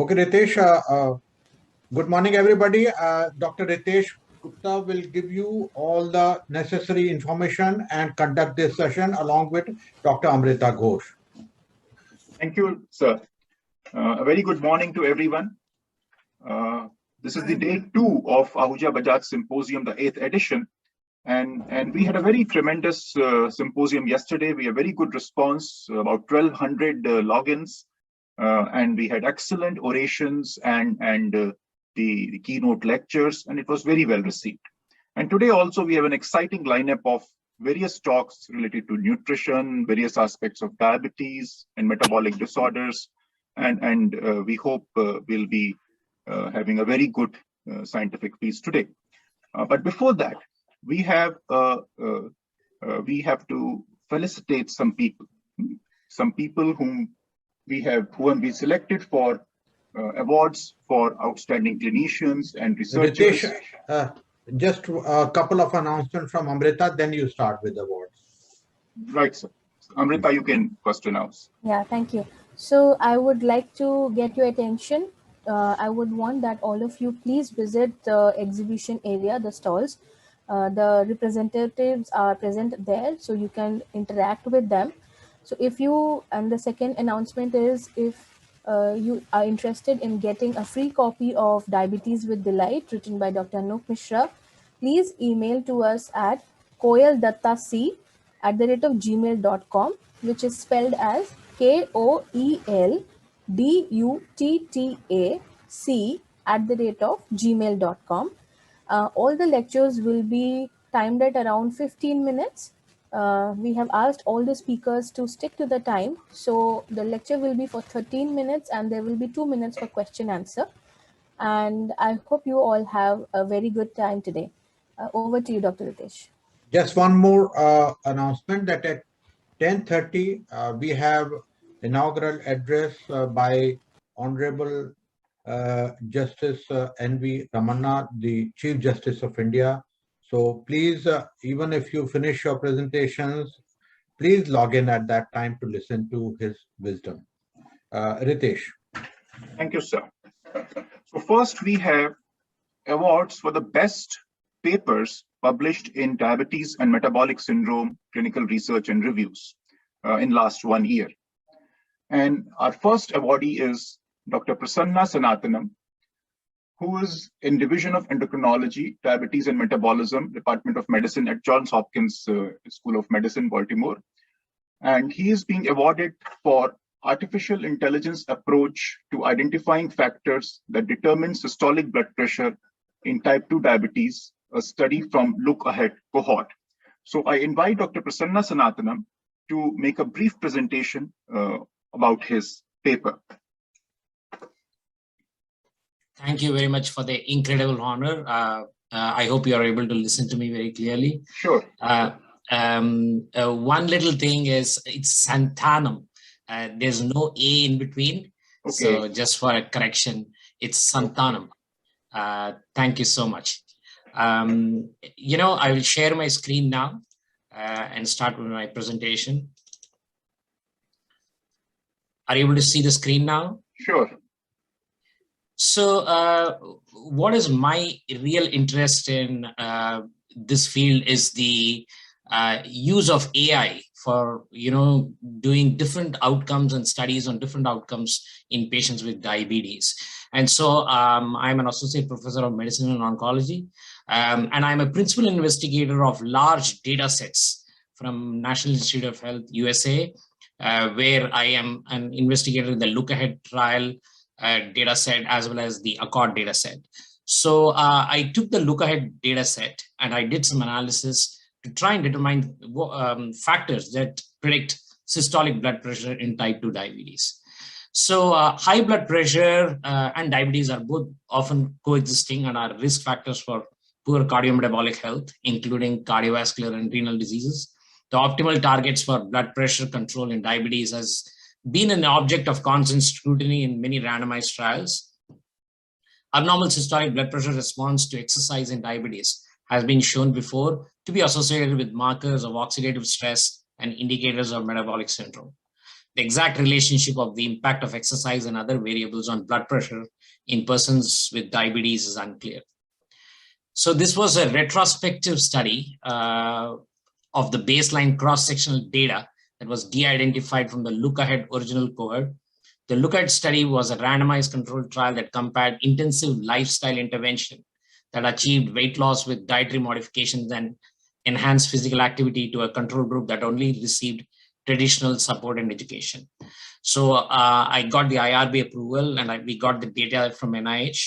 Okay, Ritesh, good morning, everybody. Dr. Ritesh Gupta will give you all the necessary information and conduct this session along with Dr. Amrita Ghosh. Thank you, sir. A very good morning to everyone. This is the day 2 of Ahuja Bajaj Symposium, the 8th edition. And we had a very tremendous symposium yesterday. We had very good response, about 1,200 logins. And we had excellent orations and the keynote lectures, and it was very well received. And today also we have an exciting lineup of various talks related to nutrition, various aspects of diabetes and metabolic disorders, and we hope we'll be having a very good scientific piece today. But before that, we have to felicitate some people whom we have been selected for awards for outstanding clinicians and researchers. Ritesh, just a couple of announcements from Amrita, then you start with the awards. Right, sir. Amrita, you can first announce. Yeah, thank you. So I would like to get your attention. I would want that all of you please visit the exhibition area, the stalls. The representatives are present there, so you can interact with them. So if you, and the second announcement is, if you are interested in getting a free copy of Diabetes with Delight written by Dr. Anoop Misra, please email to us at koeldattac@gmail.com, which is spelled as KOELDUTTAC@gmail.com. All the lectures will be timed at around 15 minutes. We have asked all the speakers to stick to the time. So the lecture will be for 13 minutes and there will be 2 minutes for question answer. And I hope you all have a very good time today. Over to you, Dr. Ritesh. Just one more announcement that at 10:30, we have inaugural address by Honorable Justice N.V. Ramana, the Chief Justice of India. So please, even if you finish your presentations, please log in at that time to listen to his wisdom. Ritesh. Thank you, sir. So first we have awards for the best papers published in diabetes and metabolic syndrome clinical research and reviews in last 1 year. And our first awardee is Dr. Prasanna Sanathanam, who is in Division of Endocrinology, Diabetes and Metabolism, Department of Medicine at Johns Hopkins School of Medicine, Baltimore. And he is being awarded for artificial intelligence approach to identifying factors that determine systolic blood pressure in type 2 diabetes, a study from Look Ahead cohort. So I invite Dr. Prasanna Sanathanam to make a brief presentation about his paper. Thank you very much for the incredible honor. I hope you are able to listen to me very clearly. Sure. One little thing is it's Santanam. There's no A in between. Okay. So just for a correction, it's Santanam. Thank you so much. I will share my screen now and start with my presentation. Are you able to see the screen now? Sure. So what is my real interest in this field is the use of AI for, doing different outcomes and studies on different outcomes in patients with diabetes. And so I'm an associate professor of medicine and oncology, and I'm a principal investigator of large data sets from National Institute of Health, USA, where I am an investigator in the Look Ahead trial data set as well as the Acute data set. So I took the Look Ahead data set and I did some analysis to try and determine factors that predict systolic blood pressure in type 2 diabetes. So high blood pressure and diabetes are both often coexisting and are risk factors for poor cardiometabolic health, including cardiovascular and renal diseases. The optimal targets for blood pressure control in diabetes has been an object of constant scrutiny in many randomized trials. Abnormal systolic blood pressure response to exercise in diabetes has been shown before to be associated with markers of oxidative stress and indicators of metabolic syndrome. the exact relationship of the impact of exercise and other variables on blood pressure in persons with diabetes is unclear. So this was a retrospective study of the baseline cross-sectional data that was de-identified from the look-ahead original cohort. The look-ahead study was a randomized controlled trial that compared intensive lifestyle intervention that achieved weight loss with dietary modifications and enhanced physical activity to a control group that only received traditional support and education. So I got the IRB approval and we got the data from NIH.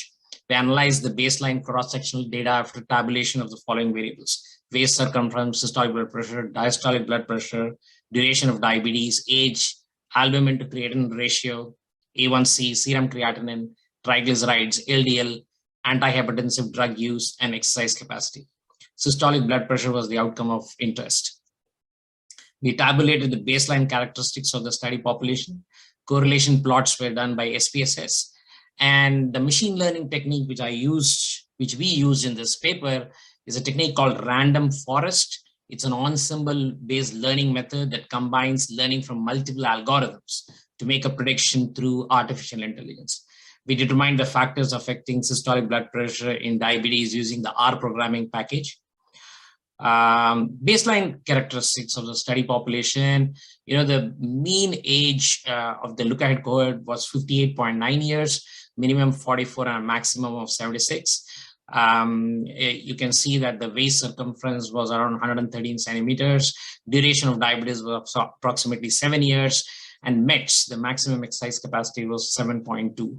We analyzed the baseline cross-sectional data after tabulation of the following variables: waist circumference, systolic blood pressure, diastolic blood pressure, duration of diabetes, age, albumin to creatinine ratio, A1C, serum creatinine, triglycerides, LDL, antihypertensive drug use, and exercise capacity. Systolic blood pressure was the outcome of interest. We tabulated the baseline characteristics of the study population. Correlation plots were done by SPSS. And the machine learning technique which we used in this paper is a technique called random forest. It's an ensemble-based learning method that combines learning from multiple algorithms to make a prediction through artificial intelligence. We determined the factors affecting systolic blood pressure in diabetes using the R programming package. Baseline characteristics of the study population, the mean age of the look-ahead cohort was 58.9 years, minimum 44 and a maximum of 76. You can see that the waist circumference was around 113 centimeters. Duration of diabetes was approximately 7 years. And METs, the maximum exercise capacity, was 7.2.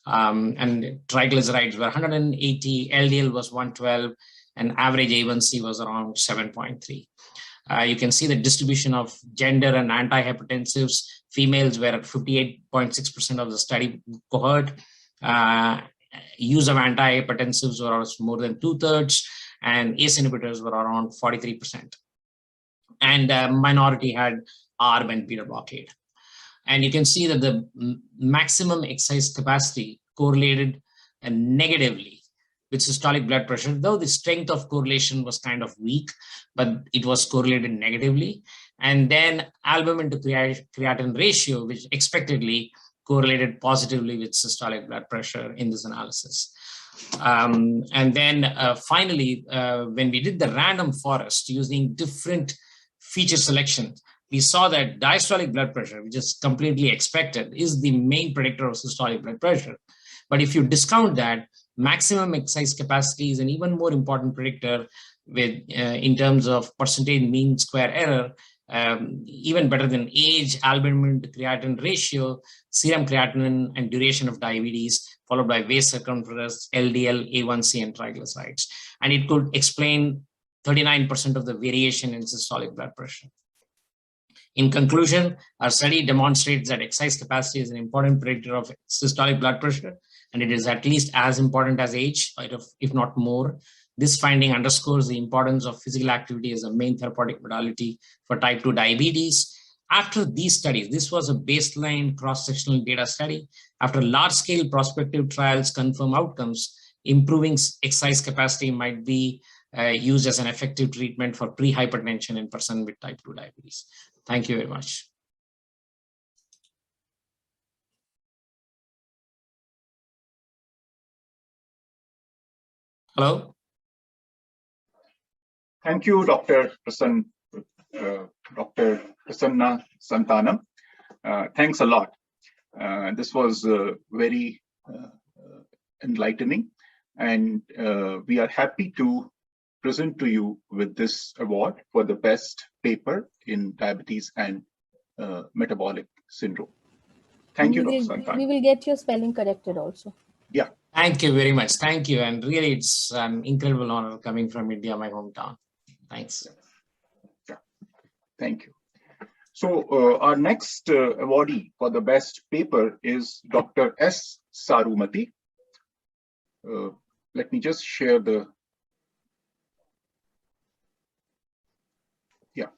And triglycerides were 180, LDL was 112, and average A1C was around 7.3. You can see the distribution of gender and antihypertensives. Females were at 58.6% of the study cohort. Use of antihypertensives were more than 2/3, and ACE inhibitors were around 43%. And minority had ARB and beta blockade. And you can see that the maximum exercise capacity correlated negatively with systolic blood pressure, though the strength of correlation was kind of weak, but it was correlated negatively. And then albumin to creatinine ratio, which expectedly correlated positively with systolic blood pressure in this analysis. And then finally, when we did the random forest using different feature selection, we saw that diastolic blood pressure, which is completely expected, is the main predictor of systolic blood pressure. But if you discount that, maximum exercise capacity is an even more important predictor with in terms of percentage mean square error, even better than age, albumin to creatinine ratio, serum creatinine, and duration of diabetes, followed by waist circumference, LDL, A1C, and triglycerides. And it could explain 39% of the variation in systolic blood pressure. In conclusion, our study demonstrates that exercise capacity is an important predictor of systolic blood pressure, and it is at least as important as age, if not more. This finding underscores the importance of physical activity as a main therapeutic modality for type 2 diabetes. After these studies, this was a baseline cross-sectional data study. After large-scale prospective trials confirm outcomes, improving exercise capacity might be used as an effective treatment for pre-hypertension in persons with type 2 diabetes. Thank you very much. Hello. Thank you, Dr. Dr. Prasanna Santanam. Thanks a lot. This was very enlightening, and we are happy to present to you with this award for the best paper in diabetes and metabolic syndrome. Thank you, Dr. Santanam. We will get your spelling corrected also. Yeah. Thank you very much. Thank you. And really, it's an incredible honor coming from India, my hometown. Thanks. Yeah. Thank you. So our next awardee for the best paper is Dr. S. Sarumati. Let me just share the. Yeah.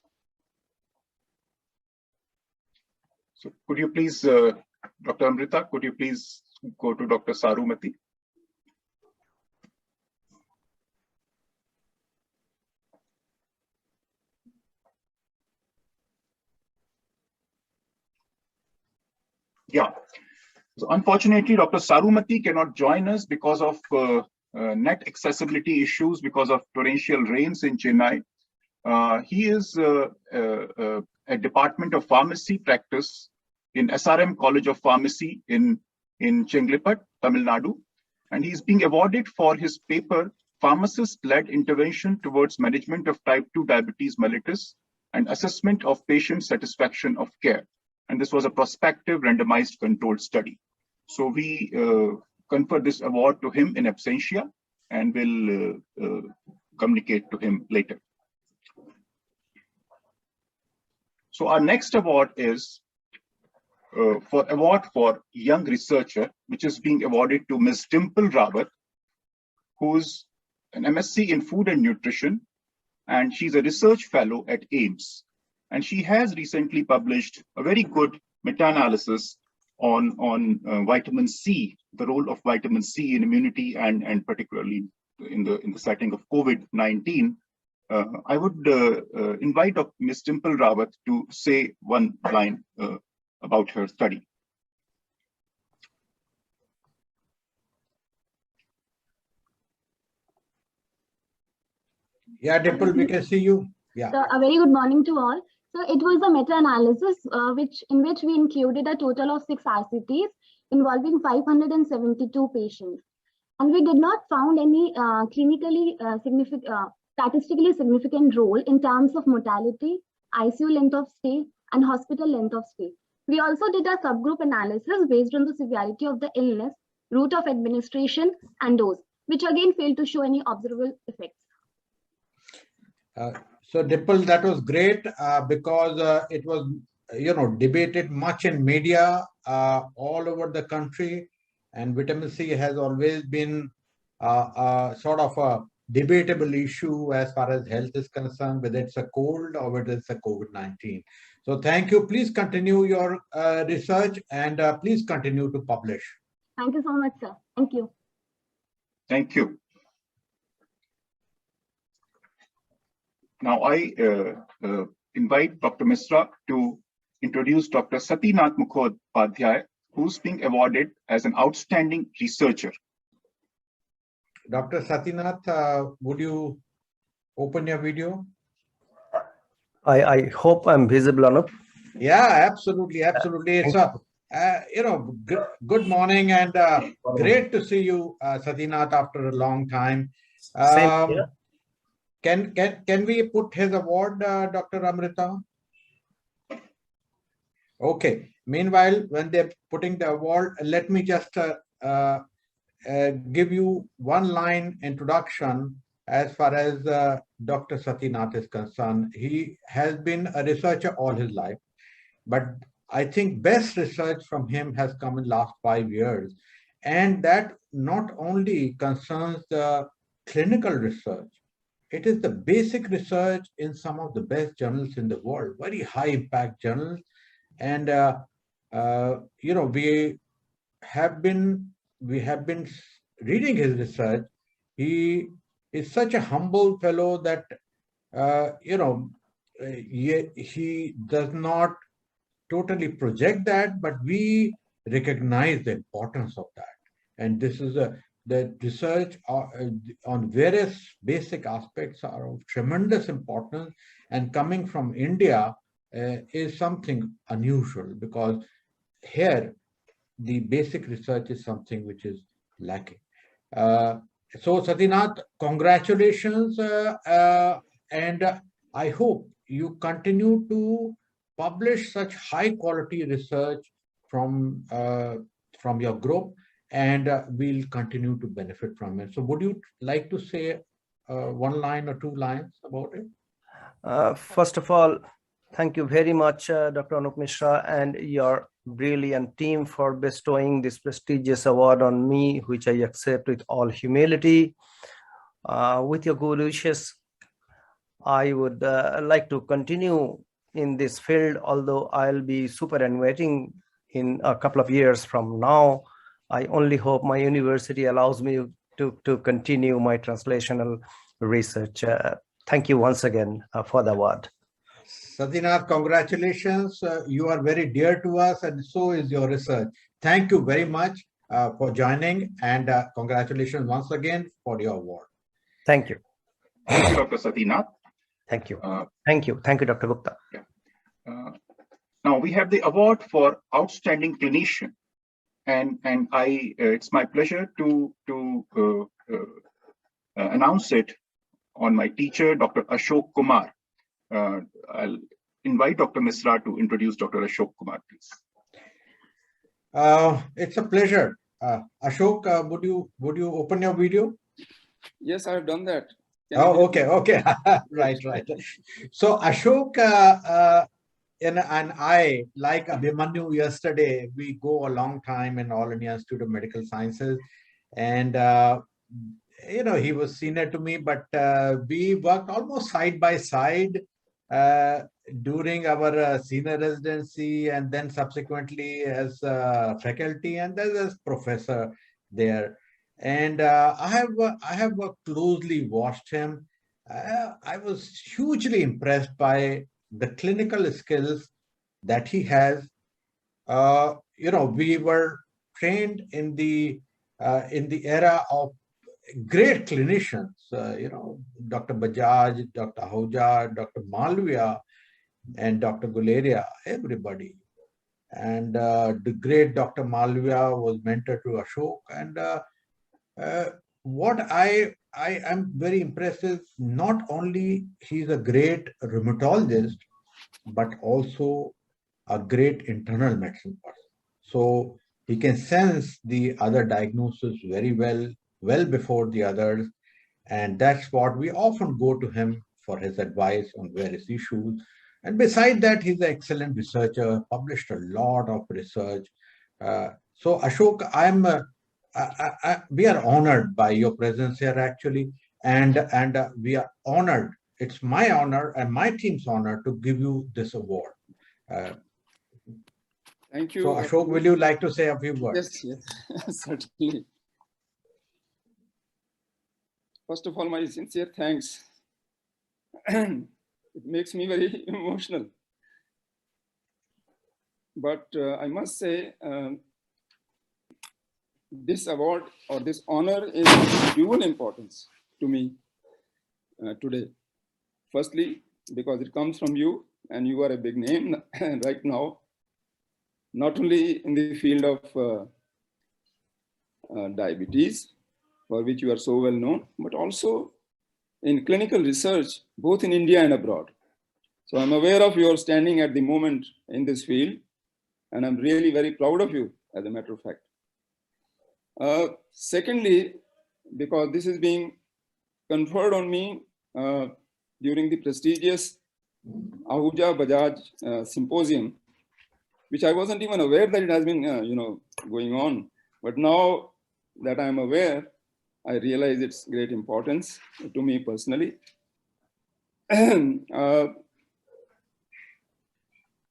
So could you please, Dr. Amrita, could you please go to Dr. Sarumati? Yeah. So unfortunately, Dr. Sarumati cannot join us because of net accessibility issues because of torrential rains in Chennai. He is a Department of Pharmacy practice in SRM College of Pharmacy in Chenglipat, Tamil Nadu. And he's being awarded for his paper, Pharmacist-led Intervention towards Management of Type 2 Diabetes mellitus and Assessment of Patient Satisfaction of Care. And this was a prospective randomized controlled study. So we confer this award to him in absentia and will communicate to him later. So our next award is for award for young researcher, which is being awarded to Ms. Dimple Rawat, who's an MSc in Food and Nutrition, and she's a research fellow at AIMS. And she has recently published a very good meta-analysis on vitamin C, the role of vitamin C in immunity and particularly in the setting of COVID-19. I would invite Ms. Dimple Rawat to say one line about her study. Yeah, Dimple, we can see you. Yeah. So a very good morning to all. So it was a meta-analysis in which we included a total of 6 RCTs involving 572 patients. And we did not found any statistically significant role in terms of mortality, ICU length of stay, and hospital length of stay. We also did a subgroup analysis based on the severity of the illness, route of administration, and dose, which again failed to show any observable effects. So Dimple, that was great because it was, debated much in media all over the country, and vitamin C has always been sort of a debatable issue as far as health is concerned, whether it's a cold or whether it's a COVID-19. So thank you. Please continue your research and please continue to publish. Thank you so much, sir. Thank you. Thank you. Now I invite Dr. Misra to introduce Dr. Satinath Mukhopadhyay, who's being awarded as an outstanding researcher. Dr. Satinath, would you open your video? I hope I'm visible, Anoop. Yeah, absolutely, absolutely. It's a good morning and great to see you, Satinath, after a long time. Same here. Can we put his award, Dr. Amrita? Okay. Meanwhile, when they're putting the award, let me just give you one line introduction as far as Dr. Satinath is concerned. He has been a researcher all his life, but I think best research from him has come in last 5 years. And that not only concerns the clinical research, it is the basic research in some of the best journals in the world, very high impact journals. And, we have been reading his research. He is such a humble fellow that, he does not totally project that, but we recognize the importance of that. And this is the research on various basic aspects are of tremendous importance, and coming from India is something unusual because here the basic research is something which is lacking. So Satinath, congratulations, and I hope you continue to publish such high quality research from your group, and we'll continue to benefit from it. So would you like to say one line or two lines about it? First of all, thank you very much, Dr. Anoop Misra and your brilliant team for bestowing this prestigious award on me, which I accept with all humility. With your good wishes, I would like to continue in this field, although I'll be superannuating in a couple of years from now. I only hope my university allows me to continue my translational research. Thank you once again for the award. Satynath, congratulations. You are very dear to us, and so is your research. Thank you very much for joining, and congratulations once again for your award. Thank you. Thank you, Dr. Satynath. Thank you. Thank you. Thank you, Dr. Gupta. Now we have the award for Outstanding Clinician. And it's my pleasure to announce it on my teacher, Dr. Ashok Kumar. I'll invite Dr. Misra to introduce Dr. Ashok Kumar, please. It's a pleasure. Ashok, would you open your video? Yes, I have done that. Okay. Right. So Ashok and I, like Abhimanyu yesterday, we go a long time in All India Institute of Medical Sciences, and he was senior to me, but we worked almost side by side during our senior residency, and then subsequently as faculty, and then as professor there. And I have closely watched him. I was hugely impressed by the clinical skills that he has. We were trained in the era of great clinicians. Dr. Bajaj, Dr. Ahuja, Dr. Malviya, and Dr. Guleria, everybody. And the great Dr. Malviya was mentor to Ashok. And what I am very impressed is not only he's a great rheumatologist, but also a great internal medicine person. So he can sense the other diagnosis very well before the others. And that's what we often go to him for his advice on various issues. And beside that, he's an excellent researcher, published a lot of research. So Ashok, we are honored by your presence here actually, and we are honored. It's my honor and my team's honor to give you this award. Thank you. So Ashok, will you like to say a few words? Yes, certainly. First of all, my sincere thanks. It makes me very emotional. But I must say, this award or this honor is of dual importance to me today. Firstly, because it comes from you, and you are a big name right now, not only in the field of diabetes, for which you are so well known, but also in clinical research, both in India and abroad. So I'm aware of your standing at the moment in this field, and I'm really very proud of you, as a matter of fact. Secondly, because this is being conferred on me during the prestigious Ahuja Bajaj Symposium, which I wasn't even aware that it has been, going on. But now that I'm aware, I realize its great importance to me personally.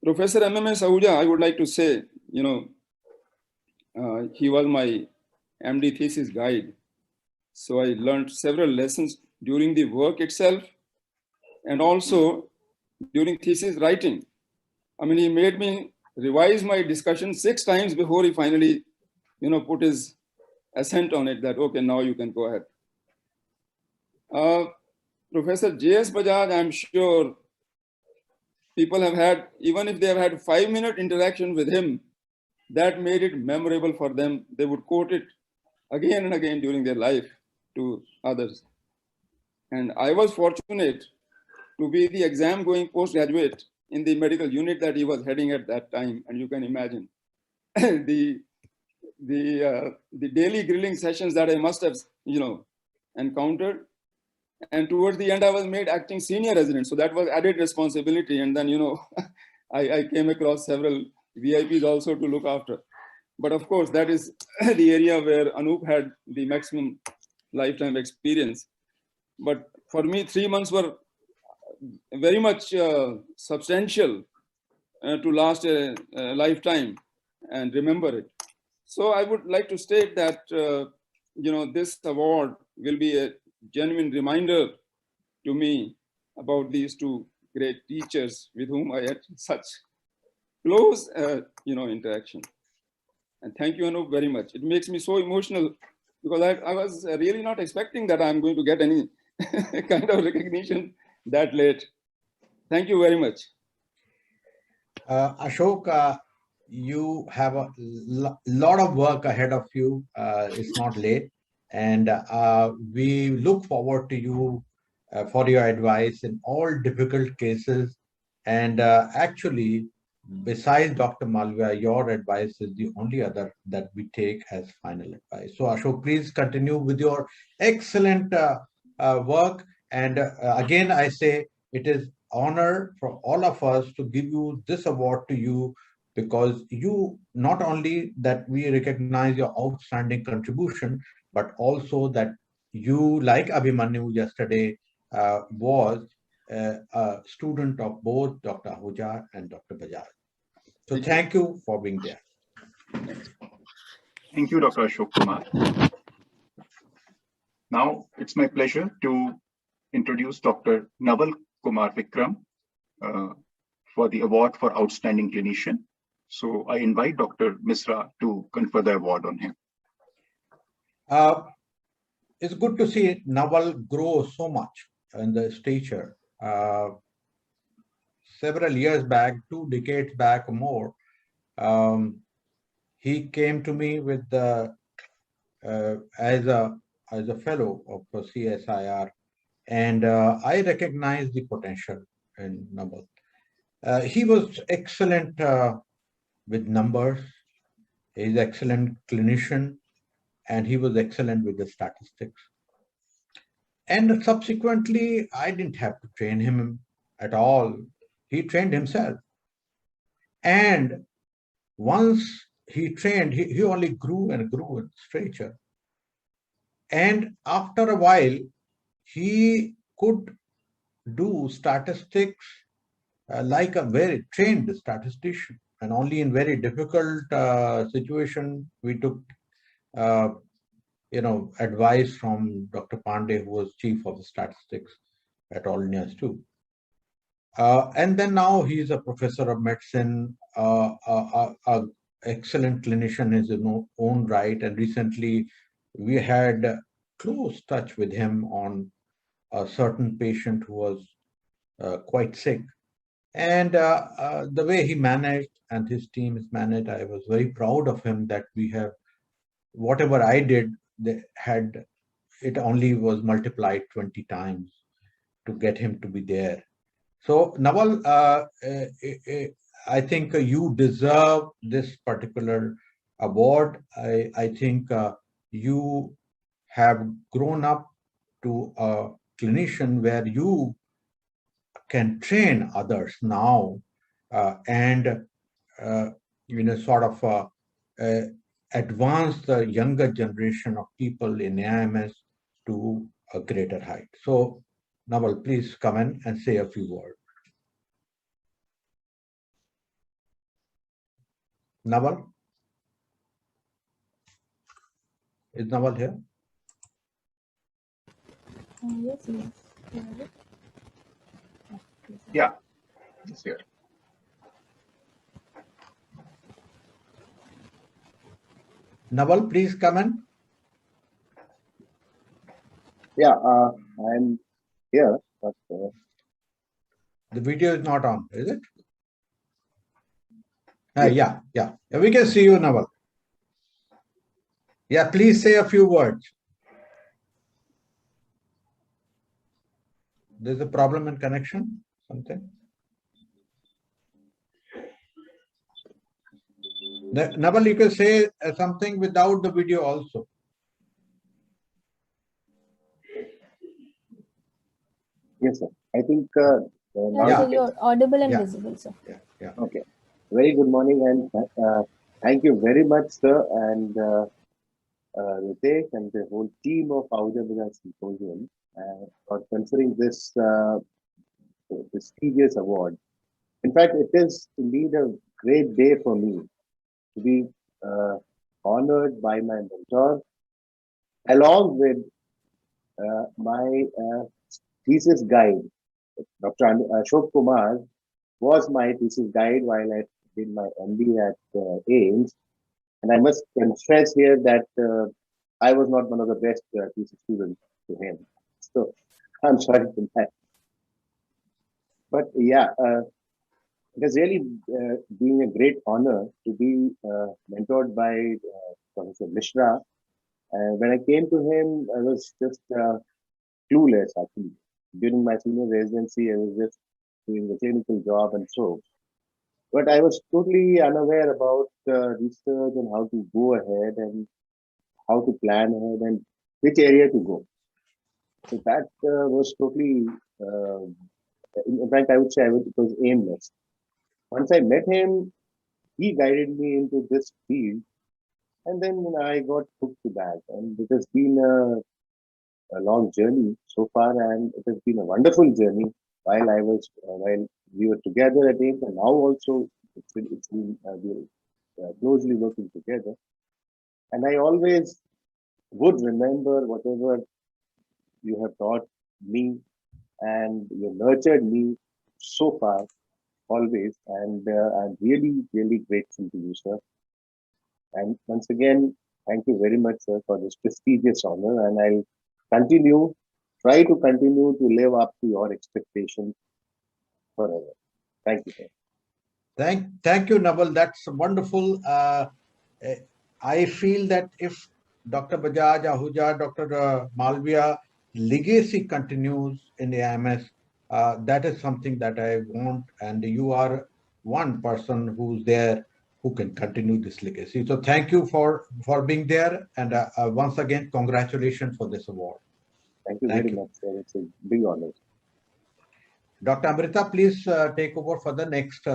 Professor MMS Ahuja, I would like to say, he was my MD thesis guide. So I learned several lessons during the work itself and also during thesis writing. I mean, he made me revise my discussion 6 times before he finally, put his assent on it that, okay, now you can go ahead. Professor J.S. Bajaj, I'm sure people have had, even if they have had 5-minute interaction with him, that made it memorable for them. They would quote it again and again during their life to others. And I was fortunate to be the exam-going postgraduate in the medical unit that he was heading at that time. And you can imagine the daily grilling sessions that I must have, encountered. And towards the end, I was made acting senior resident. So that was added responsibility. And then, I came across several VIPs also to look after. But of course, that is the area where Anoop had the maximum lifetime experience. But for me, 3 months were very much substantial to last a lifetime and remember it. So I would like to state that, this award will be a genuine reminder to me about these 2 great teachers with whom I had such close, interaction. And thank you, Anoop, very much. It makes me so emotional because I was really not expecting that I'm going to get any kind of recognition that late. Thank you very much. Ashok, you have a lot of work ahead of you. It's not late. And we look forward to you for your advice in all difficult cases. And actually, besides Dr. Malviya, your advice is the only other that we take as final advice. So Ashok, please continue with your excellent work. And again, I say it is honor for all of us to give you this award to you, because you not only that we recognize your outstanding contribution, but also that you, like Abhimanyu yesterday, was a student of both Dr. Ahuja and Dr. Bajaj. So thank you for being there. Thank you, Dr. Ashok Kumar. Now it's my pleasure to introduce Dr. Naval Kumar Vikram for the award for Outstanding Clinician. So I invite Dr. Misra to confer the award on him. It's good to see Naval grow so much in the stature. Several years back, 2 decades back or more, he came to me with as a fellow of CSIR, and I recognized the potential in Naval. He was excellent with numbers. He's an excellent clinician, and he was excellent with the statistics. And subsequently, I didn't have to train him at all. He trained himself. And once he trained, he only grew and grew in stature. And after a while, he could do statistics like a very trained statistician. And only in very difficult situation, we took advice from Dr. Pandey, who was chief of the statistics at All India's too. And then now he's a professor of medicine, an excellent clinician in his own right. And recently we had close touch with him on a certain patient who was quite sick. And the way he managed and his team is managed, I was very proud of him that we have, whatever I did, they had, it only was multiplied 20 times to get him to be there. So Naval, I think you deserve this particular award. I think you have grown up to a clinician where you can train others now and sort of advance the younger generation of people in AIMS to a greater height. So Naval, please come in and say a few words. Naval? Is Naval here? Yes. Yeah, it's here. Naval, please come in. Yeah, I'm here, but the video is not on, is it? Yeah. We can see you, Naval. Yeah, please say a few words. There's a problem in connection, something. Naval, you can say something without the video also. yes, sir. I think So you're audible and visible, sir. Yeah. Okay. Very good morning, and thank you very much, sir, and Ritesh and the whole team of Ahuja Bajaj Symposium for conferring this prestigious award. In fact, it is indeed a great day for me to be honored by my mentor, along with my thesis guide, Dr. Ashok Kumar was my thesis guide while I did my MD at AIMS. And I must confess here that I was not one of the best thesis students to him. So I'm sorry for that. But yeah, it has really been a great honor to be mentored by Professor Misra. When I came to him, I was just clueless actually. During my senior residency, I was just doing the clinical job and so. But I was totally unaware about research and how to go ahead and how to plan ahead and which area to go. So that was totally, in fact, I would say it was aimless. Once I met him, he guided me into this field, and then I got hooked to that. And it has been a long journey so far, and it has been a wonderful journey while we were together at AIMS, and now also it's been we're closely working together. And I always would remember whatever you have taught me, and you nurtured me so far, always. And I'm really, really grateful to you, sir. And once again, thank you very much, sir, for this prestigious honor. And I'll try to continue to live up to your expectations forever. Thank you, sir. Thank you, Naval. That's wonderful. I feel that if Dr. Bajaj, Ahuja, Dr. Malviya legacy continues in the AIMS, that is something that I want, and you are one person who's there who can continue this legacy. So thank you for being there, and once again, congratulations for this award. Thank you very much, sir. It's a big honor. Dr. Amrita, please take over for the next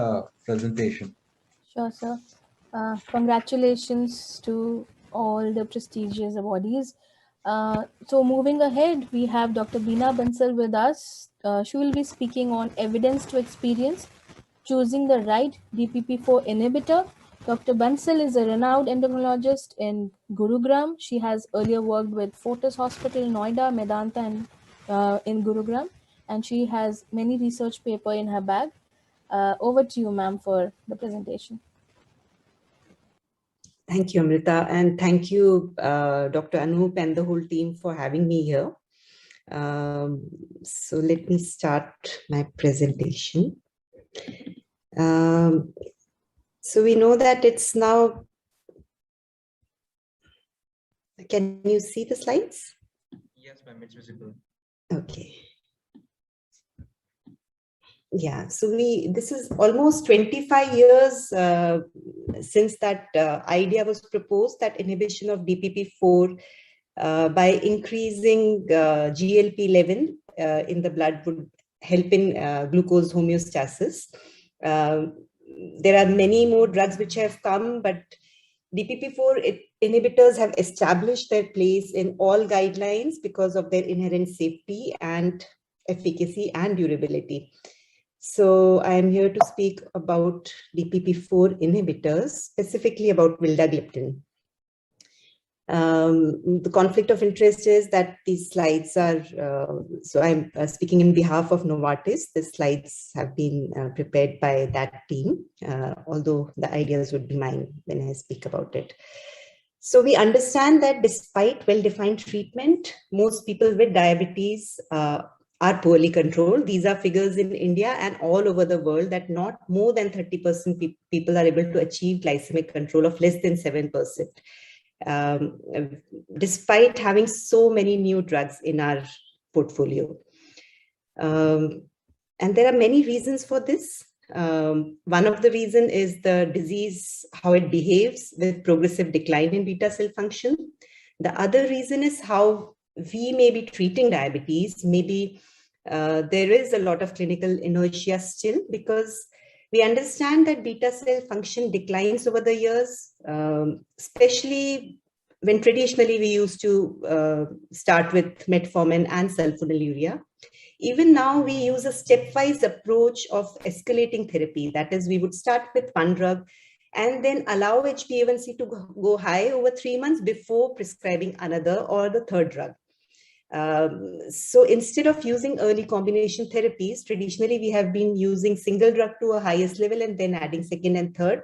presentation. Sure, sir. Congratulations to all the prestigious awardees. So moving ahead, we have Dr. Beena Bansal with us. She will be speaking on evidence to experience, choosing the right DPP4 inhibitor. Dr. Bansal is a renowned endocrinologist in Gurugram. She has earlier worked with Fortis Hospital, Noida, Medanta, and in Gurugram, and she has many research papers in her bag. Over to you, ma'am, for the presentation. Thank you, Amrita, and thank you, Dr. Anoop and the whole team for having me here. So let me start my presentation. So we know that it's now, can you see the slides? Yes, ma'am, it's visible. Okay. Yeah, so this is almost 25 years since that idea was proposed, that inhibition of DPP4 by increasing GLP level in the blood would help in glucose homeostasis. There are many more drugs which have come, but DPP4 inhibitors have established their place in all guidelines because of their inherent safety and efficacy and durability. So I am here to speak about DPP4 inhibitors, specifically about vildagliptin. The conflict of interest is that these slides are, so I'm speaking in behalf of Novartis. The slides have been prepared by that team, although the ideas would be mine when I speak about it. So we understand that despite well-defined treatment, most people with diabetes are poorly controlled. These are figures in India and all over the world, that not more than 30% people are able to achieve glycemic control of less than 7%. Despite having so many new drugs in our portfolio. And there are many reasons for this. One of the reasons is the disease, how it behaves with progressive decline in beta cell function. The other reason is how we may be treating diabetes. Maybe there is a lot of clinical inertia still, because we understand that beta cell function declines over the years, especially when traditionally we used to start with metformin and sulfonylurea. Even now we use a stepwise approach of escalating therapy. That is, we would start with one drug and then allow HbA1c to go high over 3 months before prescribing another or the third drug. So instead of using early combination therapies, traditionally we have been using single drug to a highest level and then adding second and third,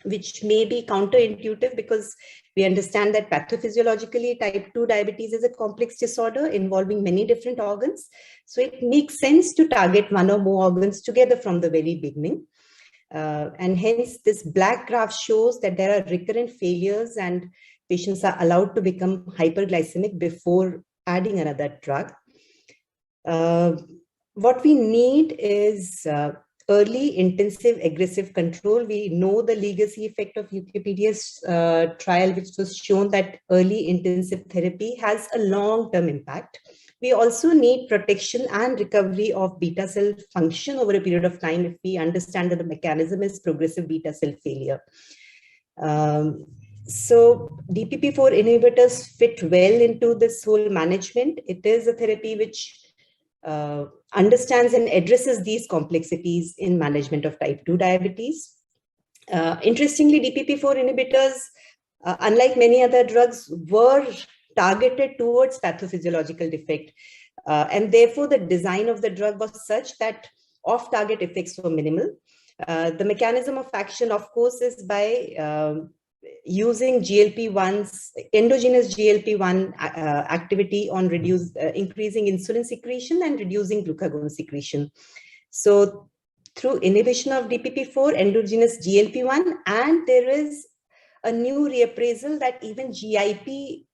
which may be counterintuitive because we understand that pathophysiologically type 2 diabetes is a complex disorder involving many different organs. So it makes sense to target one or more organs together from the very beginning. And hence this black graph shows that there are recurrent failures and patients are allowed to become hyperglycemic before adding another drug. What we need is early intensive aggressive control. We know the legacy effect of Wikipedia's trial, which was shown that early intensive therapy has a long-term impact. We also need protection and recovery of beta cell function over a period of time if we understand that the mechanism is progressive beta cell failure. So DPP4 inhibitors fit well into this whole management. It is a therapy which understands and addresses these complexities in management of type 2 diabetes. Interestingly, DPP4 inhibitors, unlike many other drugs, were targeted towards pathophysiological defect. And therefore, the design of the drug was such that off-target effects were minimal. The mechanism of action, of course, is by using GLP-1's endogenous GLP-1 activity on increasing insulin secretion and reducing glucagon secretion. So through inhibition of DPP4, endogenous GLP-1, and there is a new reappraisal that even GIP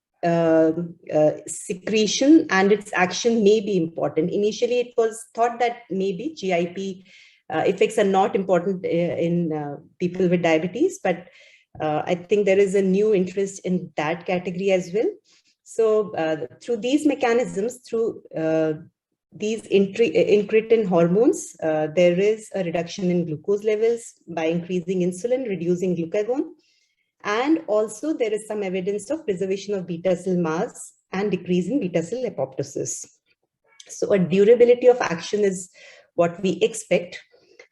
secretion and its action may be important. Initially, it was thought that maybe GIP effects are not important in people with diabetes, but I think there is a new interest in that category as well. So through these mechanisms, through these incretin hormones, there is a reduction in glucose levels by increasing insulin, reducing glucagon. And also there is some evidence of preservation of beta cell mass and decrease in beta cell apoptosis. So a durability of action is what we expect.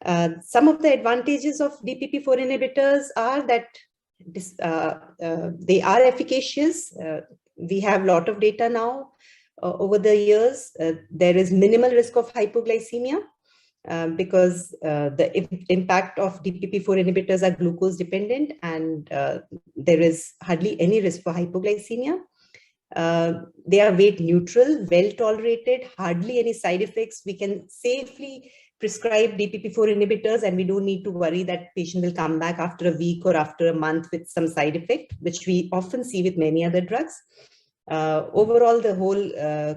Some of the advantages of DPP4 inhibitors are that they are efficacious. We have a lot of data now over the years. There is minimal risk of hypoglycemia because the impact of DPP4 inhibitors are glucose dependent, and there is hardly any risk for hypoglycemia. They are weight neutral, well tolerated, hardly any side effects. We can safely prescribe DPP4 inhibitors and we don't need to worry that patient will come back after a week or after a month with some side effect, which we often see with many other drugs. Overall, the whole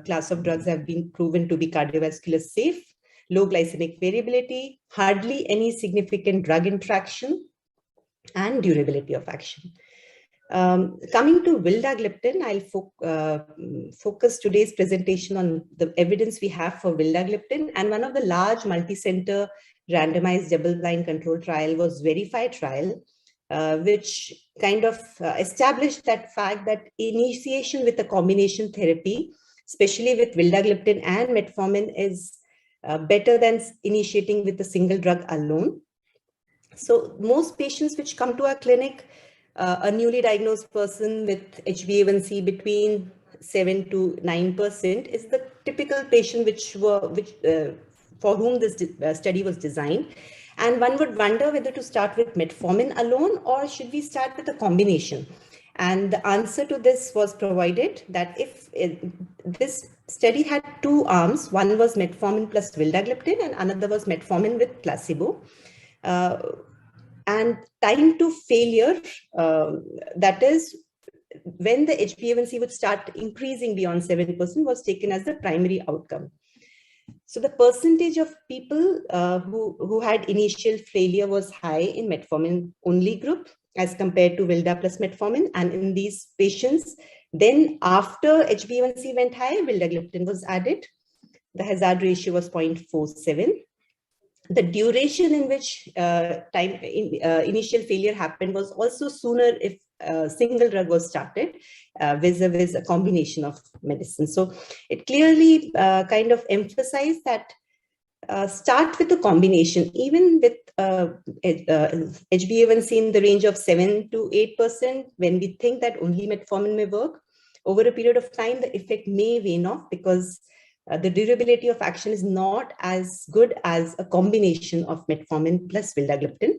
class of drugs have been proven to be cardiovascular safe, low glycemic variability, hardly any significant drug interaction, and durability of action. Coming to vildagliptin, I'll focus today's presentation on the evidence we have for vildagliptin, and one of the large multi-center randomized double-blind control trial was Verify trial, which kind of established that fact that initiation with a combination therapy, especially with vildagliptin and metformin, is better than initiating with a single drug alone. So most patients which come to our clinic, a newly diagnosed person with HbA1c between 7 to 9% is the typical patient for whom this study was designed. And one would wonder whether to start with metformin alone or should we start with a combination. And the answer to this was provided that if this study had two arms, one was metformin plus vildagliptin and another was metformin with placebo. And time to failure, that is when the HbA1c would start increasing beyond 7%, was taken as the primary outcome. So the percentage of people who had initial failure was high in metformin only group as compared to vilda plus metformin. And in these patients, then after HbA1c went high, vildagliptin was added. The hazard ratio was 0.47. The duration in which initial failure happened was also sooner if a single drug was started vis-a-vis a combination of medicine. So it clearly kind of emphasized that start with a combination, even with HbA1c in the range of 7 to 8%, when we think that only metformin may work, over a period of time, the effect may wane off because the durability of action is not as good as a combination of metformin plus vildagliptin.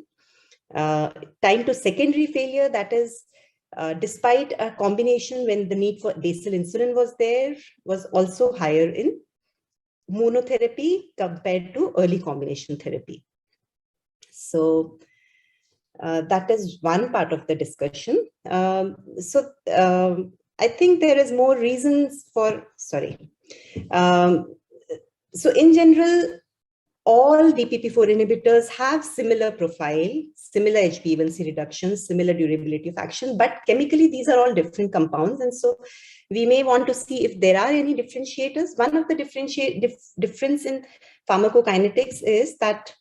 Time to secondary failure, that is, despite a combination when the need for basal insulin was there, was also higher in monotherapy compared to early combination therapy. So that is one part of the discussion. I think there is more reasons for, so in general, all DPP4 inhibitors have similar profile, similar HbA1c reductions, similar durability of action, but chemically these are all different compounds. And so we may want to see if there are any differentiators. One of the difference in pharmacokinetics is that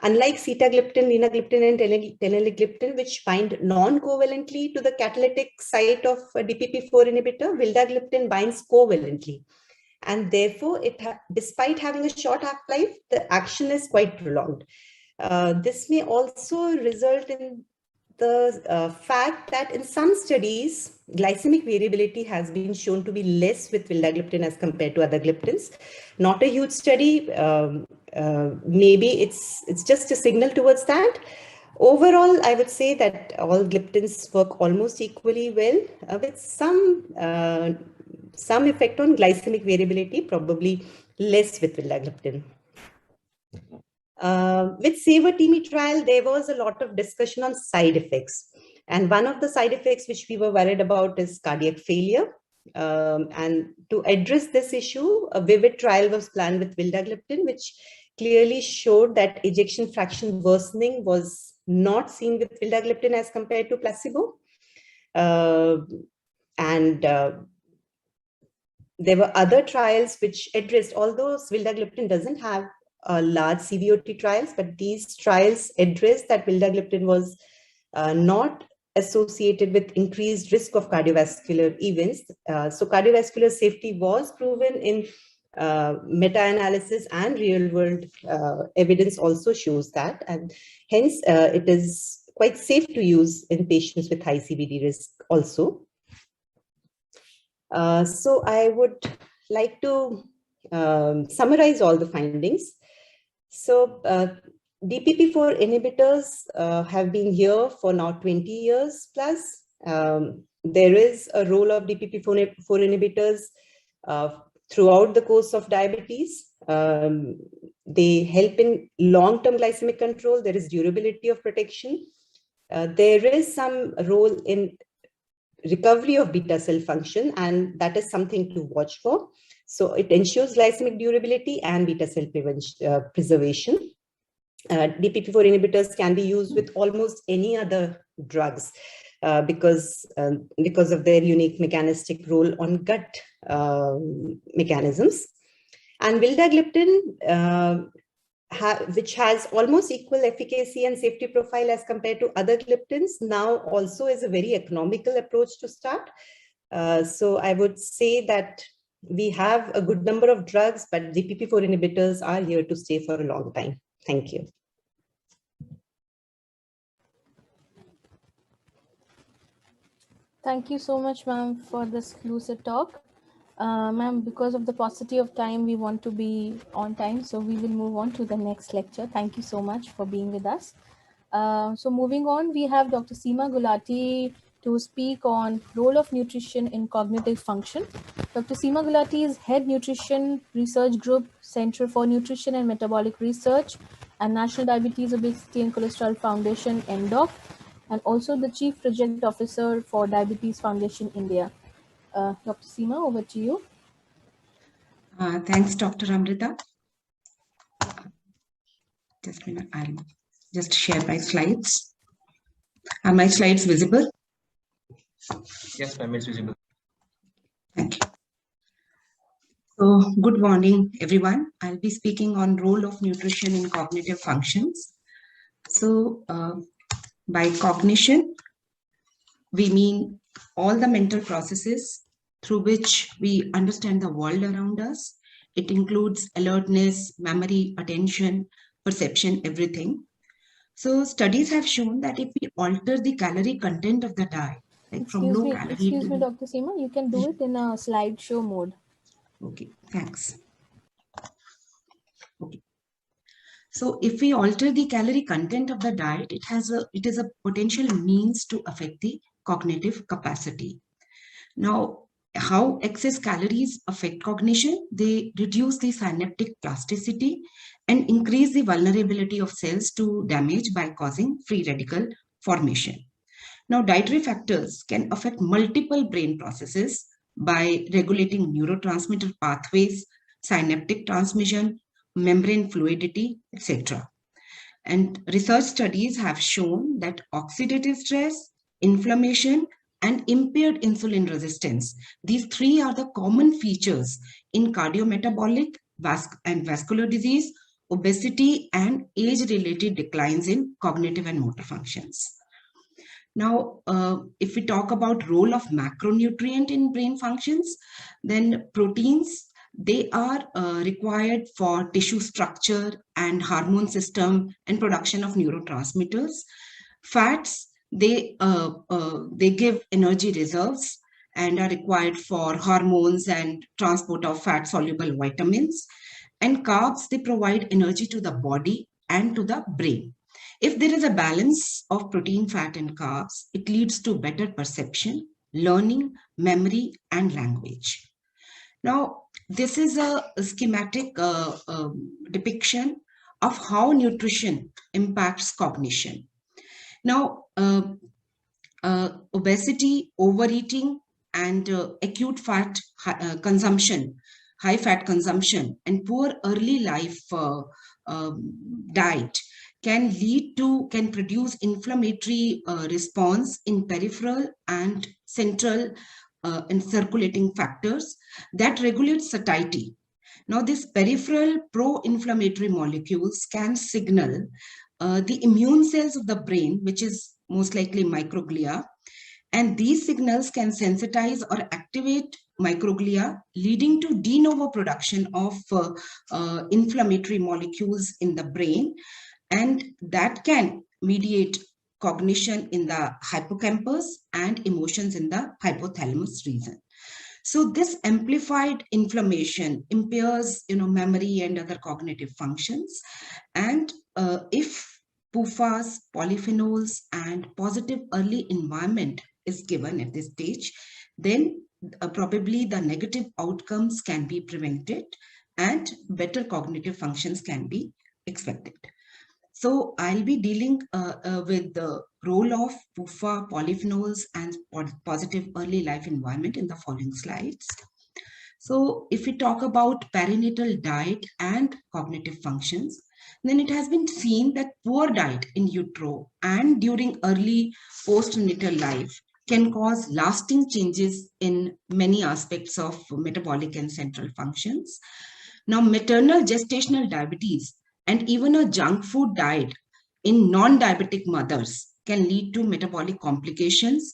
unlike sitagliptin, linagliptin, and teneligliptin, which bind non-covalently to the catalytic site of a DPP4 inhibitor, vildagliptin binds covalently. And therefore, despite having a short half-life, the action is quite prolonged. This may also result in the fact that in some studies, glycemic variability has been shown to be less with vildagliptin as compared to other gliptins. Not a huge study. Maybe it's just a signal towards that. Overall, I would say that all gliptins work almost equally well, with some effect on glycemic variability, probably less with vildagliptin. With SAVOR-TIMI trial, there was a lot of discussion on side effects. And one of the side effects which we were worried about is cardiac failure. And to address this issue, a VIVID trial was planned with vildagliptin, which clearly showed that ejection fraction worsening was not seen with vildagliptin as compared to placebo. There were other trials which addressed, although vildagliptin doesn't have large CVOT trials, but these trials addressed that vildagliptin was not associated with increased risk of cardiovascular events. So cardiovascular safety was proven in meta-analysis, and real-world evidence also shows that. And hence, it is quite safe to use in patients with high CVD risk also. So I would like to summarize all the findings. So DPP4 inhibitors have been here for now 20 years plus. There is a role of DPP4 inhibitors throughout the course of diabetes. They help in long-term glycemic control. There is durability of protection. There is some role in recovery of beta cell function, and that is something to watch for. So it ensures glycemic durability and beta cell preservation. DPP4 inhibitors can be used with almost any other drugs because of their unique mechanistic role on gut mechanisms. And vildagliptin, which has almost equal efficacy and safety profile as compared to other gliptins, now also is a very economical approach to start. So I would say that we have a good number of drugs, but DPP4 inhibitors are here to stay for a long time. Thank you. Thank you so much, ma'am, for this lucid talk. Ma'am, because of the paucity of time, we want to be on time, so we will move on to the next lecture. Thank you so much for being with us. So moving on, we have Dr. Seema Gulati to speak on role of nutrition in cognitive function. Dr. Seema Gulati is Head Nutrition Research Group, Center for Nutrition and Metabolic Research, and National Diabetes, Obesity and Cholesterol Foundation, NDOC, and also the Chief Project Officer for Diabetes Foundation India. Dr. Seema, over to you. Thanks, Dr. Amrita. Just a minute, I'll just share my slides. Are my slides visible? Yes, ma'am, it's visible. Thank you. So, good morning, everyone. I'll be speaking on role of nutrition in cognitive functions. So, by cognition, we mean all the mental processes through which we understand the world around us. It includes alertness, memory, attention, perception, everything. So studies have shown that if we alter the calorie content of the diet, like from low calorie. Excuse me, Dr. Seema, you can do it in a slideshow mode. Okay, thanks. Okay. So if we alter the calorie content of the diet, it is a potential means to affect the cognitive capacity. Now, how excess calories affect cognition? They reduce the synaptic plasticity and increase the vulnerability of cells to damage by causing free radical formation. Now, dietary factors can affect multiple brain processes by regulating neurotransmitter pathways, synaptic transmission, membrane fluidity, etc. And research studies have shown that oxidative stress, inflammation, and impaired insulin resistance, these three are the common features in cardiometabolic and vascular disease, obesity, and age-related declines in cognitive and motor functions. Now, if we talk about role of macronutrient in brain functions, then proteins, they are required for tissue structure and hormone system and production of neurotransmitters. Fats, they give energy reserves and are required for hormones and transport of fat-soluble vitamins. And carbs, they provide energy to the body and to the brain. If there is a balance of protein, fat, and carbs, it leads to better perception, learning, memory, and language. Now, this is a schematic depiction of how nutrition impacts cognition. Now, obesity, overeating, and acute fat consumption, high fat consumption, and poor early life diet can produce inflammatory response in peripheral and central and circulating factors that regulate satiety. Now, these peripheral pro-inflammatory molecules can signal the immune cells of the brain, which is most likely microglia, and these signals can sensitize or activate microglia, leading to de novo production of inflammatory molecules in the brain, and that can mediate cognition in the hippocampus and emotions in the hypothalamus region. So this amplified inflammation impairs, memory and other cognitive functions. And if PUFAs, polyphenols, and positive early environment is given at this stage, then probably the negative outcomes can be prevented and better cognitive functions can be expected. So I'll be dealing with the role of PUFA, polyphenols, and positive early life environment in the following slides. So if we talk about perinatal diet and cognitive functions, then it has been seen that poor diet in utero and during early postnatal life can cause lasting changes in many aspects of metabolic and central functions. Now, maternal gestational diabetes and even a junk food diet in non-diabetic mothers can lead to metabolic complications,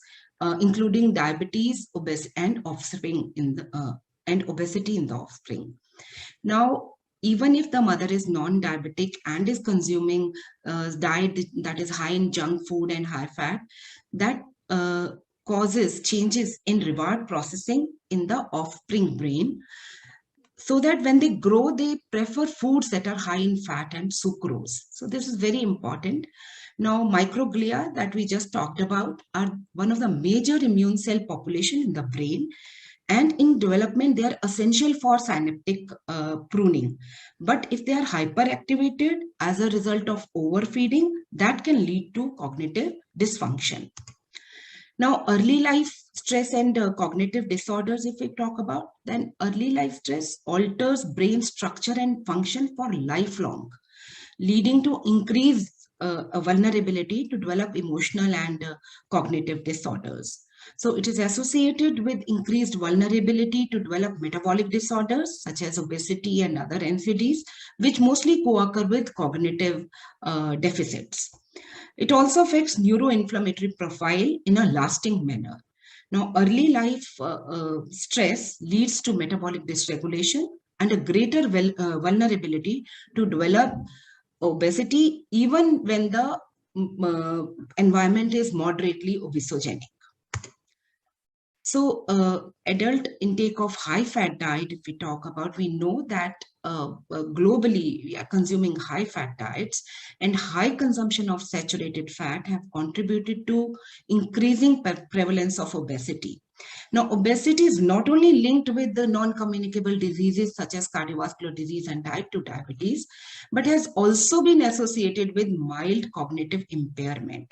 including diabetes, obesity, and offspring and obesity in the offspring. Now, even if the mother is non-diabetic and is consuming diet that is high in junk food and high fat, that causes changes in reward processing in the offspring brain, so that when they grow, they prefer foods that are high in fat and sucrose. So this is very important. Now, microglia that we just talked about are one of the major immune cell population in the brain. And in development, they are essential for synaptic pruning. But if they are hyperactivated as a result of overfeeding, that can lead to cognitive dysfunction. Now, early life stress and cognitive disorders, if we talk about, then early life stress alters brain structure and function for lifelong, leading to increased vulnerability to develop emotional and cognitive disorders. So it is associated with increased vulnerability to develop metabolic disorders such as obesity and other NCDs, which mostly co-occur with cognitive deficits. It also affects neuroinflammatory profile in a lasting manner. Now, early life stress leads to metabolic dysregulation and a greater vulnerability to develop obesity, even when the environment is moderately obesogenic. So adult intake of high-fat diet, if we talk about, we know that globally we are consuming high-fat diets, and high consumption of saturated fat have contributed to increasing prevalence of obesity. Now, obesity is not only linked with the non-communicable diseases such as cardiovascular disease and type 2 diabetes, but has also been associated with mild cognitive impairment.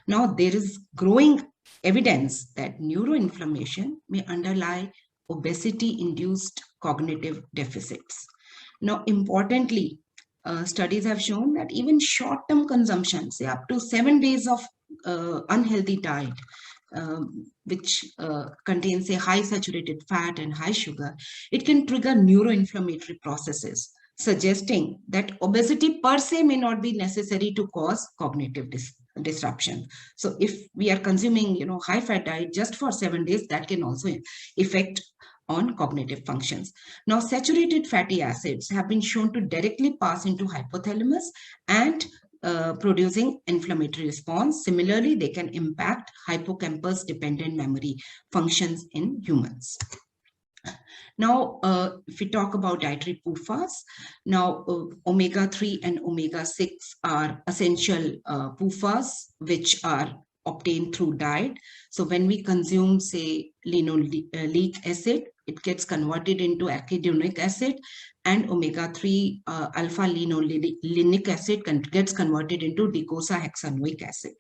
Now, there is growing evidence that neuroinflammation may underlie obesity-induced cognitive deficits. Now, importantly, studies have shown that even short-term consumption, say up to 7 days of unhealthy diet, which contains a high saturated fat and high sugar, it can trigger neuroinflammatory processes, suggesting that obesity per se may not be necessary to cause cognitive disruption. So if we are consuming, high fat diet just for 7 days, that can also affect on cognitive functions. Now, saturated fatty acids have been shown to directly pass into hypothalamus and producing inflammatory response. Similarly, they can impact hippocampus dependent memory functions in humans. Now, if we talk about dietary PUFAs, now omega-3 and omega-6 are essential PUFAs which are obtained through diet. So when we consume, say, linoleic acid, it gets converted into arachidonic acid, and omega-3 alpha-linolenic acid gets converted into docosahexaenoic acid.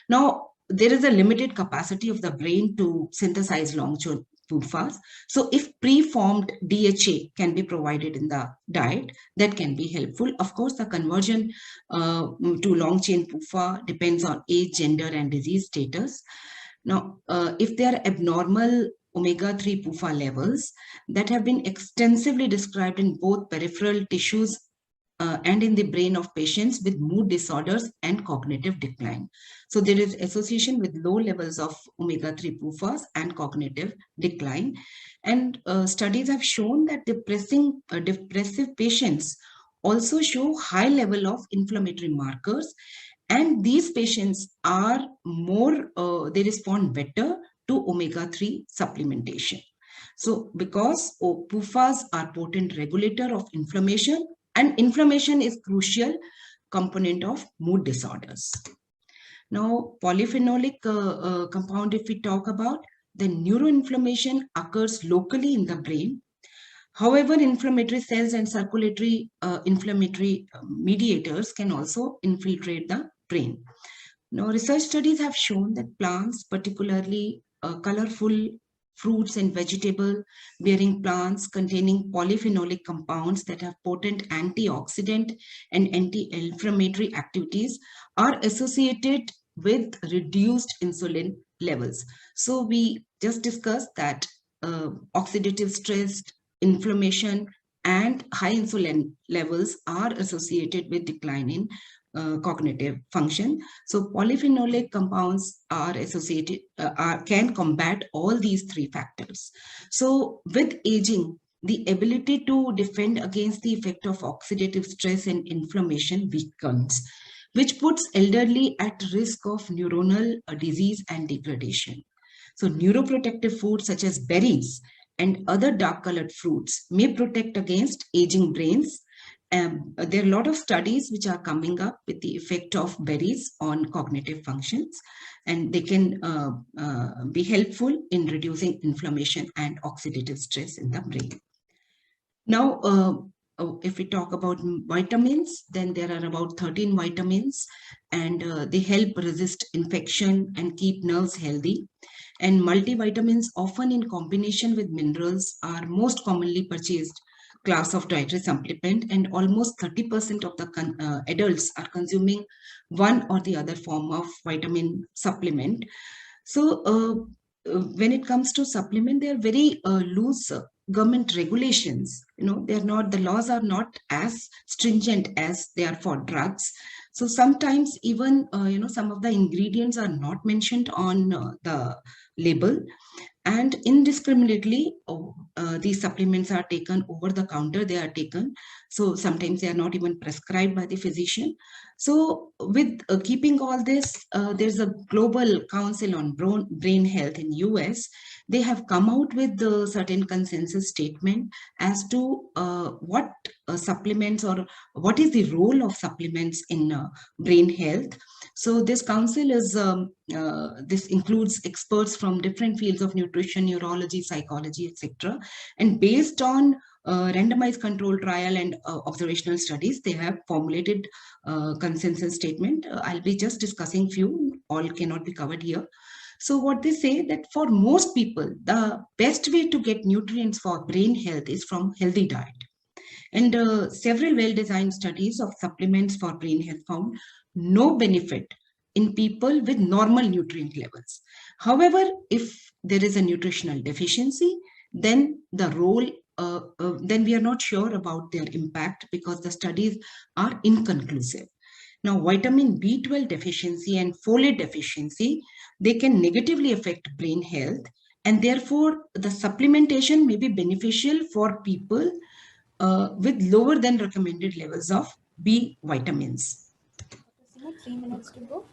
Now, there is a limited capacity of the brain to synthesize long-chain PUFAs. So if preformed DHA can be provided in the diet, that can be helpful. Of course, the conversion to long-chain PUFA depends on age, gender, and disease status. Now, if there are abnormal omega-3 PUFA levels that have been extensively described in both peripheral tissues and in the brain of patients with mood disorders and cognitive decline. So there is association with low levels of omega-3 PUFAs and cognitive decline. And studies have shown that depressive patients also show high level of inflammatory markers. And these patients are more, they respond better to omega-3 supplementation. So because PUFAs are potent regulator of inflammation, and inflammation is crucial component of mood disorders. Now, polyphenolic compound, if we talk about, the neuroinflammation occurs locally in the brain. However, inflammatory cells and circulatory inflammatory mediators can also infiltrate the brain. Now, research studies have shown that plants, particularly colorful fruits and vegetable bearing plants containing polyphenolic compounds that have potent antioxidant and anti-inflammatory activities, are associated with reduced insulin levels. So we just discussed that oxidative stress, inflammation, and high insulin levels are associated with decline in cognitive function. So polyphenolic compounds are associated, can combat all these three factors. So with aging, the ability to defend against the effect of oxidative stress and inflammation weakens, which puts elderly at risk of neuronal disease and degradation. So neuroprotective foods such as berries and other dark-colored fruits may protect against aging brains. There are a lot of studies which are coming up with the effect of berries on cognitive functions, and they can be helpful in reducing inflammation and oxidative stress in the brain. Now, if we talk about vitamins, then there are about 13 vitamins, and they help resist infection and keep nerves healthy. And multivitamins, often in combination with minerals, are most commonly purchased class of dietary supplement, and almost 30% of the adults are consuming one or the other form of vitamin supplement. So when it comes to supplement, they are very loose government regulations. They're not, the laws are not as stringent as they are for drugs. So sometimes even some of the ingredients are not mentioned on the label. And indiscriminately, these supplements are taken over the counter, they are taken. So sometimes they are not even prescribed by the physician. So with keeping all this, there's a global council on brain health in US. They have come out with a certain consensus statement as to what supplements or what is the role of supplements in brain health. So this council is, this includes experts from different fields of nutrition, neurology, psychology, etc. And based on randomized control trial and observational studies, they have formulated consensus statement. I'll be just discussing few, all cannot be covered here. So what they say that for most people, the best way to get nutrients for brain health is from healthy diet. And several well-designed studies of supplements for brain health found no benefit in people with normal nutrient levels. However, if there is a nutritional deficiency, then the role, then we are not sure about their impact because the studies are inconclusive. Now, vitamin B12 deficiency and folate deficiency, they can negatively affect brain health, and therefore the supplementation may be beneficial for people with lower than recommended levels of B vitamins. 3 minutes to go.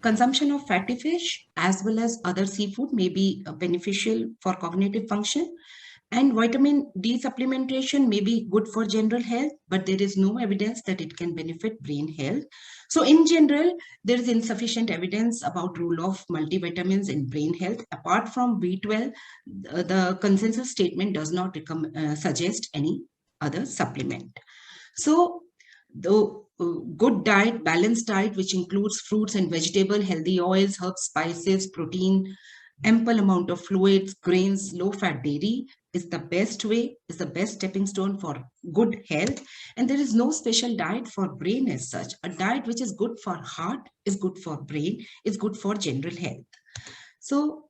Consumption of fatty fish as well as other seafood may be beneficial for cognitive function, and vitamin D supplementation may be good for general health, but there is no evidence that it can benefit brain health. So in general, there is insufficient evidence about role of multivitamins in brain health. Apart from B12, the consensus statement does not suggest any other supplement. So the good diet, balanced diet, which includes fruits and vegetable, healthy oils, herbs, spices, protein, ample amount of fluids, grains, low-fat dairy is the best way, is the best stepping stone for good health. And there is no special diet for brain as such. A diet which is good for heart is good for brain, is good for general health. So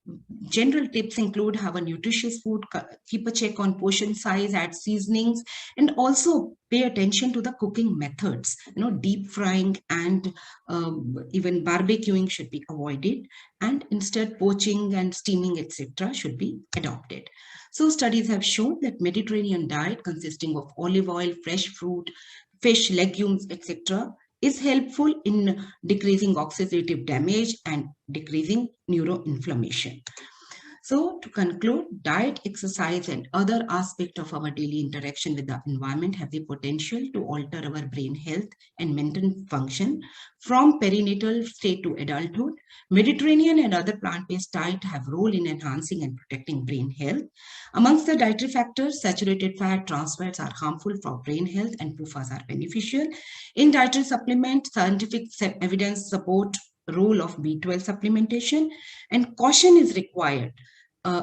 general tips include have a nutritious food, keep a check on portion size, add seasonings, and also pay attention to the cooking methods. Deep frying and even barbecuing should be avoided, and instead poaching and steaming, etc. should be adopted. So studies have shown that Mediterranean diet consisting of olive oil, fresh fruit, fish, legumes, etc. is helpful in decreasing oxidative damage and decreasing neuroinflammation. So to conclude, diet, exercise, and other aspects of our daily interaction with the environment have the potential to alter our brain health and mental function from perinatal state to adulthood. Mediterranean and other plant-based diet have role in enhancing and protecting brain health. Amongst the dietary factors, saturated fat, trans fats are harmful for brain health and PUFAs are beneficial. In dietary supplements, scientific evidence support role of B12 supplementation, and caution is required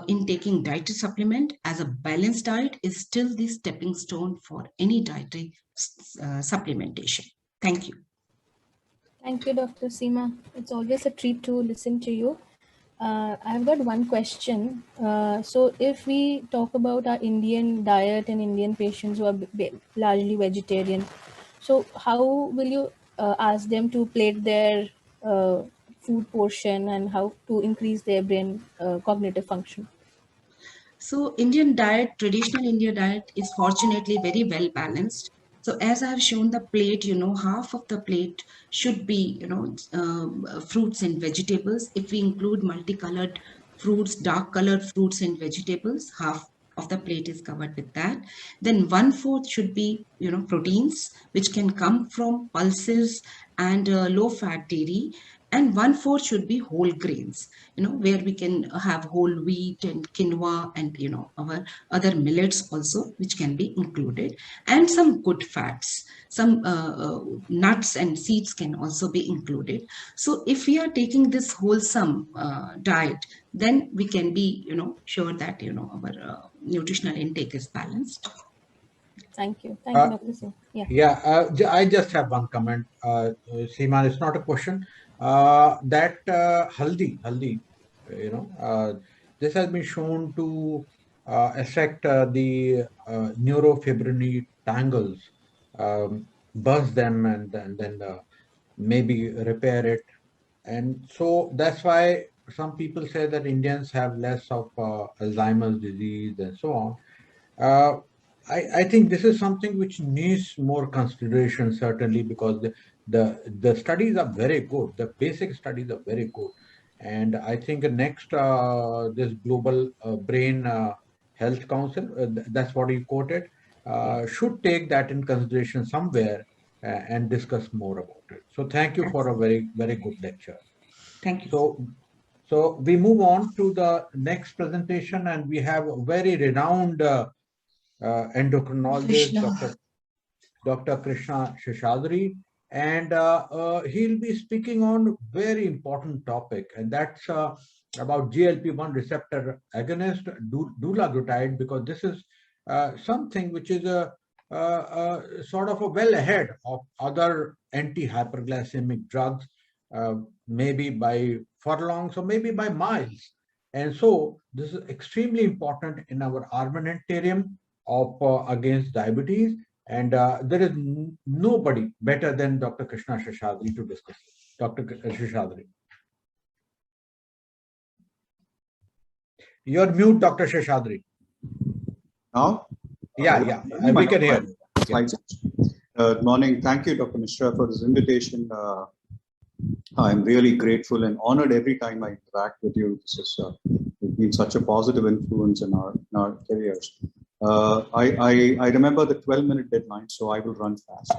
in taking dietary supplement, as a balanced diet is still the stepping stone for any dietary supplementation. Thank you. Thank you, Dr. Seema. It's always a treat to listen to you. I've got one question. So if we talk about our Indian diet and Indian patients who are largely vegetarian, so how will you ask them to plate their food portion and how to increase their brain cognitive function? So Indian diet, traditional Indian diet is fortunately very well balanced. So as I have shown the plate, half of the plate should be, fruits and vegetables. If we include multicolored fruits, dark colored fruits and vegetables, half of the plate is covered with that. Then 1/4 should be, proteins, which can come from pulses and low fat dairy. And 1/4 should be whole grains, where we can have whole wheat and quinoa and, our other millets also, which can be included, and some good fats, some nuts and seeds can also be included. So if we are taking this wholesome diet, then we can be, sure that, our nutritional intake is balanced. Thank you. Thank you, Dr. Singh. Yeah, I just have one comment. Seema, it's not a question. That haldi, this has been shown to affect the neurofibrinoid tangles, burst them and then maybe repair it. And so that's why some people say that Indians have less of Alzheimer's disease and so on. I think this is something which needs more consideration, certainly, because the studies are very good. The basic studies are very good. And I think next, this Global Brain Health Council, that's what he quoted, should take that in consideration somewhere and discuss more about it. So thank you for a very, very good lecture. Thank you. So we move on to the next presentation, and we have a very renowned endocrinologist, Dr. Krishna Seshadri, and he'll be speaking on a very important topic, and that's about GLP-1 receptor agonist, dulaglutide, because this is something which is a sort of a well ahead of other anti-hyperglycemic drugs, maybe by furlongs or maybe by miles. And so this is extremely important in our armamentarium of against diabetes. And there is nobody better than Dr. Krishna Seshadri to discuss it. Dr. Seshadri. You're mute, Dr. Seshadri. Now? Yeah. We can hear you. Yeah. Good morning. Thank you, Dr. Misra, for this invitation. I'm really grateful and honored every time I interact with you. This has been such a positive influence in our careers. I remember the 12-minute deadline, so I will run fast.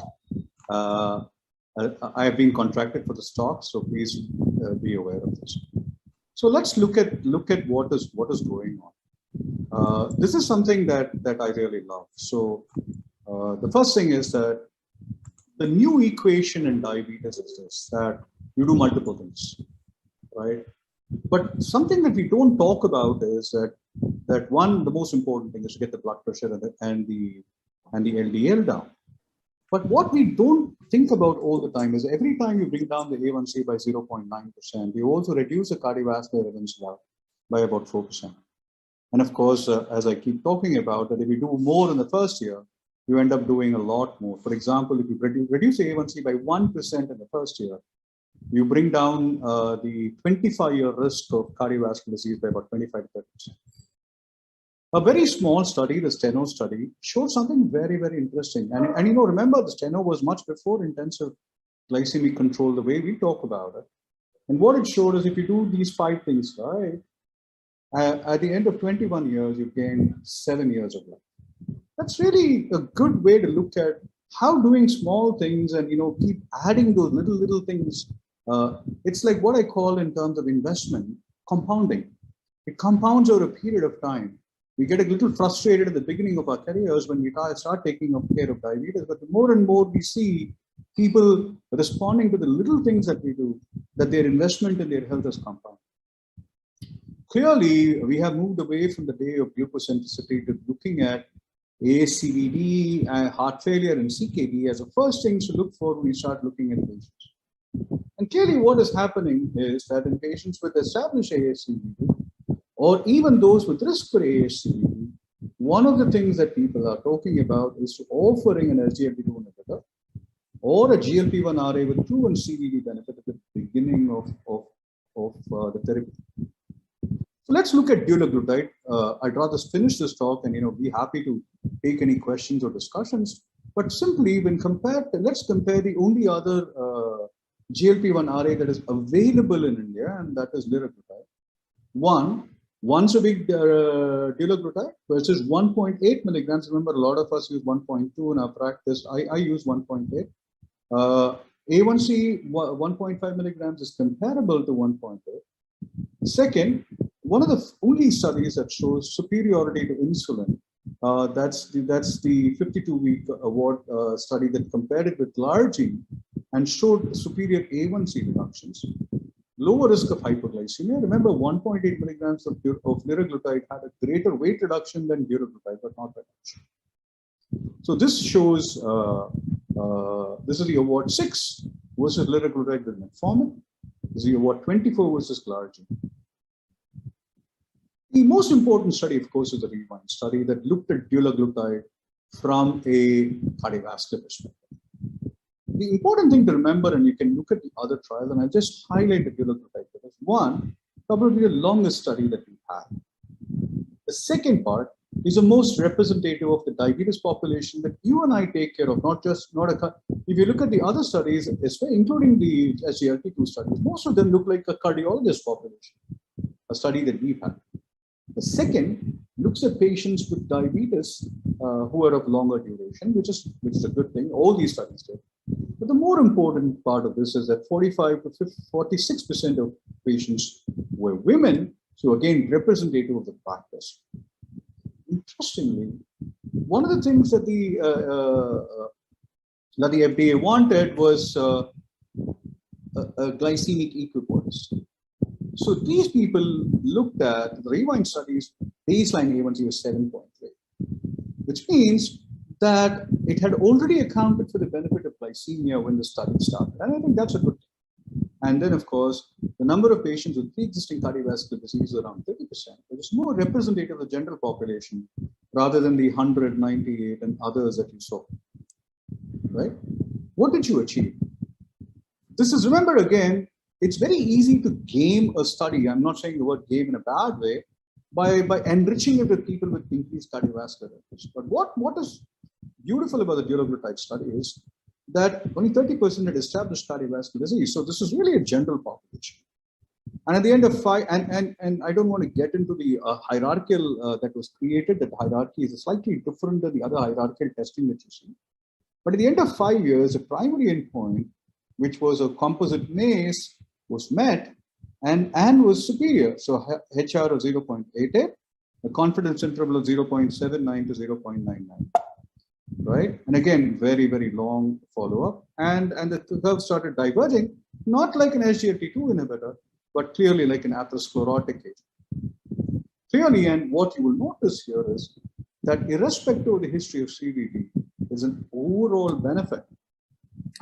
I have been contracted for this talk, so please be aware of this. So let's look at what is going on. This is something that I really love. So the first thing is that the new equation in diabetes is this, that you do multiple things, right? But something that we don't talk about is that one, the most important thing is to get the blood pressure and the LDL down. But what we don't think about all the time is every time you bring down the A1C by 0.9%, you also reduce the cardiovascular events by about 4%. And of course, as I keep talking about, that if you do more in the first year, you end up doing a lot more. For example, if you reduce the A1C by 1% in the first year, you bring down the 25-year risk of cardiovascular disease by about 25 to 30%. A very small study, the Steno study, showed something very, very interesting. And you know, remember, the Steno was much before intensive glycemic control, the way we talk about it. And what it showed is if you do these 5 things right, at the end of 21 years, you gain 7 years of life. That's really a good way to look at how doing small things and, you know, keep adding those little things. It's like what I call in terms of investment, compounding. It compounds over a period of time. We get a little frustrated at the beginning of our careers when we start taking care of diabetes, but the more and more we see people responding to the little things that we do, that their investment in their health is compounded. Clearly, we have moved away from the day of glucocentricity to looking at ASCVD, heart failure, and CKD as the first things to look for when we start looking at patients. And clearly what is happening is that in patients with established ASCVD, or even those with risk for ASCVD, one of the things that people are talking about is offering an SGLT2 inhibitor or a GLP-1RA with proven CVD benefit at the beginning of the therapy. So let's look at dulaglutide. I'd rather finish this talk and, you know, be happy to take any questions or discussions. But simply, when compared, let's compare the only other GLP-1RA that is available in India, and that is liraglutide. Once a week dulaglutide versus 1.8 milligrams. Remember, a lot of us use 1.2 in our practice. I use 1.8. A1C 1.5 milligrams is comparable to 1.8. Second, one of the only studies that shows superiority to insulin, that's the 52-week award study that compared it with glargine and showed superior A1C reductions. Lower risk of hypoglycemia. Remember, 1.8 milligrams of liraglutide had a greater weight reduction than dulaglutide, but not that much. So this shows, this is the award 6 versus liraglutide with metformin. This is the award 24 versus glargine. The most important study, of course, is the REWIND study that looked at dulaglutide from a cardiovascular perspective. The important thing to remember, and you can look at the other trial, and I'll just highlight the dulaglutide. One, probably the longest study that we've had. The second part is the most representative of the diabetes population that you and I take care of, if you look at the other studies, including the SGLT2 studies, most of them look like a cardiologist population, a study that we've had. The second looks at patients with diabetes who are of longer duration, which is a good thing. All these studies did. But the more important part of this is that 45 to 46% of patients were women, so again, representative of the practice. Interestingly, one of the things that the FDA wanted was a glycemic equipoise. So these people looked at the rewind studies, baseline A1C was 7.3, which means that it had already accounted for the benefit of glycemia when the study started. And I think that's a good thing. And then, of course, the number of patients with pre-existing cardiovascular disease is around 30%, which is more representative of the general population rather than the 198 and others that you saw, right? What did you achieve? This is, remember again, it's very easy to game a study. I'm not saying the word game in a bad way, by enriching it with people with increased cardiovascular risk. But what is beautiful about the dulaglutide study is that only 30% had established cardiovascular disease. So this is really a general population. And at the end of 5, and I don't want to get into the hierarchical that was created. That hierarchy is slightly different than the other hierarchical testing that you see. But at the end of 5 years, the primary endpoint, which was a composite MACE, was met and was superior. So HR of 0.88, a confidence interval of 0.79 to 0.99, right? And again, very, very long follow-up. And the curve started diverging, not like an SGLT2 inhibitor, but clearly like an atherosclerotic agent. Clearly, and what you will notice here is that irrespective of the history of CVD, there's an overall benefit.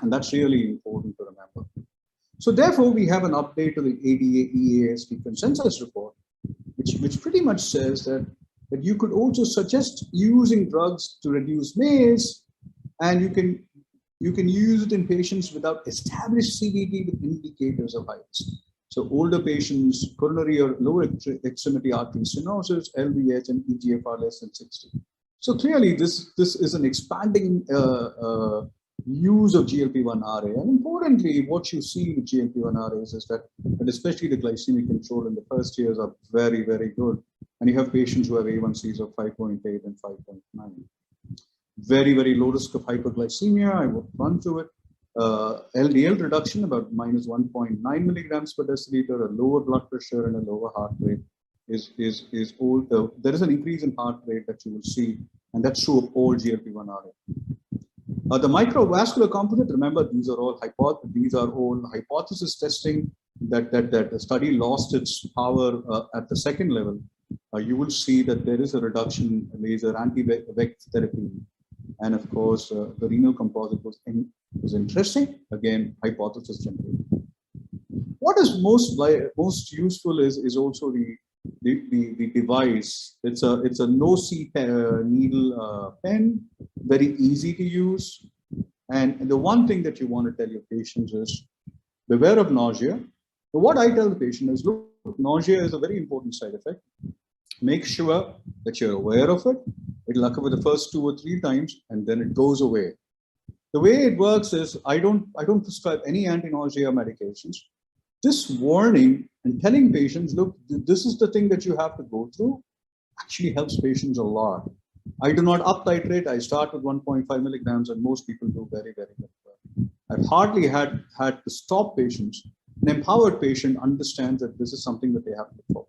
And that's really important to remember. So therefore, we have an update to the ADA-EASD consensus report, which pretty much says that you could also suggest using drugs to reduce MACE, and you can use it in patients without established CVD with indicators of high risk. So older patients, coronary or lower extremity artery stenosis, LVH, and eGFR less than 60. So clearly, this is an expanding use of GLP-1 RA. And importantly, what you see with GLP-1 RAs is that especially the glycemic control in the first years are very, very good. And you have patients who have A1Cs of 5.8 and 5.9. Very, very low risk of hyperglycemia. I will run through it. LDL reduction about minus 1.9 milligrams per deciliter, a lower blood pressure and a lower heart rate is all. There is an increase in heart rate that you will see, and that's true of all GLP-1 RA. The microvascular composite, remember, these are all hypothesis testing that the study lost its power at the second level. You will see that there is a reduction in laser anti-VEC therapy. And of course, the renal composite was interesting. Again, hypothesis generated. What is most useful is also the device. It's a no-see needle pen, very easy to use. And the one thing that you want to tell your patients is beware of nausea. But what I tell the patient is, look, nausea is a very important side effect. Make sure that you're aware of it. It'll occur the first 2 or 3 times, and then it goes away. The way it works is I don't prescribe any anti-nausea medications. This warning and telling patients, look, this is the thing that you have to go through, actually helps patients a lot. I do not up titrate. I start with 1.5 milligrams, and most people do very, very well. I've hardly had to stop patients. An empowered patient understands that this is something that they have to follow.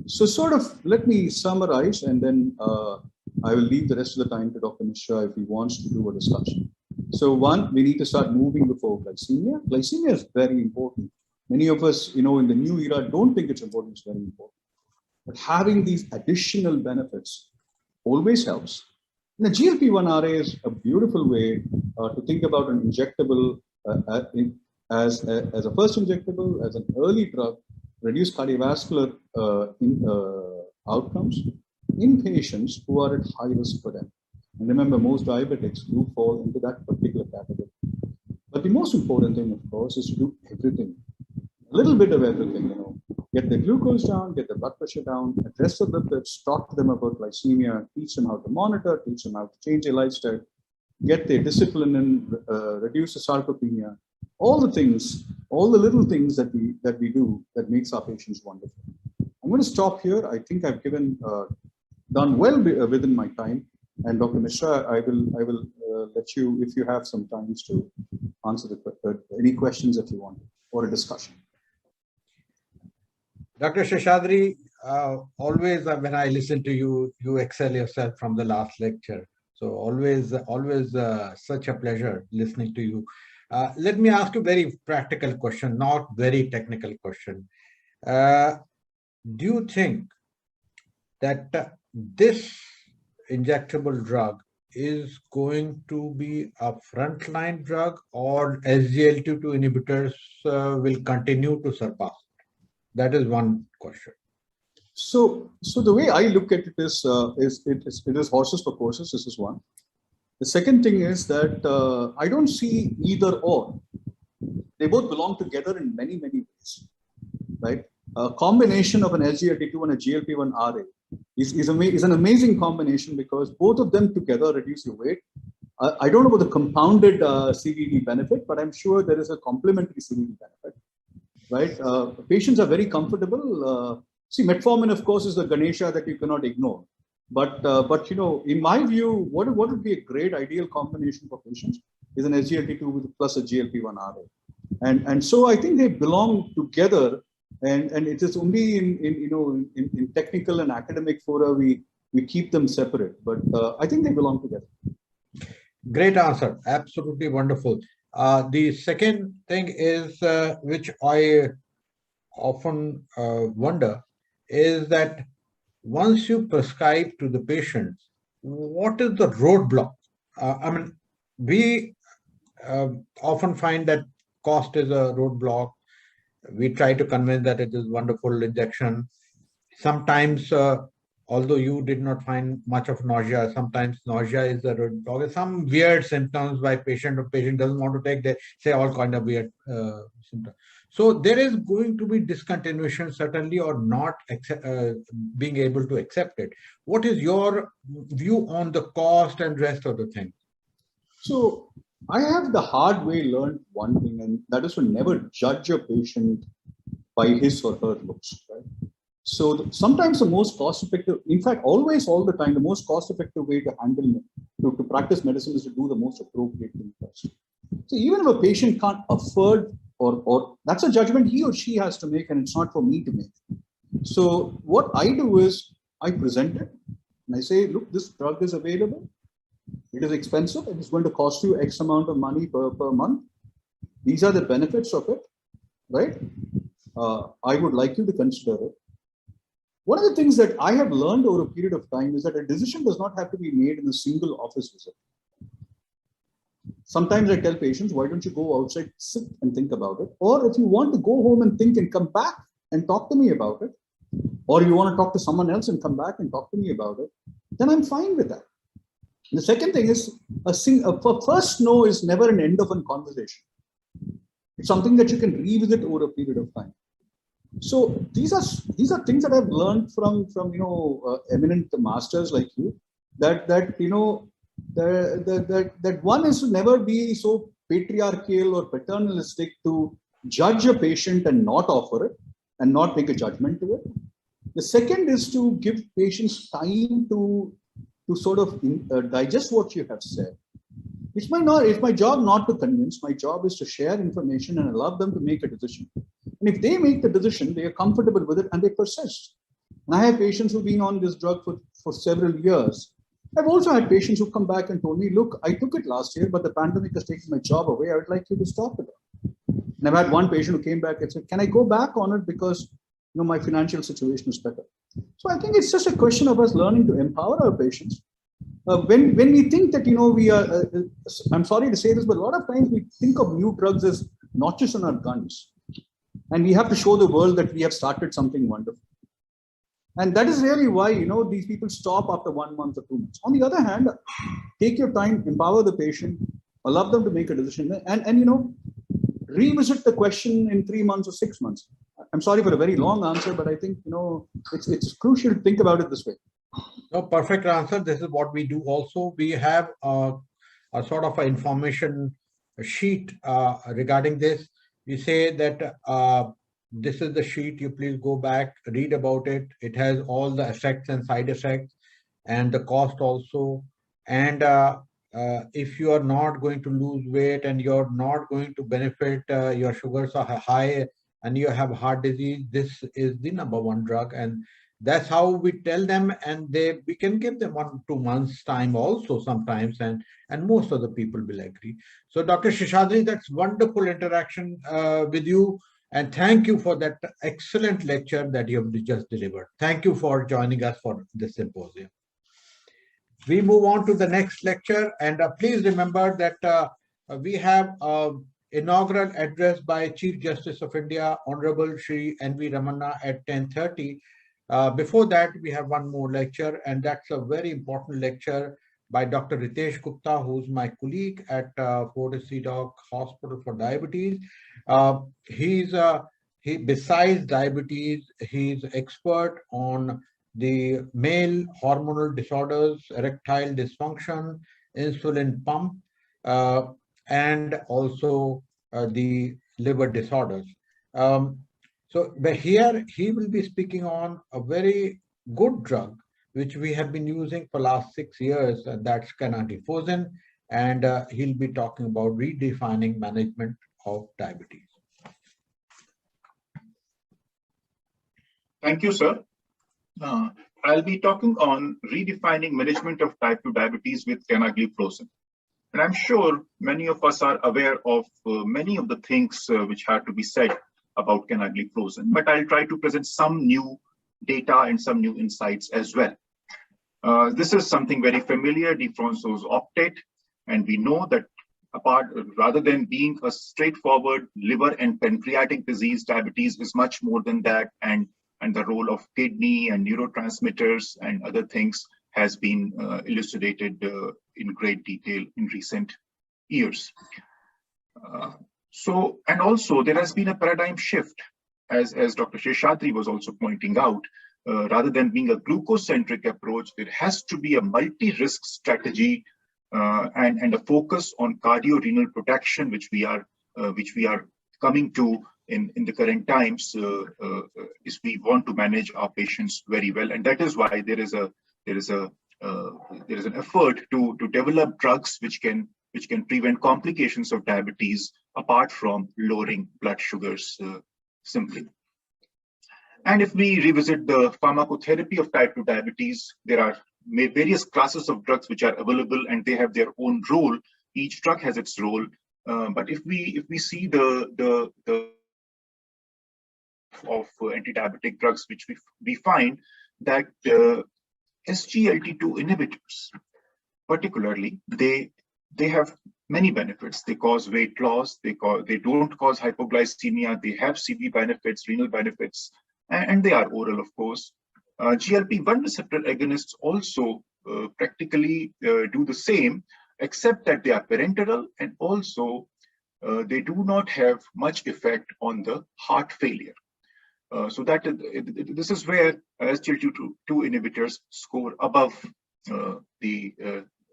So sort of let me summarize, and then I will leave the rest of the time to Dr. Misra if he wants to do a discussion. So one, we need to start moving before glycemia. Glycemia is very important. Many of us, in the new era, don't think it's important. It's very important. But having these additional benefits always helps. And the GLP-1 RA is a beautiful way to think about an injectable as a first injectable, as an early drug, reduce cardiovascular outcomes in patients who are at high risk for them. And remember, most diabetics do fall into that particular category. But the most important thing, of course, is to do everything. A little bit of everything, get their glucose down, get their blood pressure down, address the lipids, talk to them about glycemia, teach them how to monitor, teach them how to change their lifestyle, get their discipline and reduce the sarcopenia. All the things, all the little things that we do that makes our patients wonderful. I'm going to stop here. I think I've done well within my time. And Dr. Misra, I will let you, if you have some time, to answer any questions that you want or a discussion. Dr. Seshadri, always when I listen to you, you excel yourself from the last lecture. So always such a pleasure listening to you. Let me ask you a very practical question, not very technical question. Do you think that this injectable drug is going to be a frontline drug, or SGLT2 inhibitors will continue to surpass? That is one question. So the way I look at it is it is horses for courses. This is one. The second thing is that I don't see either or. They both belong together in many ways, right? A combination of an SGLT2 and a GLP-1 RA is an amazing combination because both of them together reduce your weight. I don't know about the compounded CDD benefit, but I'm sure there is a complementary CDD benefit, right? Patients are very comfortable. See, metformin, of course, is the Ganesha that you cannot ignore. But you know, in my view, what would be a great ideal combination for patients is an SGLT2 plus a GLP-1 RA, and so I think they belong together. And it is only in technical and academic fora we keep them separate, but I think they belong together. Great answer, absolutely wonderful. The second thing is which I often wonder is that once you prescribe to the patients, what is the roadblock? I mean, we often find that cost is a roadblock. We try to convince that it is wonderful injection. Sometimes, although you did not find much of nausea, sometimes nausea is a roadblock. Some weird symptoms by patient, or patient doesn't want to take, they say all kind of weird symptoms. So there is going to be discontinuation certainly, or not being able to accept it. What is your view on the cost and rest of the thing? So I have the hard way learned one thing, and that is to never judge a patient by his or her looks, right? So sometimes the most cost-effective, in fact, always, all the time, the most cost-effective way to handle, to practice medicine is to do the most appropriate thing first. So even if a patient can't afford, or that's a judgment he or she has to make, and it's not for me to make. So what I do is I present it, and I say, look, this drug is available. It is expensive. It is going to cost you X amount of money per month. These are the benefits of it, right? I would like you to consider it. One of the things that I have learned over a period of time is that a decision does not have to be made in a single office visit. Sometimes I tell patients, why don't you go outside, sit and think about it? Or if you want to go home and think and come back and talk to me about it, or you want to talk to someone else and come back and talk to me about it, then I'm fine with that. The second thing is, a first no is never an end of a conversation. It's something that you can revisit over a period of time. So these are things that I've learned from eminent masters like you, that one is to never be so patriarchal or paternalistic to judge a patient and not offer it and not make a judgment to it. The second is to give patients time to sort of digest what you have said. It's my job not to convince. My job is to share information and allow them to make a decision. And if they make the decision, they are comfortable with it and they persist. And I have patients who've been on this drug for several years. I've also had patients who come back and told me, look, I took it last year, but the pandemic has taken my job away. I would like you to stop it. And I've had one patient who came back and said, can I go back on it because my financial situation is better. So I think it's just a question of us learning to empower our patients. When we think that, we are, I'm sorry to say this, but a lot of times we think of new drugs as notches on our guns. And we have to show the world that we have started something wonderful. And that is really why, these people stop after 1 month or 2 months. On the other hand, take your time, empower the patient, allow them to make a decision, and revisit the question in 3 months or 6 months. I'm sorry for a very long answer, but I think, it's crucial to think about it this way. No, perfect answer. This is what we do also. We have a sort of an information sheet regarding this. We say that this is the sheet, you please go back, read about it. It has all the effects and side effects and the cost also. And if you are not going to lose weight and you're not going to benefit, your sugars are high and you have heart disease, this is the #1 drug. And that's how we tell them, and we can give them 1-2 months time also sometimes, and most of the people will agree. So Dr. Seshadri, that's wonderful interaction with you, and thank you for that excellent lecture that you have just delivered. Thank you for joining us for this symposium. We move on to the next lecture, and please remember that we have an inaugural address by Chief Justice of India, Honorable Shri N.V. Ramana at 10:30. Before that, we have one more lecture, and that's a very important lecture by Dr. Ritesh Gupta, who's my colleague at Fortis CDOC Hospital for Diabetes. Besides diabetes, he's expert on the male hormonal disorders, erectile dysfunction, insulin pump, and also the liver disorders. But here he will be speaking on a very good drug, which we have been using for last 6 years, and that's Cognition, and he'll be talking about redefining management of diabetes. Thank you, sir. I'll be talking on redefining management of type 2 diabetes with Sotagliflozin. And I'm sure many of us are aware of many of the things which had to be said about Sotagliflozin, but I'll try to present some new data and some new insights as well. This is something very familiar, Defronso's octet, and we know that rather than being a straightforward liver and pancreatic disease, diabetes is much more than that, and the role of kidney and neurotransmitters and other things has been elucidated in great detail in recent years. And also there has been a paradigm shift, as Dr. Seshadri was also pointing out. Rather than being a glucose-centric approach, there has to be a multi-risk strategy and a focus on cardio-renal protection, which we are coming to in the current times, is we want to manage our patients very well, and that is why there is an effort to develop drugs which can prevent complications of diabetes apart from lowering blood sugars simply. And if we revisit the pharmacotherapy of type 2 diabetes, there are various classes of drugs which are available, and they have their own role. Each drug has its role, but if we see the of anti-diabetic drugs, which we find that SGLT2 inhibitors, particularly, they have many benefits. They cause weight loss. They don't cause hypoglycemia. They have CV benefits, renal benefits, and they are oral, of course. GLP-1 receptor agonists also practically do the same, except that they are parenteral, and also they do not have much effect on the heart failure. So that this is where SGLT2 inhibitors score above the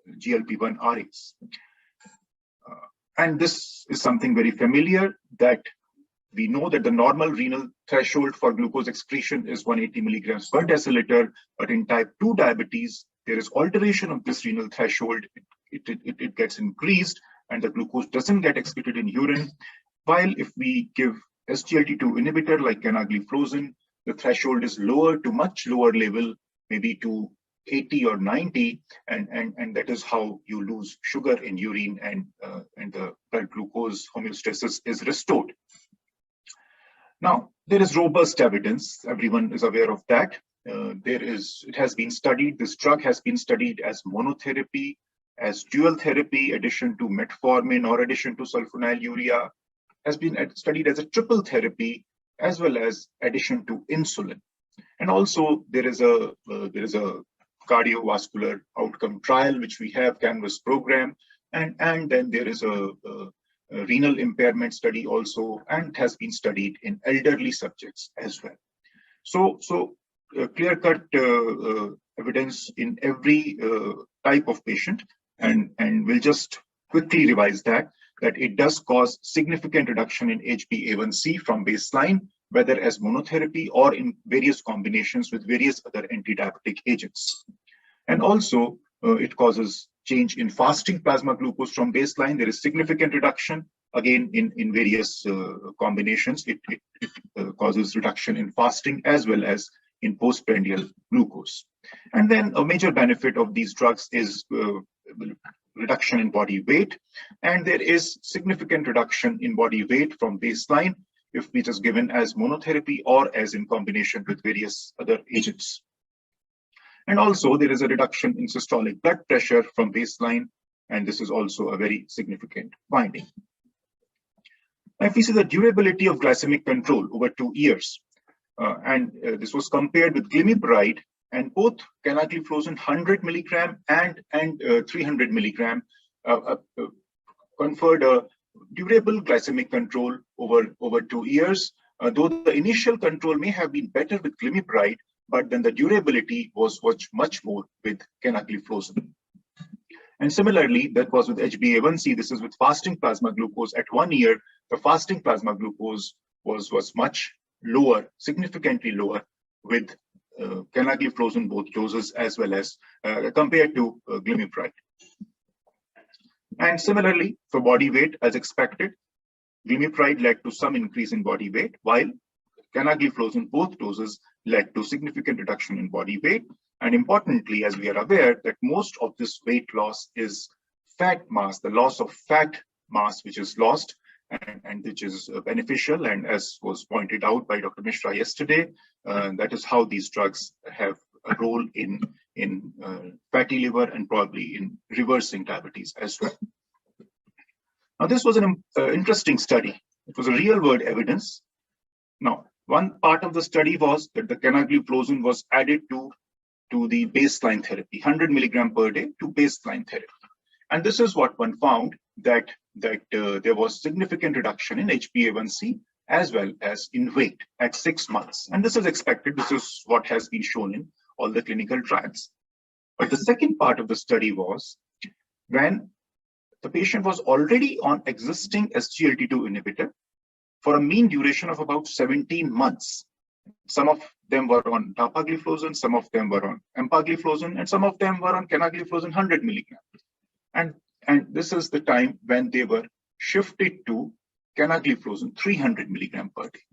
GLP-1 RAs. And this is something very familiar, that we know that the normal renal threshold for glucose excretion is 180 milligrams per deciliter, but in type 2 diabetes, there is alteration of this renal threshold. It gets increased, and the glucose doesn't get excreted in urine. While if we give SGLT2 inhibitor like Sotagliflozin, the threshold is lower to much lower level, maybe to 80 or 90, and that is how you lose sugar in urine, and the blood glucose homeostasis is restored. Now, there is robust evidence. Everyone is aware of that. It has been studied. This drug has been studied as monotherapy, as dual therapy, addition to metformin or addition to sulfonylurea, has been studied as a triple therapy, as well as addition to insulin. And also there is a cardiovascular outcome trial which we have, Canvas program, and then there is a renal impairment study also, and has been studied in elderly subjects as well. So clear-cut evidence in every type of patient, and we'll just quickly revise that it does cause significant reduction in HbA1c from baseline, whether as monotherapy or in various combinations with various other anti-diabetic agents. And also, it causes change in fasting plasma glucose from baseline. There is significant reduction, again, in various combinations. It causes reduction in fasting as well as in postprandial glucose. And then a major benefit of these drugs is reduction in body weight. And there is significant reduction in body weight from baseline if it is given as monotherapy or as in combination with various other agents. And also there is a reduction in systolic blood pressure from baseline, and this is also a very significant finding. Now, if we see the durability of glycemic control over 2 years, this was compared with glimepiride, and both canagliflozin 100 milligram and 300 milligram conferred a durable glycemic control over 2 years, though the initial control may have been better with glimepiride, but then the durability was much more with canagliflozin. And similarly, that was with HbA1c. This is with fasting plasma glucose. At 1 year, the fasting plasma glucose was much lower, significantly lower with canagliflozin both doses as well as compared to glimepiride. And similarly, for body weight, as expected, glimepiride led to some increase in body weight, while canagliflozin both doses led to significant reduction in body weight. And importantly, as we are aware, that most of this weight loss is fat mass, the loss of fat mass which is lost and which is beneficial. And as was pointed out by Dr. Misra yesterday, that is how these drugs have a role in fatty liver and probably in reversing diabetes as well. Now, this was an interesting study. It was a real-world evidence. Now, one part of the study was that the canagliflozin was added to the baseline therapy, 100 milligram per day to baseline therapy. And this is what one found, that there was significant reduction in HbA1c as well as in weight at 6 months. And this is expected. This is what has been shown in all the clinical trials. But the second part of the study was when the patient was already on existing SGLT2 inhibitor for a mean duration of about 17 months. Some of them were on dapagliflozin, some of them were on empagliflozin, and some of them were on canagliflozin 100 milligrams. And this is the time when they were shifted to canagliflozin 300 milligram per day.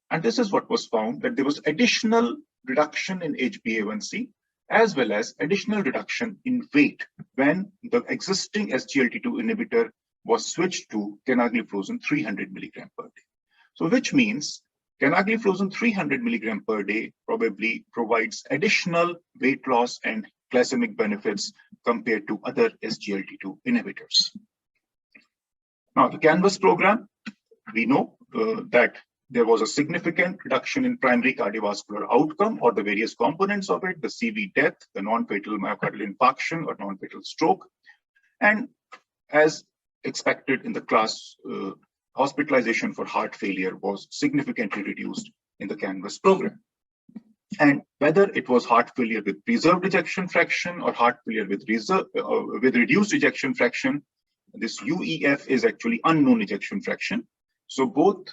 And this is what was found, that there was additional reduction in HbA1c as well as additional reduction in weight when the existing SGLT2 inhibitor was switched to canagliflozin 300 milligram per day. So which means canagliflozin 300 milligram per day probably provides additional weight loss and glycemic benefits compared to other SGLT2 inhibitors. Now, the CANVAS program, we know that there was a significant reduction in primary cardiovascular outcome or the various components of it, the CV death, the non-fatal myocardial infarction or non-fatal stroke. And as expected in the class, hospitalization for heart failure was significantly reduced in the CANVAS program. And whether it was heart failure with preserved ejection fraction or heart failure with reduced ejection fraction, this UEF is actually unknown ejection fraction. So both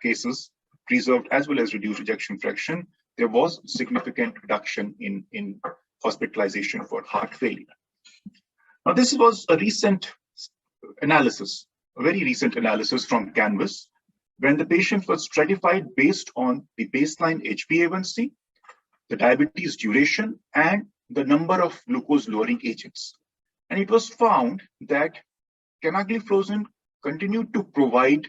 cases, preserved as well as reduced ejection fraction, there was significant reduction in hospitalization for heart failure. Now, this was a recent analysis, a very recent analysis from CANVAS, when the patient was stratified based on the baseline HbA1c, the diabetes duration, and the number of glucose-lowering agents. And it was found that canagliflozin continued to provide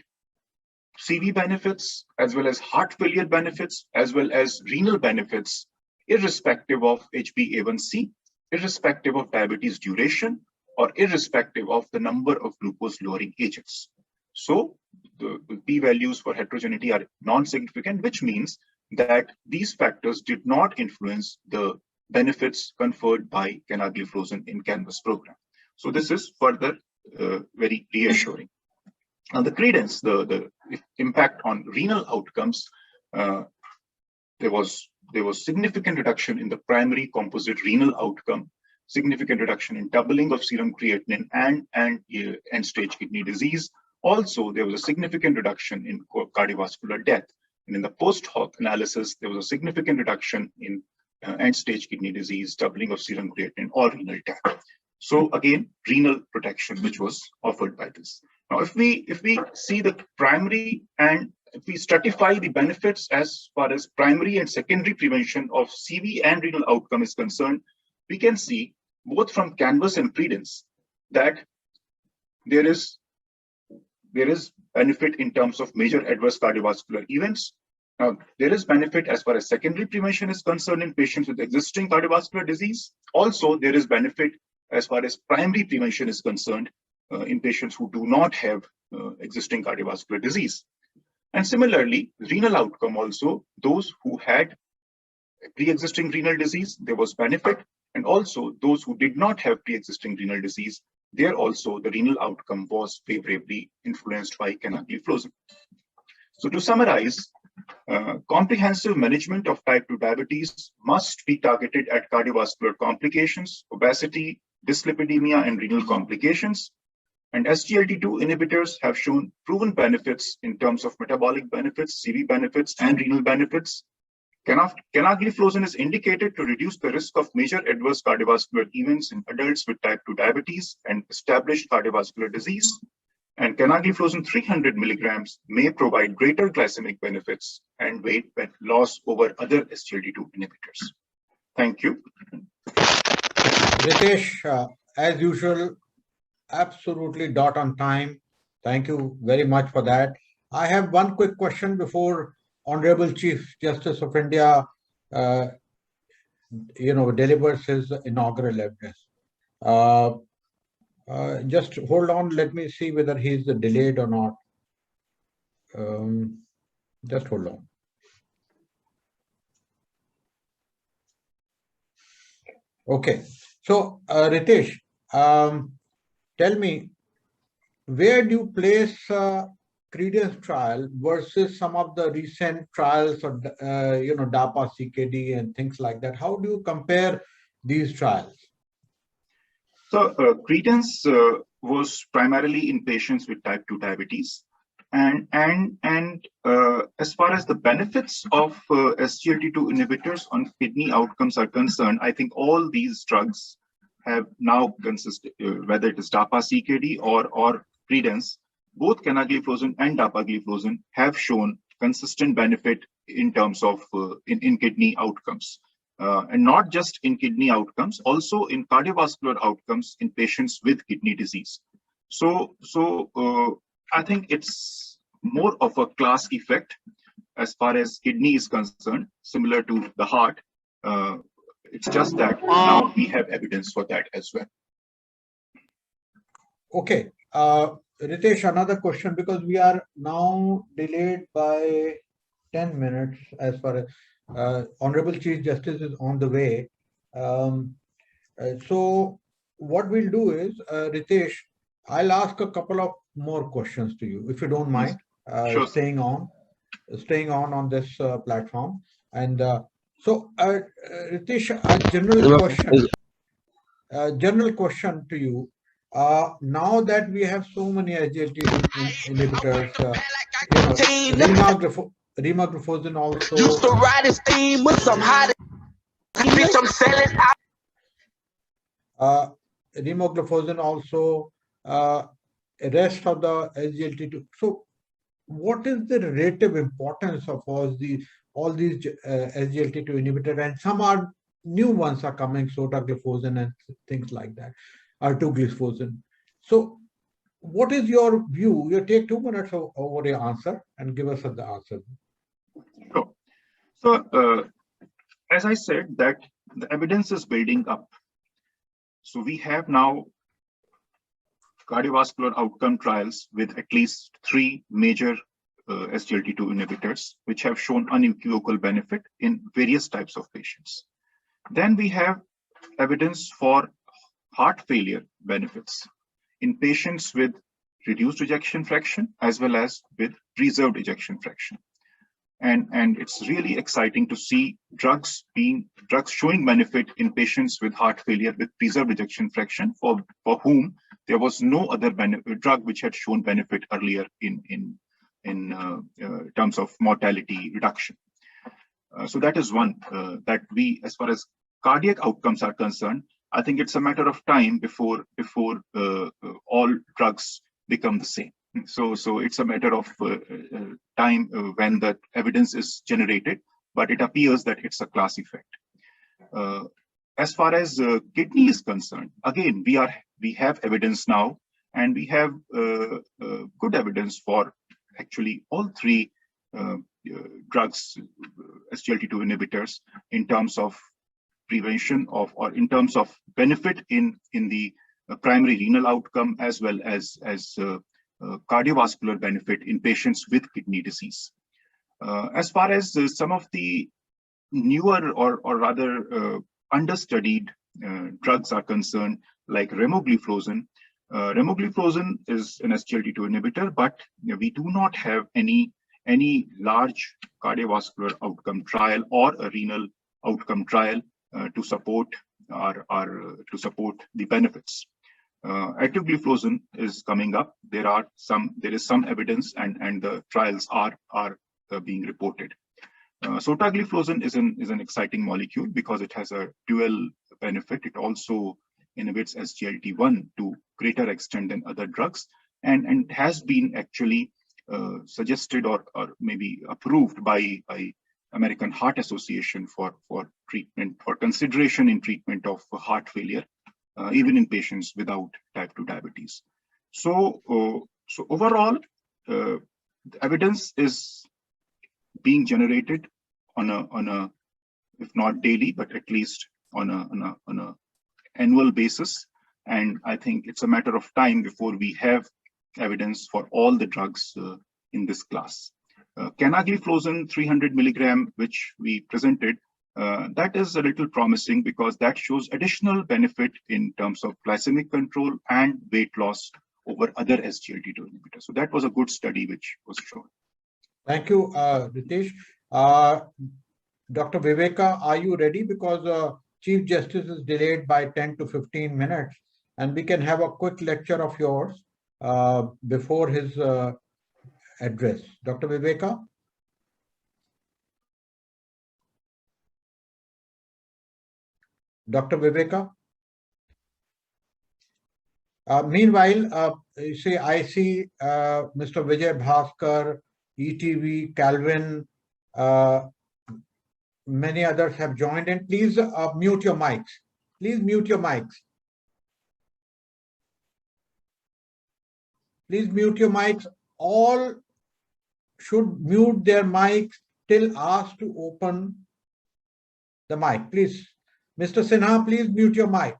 CV benefits, as well as heart failure benefits, as well as renal benefits, irrespective of HbA1c, irrespective of diabetes duration, or irrespective of the number of glucose-lowering agents. So the p-values for heterogeneity are non-significant, which means that these factors did not influence the benefits conferred by canagliflozin in CANVAS program. So this is further very reassuring. Now, the credence, the impact on renal outcomes, there was significant reduction in the primary composite renal outcome, significant reduction in doubling of serum creatinine and end-stage kidney disease. Also, there was a significant reduction in cardiovascular death. And in the post-hoc analysis, there was a significant reduction in end-stage kidney disease, doubling of serum creatinine, or renal death. So again, renal protection, which was offered by this. Now, if we see the primary and if we stratify the benefits as far as primary and secondary prevention of CV and renal outcome is concerned, we can see both from canvas and credence that there is benefit in terms of major adverse cardiovascular events. Now, there is benefit as far as secondary prevention is concerned in patients with existing cardiovascular disease. Also, there is benefit as far as primary prevention is concerned in patients who do not have existing cardiovascular disease. And similarly, renal outcome also, those who had pre-existing renal disease, there was benefit. And also those who did not have pre-existing renal disease, there also the renal outcome was favorably influenced by canagliflozin. So to summarize, comprehensive management of type 2 diabetes must be targeted at cardiovascular complications, obesity, dyslipidemia, and renal complications. And SGLT2 inhibitors have shown proven benefits in terms of metabolic benefits, CV benefits, and renal benefits. Canagliflozin is indicated to reduce the risk of major adverse cardiovascular events in adults with type 2 diabetes and established cardiovascular disease. And canagliflozin 300 milligrams may provide greater glycemic benefits and weight loss over other SGLT2 inhibitors. Thank you. Ritesh, as usual, absolutely dot on time. Thank you very much for that. I have one quick question before Honorable Chief Justice of India, delivers his inaugural address. Just hold on. Let me see whether he's delayed or not. Just hold on. Okay. So, Ritesh, tell me, where do you place credence trial versus some of the recent trials of, DAPA, CKD, and things like that? How do you compare these trials? So, credence was primarily in patients with type 2 diabetes. And as far as the benefits of SGLT2 inhibitors on kidney outcomes are concerned, I think all these drugs have now consisted, whether it is DAPA, CKD, or credence, both canagliflozin and dapagliflozin have shown consistent benefit in terms of in kidney outcomes. And not just in kidney outcomes, also in cardiovascular outcomes in patients with kidney disease. So I think it's more of a class effect as far as kidney is concerned, similar to the heart. It's just that now we have evidence for that as well. Okay. Ritesh, another question, because we are now delayed by 10 minutes as far as Honorable Chief Justice is on the way. So what we'll do is, Ritesh, I'll ask a couple of more questions to you, if you don't mind, Sure. staying on this platform. And so, Ritesh, a general question to you. Now that we have so many SGLT2 inhibitors, remagliflozin also. Used to ride his team with some hot bitch, I'm selling out. Remagliflozin also, rest of the SGLT2. So, what is the relative importance of all these SGLT2 inhibitors? And some are new ones are coming, sotagliflozin and things like that. Sotagliflozin. So, what is your view? You take 2 minutes over your answer and give us the answer. Sure. So, as I said, that the evidence is building up. So we have now cardiovascular outcome trials with at least 3 major SGLT2 inhibitors, which have shown unequivocal benefit in various types of patients. Then we have evidence for heart failure benefits in patients with reduced ejection fraction as well as with preserved ejection fraction. And it's really exciting to see drugs showing benefit in patients with heart failure with preserved ejection fraction for whom there was no other drug which had shown benefit earlier in terms of mortality reduction. So that is one that we, as far as cardiac outcomes are concerned, I think it's a matter of time before all drugs become the same. So it's a matter of time when the evidence is generated, but it appears that it's a class effect. As far as kidney is concerned, again, we have evidence now, and we have good evidence for actually all three drugs, SGLT2 inhibitors, in terms of prevention of, or in terms of benefit in the primary renal outcome, as well as cardiovascular benefit in patients with kidney disease. As far as some of the newer or rather understudied drugs are concerned, like remogliflozin. Remogliflozin is an SGLT2 inhibitor, but we do not have any large cardiovascular outcome trial or a renal outcome trial to support the benefits. Active is coming up. There is some evidence, and the trials are being reported. Sotagliflozin is an exciting molecule because it has a dual benefit. It also inhibits SGLT1 to greater extent than other drugs, and has been actually suggested or maybe approved by American Heart Association for treatment, for consideration in treatment of heart failure, even in patients without type 2 diabetes. So overall, the evidence is being generated on a if not daily, but at least on a annual basis, and I think it's a matter of time before we have evidence for all the drugs in this class. Canagliflozin 300 milligram, which we presented, that is a little promising because that shows additional benefit in terms of glycemic control and weight loss over other SGLT2 inhibitors. So that was a good study which was shown. Thank you, Ritesh. Dr. Viveka, are you ready? Because Chief Justice is delayed by 10 to 15 minutes, and we can have a quick lecture of yours before his address. Dr. Viveka? Dr. Viveka? Meanwhile, you see, I see Mr. Vijay Bhaskar, ETV, Calvin, many others have joined in. Please mute your mics. Please mute your mics. Please mute your mics. All should mute their mics till asked to open the mic. Please, Mr. Sinha, please mute your mic.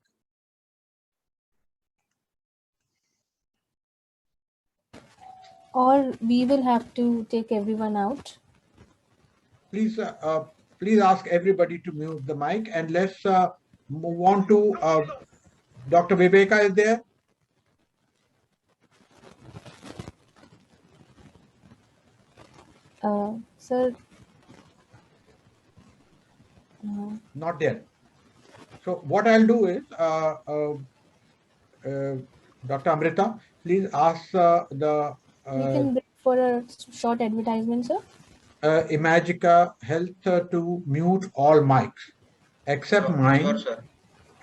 Or we will have to take everyone out. Please, please ask everybody to mute the mic, and let's move on to Dr. Viveka is there? Sir. Not there. So what I'll do is, Dr. Amrita, please ask the... we can break for a short advertisement, sir. Imagica Health to mute all mics, except mine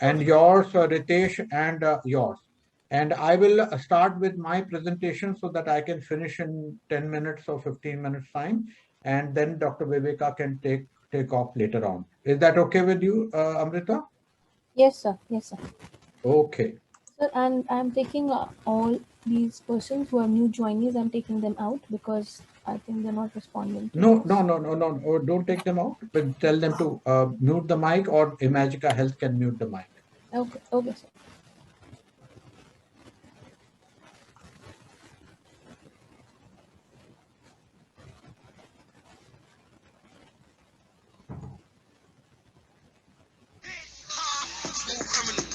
and yours, Ritesh, and yours. And I will start with my presentation so that I can finish in 10 minutes or 15 minutes time, and then Dr. Viveka can take off later on. Is that okay with you, Amrita? Yes, sir. Yes, sir. Okay. Sir, and I'm taking all these persons who are new joinees, I'm taking them out because I think they're not responding. No. Don't take them out, but tell them to mute the mic, or Imagica Health can mute the mic. Okay, okay, sir.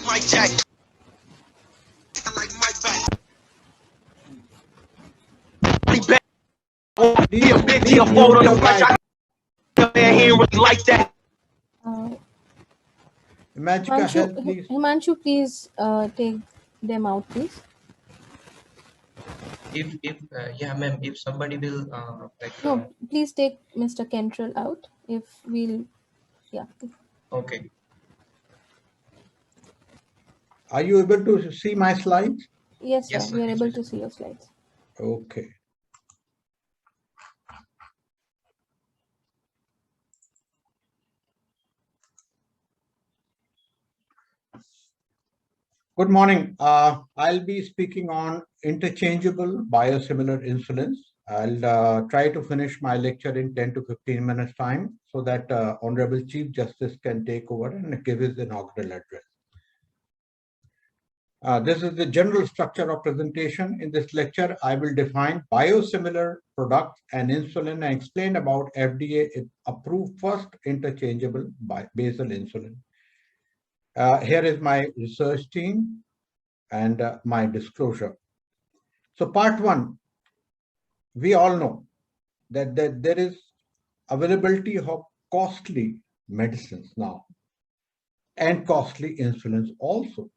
Mike Jack. I like Mike back. Magica, help, please. Himanshu, please take them out, please. If yeah, ma'am, if somebody will No, please take Mr. Kentrell out. If we'll, yeah. okay. Are you able to see my slides? Yes, sir. Yes, sir. We are able to see your slides. Okay. Good morning. I'll be speaking on interchangeable biosimilar insulins. I'll try to finish my lecture in 10 to 15 minutes time so that Honorable Chief Justice can take over and give his inaugural address. This is the general structure of presentation. In this lecture, I will define biosimilar products and insulin and explain about FDA approved first interchangeable basal insulin. Here is my research team and my disclosure. So part one, we all know that there is availability of costly medicines now and costly insulins also.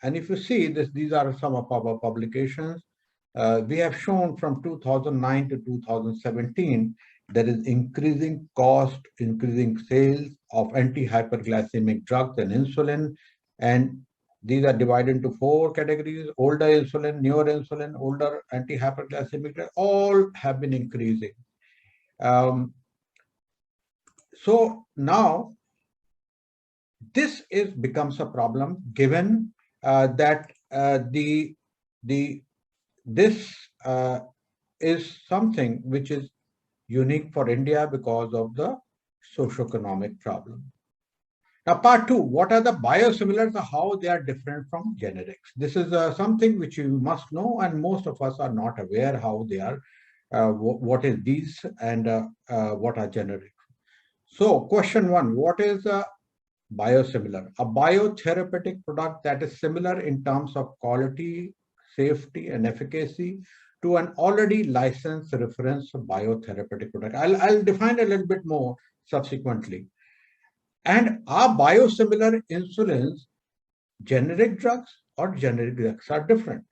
And if you see this, these are some of our publications. We have shown from 2009 to 2017, there is increasing cost, increasing sales of anti-hyperglycemic drugs and insulin. And these are divided into 4 categories: older insulin, newer insulin, older anti-hyperglycemic drugs, all have been increasing. So now this becomes a problem given that this is something which is unique for India because of the socioeconomic problem. Now, part two, what are the biosimilars, how they are different from generics? This is something which you must know, and most of us are not aware how they are, what is these and what are generics. So question one, what is a biosimilar? A biotherapeutic product that is similar in terms of quality, safety, and efficacy to an already licensed reference biotherapeutic product. I'll define a little bit more subsequently. And are biosimilar insulins generic drugs, or generic drugs are different?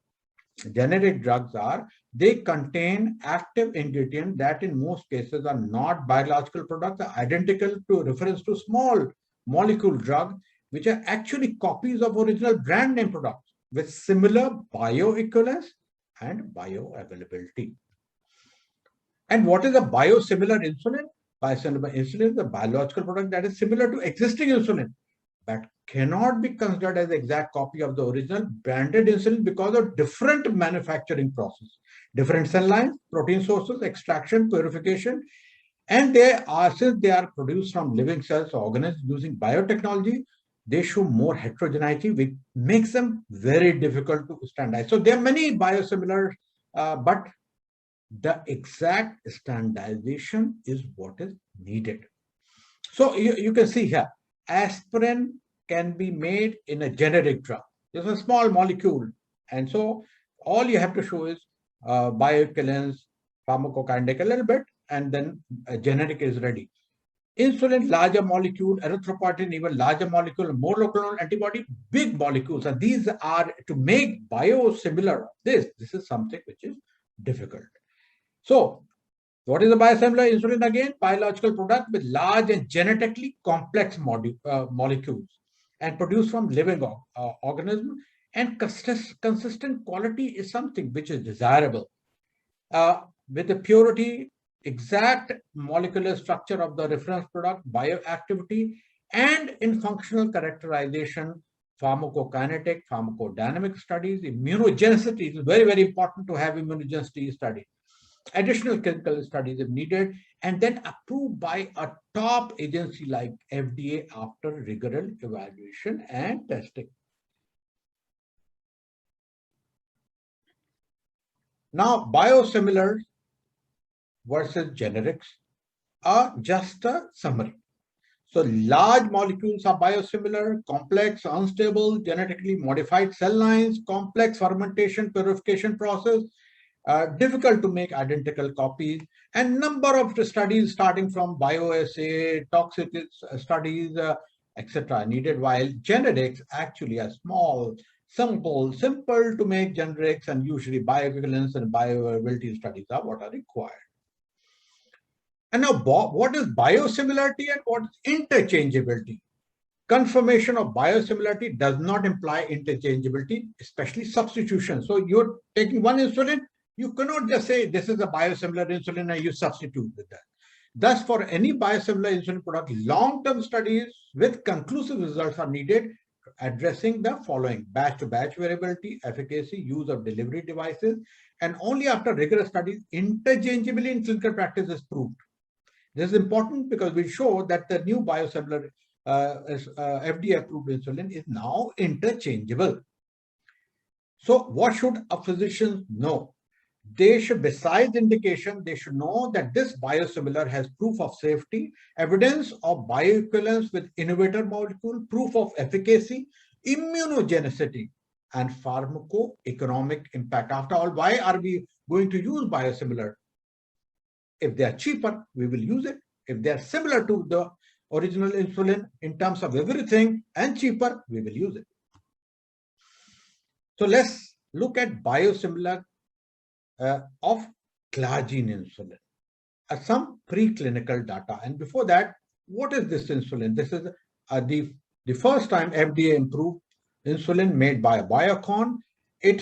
Generic drugs are, they contain active ingredients that in most cases are not biological products, are identical to reference to small molecule drugs, which are actually copies of original brand name products with similar bioequivalence and bioavailability. And what is a biosimilar insulin? Biosimilar insulin is a biological product that is similar to existing insulin, but cannot be considered as an exact copy of the original branded insulin because of different manufacturing process, different cell lines, protein sources, extraction, purification, and since they are produced from living cells or organisms using biotechnology, they show more heterogeneity, which makes them very difficult to standardize. So there are many biosimilars, but the exact standardization is what is needed. So you can see here, aspirin can be made in a generic drug. It's a small molecule. And so all you have to show is bioequivalence, pharmacokinetic a little bit, and then a generic is ready. Insulin, larger molecule, erythropoietin, even larger molecule, monoclonal antibody, big molecules. And these are to make biosimilar. This is something which is difficult. So what is a biosimilar insulin again? Biological product with large and genetically complex molecules and produced from living organism, and consistent quality is something which is desirable. With the purity, exact molecular structure of the reference product, bioactivity, and in functional characterization, pharmacokinetic, pharmacodynamic studies, immunogenicity is very, very important to have immunogenicity study. Additional clinical studies if needed, and then approved by a top agency like FDA after rigorous evaluation and testing. Now, biosimilars versus generics are just a summary. So large molecules are biosimilar, complex, unstable, genetically modified cell lines, complex fermentation, purification process, difficult to make identical copies, and number of studies starting from bioassay, toxic studies, etc. needed, while generics actually are small, simple to make generics, and usually bioequivalence and bioavailability studies are what are required. And now, what is biosimilarity and what is interchangeability? Confirmation of biosimilarity does not imply interchangeability, especially substitution. So you're taking one insulin, you cannot just say this is a biosimilar insulin and you substitute with that. Thus, for any biosimilar insulin product, long-term studies with conclusive results are needed, addressing the following: batch-to-batch variability, efficacy, use of delivery devices, and only after rigorous studies, interchangeability in clinical practice is proved. This is important because we show that the new biosimilar FDA-approved insulin is now interchangeable. So what should a physician know? They should, besides indication, they should know that this biosimilar has proof of safety, evidence of bioequivalence with innovator molecule, proof of efficacy, immunogenicity, and pharmacoeconomic impact. After all, why are we going to use biosimilar? If they are cheaper, we will use it. If they are similar to the original insulin in terms of everything and cheaper, we will use it. So let's look at biosimilar of glargine insulin. Some preclinical data. And before that, what is this insulin? This is the first time FDA approved insulin made by a Biocon. It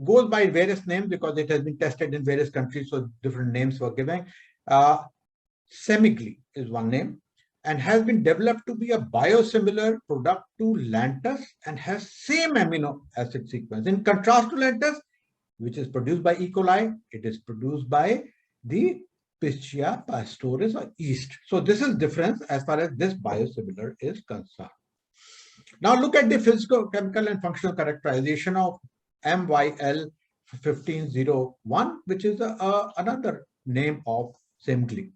goes by various names because it has been tested in various countries, so different names were given. Semigli is one name, and has been developed to be a biosimilar product to Lantus and has same amino acid sequence. In contrast to Lantus, which is produced by E. coli, it is produced by the Pischia pastoris or yeast. So this is difference as far as this biosimilar is concerned. Now look at the physical, chemical and functional characterization of MYL 1501, which is another name of Semgli.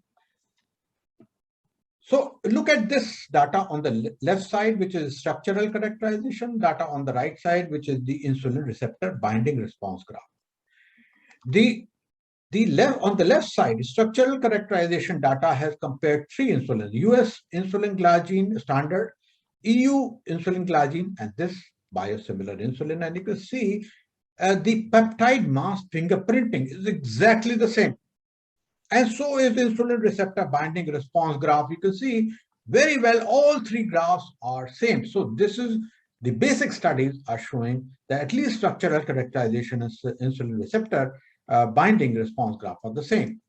So look at this data on the left side, which is structural characterization, data on the right side, which is the insulin receptor binding response graph. On the left side, structural characterization data has compared three insulins: US insulin glargine standard, EU insulin glargine, and this biosimilar insulin. And you can see the peptide mass fingerprinting is exactly the same. And so is the insulin receptor binding response graph. You can see very well all three graphs are same. So this is the basic studies are showing that at least structural characterization and insulin receptor binding response graph are the same.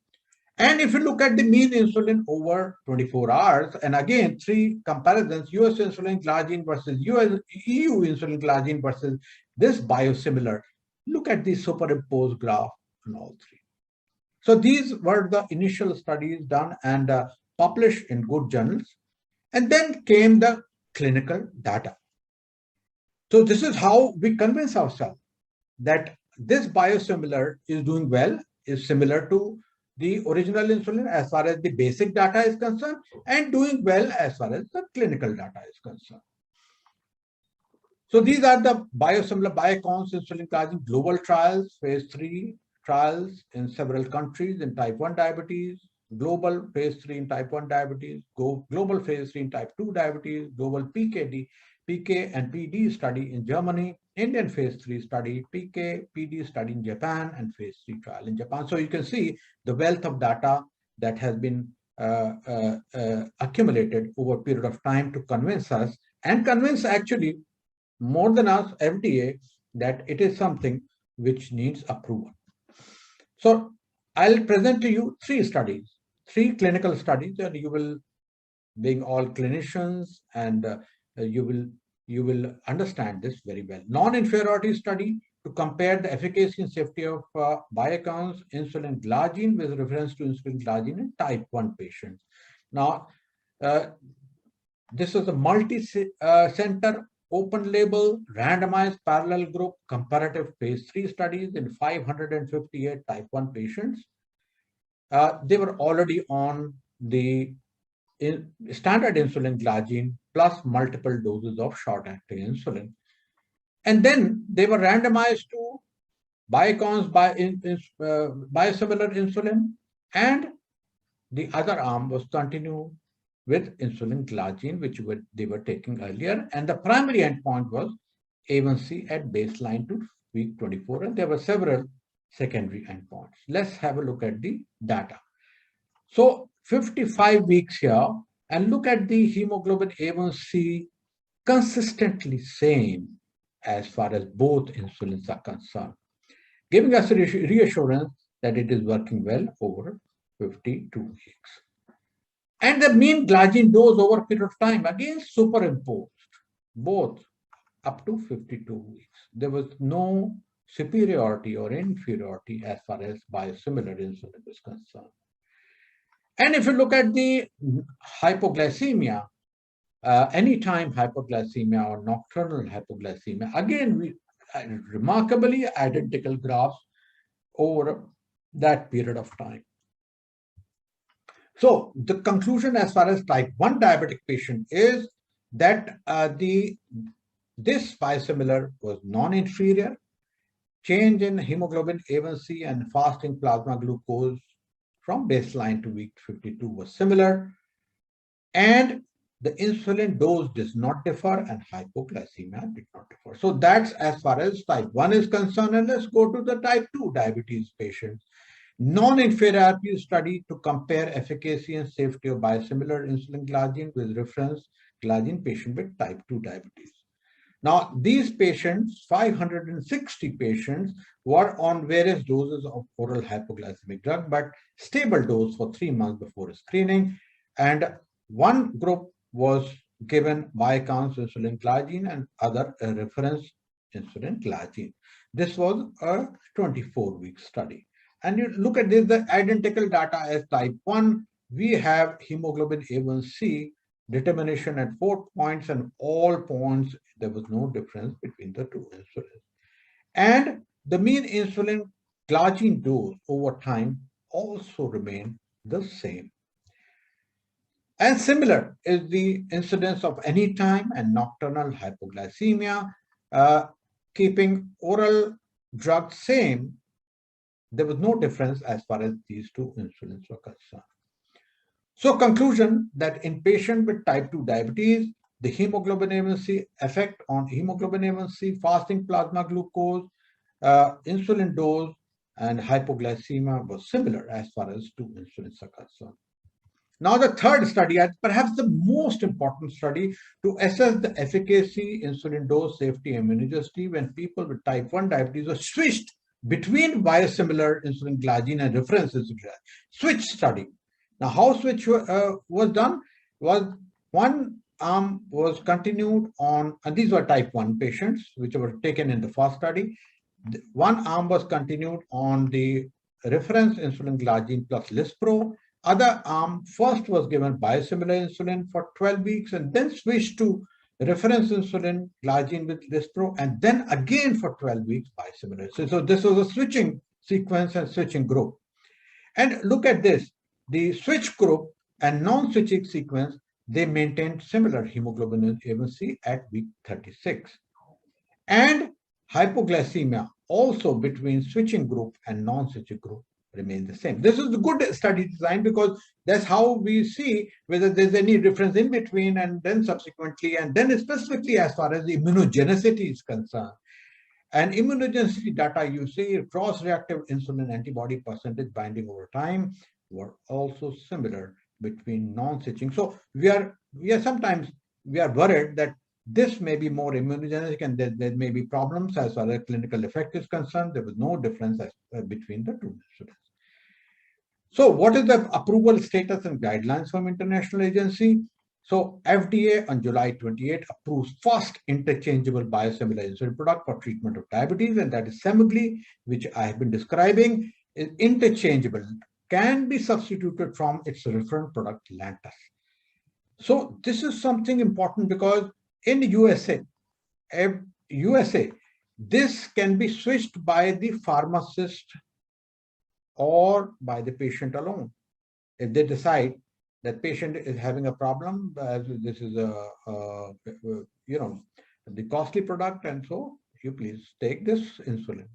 And if you look at the mean insulin over 24 hours, and again, three comparisons: US insulin glargine versus EU insulin glargine versus this biosimilar. Look at the superimposed graph on all three. So these were the initial studies done and published in good journals. And then came the clinical data. So this is how we convince ourselves that this biosimilar is doing well, is similar to the original insulin as far as the basic data is concerned, and doing well as far as the clinical data is concerned. So these are the biosimilar Biocon's insulin glargine global trials, phase 3 trials in several countries in type 1 diabetes, global phase 3 in type 1 diabetes, global phase 3 in type 2 diabetes, global PK and PD study in Germany, Indian phase 3 study, PK, PD study in Japan, and phase 3 trial in Japan. So you can see the wealth of data that has been accumulated over a period of time to convince us, and convince actually more than us, FDA, that it is something which needs approval. So I'll present to you three studies, three clinical studies, and you will, being all clinicians, and you will understand this very well. Non-inferiority study to compare the efficacy and safety of Biocon's insulin glargine with reference to insulin glargine in type 1 patients. Now, this is a multi-center, open label, randomized parallel group comparative phase 3 studies in 558 type 1 patients. They were already on the standard insulin glargine plus multiple doses of short-acting insulin. And then they were randomized to Biocon's biosimilar insulin, and the other arm was continued with insulin glargine, which they were taking earlier. And the primary endpoint was A1C at baseline to week 24. And there were several secondary endpoints. Let's have a look at the data. So 55 weeks here, and look at the hemoglobin A1C consistently same as far as both insulins are concerned, giving us a reassurance that it is working well over 52 weeks. And the mean glargine dose over a period of time, again superimposed, both up to 52 weeks. There was no superiority or inferiority as far as biosimilar insulin is concerned. And if you look at the hypoglycemia, anytime hypoglycemia or nocturnal hypoglycemia, again, remarkably identical graphs over that period of time. So the conclusion as far as type 1 diabetic patient is that this biosimilar was non-inferior. Change in hemoglobin A1C and fasting plasma glucose from baseline to week 52 was similar. And the insulin dose does not differ and hypoglycemia did not differ. So that's as far as type 1 is concerned. And let's go to the type 2 diabetes patients. Non-inferiority study to compare efficacy and safety of biosimilar insulin glargine with reference glargine patient with type 2 diabetes. Now, these patients, 560 patients, were on various doses of oral hypoglycemic drug, but stable dose for 3 months before screening. And one group was given Biocon's insulin glargine and other reference insulin glargine. This was a 24-week study. And you look at this, the identical data as type 1, we have hemoglobin A1C determination at 4 points, and all points, there was no difference between the two insulins. And the mean insulin glargine dose over time also remained the same. And similar is the incidence of anytime and nocturnal hypoglycemia, keeping oral drugs same. There was no difference as far as these two insulins were concerned. So conclusion that in patient with type 2 diabetes, the hemoglobin A1C effect on hemoglobin A1C, fasting plasma glucose, insulin dose, and hypoglycemia was similar as far as two insulins are concerned. Now the third study, perhaps the most important study to assess the efficacy, insulin dose, safety, immunogenicity when people with type 1 diabetes were switched between biosimilar insulin glargine and reference insulin glargine. Switch study. Now, how switch was done was one arm was continued on, and these were type 1 patients, which were taken in the first study. One arm was continued on the reference insulin glargine plus Lispro. Other arm first was given biosimilar insulin for 12 weeks and then switched to reference insulin glargine with Lispro, and then again for 12 weeks biosimilar. So this was a switching sequence and switching group. And look at this, the switch group and non-switching sequence, they maintained similar hemoglobin A1C at week 36. And hypoglycemia also between switching group and non-switching group remain the same. This is a good study design because that's how we see whether there's any difference in between and then subsequently, and then specifically as far as the immunogenicity is concerned. And immunogenicity data, you see cross-reactive insulin antibody percentage binding over time were also similar between non-switching. So we are sometimes worried that this may be more immunogenic and there may be problems as far as clinical effect is concerned. There was no difference between the two insulins. So what is the approval status and guidelines from international agency? So FDA on July 28 approves first interchangeable biosimilar insulin product for treatment of diabetes, and that is Semglee, which I have been describing, is interchangeable, can be substituted from its reference product Lantus. So this is something important because in USA, this can be switched by the pharmacist or by the patient alone. If they decide that patient is having a problem, this is the costly product, and so you please take this insulin.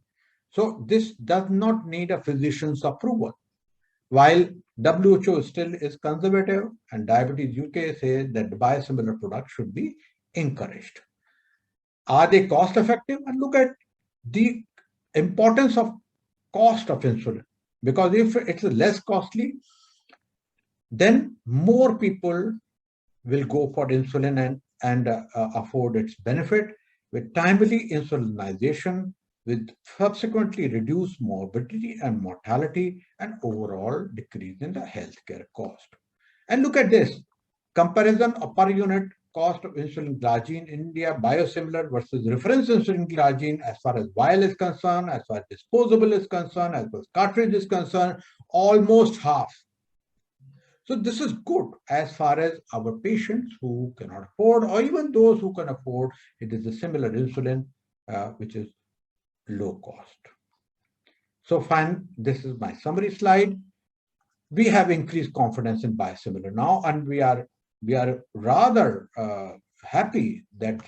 So this does not need a physician's approval. While WHO still is conservative and Diabetes UK says that the biosimilar product should be encouraged. Are they cost effective? And look at the importance of cost of insulin. Because if it's less costly, then more people will go for insulin and afford its benefit with timely insulinization, with subsequently reduced morbidity and mortality and overall decrease in the healthcare cost. And look at this comparison of per unit cost of insulin glargine in India, biosimilar versus reference insulin glargine as far as vial is concerned, as far as disposable is concerned, as far as cartridge is concerned, almost half. So this is good as far as our patients who cannot afford, or even those who can afford, it is a similar insulin, which is low cost. So fine, this is my summary slide. We have increased confidence in biosimilar now, and we are rather happy that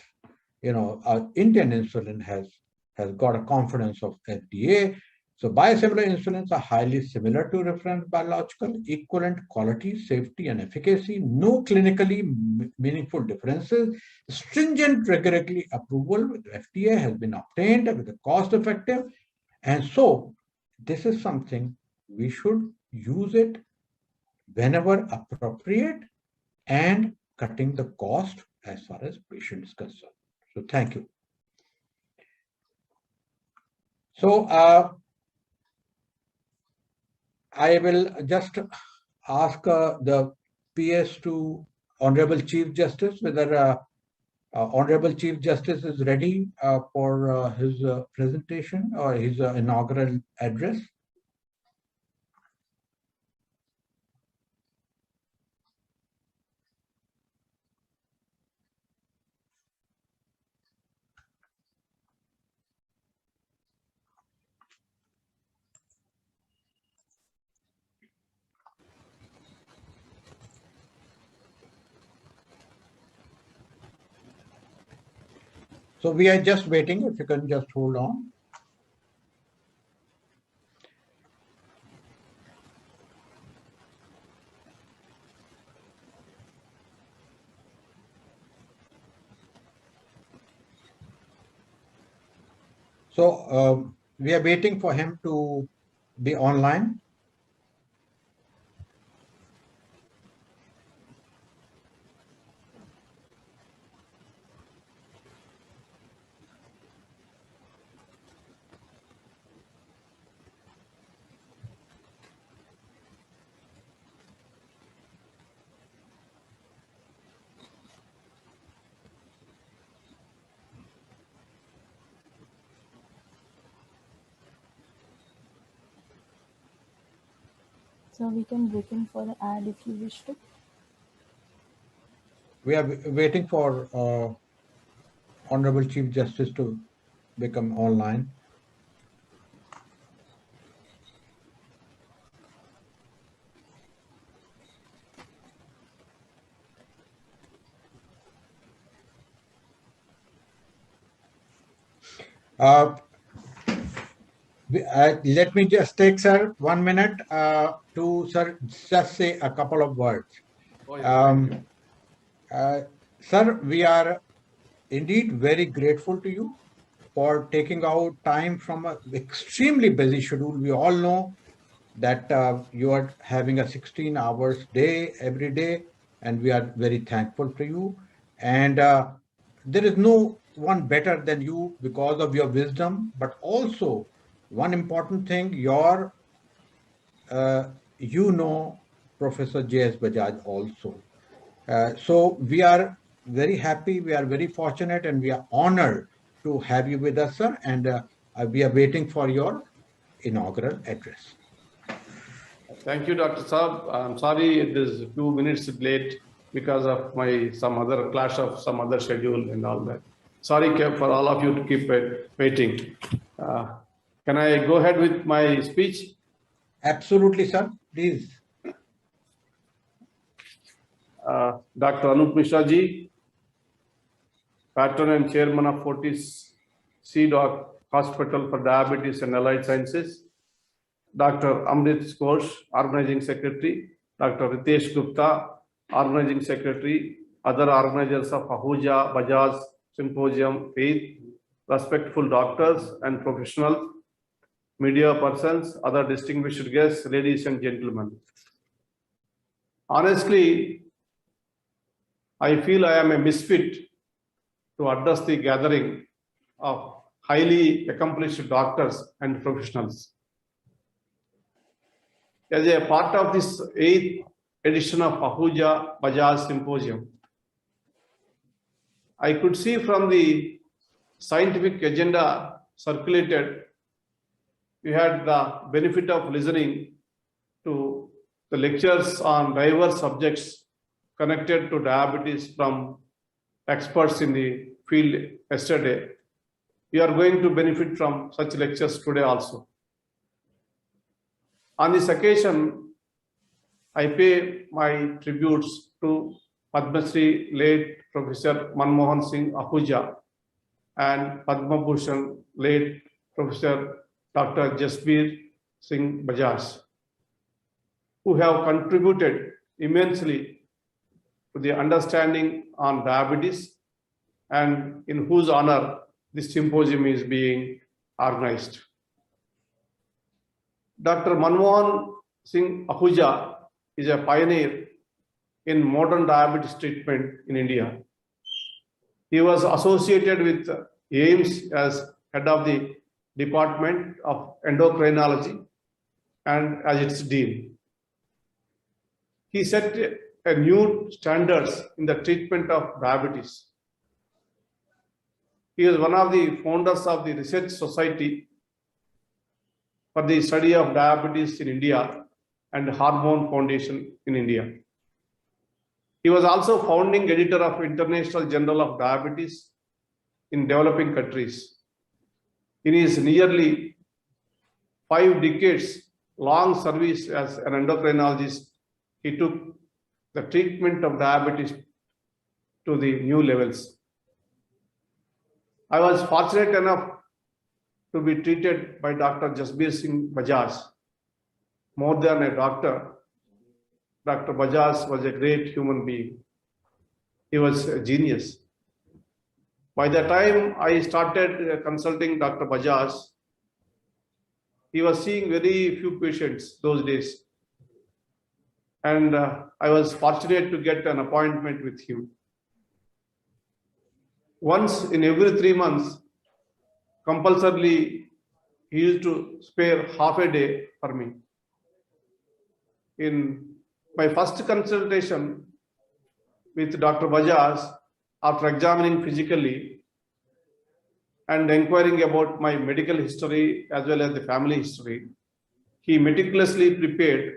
our Indian insulin has got a confidence of FDA. So biosimilar insulins are highly similar to reference biological, equivalent quality, safety, and efficacy, no clinically meaningful differences. Stringent regulatory approval with FDA has been obtained with a cost effective. And so this is something we should use it whenever appropriate and cutting the cost as far as patient is concerned. So thank you. So I will just ask the PS to Honorable Chief Justice whether Honorable Chief Justice is ready for his presentation or his inaugural address. So we are just waiting, if you can just hold on. So we are waiting for him to be online. So we can break in for the ad if you wish to. We are waiting for Honorable Chief Justice to become online. Let me just take, sir, 1 minute to, sir, just say a couple of words. Sir, we are indeed very grateful to you for taking out time from an extremely busy schedule. We all know that you are having a 16 hours day every day, and we are very thankful to you. And there is no one better than you because of your wisdom, but also one important thing, Professor J.S. Bajaj also. So we are very happy, we are very fortunate, and we are honored to have you with us, sir. And we are waiting for your inaugural address. Thank you, Dr. Saab. I'm sorry it is a few minutes late because of some other clash of some other schedule and all that. Sorry for all of you to keep waiting. Can I go ahead with my speech? Absolutely, sir. Please. Dr. Anoop Misra ji, Patron and Chairman of Fortis CDOD Hospital for Diabetes and Allied Sciences, Dr. Amrit Ghosh, Organizing Secretary, Dr. Ritesh Gupta, Organizing Secretary, other organizers of Ahuja Bajaj Symposium-VIII, respectful doctors and professionals, media persons, other distinguished guests, ladies and gentlemen. Honestly, I feel I am a misfit to address the gathering of highly accomplished doctors and professionals. As a part of this 8th edition of Ahuja Bajaj Symposium, I could see from the scientific agenda circulated, we had the benefit of listening to the lectures on diverse subjects connected to diabetes from experts in the field yesterday. We are going to benefit from such lectures today also. On this occasion, I pay my tributes to Padma Shri late Professor Manmohan Singh Ahuja and Padma Bhushan late Professor Dr. Jasbir Singh Bajaj, who have contributed immensely to the understanding on diabetes and in whose honor this symposium is being organized. Dr. Manmohan Singh Ahuja is a pioneer in modern diabetes treatment in India. He was associated with AIIMS as head of the Department of Endocrinology and as its dean. He set a new standards in the treatment of diabetes. He is one of the founders of the Research Society for the Study of Diabetes in India and Hormone Foundation in India. He was also founding editor of International Journal of Diabetes in developing countries. In his nearly 5 decades long service as an endocrinologist, he took the treatment of diabetes to the new levels. I was fortunate enough to be treated by Dr. Jasbir Singh Bajaj. More than a doctor, Dr. Bajaj was a great human being. He was a genius. By the time I started consulting Dr. Bajaj, he was seeing very few patients those days. And I was fortunate to get an appointment with him. Once in every 3 months, compulsorily, he used to spare half a day for me. In my first consultation with Dr. Bajaj, after examining physically and inquiring about my medical history as well as the family history, he meticulously prepared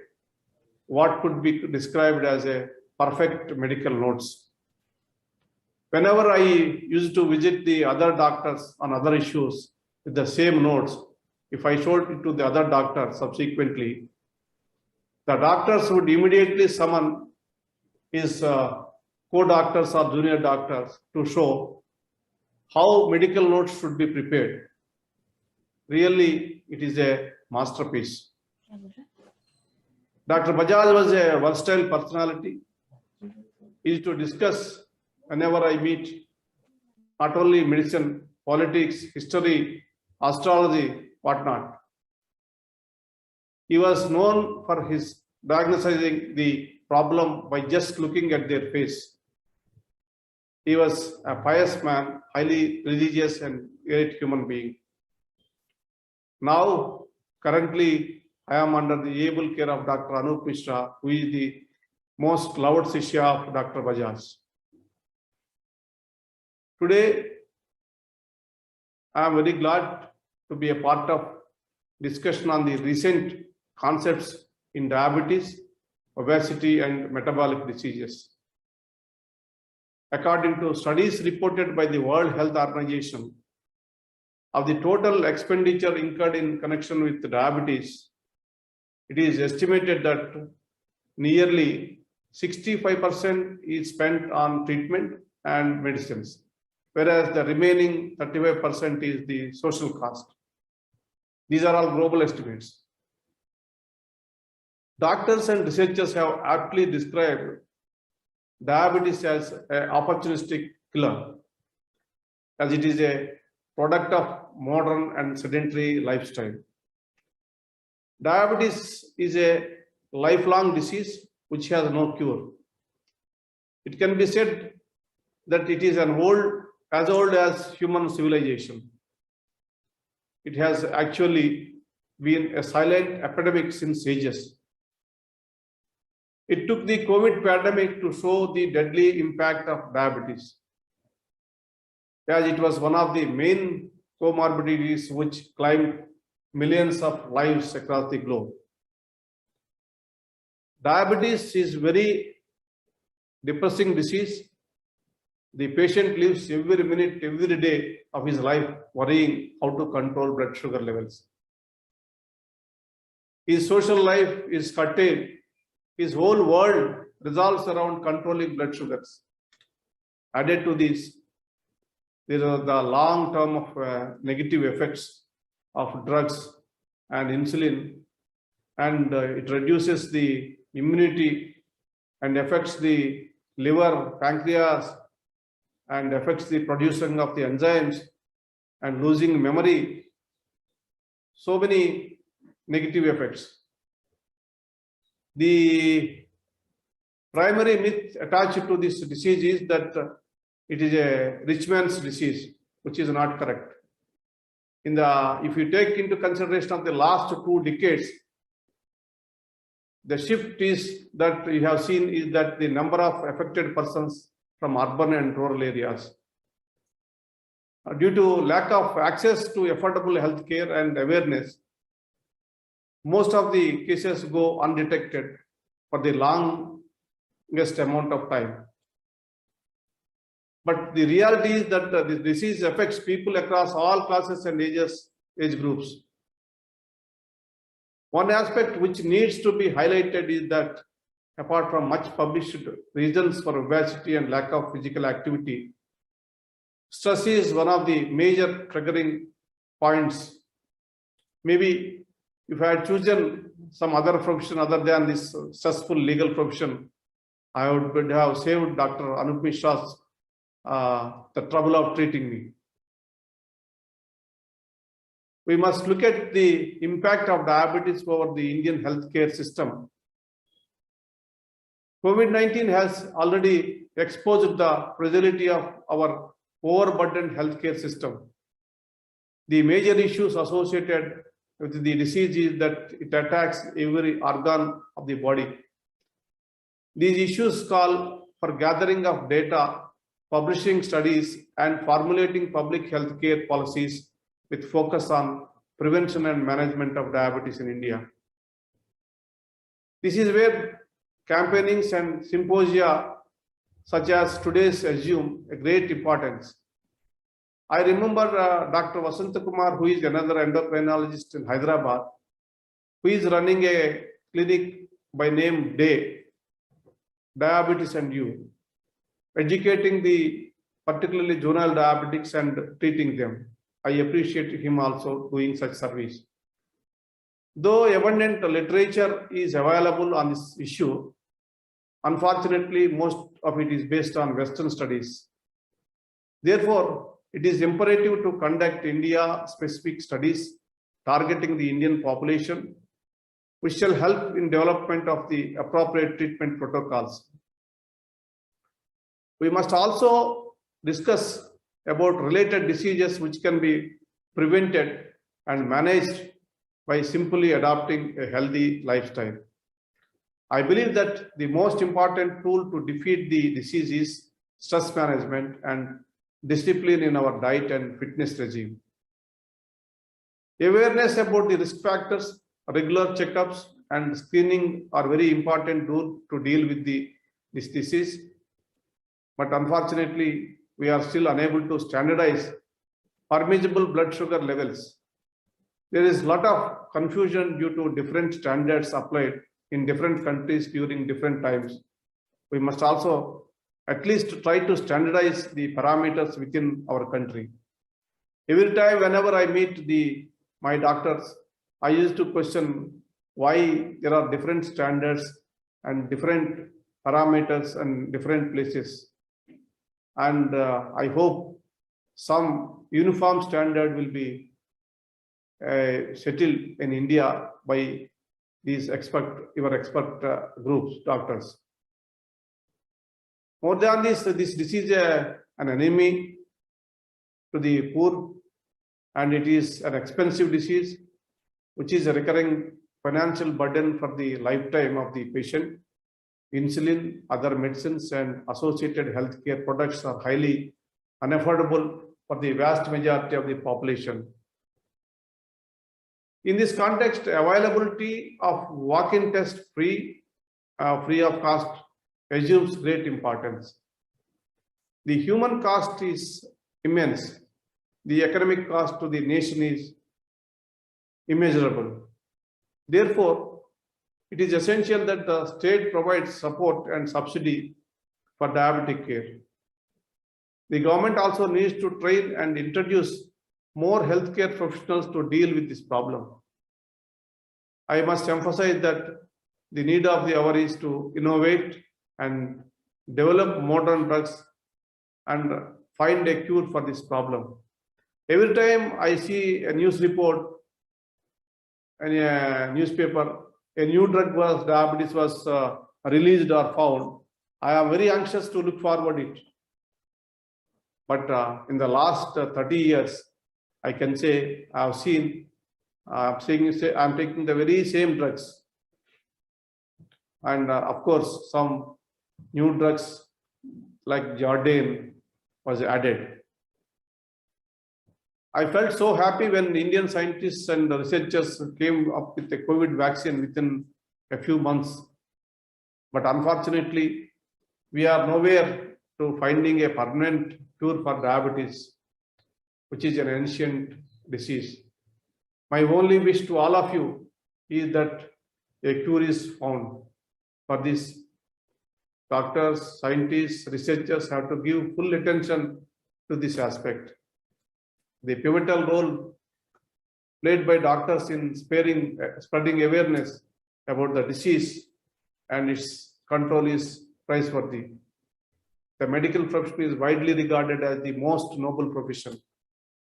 what could be described as a perfect medical notes. Whenever I used to visit the other doctors on other issues with the same notes, if I showed it to the other doctor subsequently, the doctors would immediately summon his co-doctors or junior doctors to show how medical notes should be prepared. Really, it is a masterpiece. Dr. Bajaj was a versatile personality. He used to discuss whenever I meet, not only medicine, politics, history, astrology, whatnot. He was known for his diagnosing the problem by just looking at their face. He was a pious man, highly religious and great human being. Now, currently, I am under the able care of Dr. Anoop Misra, who is the most loved Shishya of Dr. Bajaj. Today, I am very glad to be a part of discussion on the recent concepts in diabetes, obesity, and metabolic diseases. According to studies reported by the World Health Organization, of the total expenditure incurred in connection with diabetes, it is estimated that nearly 65% is spent on treatment and medicines, whereas the remaining 35% is the social cost. These are all global estimates. Doctors and researchers have aptly described diabetes as an opportunistic killer, as it is a product of modern and sedentary lifestyle. Diabetes is a lifelong disease which has no cure. It can be said that it is as old as human civilization. It has actually been a silent epidemic since ages. It took the COVID pandemic to show the deadly impact of diabetes, as it was one of the main comorbidities which claimed millions of lives across the globe. Diabetes is very depressing disease. The patient lives every minute, every day of his life worrying how to control blood sugar levels. His social life is curtailed. His whole world revolves around controlling blood sugars. Added to this, there are the long term of negative effects of drugs and insulin, and it reduces the immunity and affects the liver, pancreas, and affects the producing of the enzymes and losing memory. So many negative effects. The primary myth attached to this disease is that it is a rich man's disease, which is not correct. If you take into consideration of the last 2 decades, the shift is that you have seen is that the number of affected persons from urban and rural areas, due to lack of access to affordable health care and awareness, most of the cases go undetected for the longest amount of time. But the reality is that this disease affects people across all classes and age groups. One aspect which needs to be highlighted is that apart from much published reasons for obesity and lack of physical activity, stress is one of the major triggering points. Maybe if I had chosen some other profession other than this stressful legal profession, I would have saved Dr. Anoop Misra's the trouble of treating me. We must look at the impact of diabetes over the Indian healthcare system. COVID-19 has already exposed the fragility of our overburdened healthcare system. The major issues associated with the disease is that it attacks every organ of the body. These issues call for gathering of data, publishing studies, and formulating public healthcare policies with focus on prevention and management of diabetes in India. This is where campaignings and symposia such as today's assume a great importance. I remember Dr. Kumar, who is another endocrinologist in Hyderabad, who is running a clinic by name DAY, Diabetes and You, educating the particularly juvenile diabetics and treating them. I appreciate him also doing such service. Though abundant literature is available on this issue, unfortunately, most of it is based on Western studies. Therefore, it is imperative to conduct India-specific studies targeting the Indian population, which shall help in development of the appropriate treatment protocols. We must also discuss about related diseases which can be prevented and managed by simply adopting a healthy lifestyle. I believe that the most important tool to defeat the disease is stress management and discipline in our diet and fitness regime. Awareness about the risk factors, regular checkups, and screening are very important to deal with this disease. But unfortunately, we are still unable to standardize permissible blood sugar levels. There is a lot of confusion due to different standards applied in different countries during different times. We must also at least try to standardize the parameters within our country. Every time, whenever I meet my doctors, I used to question why there are different standards and different parameters and different places. And I hope some uniform standard will be settled in India by these your expert groups, doctors. More than this disease is an enemy to the poor, and it is an expensive disease, which is a recurring financial burden for the lifetime of the patient. Insulin, other medicines, and associated healthcare products are highly unaffordable for the vast majority of the population. In this context, availability of walk-in test free of cost assumes great importance. The human cost is immense. The economic cost to the nation is immeasurable. Therefore, it is essential that the state provides support and subsidy for diabetic care. The government also needs to train and introduce more healthcare professionals to deal with this problem. I must emphasize that the need of the hour is to innovate and develop modern drugs and find a cure for this problem. Every time I see a news report in a newspaper, a new drug was diabetes was released or found, I am very anxious to look forward it. But in the last 30 years, I can say I'm taking the very same drugs, and of course some new drugs like Jordan was added. I felt so happy when Indian scientists and researchers came up with a COVID vaccine within a few months. But unfortunately, we are nowhere to finding a permanent cure for diabetes, which is an ancient disease. My only wish to all of you is that a cure is found. For this, doctors, scientists, researchers have to give full attention to this aspect. The pivotal role played by doctors in spreading awareness about the disease and its control is praiseworthy. The medical profession is widely regarded as the most noble profession.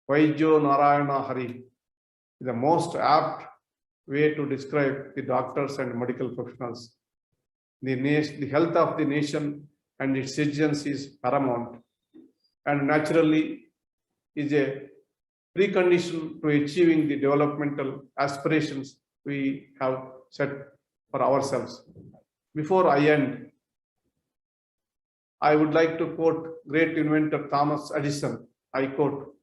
Vaidyo Narayana Hari is the most apt way to describe the doctors and medical professionals. The health of the nation and its citizens is paramount, and naturally is a precondition to achieving the developmental aspirations we have set for ourselves. Before I end, I would like to quote great inventor Thomas Edison. I quote,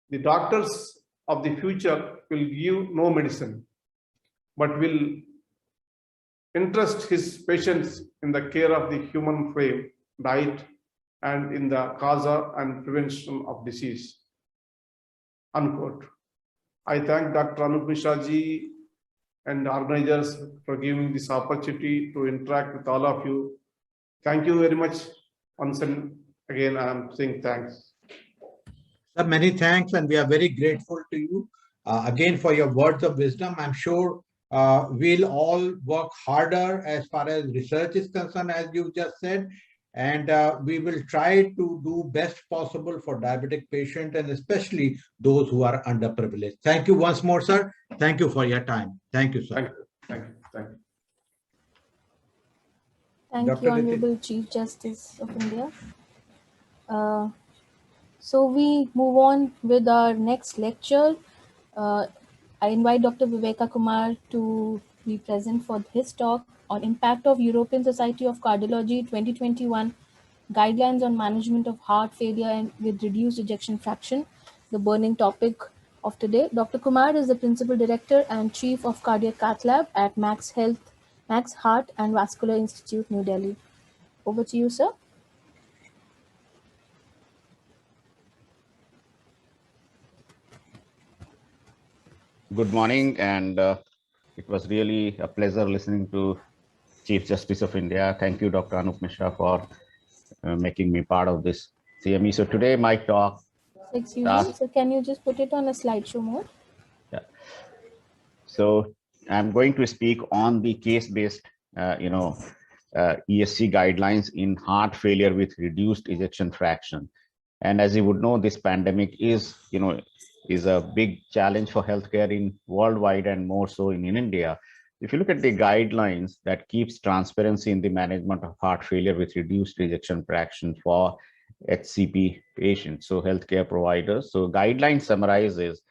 "The doctors of the future will give no medicine, but will interest his patients in the care of the human frame, diet, and in the cause and prevention of disease." Unquote. I thank Dr. Anoop Misra ji and organizers for giving this opportunity to interact with all of you. Thank you very much. Once again, I am saying thanks. Sir, many thanks, and we are very grateful to you again for your words of wisdom. I'm sure we'll all work harder as far as research is concerned, as you just said, and we will try to do best possible for diabetic patients and especially those who are underprivileged. Thank you once more, sir. Thank you for your time. Thank you, sir. Thank you. Thank you. Thank you. Thank you, Honorable Chief Justice of India. So we move on with our next lecture. I invite Dr. Viveka Kumar to be present for his talk on Impact of European Society of Cardiology 2021 Guidelines on Management of Heart Failure and with Reduced Ejection Fraction, the burning topic of today. Dr. Kumar is the Principal Director and Chief of Cardiac Cath Lab at Max Heart and Vascular Institute, New Delhi. Over to you, sir. Good morning, and it was really a pleasure listening to Chief Justice of India. Thank you, Dr. Anoop Misra, for making me part of this CME. So today my talk. Excuse me, so can you just put it on a slideshow mode? Yeah. So I'm going to speak on the case-based, ESC guidelines in heart failure with reduced ejection fraction. And as you would know, this pandemic is a big challenge for healthcare in worldwide and more so in India. If you look at the guidelines that keeps transparency in the management of heart failure with reduced ejection fraction for HCP patients, so healthcare providers. So guideline summarizes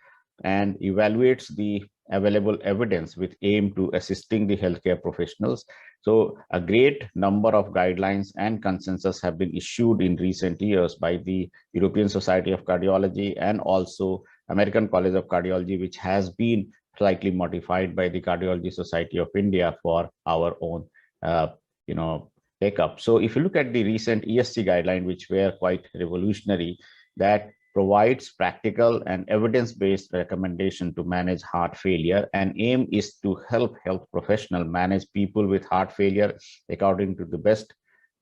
and evaluates the available evidence with aim to assisting the healthcare professionals. So a great number of guidelines and consensus have been issued in recent years by the European Society of Cardiology and also American College of Cardiology, which has been slightly modified by the Cardiology Society of India for our own, take up. So if you look at the recent ESC guideline, which were quite revolutionary, that provides practical and evidence-based recommendation to manage heart failure, and aim is to help health professionals manage people with heart failure according to the best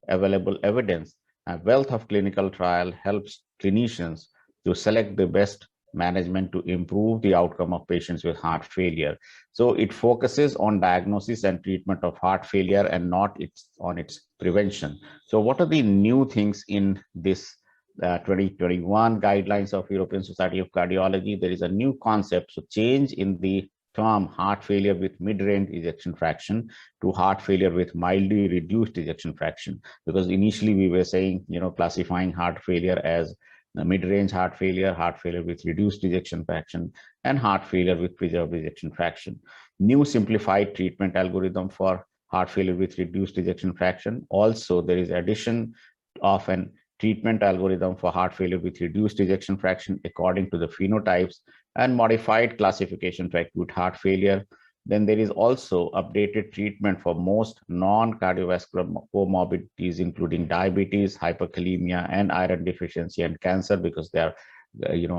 available evidence. A wealth of clinical trial helps clinicians to select the best management to improve the outcome of patients with heart failure. So it focuses on diagnosis and treatment of heart failure and not on its prevention. So what are the new things in this 2021 guidelines of European Society of Cardiology? There is a new concept, so change in the term heart failure with mid-range ejection fraction to heart failure with mildly reduced ejection fraction, because initially we were saying, classifying heart failure as the mid-range heart failure with reduced ejection fraction, and heart failure with preserved ejection fraction. New simplified treatment algorithm for heart failure with reduced ejection fraction. Also, there is addition of an treatment algorithm for heart failure with reduced ejection fraction according to the phenotypes, and modified classification for acute heart failure. Then there is also updated treatment for most non-cardiovascular comorbidities, including diabetes, hyperkalemia, and iron deficiency and cancer, because they are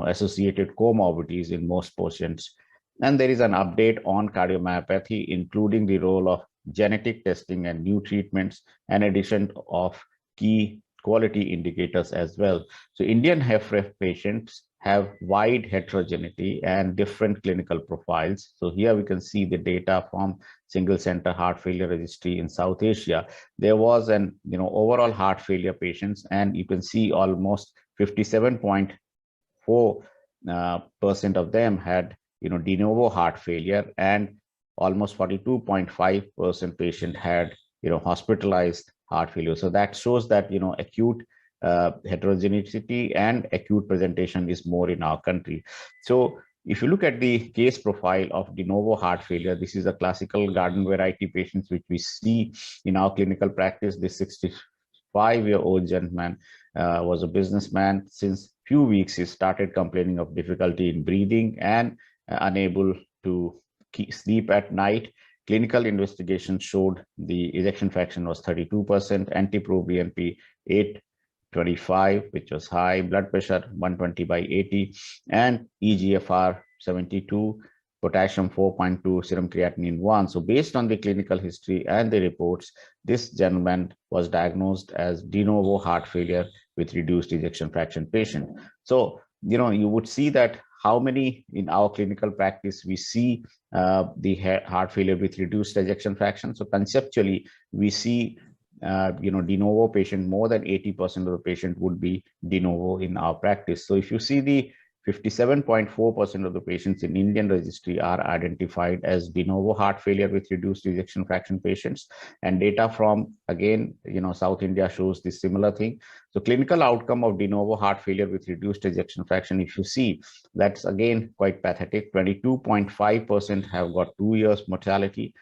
associated comorbidities in most patients. And there is an update on cardiomyopathy, including the role of genetic testing and new treatments, and addition of key quality indicators as well. So Indian HFrEF patients have wide heterogeneity and different clinical profiles. So here we can see the data from single center heart failure registry in South Asia. There was an overall heart failure patients, and you can see almost 57.4% of them had de novo heart failure, and almost 42.5% patient had hospitalized heart failure. So that shows that acute heterogeneity and acute presentation is more in our country. So if you look at the case profile of de novo heart failure, this is a classical garden variety patients which we see in our clinical practice. This 65-year-old gentleman was a businessman. Since few weeks he started complaining of difficulty in breathing and unable to sleep at night. Clinical investigation showed the ejection fraction was 32%, NT-proBNP 825, which was high, blood pressure 120/80, and EGFR 72, potassium 4.2, serum creatinine 1. So based on the clinical history and the reports, this gentleman was diagnosed as de novo heart failure with reduced ejection fraction patient. So, you would see that how many in our clinical practice we see the heart failure with reduced ejection fraction. So conceptually, we see de novo patient, more than 80% of the patient would be de novo in our practice. So if you see the 57.4% of the patients in Indian registry are identified as de novo heart failure with reduced ejection fraction patients, and data from, again, South India shows this similar thing. So clinical outcome of de novo heart failure with reduced ejection fraction, if you see, that's again quite pathetic. 22.5% have got 2 years mortality.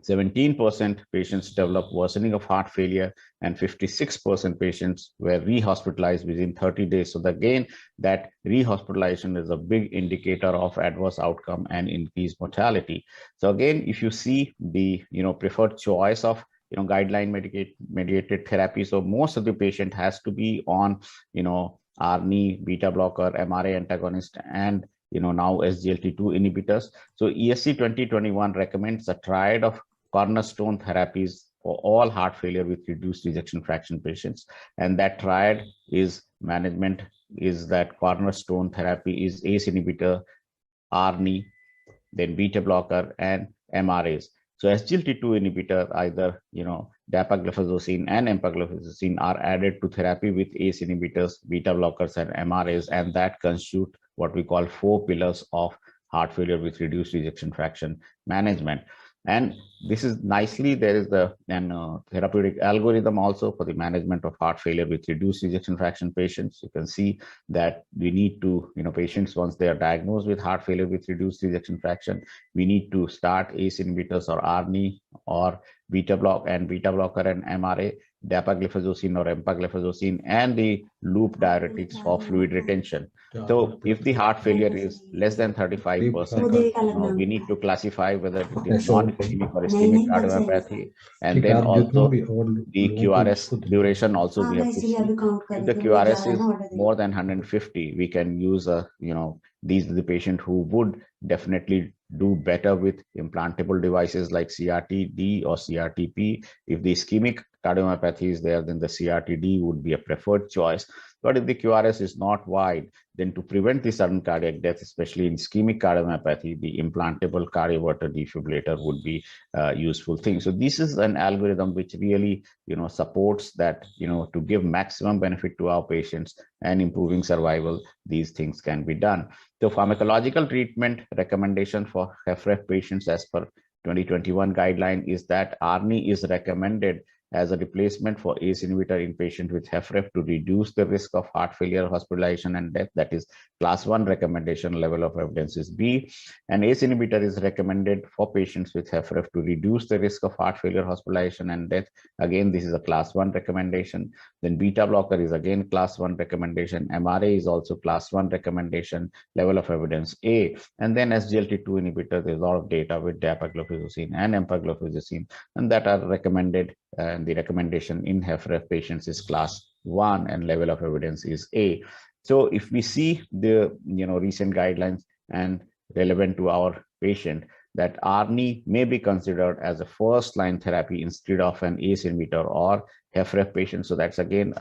17% patients developed worsening of heart failure, and 56% patients were rehospitalized within 30 days. So again, that rehospitalization is a big indicator of adverse outcome and increased mortality. So again, if you see the preferred choice of guideline mediated therapy, so most of the patient has to be on ARNI, beta blocker, MRA antagonist, and now SGLT2 inhibitors. So ESC 2021 recommends a triad of cornerstone therapies for all heart failure with reduced ejection fraction patients. And that triad is management is that cornerstone therapy is ACE inhibitor, ARNI, then beta blocker and MRAs. So SGLT2 inhibitor, either dapagliflozin and empagliflozin are added to therapy with ACE inhibitors, beta blockers and MRAs, and that constitute what we call 4 pillars of heart failure with reduced ejection fraction management. And this is nicely, there is the therapeutic algorithm also for the management of heart failure with reduced ejection fraction patients. You can see that we need to, patients once they are diagnosed with heart failure with reduced ejection fraction, we need to start ACE inhibitors or ARNI or beta blocker and MRA, dapagliflozin or empagliflozin, and the loop diuretics for fluid retention. So if the heart failure is less than 35%, we need to classify whether it is non-ischemic or ischemic cardiomyopathy, and then also the QRS duration also we have to see. If the QRS is more than 150, we can use these are the patient who would definitely do better with implantable devices like CRT-D or CRT-P. If the ischemic cardiomyopathy is there, then the CRT-D would be a preferred choice. But if the QRS is not wide, then to prevent the sudden cardiac death, especially in ischemic cardiomyopathy, the implantable cardioverter defibrillator would be a useful thing. So this is an algorithm which really, supports that, to give maximum benefit to our patients and improving survival, these things can be done. The pharmacological treatment recommendation for HFrEF patients as per 2021 guideline is that ARNI is recommended as a replacement for ACE inhibitor in patients with HFrEF to reduce the risk of heart failure, hospitalization, and death. That is class 1 recommendation, level of evidence is B. And ACE inhibitor is recommended for patients with HFrEF to reduce the risk of heart failure, hospitalization, and death. Again, this is a class 1 recommendation. Then beta blocker is again class 1 recommendation. MRA is also class 1 recommendation, level of evidence A. And then SGLT2 inhibitor, there's a lot of data with dapagliflozin and empagliflozin, and that are recommended. And the recommendation in HFrEF patients is class 1 and level of evidence is A. So if we see the recent guidelines and relevant to our patient, that ARNI may be considered as a first-line therapy instead of an ACE inhibitor or HFrEF patient. So that's again,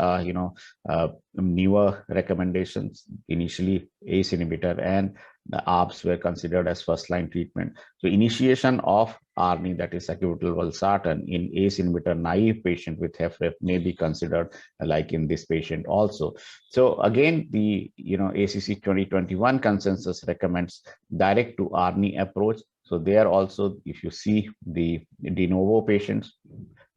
newer recommendations. Initially, ACE inhibitor and the ARBs were considered as first-line treatment. So initiation of ARNI, that is sacubitril valsartan, in ACE inhibitor naive patient with HFrEF may be considered like in this patient also. So again, the ACC 2021 consensus recommends direct to ARNI approach. So there also, if you see the de novo patients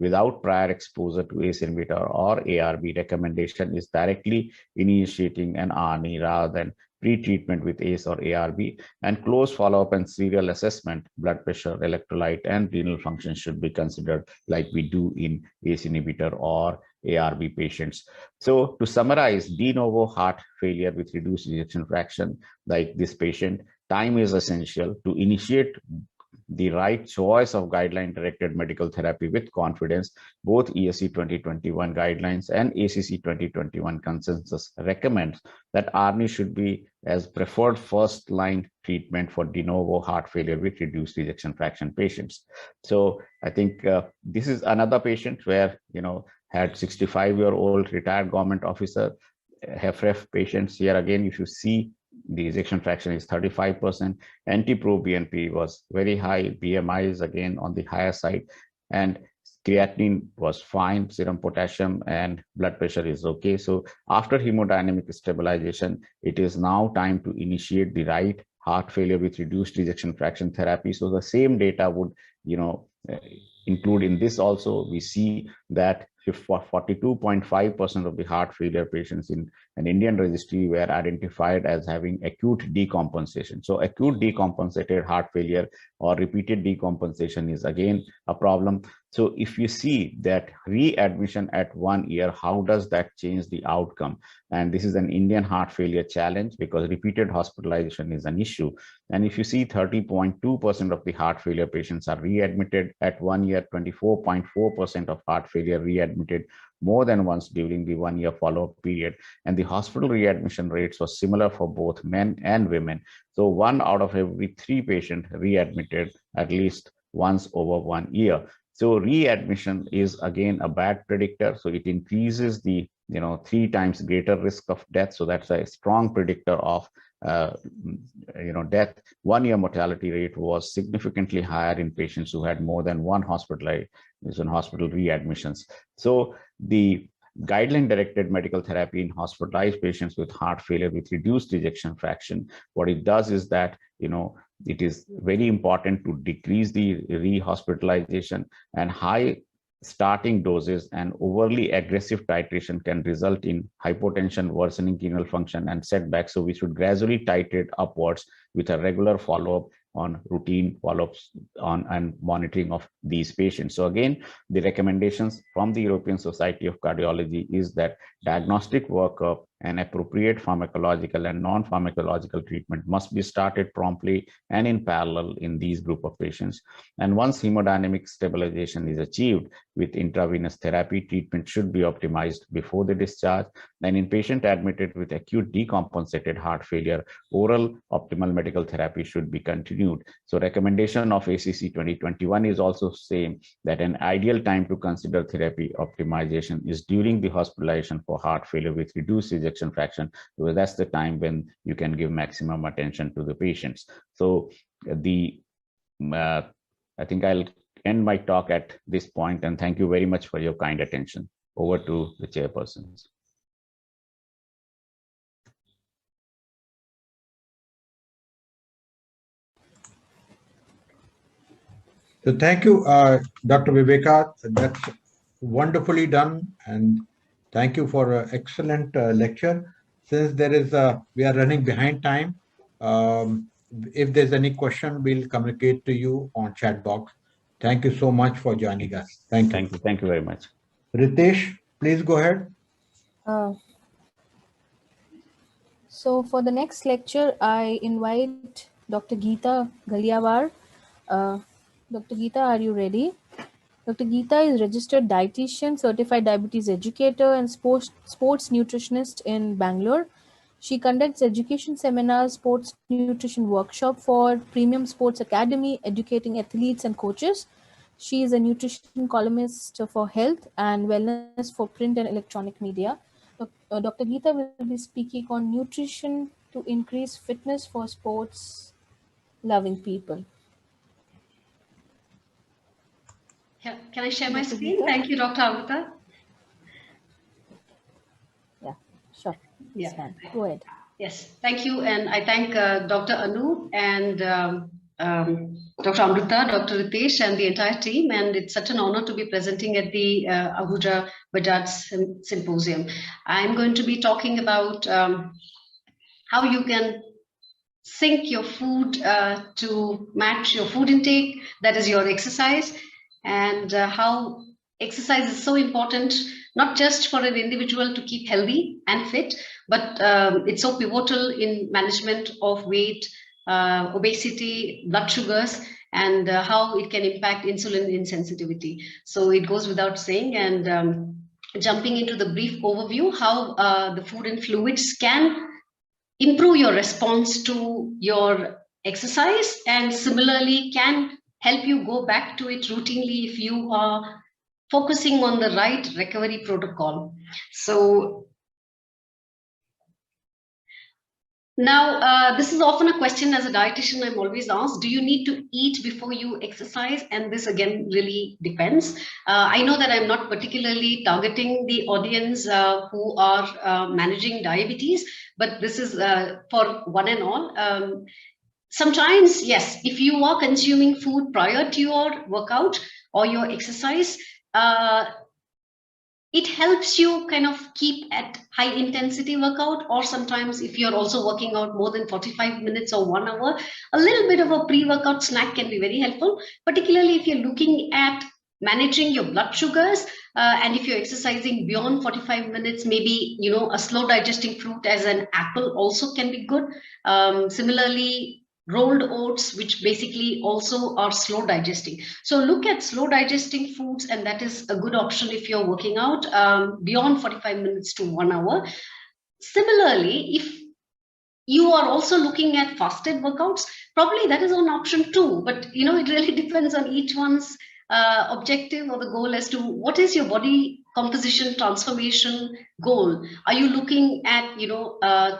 without prior exposure to ACE inhibitor or ARB, recommendation is directly initiating an ARNI rather than pre-treatment with ACE or ARB, and close follow-up and serial assessment, blood pressure, electrolyte, and renal function should be considered like we do in ACE inhibitor or ARB patients. So to summarize, de novo heart failure with reduced ejection fraction, like this patient, time is essential to initiate the right choice of guideline-directed medical therapy with confidence. Both ESC 2021 guidelines and ACC 2021 consensus recommends that ARNI should be as preferred first-line treatment for de novo heart failure with reduced ejection fraction patients. So I think this is another patient where, had 65-year-old retired government officer, HFrEF patients. Here again, if you see, the ejection fraction is 35%. NT-proBNP was very high. BMI is again on the higher side, and creatinine was fine. Serum potassium and blood pressure is okay. So after hemodynamic stabilization, it is now time to initiate the right heart failure with reduced ejection fraction therapy. So the same data would, include in this also. We see that 42.5% of the heart failure patients in an Indian registry were identified as having acute decompensation. So acute decompensated heart failure or repeated decompensation is again a problem. So if you see that readmission at 1 year, how does that change the outcome? And this is an Indian heart failure challenge because repeated hospitalization is an issue. And if you see 30.2% of the heart failure patients are readmitted at 1 year, 24.4% of heart failure readmitted more than once during the 1 year follow-up period. And the hospital readmission rates were similar for both men and women. So 1 out of every 3 patients readmitted at least once over 1 year. So readmission is again a bad predictor. So it increases the 3 times greater risk of death. So that's a strong predictor of death. 1 year mortality rate was significantly higher in patients who had more than one hospital readmissions. So the guideline-directed medical therapy in hospitalized patients with heart failure with reduced ejection fraction, what it does is that, it is very important to decrease the rehospitalization, and high starting doses and overly aggressive titration can result in hypotension, worsening renal function, and setbacks. So we should gradually titrate upwards with a regular follow-up on routine follow-ups on and monitoring of these patients. So again, the recommendations from the European Society of Cardiology is that diagnostic workup and appropriate pharmacological and non-pharmacological treatment must be started promptly and in parallel in these group of patients. And once hemodynamic stabilization is achieved with intravenous therapy, treatment should be optimized before the discharge. And in patient admitted with acute decompensated heart failure, oral optimal medical therapy should be continued. So recommendation of ACC 2021 is also same, that an ideal time to consider therapy optimization is during the hospitalization for heart failure with reduced ejection fraction, because that's the time when you can give maximum attention to the patients. So I think I'll end my talk at this point, and thank you very much for your kind attention. Over to the chairpersons. So thank you, Dr. Viveka. That's wonderfully done, and thank you for an excellent lecture. Since we are running behind time, if there's any question, we'll communicate to you on chat box. Thank you so much for joining us. Thank you. Thank you very much. Ritesh, please go ahead. So for the next lecture, I invite Dr. Geeta Galiawar. Dr. Geeta, are you ready? Dr. Geeta is registered dietitian, certified diabetes educator, and sports nutritionist in Bangalore. She conducts education seminars, sports nutrition workshop for Premium Sports Academy, educating athletes and coaches. She is a nutrition columnist for health and wellness for print and electronic media. Dr. Geeta will be speaking on nutrition to increase fitness for sports loving people. Can I share my screen? Thank you, Dr. Amrita. Yeah, sure. Yeah. Go ahead. Yes, thank you. And I thank Dr. Anoop and Dr. Amrita, Dr. Ritesh, and the entire team. And it's such an honor to be presenting at the Ahuja Bajaj Symposium. I'm going to be talking about how you can sync your food to match your food intake, that is your exercise, and how exercise is so important, not just for an individual to keep healthy and fit, but it's so pivotal in management of weight, obesity, blood sugars, and how it can impact insulin insensitivity. So it goes without saying, and jumping into the brief overview, how the food and fluids can improve your response to your exercise, and similarly can help you go back to it routinely if you are focusing on the right recovery protocol. So now, this is often a question as a dietitian I'm always asked, do you need to eat before you exercise? And this again really depends. I know that I'm not particularly targeting the audience who are managing diabetes, but this is for one and all. Sometimes, yes, if you are consuming food prior to your workout or your exercise, it helps you kind of keep at high intensity workout, or sometimes if you're also working out more than 45 minutes or 1 hour, a little bit of a pre-workout snack can be very helpful, particularly if you're looking at managing your blood sugars, and if you're exercising beyond 45 minutes, maybe, a slow digesting fruit as an apple also can be good. Similarly, rolled oats, which basically also are slow digesting. So look at slow digesting foods, and that is a good option if you're working out beyond 45 minutes to 1 hour. Similarly, if you are also looking at fasted workouts, probably that is an option too. But it really depends on each one's objective or the goal as to what is your body composition transformation goal. Are you looking at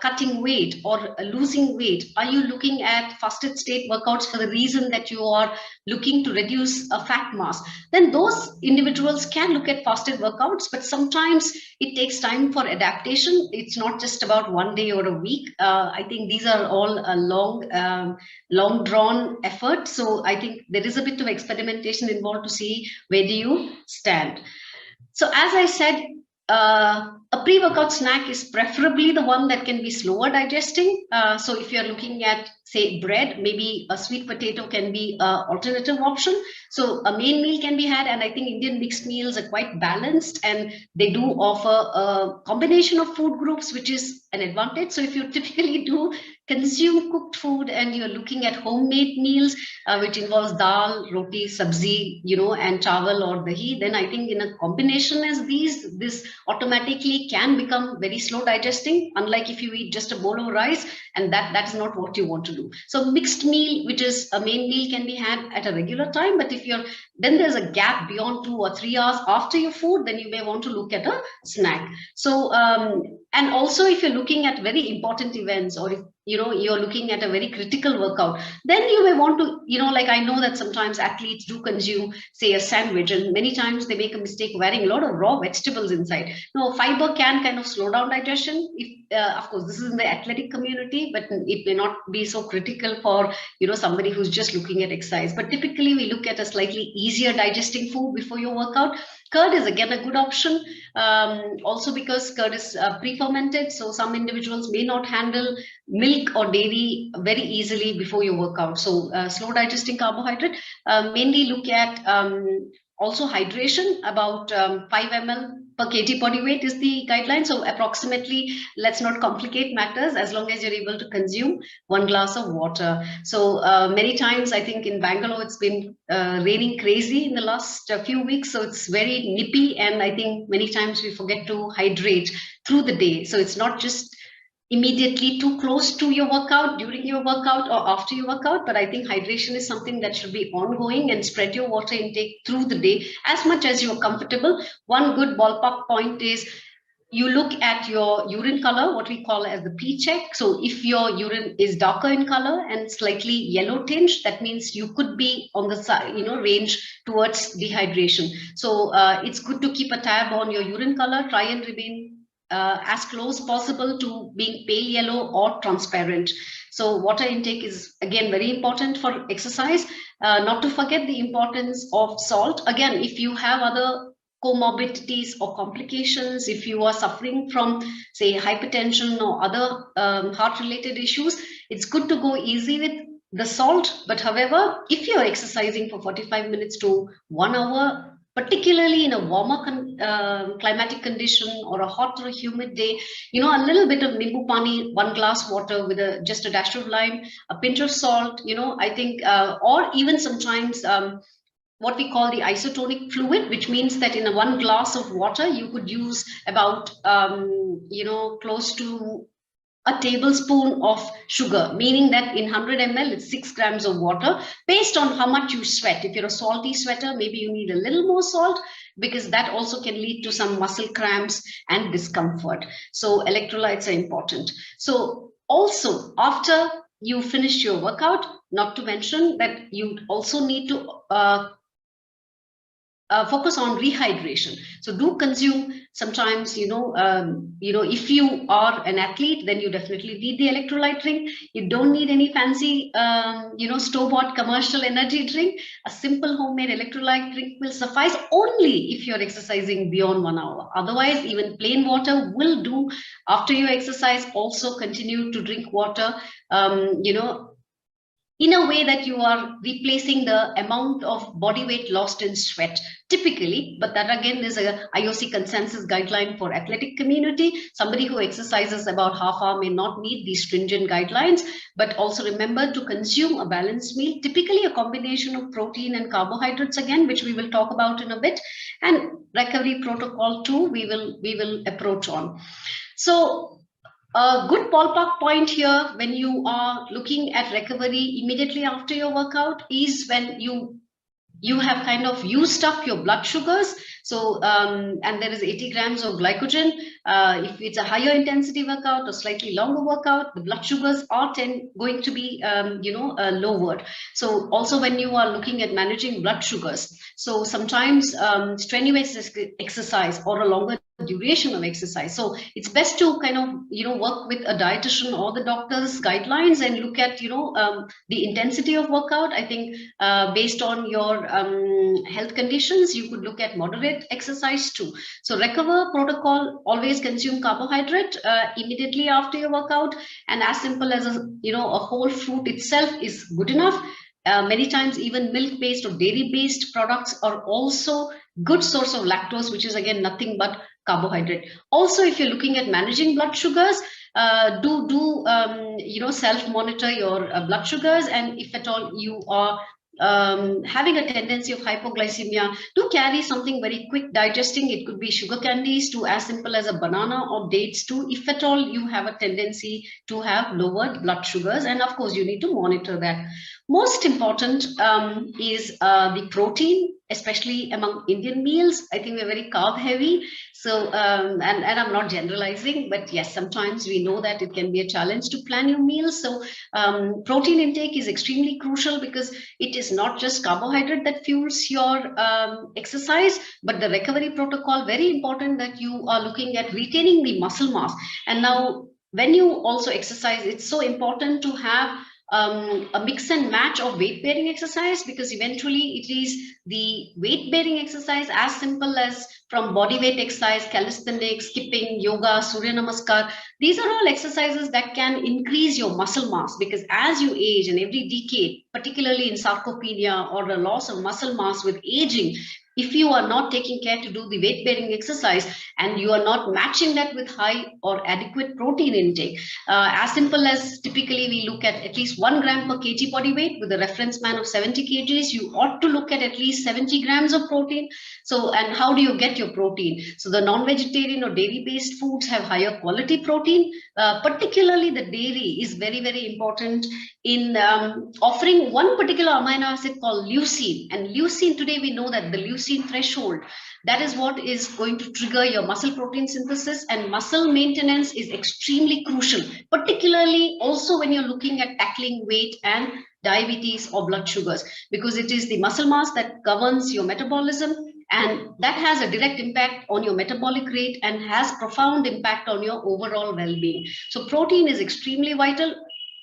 cutting weight or losing weight? Are you looking at fasted state workouts for the reason that you are looking to reduce fat mass? Then those individuals can look at fasted workouts, but sometimes it takes time for adaptation. It's not just about one day or a week. I think these are all a long drawn effort. So I think there is a bit of experimentation involved to see where do you stand. So as I said, a pre-workout snack is preferably the one that can be slower digesting. So if you're looking at, say, bread, maybe a sweet potato can be an alternative option. So a main meal can be had, and I think Indian mixed meals are quite balanced, and they do offer a combination of food groups, which is an advantage. So if you typically do consume cooked food and you're looking at homemade meals, which involves dal, roti, sabzi, and chawal or dahi, then I think in a combination as these, this automatically can become very slow digesting, unlike if you eat just a bowl of rice, and that is not what you want to do. So mixed meal, which is a main meal, can be had at a regular time, but if then there's a gap beyond 2 or 3 hours after your food, then you may want to look at a snack. So and also if you're looking at very important events, or if you're looking at a very critical workout, then you may want to, like I know that sometimes athletes do consume, say, a sandwich, and many times they make a mistake wearing a lot of raw vegetables inside. No, fiber can kind of slow down digestion. If of course this is in the athletic community, but it may not be so critical for somebody who's just looking at exercise. But typically we look at a slightly easier digesting food before your workout. Curd is again a good option, also because curd is pre-fermented, so some individuals may not handle milk or dairy very easily before your workout. So slow digesting carbohydrate. Mainly look at also hydration. About 5 ml per kg body weight is the guideline. So approximately, let's not complicate matters, as long as you're able to consume 1 glass of water. So many times, I think in Bangalore, it's been raining crazy in the last few weeks. So it's very nippy. And I think many times we forget to hydrate through the day. So it's not just immediately too close to your workout, during your workout, or after your workout, but I think hydration is something that should be ongoing, and spread your water intake through the day as much as you're comfortable. One good ballpark point is you look at your urine color, what we call as the P check. So if your urine is darker in color and slightly yellow tinged, that means you could be on the side, range towards dehydration. So it's good to keep a tab on your urine color. Try and remain as close possible to being pale yellow or transparent. So water intake is again very important for exercise. Not to forget the importance of salt. Again, if you have other comorbidities or complications, if you are suffering from, say, hypertension or other heart-related issues, it's good to go easy with the salt. But however, if you're exercising for 45 minutes to 1 hour, particularly in a warmer climatic condition or a hot or a humid day, a little bit of nimbu pani, 1 glass water with just a dash of lime, a pinch of salt, I think, or even sometimes what we call the isotonic fluid, which means that in a 1 glass of water, you could use about, close to a tablespoon of sugar, meaning that in 100 ml, it's 6 grams of water, based on how much you sweat. If you're a salty sweater, maybe you need a little more salt, because that also can lead to some muscle cramps and discomfort. So electrolytes are important. So also, after you finish your workout, not to mention that you also need to focus on rehydration. So do consume sometimes, if you are an athlete, then you definitely need the electrolyte drink. You don't need any fancy, store-bought commercial energy drink. A simple homemade electrolyte drink will suffice only if you're exercising beyond 1 hour. Otherwise, even plain water will do. After you exercise, also continue to drink water, in a way that you are replacing the amount of body weight lost in sweat, typically. But that again is a IOC consensus guideline for athletic community. Somebody who exercises about half hour may not meet these stringent guidelines, but also remember to consume a balanced meal, typically a combination of protein and carbohydrates, again, which we will talk about in a bit, and recovery protocol too, we will approach on. So A good ballpark point here when you are looking at recovery immediately after your workout is when you have kind of used up your blood sugars. So, and there is 80 grams of glycogen. If it's a higher intensity workout or slightly longer workout, the blood sugars are going to be, lowered. So also when you are looking at managing blood sugars, so sometimes strenuous exercise or a longer duration of exercise. So it's best to kind of, work with a dietitian or the doctor's guidelines and look at, the intensity of workout. I think based on your health conditions, you could look at moderate exercise too. So recover protocol, always consume carbohydrate immediately after your workout, and as simple as a whole fruit itself is good enough. Many times even milk-based or dairy-based products are also good source of lactose, which is again nothing but carbohydrate. Also, if you're looking at managing blood sugars, self-monitor your blood sugars, and if at all you are having a tendency of hypoglycemia, to carry something very quick digesting. It could be sugar candies to as simple as a banana or dates too, if at all you have a tendency to have lowered blood sugars. And of course, you need to monitor that. Most important is the protein, especially among Indian meals. I think we're very carb heavy. So, and I'm not generalizing, but yes, sometimes we know that it can be a challenge to plan your meals. So protein intake is extremely crucial, because it is not just carbohydrate that fuels your exercise, but the recovery protocol, very important that you are looking at retaining the muscle mass. And now when you also exercise, it's so important to have a mix and match of weight bearing exercise, because eventually it is the weight bearing exercise as simple as from body weight exercise, calisthenics, skipping, yoga, Surya Namaskar. These are all exercises that can increase your muscle mass, because as you age and every decade, particularly in sarcopenia or the loss of muscle mass with aging, if you are not taking care to do the weight bearing exercise and you are not matching that with high or adequate protein intake, as simple as typically we look at least 1 gram per kg body weight with a reference man of 70 kgs, you ought to look at least 70 grams of protein. So, and how do you get your protein? So the non-vegetarian or dairy-based foods have higher quality protein. Particularly the dairy is very, very important in offering one particular amino acid called leucine. And leucine, today we know that the leucine threshold, that is what is going to trigger your muscle protein synthesis, and muscle maintenance is extremely crucial, particularly also when you're looking at tackling weight and diabetes or blood sugars, because it is the muscle mass that governs your metabolism, and that has a direct impact on your metabolic rate and has profound impact on your overall well-being. So protein is extremely vital.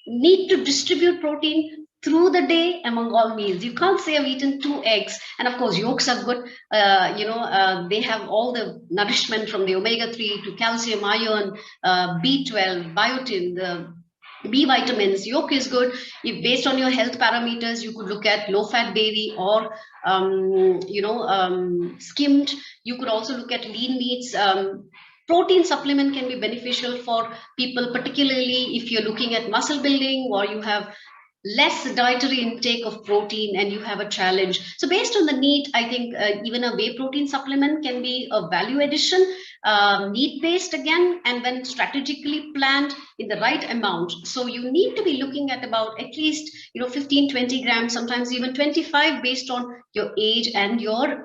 Need to distribute protein through the day among all meals. You can't say I've eaten 2 eggs, and of course yolks are good. They have all the nourishment from the omega-3 to calcium, iron, B12, biotin, the B vitamins. Yolk is good. If based on your health parameters, you could look at low-fat dairy or skimmed. You could also look at lean meats. Protein supplement can be beneficial for people, particularly if you're looking at muscle building or you have less dietary intake of protein and you have a challenge. So based on the need, I think even a whey protein supplement can be a value addition, need-based again, and when strategically planned in the right amount. So you need to be looking at about at least 15-20 grams, sometimes even 25, based on your age and your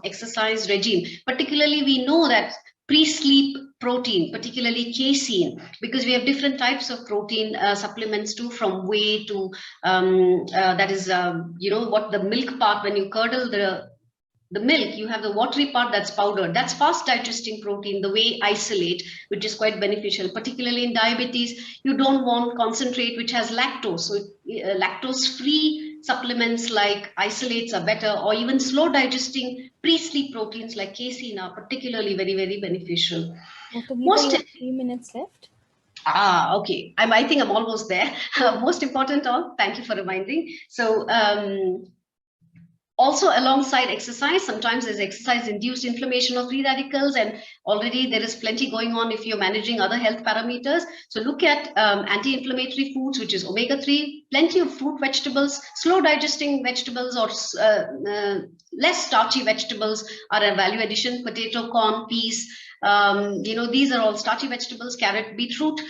exercise regime. Particularly, we know that pre-sleep protein, particularly casein, because we have different types of protein supplements too, from whey to that is what the milk part, when you curdle the milk, you have the watery part that's powdered. That's fast digesting protein, the whey isolate, which is quite beneficial. Particularly in diabetes, you don't want concentrate which has lactose. So lactose-free supplements like isolates are better, or even slow digesting pre-sleep proteins like casein are particularly very, very beneficial. Dr. Geeta, you have 3 minutes left. Okay. I think I'm almost there. Most important all, thank you for reminding. So Also, alongside exercise, sometimes there's exercise-induced inflammation of free radicals, and already there is plenty going on if you're managing other health parameters. So look at anti-inflammatory foods, which is omega-3, plenty of fruit vegetables, slow-digesting vegetables, or less starchy vegetables are a value addition. Potato, corn, peas, these are all starchy vegetables, carrot, beetroot.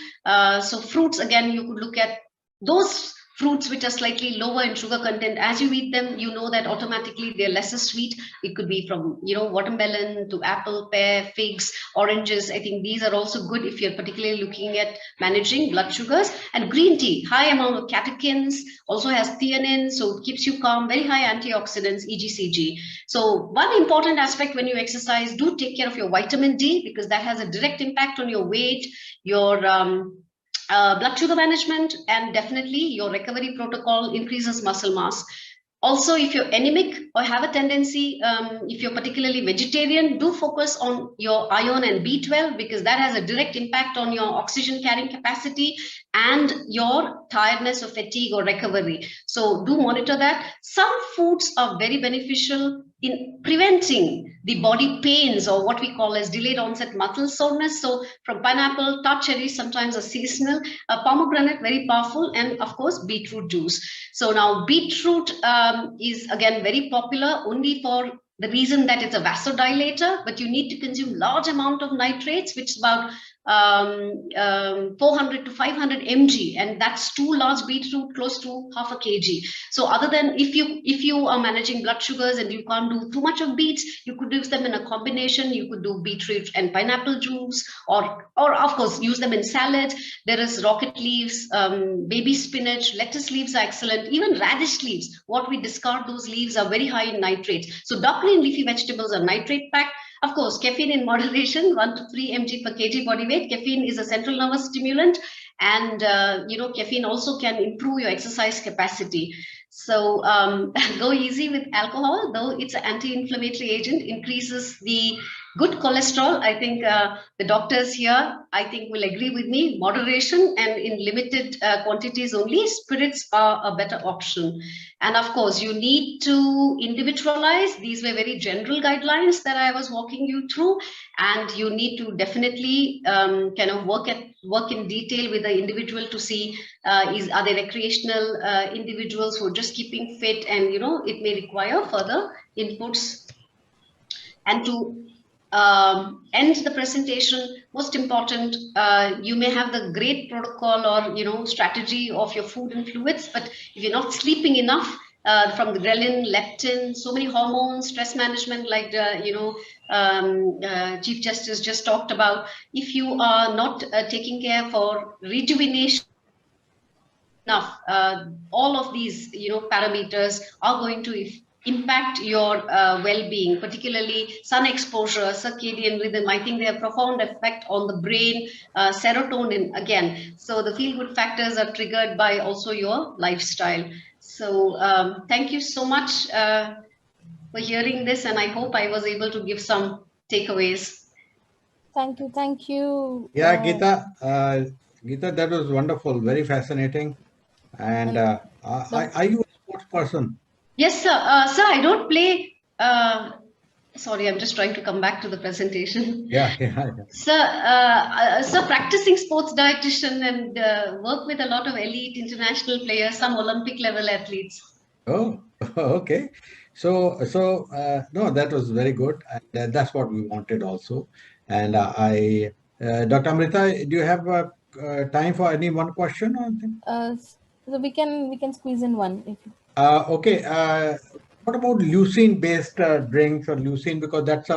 So fruits, again, you could look at those fruits which are slightly lower in sugar content. As you eat them, you know that automatically they're lesser sweet. It could be from, watermelon to apple, pear, figs, oranges. I think these are also good if you're particularly looking at managing blood sugars. And green tea, high amount of catechins, also has theanine, so it keeps you calm, very high antioxidants, EGCG. So one important aspect when you exercise, do take care of your vitamin D, because that has a direct impact on your weight, your blood sugar management, and definitely your recovery protocol increases muscle mass. Also, if you're anemic or have a tendency, if you're particularly vegetarian, do focus on your iron and B12, because that has a direct impact on your oxygen carrying capacity and your tiredness or fatigue or recovery. So do monitor that. Some foods are very beneficial in preventing the body pains, or what we call as delayed onset muscle soreness. So from pineapple, tart cherries sometimes are seasonal, pomegranate very powerful, and of course beetroot juice. So now beetroot is again very popular only for the reason that it's a vasodilator, but you need to consume large amount of nitrates, which is about 400 to 500 mg, and that's too large beetroot, close to half a kg. So other than if you are managing blood sugars and you can't do too much of beets, you could use them in a combination. You could do beetroot and pineapple juice, or of course use them in salad. There is rocket leaves, baby spinach, lettuce leaves are excellent. Even radish leaves, what we discard, those leaves are very high in nitrates. So dark green leafy vegetables are nitrate packed. Of course, caffeine in moderation, 1 to 3 mg per kg body weight. Caffeine is a central nervous stimulant, and caffeine also can improve your exercise capacity. So go easy with alcohol, though it's an anti-inflammatory agent, increases the good cholesterol. I think the doctors here, I think, will agree with me. Moderation and in limited quantities only. Spirits are a better option. And of course, you need to individualize. These were very general guidelines that I was walking you through, and you need to definitely kind of work in detail with the individual to see are they recreational individuals who are just keeping fit, and it may require further inputs. And to end the presentation, most important, you may have the great protocol or strategy of your food and fluids, but if you're not sleeping enough, from the ghrelin, leptin, so many hormones, stress management, like Chief Justice just talked about, if you are not taking care for rejuvenation enough, all of these parameters are going to impact your well-being, particularly sun exposure, circadian rhythm. I think they have profound effect on the brain, serotonin again. So the feel-good factors are triggered by also your lifestyle. So thank you so much for hearing this, and I hope I was able to give some takeaways. Thank you. Thank you. Yeah, Geeta, that was wonderful, very fascinating. And are you a sports person? Yes, sir. Sir, I don't play. Sorry, I'm just trying to come back to the presentation. Yeah. Sir, practicing sports dietitian and work with a lot of elite international players, some Olympic level athletes. Oh, okay. So no, that was very good. And that's what we wanted also. And Dr. Amrita, do you have time for any one question or anything? So we can squeeze in one. If okay. What about leucine-based drinks or leucine? Because that's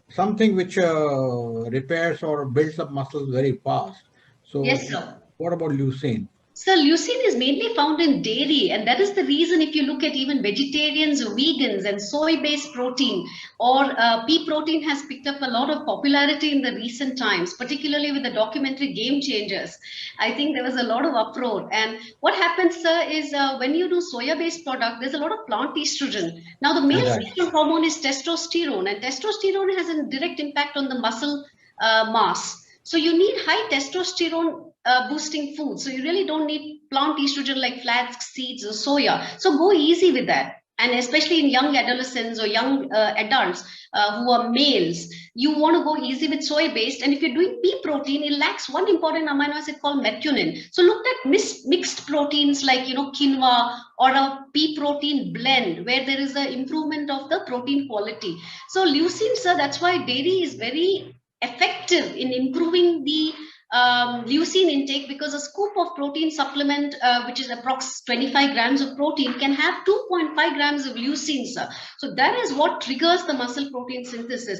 something which repairs or builds up muscles very fast. So yes, sir. What about leucine? So leucine is mainly found in dairy, and that is the reason if you look at even vegetarians or vegans and soy-based protein or pea protein has picked up a lot of popularity in the recent times, particularly with the documentary Game Changers. I think there was a lot of uproar. And what happens, sir, is when you do soya-based product, there's a lot of plant estrogen. Now the male sexual hormone is testosterone, and testosterone has a direct impact on the muscle mass. So you need high testosterone boosting food. So you really don't need plant estrogen like flax, seeds, or soya. So go easy with that. and especially in young adolescents or young adults who are males, you want to go easy with soy-based. And if you're doing pea protein, it lacks one important amino acid called methionine. So look at mixed proteins like quinoa or a pea protein blend where there is an improvement of the protein quality. So leucine, sir, that's why dairy is very effective in improving the leucine intake, because a scoop of protein supplement, which is approx 25 grams of protein, can have 2.5 grams of leucine, sir. So that is what triggers the muscle protein synthesis.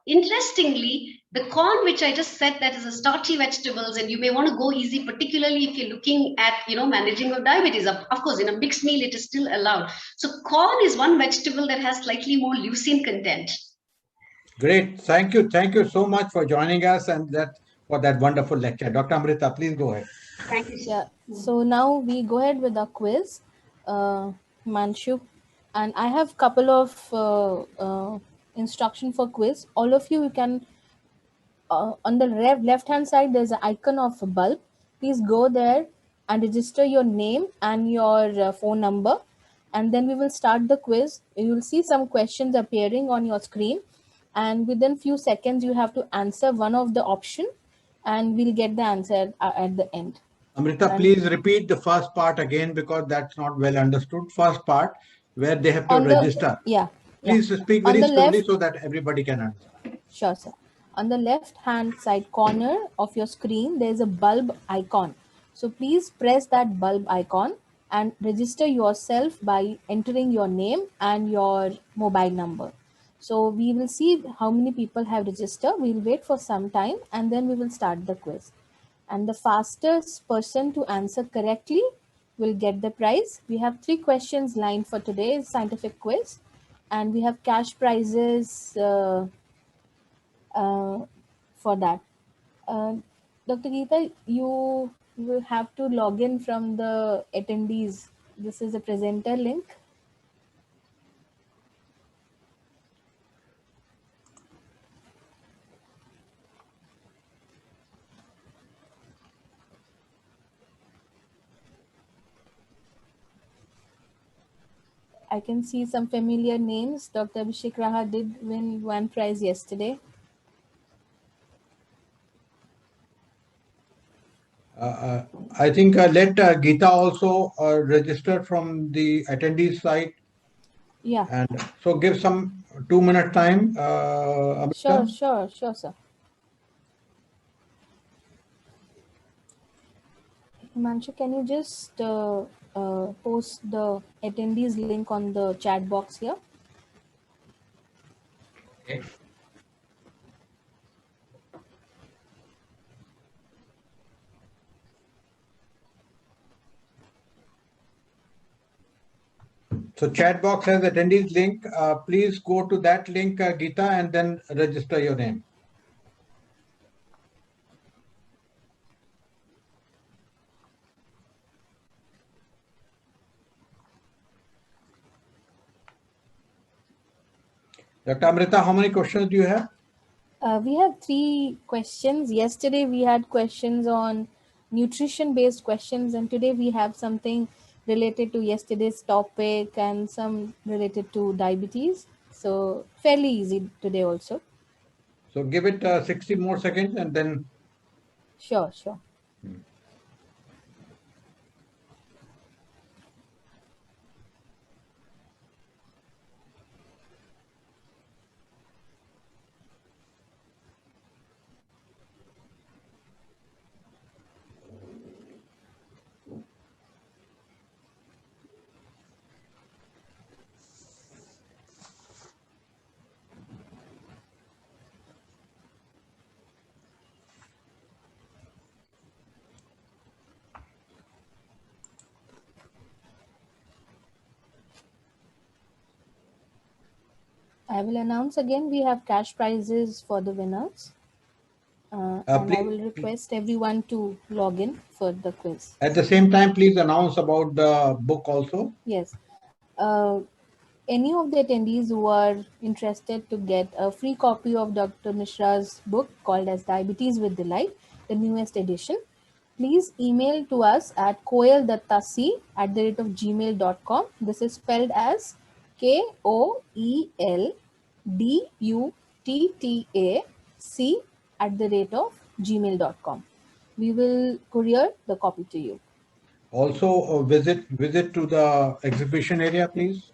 Interestingly, the corn, which I just said, that is a starchy vegetables, and you may want to go easy, particularly if you're looking at managing of diabetes. Of course, in a mixed meal, it is still allowed. So corn is one vegetable that has slightly more leucine content. Great. Thank you. Thank you so much for joining us and for that wonderful lecture. Dr. Amrita, please go ahead. Thank you, sir. Yeah. So now we go ahead with the quiz, Manshu, and I have couple of instruction for quiz. All of you can on the left hand side there's an icon of a bulb. Please go there and register your name and your phone number, and then we will start the quiz. You will see some questions appearing on your screen, and within few seconds you have to answer one of the option, and we'll get the answer at the end. Amrita, please repeat the first part again, because that's not well understood. First part where they have to register. Please speak very slowly so that everybody can understand. Sure, sir. On the left hand side corner of your screen, there is a bulb icon. So please press that bulb icon and register yourself by entering your name and your mobile number. So we will see how many people have registered. We'll wait for some time and then we will start the quiz. And the fastest person to answer correctly will get the prize. We have 3 questions lined for today's scientific quiz, and we have cash prizes for that. Dr. Geeta, you will have to log in from the attendees. This is a presenter link. I can see some familiar names. Dr. Abhishek Raha did win 1 prize yesterday. I think let Geeta also register from the attendees side. Yeah. And so give some 2-minute time. Sure, sir. Himanshu, can you just post the attendees link on the chat box here? Okay. So chat box has attendees link. Please go to that link, Geeta, and then register your name. Dr. Amrita, how many questions do you have? We have 3 questions. Yesterday we had questions on nutrition-based questions, and today we have something related to yesterday's topic and some related to diabetes. So fairly easy today also. So give it 60 more seconds and then. Sure. I will announce again, we have cash prizes for the winners. And I will request everyone to log in for the quiz. At the same time, please announce about the book also. Yes. Any of the attendees who are interested to get a free copy of Dr. Misra's book called as Diabetes with Delight, the newest edition, please email to us at koeldattasi@gmail.com. This is spelled as koeldbuttac@gmail.com. We will courier the copy to you. Also, visit to the exhibition area, please.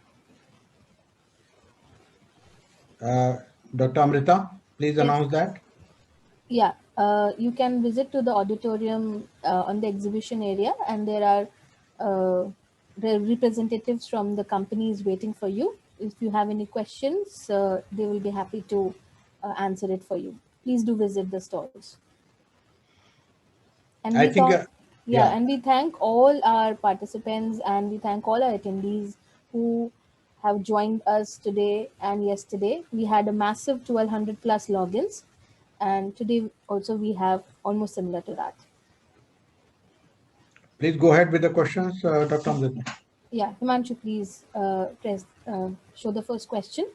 Dr. Amrita, please announce that. Yeah, you can visit to the auditorium on the exhibition area, and there are the representatives from the companies waiting for you. If you have any questions, they will be happy to answer it for you. Please do visit the stalls. And I think, and we thank all our participants, and we thank all our attendees who have joined us today and yesterday. We had a massive 1200 plus logins, and today also we have almost similar to that. Please go ahead with the questions, Dr. Amrita. Yeah, Himanshu, please show the first question.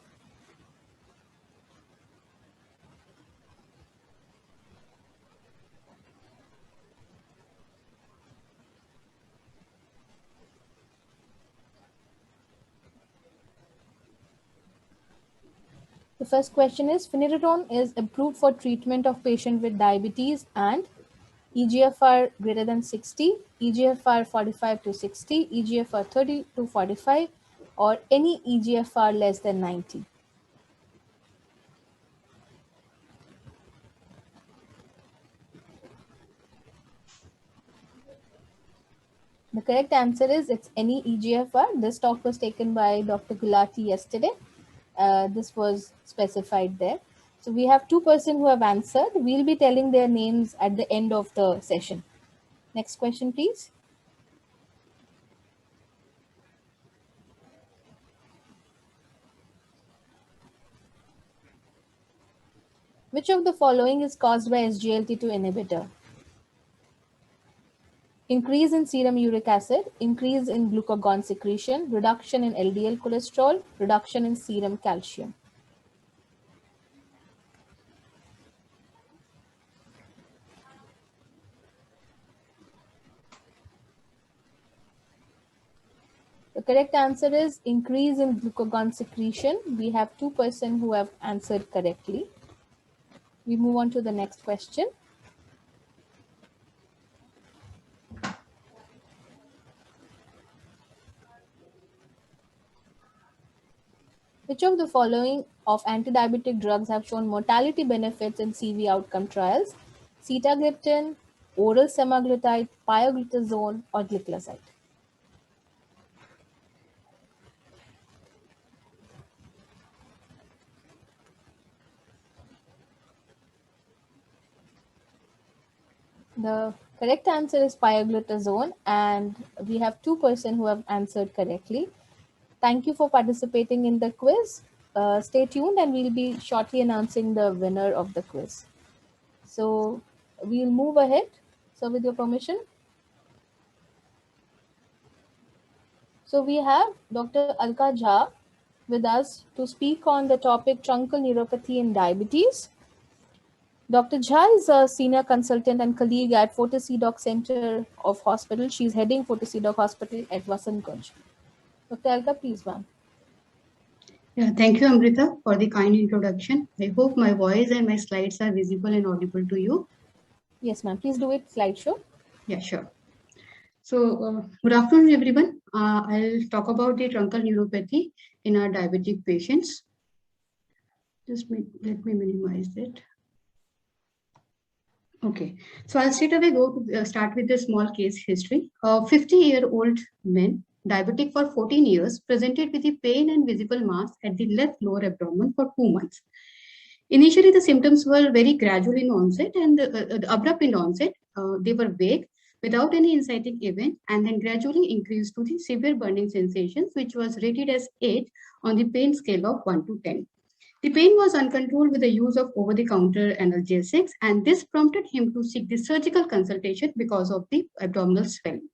The first question is, Phenytoin is approved for treatment of patient with diabetes and EGFR greater than 60, EGFR 45 to 60, EGFR 30 to 45, or any EGFR less than 90. The correct answer is it's any EGFR. This talk was taken by Dr. Gulati yesterday. This was specified there. So we have 2 persons who have answered. We'll be telling their names at the end of the session. Next question, please. Which of the following is caused by SGLT2 inhibitor? Increase in serum uric acid, increase in glucagon secretion, reduction in LDL cholesterol, reduction in serum calcium. The correct answer is increase in glucagon secretion. We have 2 persons who have answered correctly. We move on to the next question. Which of the following of antidiabetic drugs have shown mortality benefits in CV outcome trials? Sitagliptin, oral semaglutide, pioglitazone, or gliclazide? The correct answer is pioglitazone, and we have 2 persons who have answered correctly. Thank you for participating in the quiz. Stay tuned, and we'll be shortly announcing the winner of the quiz. So we'll move ahead. So with your permission. So we have Dr. Alka Jha with us to speak on the topic truncal neuropathy in diabetes. Dr. Jha is a senior consultant and colleague at Fortis CDOC Center of Hospital. She's heading Fortis CDOC Hospital at Vasant Kunj. Dr. Alka, please, ma'am. Yeah, thank you, Amrita, for the kind introduction. I hope my voice and my slides are visible and audible to you. Yes, ma'am. Please do it slideshow. Yeah, sure. So, good afternoon, everyone. I'll talk about the truncal neuropathy in our diabetic patients. Just let me minimize it. Okay, so I'll straight away start with the small case history. A 50-year-old man, diabetic for 14 years, presented with the pain and visible mass at the left lower abdomen for 2 months. Initially, the symptoms were very gradual in onset and abrupt in onset. They were vague, without any inciting event, and then gradually increased to the severe burning sensations, which was rated as 8 on the pain scale of 1 to 10. The pain was uncontrolled with the use of over-the-counter analgesics, and this prompted him to seek the surgical consultation because of the abdominal swelling.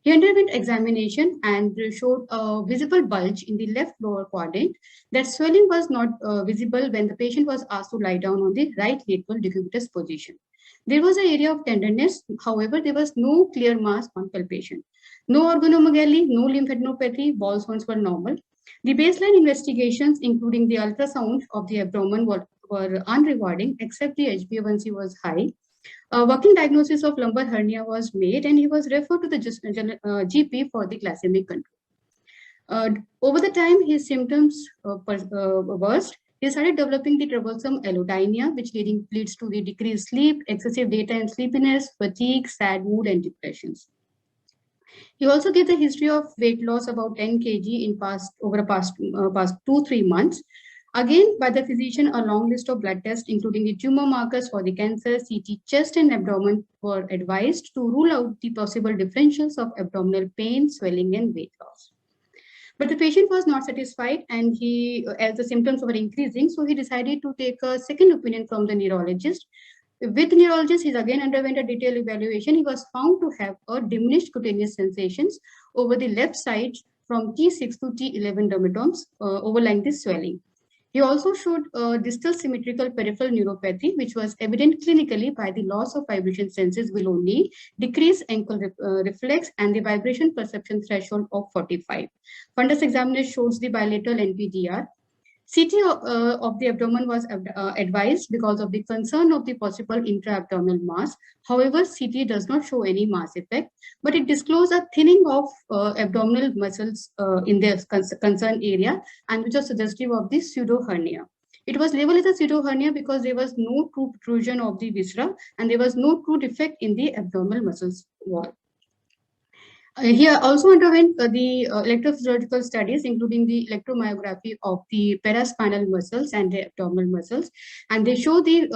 He underwent examination and showed a visible bulge in the left lower quadrant. That swelling was not visible when the patient was asked to lie down on the right lateral decubitus position. There was an area of tenderness. However, there was no clear mass on palpation. No organomegaly, no lymphadenopathy, ball zones were normal. The baseline investigations, including the ultrasound of the abdomen, were unrewarding, except the HbA1c was high. A working diagnosis of lumbar hernia was made, and he was referred to the GP for the glycemic control. Over the time, his symptoms worsened. He started developing the troublesome allodynia, which leads to the decreased sleep, excessive daytime sleepiness, fatigue, sad mood, and depressions. He also gave the history of weight loss about 10 kg in past 2-3 months. Again, by the physician, a long list of blood tests, including the tumor markers for the cancer, CT, chest, and abdomen, were advised to rule out the possible differentials of abdominal pain, swelling, and weight loss. But the patient was not satisfied, and as the symptoms were increasing, so he decided to take a second opinion from the neurologist. With the neurologist, he again underwent a detailed evaluation. He was found to have a diminished cutaneous sensations over the left side from T6 to T11 dermatomes overlying this swelling. He also showed distal symmetrical peripheral neuropathy, which was evident clinically by the loss of vibration senses below knee, decreased ankle reflex, and the vibration perception threshold of 45. Fundus examination shows the bilateral NPDR. CT of the abdomen was advised because of the concern of the possible intra-abdominal mass. However, CT does not show any mass effect, but it disclosed a thinning of abdominal muscles in the concerned area, and which was suggestive of the pseudo hernia. It was labeled as a pseudo hernia because there was no true protrusion of the viscera, and there was no true defect in the abdominal muscles wall. He also underwent the electrophysiological studies, including the electromyography of the paraspinal muscles and the abdominal muscles, and they show the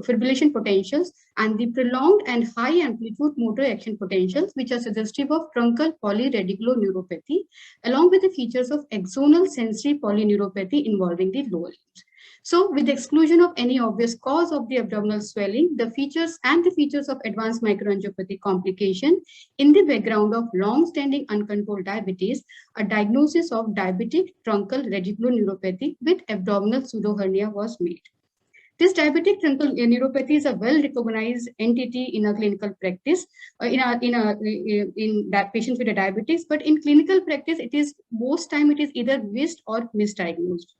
fibrillation potentials and the prolonged and high amplitude motor action potentials, which are suggestive of truncal polyradiculoneuropathy, along with the features of axonal sensory polyneuropathy involving the lower limbs. So, with the exclusion of any obvious cause of the abdominal swelling, the features of advanced microangiopathy complication in the background of long-standing uncontrolled diabetes, a diagnosis of diabetic truncal radiculoneuropathy with abdominal pseudohernia was made. This diabetic truncal neuropathy is a well-recognized entity in a clinical practice, in that patients with a diabetes, but in clinical practice, most time it is either missed or misdiagnosed.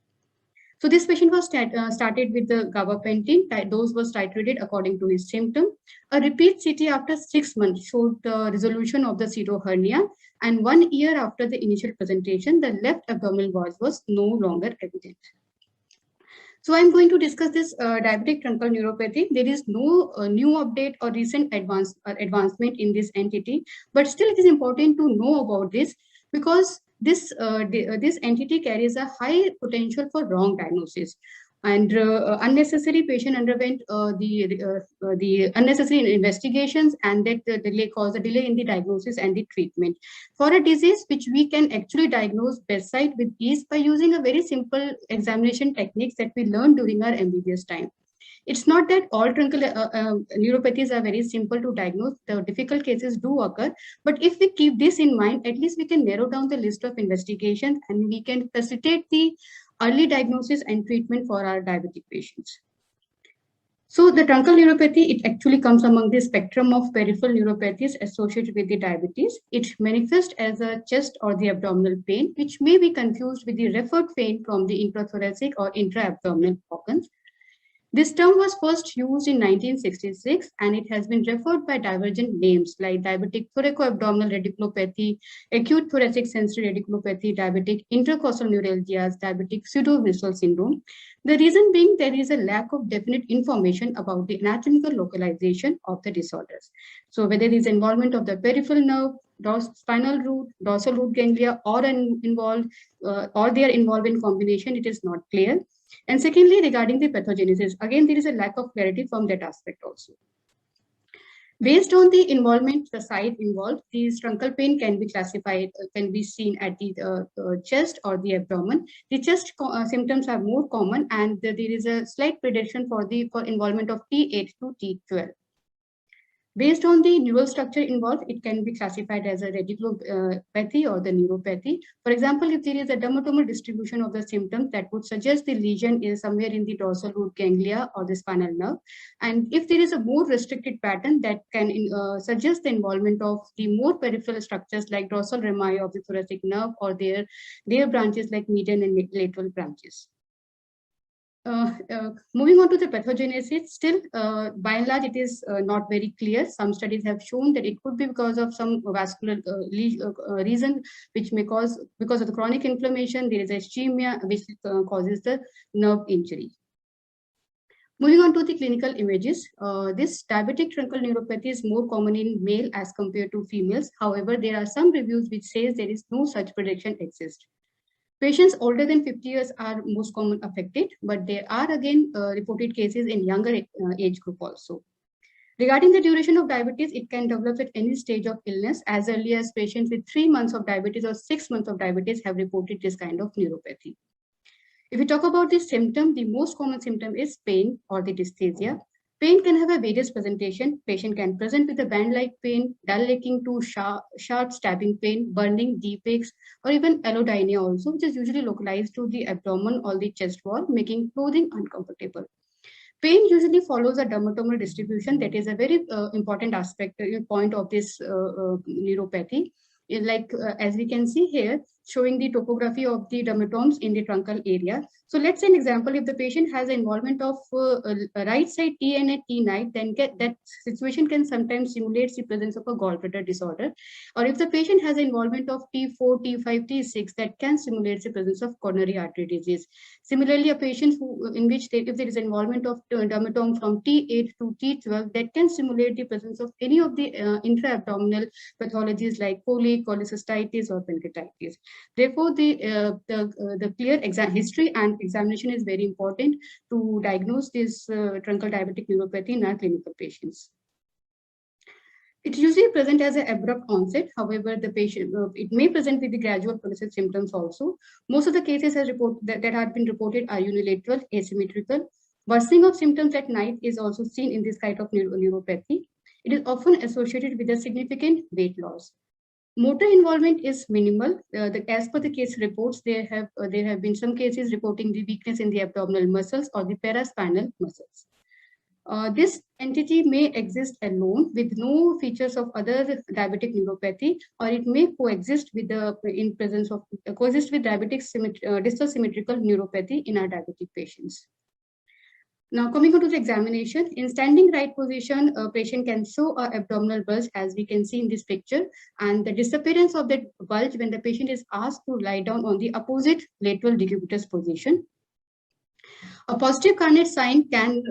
So this patient was started with the gabapentin. Dose was titrated according to his symptom. A repeat CT after 6 months showed the resolution of the pseudohernia, and 1 year after the initial presentation, the left abdominal wall was no longer evident. So I'm going to discuss this diabetic truncal neuropathy. There is no new update or recent advancement in this entity, but still it is important to know about this because this entity carries a high potential for wrong diagnosis, and unnecessary patient underwent the unnecessary investigations, and that caused a delay in the diagnosis and the treatment for a disease which we can actually diagnose bedside with ease by using a very simple examination techniques that we learned during our MBBS time. It's not that all truncal neuropathies are very simple to diagnose. The difficult cases do occur, but if we keep this in mind, at least we can narrow down the list of investigations and we can facilitate the early diagnosis and treatment for our diabetic patients. So the truncal neuropathy, it actually comes among the spectrum of peripheral neuropathies associated with the diabetes. It manifests as a chest or the abdominal pain, which may be confused with the referred pain from the intrathoracic or intra-abdominal organs. This term was first used in 1966, and it has been referred by divergent names like diabetic thoracoabdominal radiculopathy, acute thoracic sensory radiculopathy, diabetic intercostal neuralgias, diabetic pseudovisceral syndrome. The reason being there is a lack of definite information about the anatomical localization of the disorders. So whether it is involvement of the peripheral nerve, spinal root, dorsal root ganglia, or they are involved in combination, it is not clear. And secondly, regarding the pathogenesis, again, there is a lack of clarity from that aspect also. Based on the involvement, the site involved, these truncal pain can be classified, can be seen at the chest or the abdomen. The chest symptoms are more common, and there is a slight prediction for involvement of T8 to T12. Based on the neural structure involved, it can be classified as a radiculopathy or the neuropathy. For example, if there is a dermatomal distribution of the symptoms, that would suggest the lesion is somewhere in the dorsal root ganglia or the spinal nerve. And if there is a more restricted pattern, that can suggest the involvement of the more peripheral structures like dorsal rami of the thoracic nerve, or their branches like median and lateral branches. Moving on to the pathogenesis, still by and large it is not very clear. Some studies have shown that it could be because of some vascular reason, which may cause, because of the chronic inflammation, there is ischemia, which causes the nerve injury. Moving on to the clinical images, this diabetic truncal neuropathy is more common in male as compared to females. However, there are some reviews which says there is no such prediction exists. Patients older than 50 years are most common affected, but there are again reported cases in younger age group also. Regarding the duration of diabetes, it can develop at any stage of illness, as early as patients with 3 months of diabetes or 6 months of diabetes have reported this kind of neuropathy. If we talk about the symptom, the most common symptom is pain or the dysesthesia. Pain can have a various presentation. Patient can present with a band-like pain, dull aching to sharp stabbing pain, burning, deep aches, or even allodynia also, which is usually localized to the abdomen or the chest wall, making clothing uncomfortable. Pain usually follows a dermatomal distribution. That is a very important aspect, point of this neuropathy. Like as we can see here, showing the topography of the dermatomes in the truncal area. So let's say an example, if the patient has involvement of right side T and a T night, then that situation can sometimes simulate the presence of a gallbladder disorder. Or if the patient has involvement of T4, T5, T6, that can simulate the presence of coronary artery disease. Similarly, a patient in which if there is involvement of dermatome from T8 to T12, that can simulate the presence of any of the intra-abdominal pathologies like colic, cholecystitis, or pancreatitis. Therefore, the clear history and examination is very important to diagnose this truncal diabetic neuropathy in our clinical patients. It usually present as an abrupt onset. However, the patient it may present with the gradual progressive symptoms also. Most of the cases that have been reported are unilateral, asymmetrical. Worsening of symptoms at night is also seen in this kind of neuropathy. It is often associated with a significant weight loss. Motor involvement is minimal. As per the case reports, there have been some cases reporting the weakness in the abdominal muscles or the paraspinal muscles. This entity may exist alone with no features of other diabetic neuropathy, or it may coexist with diabetic distal symmetrical neuropathy in our diabetic patients. Now, coming on to the examination, in standing right position, a patient can show an abdominal bulge, as we can see in this picture, and the disappearance of that bulge when the patient is asked to lie down on the opposite lateral decubitus position. A positive Carnot sign can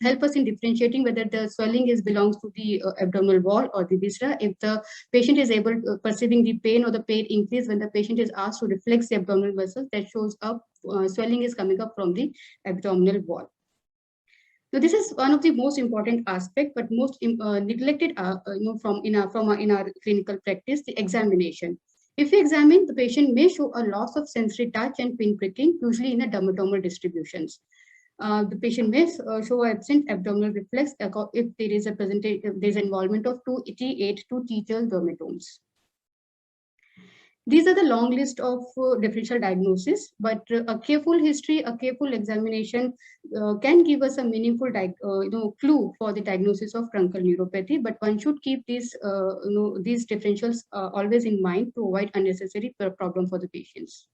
help us in differentiating whether the swelling belongs to the abdominal wall or the viscera. If the patient is able to perceiving the pain or the pain increase when the patient is asked to reflex the abdominal muscles, that shows up swelling is coming up from the abdominal wall. So this is one of the most important aspects, but most neglected, in our clinical practice, the examination. If we examine, the patient may show a loss of sensory touch and pinpricking, usually in a dermatomal distributions. The patient may show absent abdominal reflex if there is involvement of T8 to T12 dermatomes. These are the long list of differential diagnosis, but a careful history, a careful examination can give us a meaningful clue for the diagnosis of truncal neuropathy. But one should keep these differentials always in mind to avoid unnecessary problem for the patients.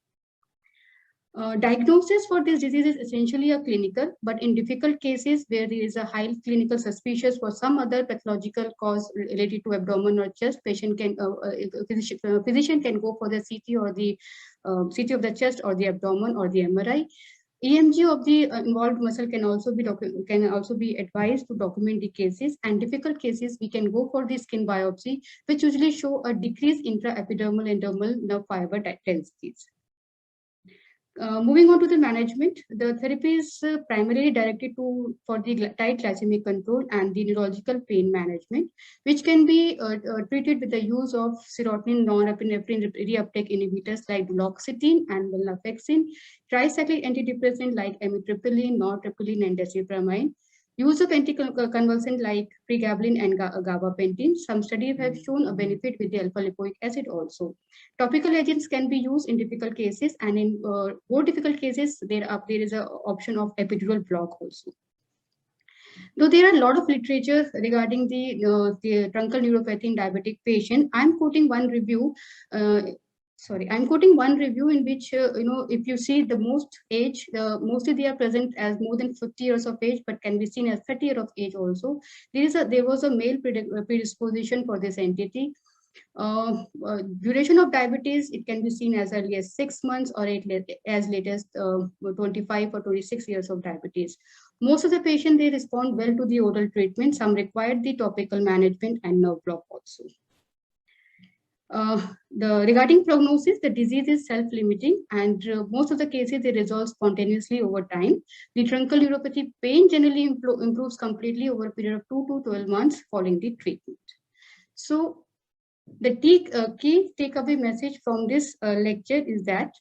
Diagnosis for this disease is essentially a clinical, but in difficult cases where there is a high clinical suspicious for some other pathological cause related to abdomen or chest, physician can go for the CT or the CT of the chest or the abdomen or the MRI. EMG of the involved muscle can also be advised to document the cases, and difficult cases we can go for the skin biopsy, which usually show a decrease intraepidermal and dermal nerve fiber densities. Moving on to the management, the therapy is primarily directed for the tight glycemic control and the neurological pain management, which can be treated with the use of serotonin norepinephrine reuptake inhibitors like duloxetine and venlafaxine, tricyclic antidepressant like amitriptyline, nortriptyline, and desipramine. Use of anticonvulsant like pregabalin and gabapentin. Some studies have shown a benefit with the alpha-lipoic acid also. Topical agents can be used in difficult cases, and in more difficult cases, there is an option of epidural block also. Though there are a lot of literature regarding the truncal neuropathy in diabetic patient, I'm quoting one review. I'm quoting one review in which, if you see the most age, mostly they are present as more than 50 years of age, but can be seen as 30 years of age also. There was a male predisposition for this entity. Duration of diabetes, it can be seen as early as 6 months or as late as 25 or 26 years of diabetes. Most of the patients, they respond well to the oral treatment. Some required the topical management and nerve block also. Regarding prognosis, the disease is self-limiting, and most of the cases they resolve spontaneously over time. The truncal neuropathy pain generally improves completely over a period of 2 to 12 months following the treatment. So the key takeaway message from this lecture is that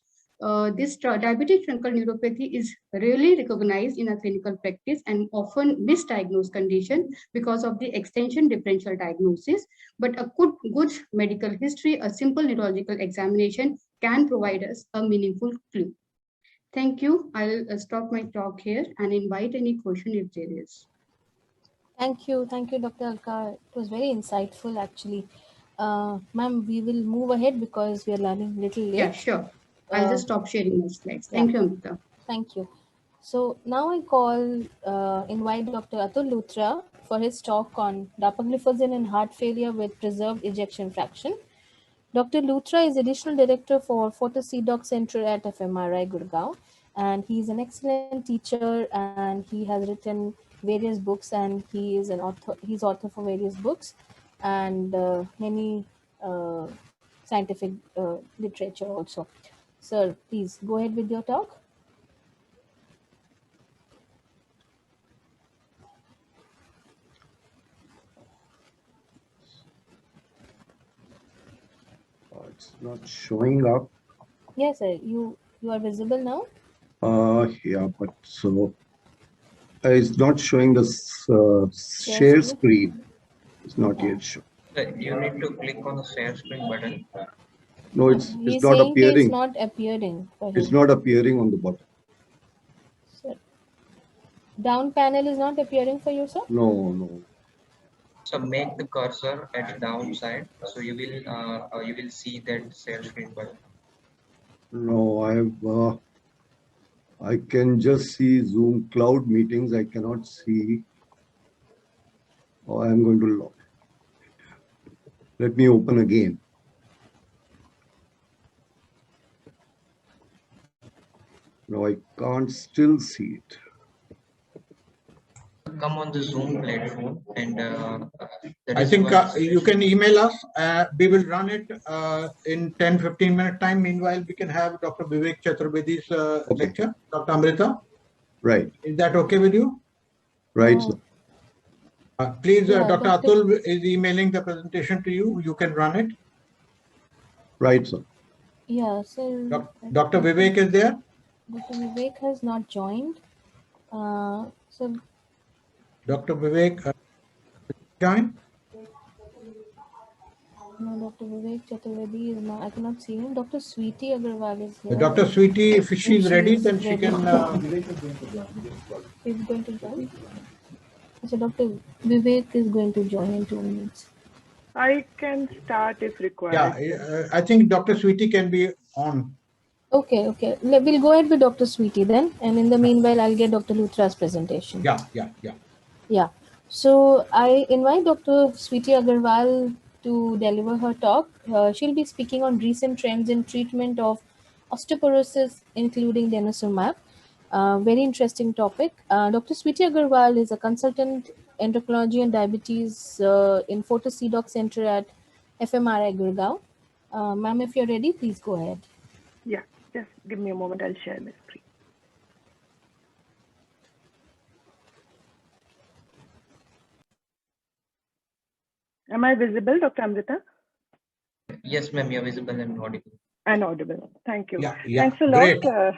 this diabetic truncal neuropathy is rarely recognized in a clinical practice and often misdiagnosed condition because of the extension differential diagnosis. But a good medical history, a simple neurological examination can provide us a meaningful clue. Thank you. I'll stop my talk here and invite any question if there is. Thank you, Dr. Alka. It was very insightful, actually. Ma'am, we will move ahead because we are running a little late. Yeah, sure. I'll just stop sharing my slides. Thank you, Amrita. Thank you. So now I invite Dr. Atul Luthra for his talk on dapagliflozin in heart failure with preserved ejection fraction. Dr. Luthra is additional director for Fortis CDOC Center at FMRI Gurgaon, and he is an excellent teacher, and he has written various books, and he is an author. He's author for various books and many scientific literature also. Sir, please go ahead with your talk. It's not showing up. Yes, sir. You are visible now. Yeah, but so it's not showing the share screen. It's not yet shown. You need to click on the share screen button. No, it's He's not saying appearing. It's not appearing. It's not appearing on the bottom. Sir, down panel is not appearing for you, sir? No. So make the cursor at the downside, so you will see that share screen button. No, I can just see Zoom cloud meetings. I cannot see. Oh, I'm going to log. Let me open again. No, I can't still see it. Come on the Zoom platform, and I think you can email us. We will run it in 10-15 minute time. Meanwhile, we can have Dr. Vivek Chaturvedi's lecture. Dr. Amrita? Right. Is that okay with you? Right, sir. Please, Yeah, Dr. Atul is emailing the presentation to you. You can run it. Right, sir. Yeah, so Dr. Vivek is there? Dr. Vivek has not joined. So Dr. Vivek join? No, Dr. Vivek Chaturvedi is not. I cannot see him. Dr. Sweetie Agarwal is here. Dr. Sweetie, if she is ready, then she can. He's going to join. So Dr. Vivek is going to join in 2 minutes. I can start if required. Yeah, I think Dr. Sweetie can be on. Okay. We'll go ahead with Dr. Sweetie then, and in the meanwhile, I'll get Dr. Luthra's presentation. Yeah. So I invite Dr. Sweetie Agarwal to deliver her talk. She'll be speaking on recent trends in treatment of osteoporosis, including denosumab. Very interesting topic. Dr. Sweetie Agarwal is a consultant endocrinology and diabetes in Fortis CDOC Center at FMRI Gurgaon. Ma'am, if you're ready, please go ahead. Yeah, just give me a moment. I'll share my screen. Am I visible, Dr. Amrita? Yes, ma'am, you're visible and audible. And audible. Thank you. Yeah, Thanks a lot.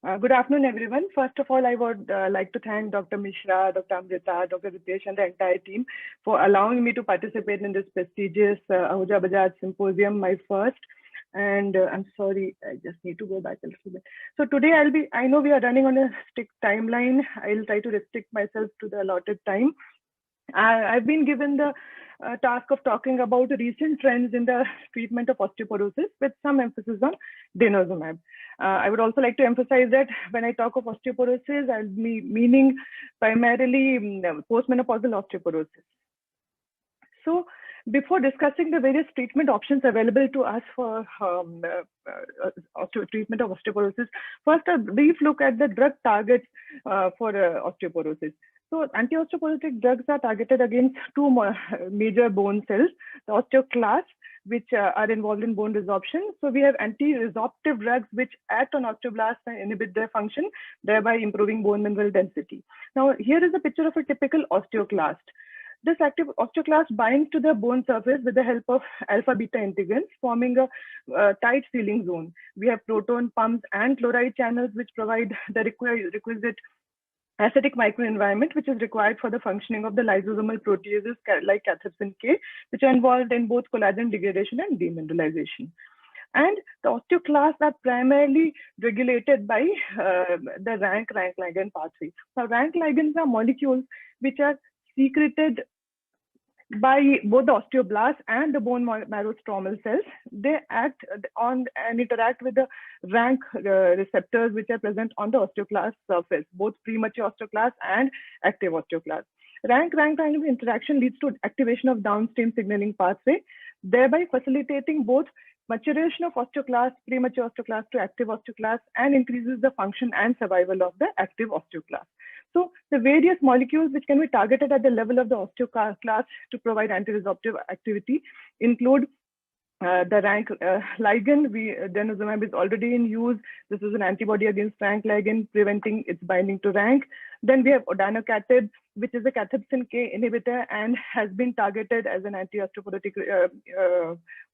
Good afternoon, everyone. First of all, I would like to thank Dr. Misra, Dr. Amrita, Dr. Ritesh, and the entire team for allowing me to participate in this prestigious Ahuja Bajaj Symposium, my first. And I'm sorry, I just need to go back a little bit. So today I know we are running on a strict timeline. I'll try to restrict myself to the allotted time. I've been given the task of talking about recent trends in the treatment of osteoporosis with some emphasis on denosumab. I would also like to emphasize that when I talk of osteoporosis, I'll be meaning primarily postmenopausal osteoporosis. So before discussing the various treatment options available to us for treatment of osteoporosis, first a brief look at the drug targets for osteoporosis. So anti-osteoporotic drugs are targeted against two major bone cells, the osteoclasts, which are involved in bone resorption. So we have anti-resorptive drugs which act on osteoblasts and inhibit their function, thereby improving bone mineral density. Now here is a picture of a typical osteoclast. This active osteoclast binds to the bone surface with the help of alpha-beta integrins, forming a tight sealing zone. We have proton pumps and chloride channels which provide the requisite acidic microenvironment which is required for the functioning of the lysosomal proteases like cathepsin K, which are involved in both collagen degradation and demineralization. And the osteoclasts are primarily regulated by the rank ligand pathway. Now, rank ligands are molecules which are secreted by both the osteoblasts and the bone marrow stromal cells. They act on and interact with the rank receptors which are present on the osteoclast surface, both premature osteoclasts and active osteoclasts. Rank interaction leads to activation of downstream signaling pathway, thereby facilitating both maturation of osteoclasts, premature osteoclasts to active osteoclasts, and increases the function and survival of the active osteoclast. So the various molecules which can be targeted at the level of the osteoclast to provide anti-resorptive activity include the rank ligand. Denosumab is already in use. This is an antibody against rank ligand, preventing its binding to rank. Then we have odanocatab, which is a cathepsin K inhibitor and has been targeted as an anti-osteoporotic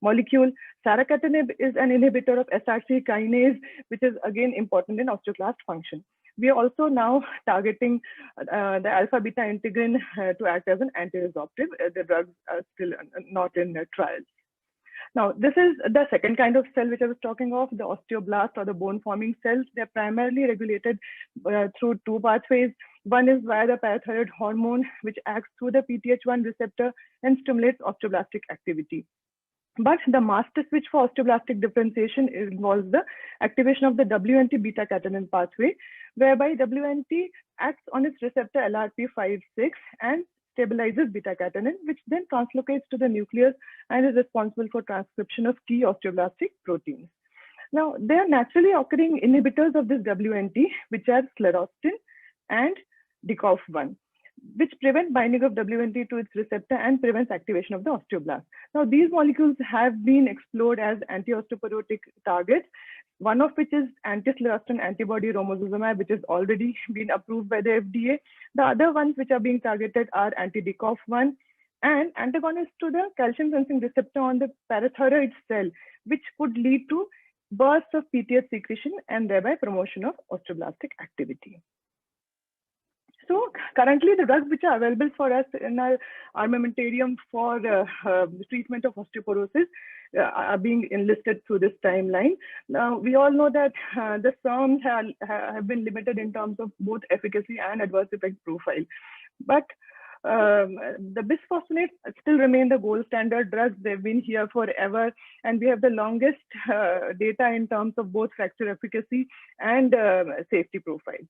molecule. Saracatinib is an inhibitor of SRC kinase, which is again important in osteoclast function. We are also now targeting the alpha-beta integrin to act as an anti-resorptive. The drugs are still not in trials. Now, this is the second kind of cell which I was talking of, the osteoblast or the bone-forming cells. They're primarily regulated through two pathways. One is via the parathyroid hormone, which acts through the PTH1 receptor and stimulates osteoblastic activity. But the master switch for osteoblastic differentiation involves the activation of the WNT beta-catenin pathway, whereby WNT acts on its receptor LRP56 and stabilizes beta-catenin, which then translocates to the nucleus and is responsible for transcription of key osteoblastic proteins. Now, there are naturally occurring inhibitors of this WNT, which are sclerostin and Decompensated, which prevent binding of WNT to its receptor and prevents activation of the osteoblast. Now, these molecules have been explored as anti-osteoporotic targets, one of which is anti-sclerostin antibody romosozumab, which has already been approved by the FDA. The other ones which are being targeted are anti-Decompensated and antagonists to the calcium sensing receptor on the parathyroid cell, which could lead to bursts of PTH secretion and thereby promotion of osteoblastic activity. So currently the drugs which are available for us in our armamentarium for the treatment of osteoporosis are being enlisted through this timeline. Now, we all know that the SERMs have been limited in terms of both efficacy and adverse effect profile. But the bisphosphonates still remain the gold standard drugs. They've been here forever, and we have the longest data in terms of both fracture efficacy and safety profile.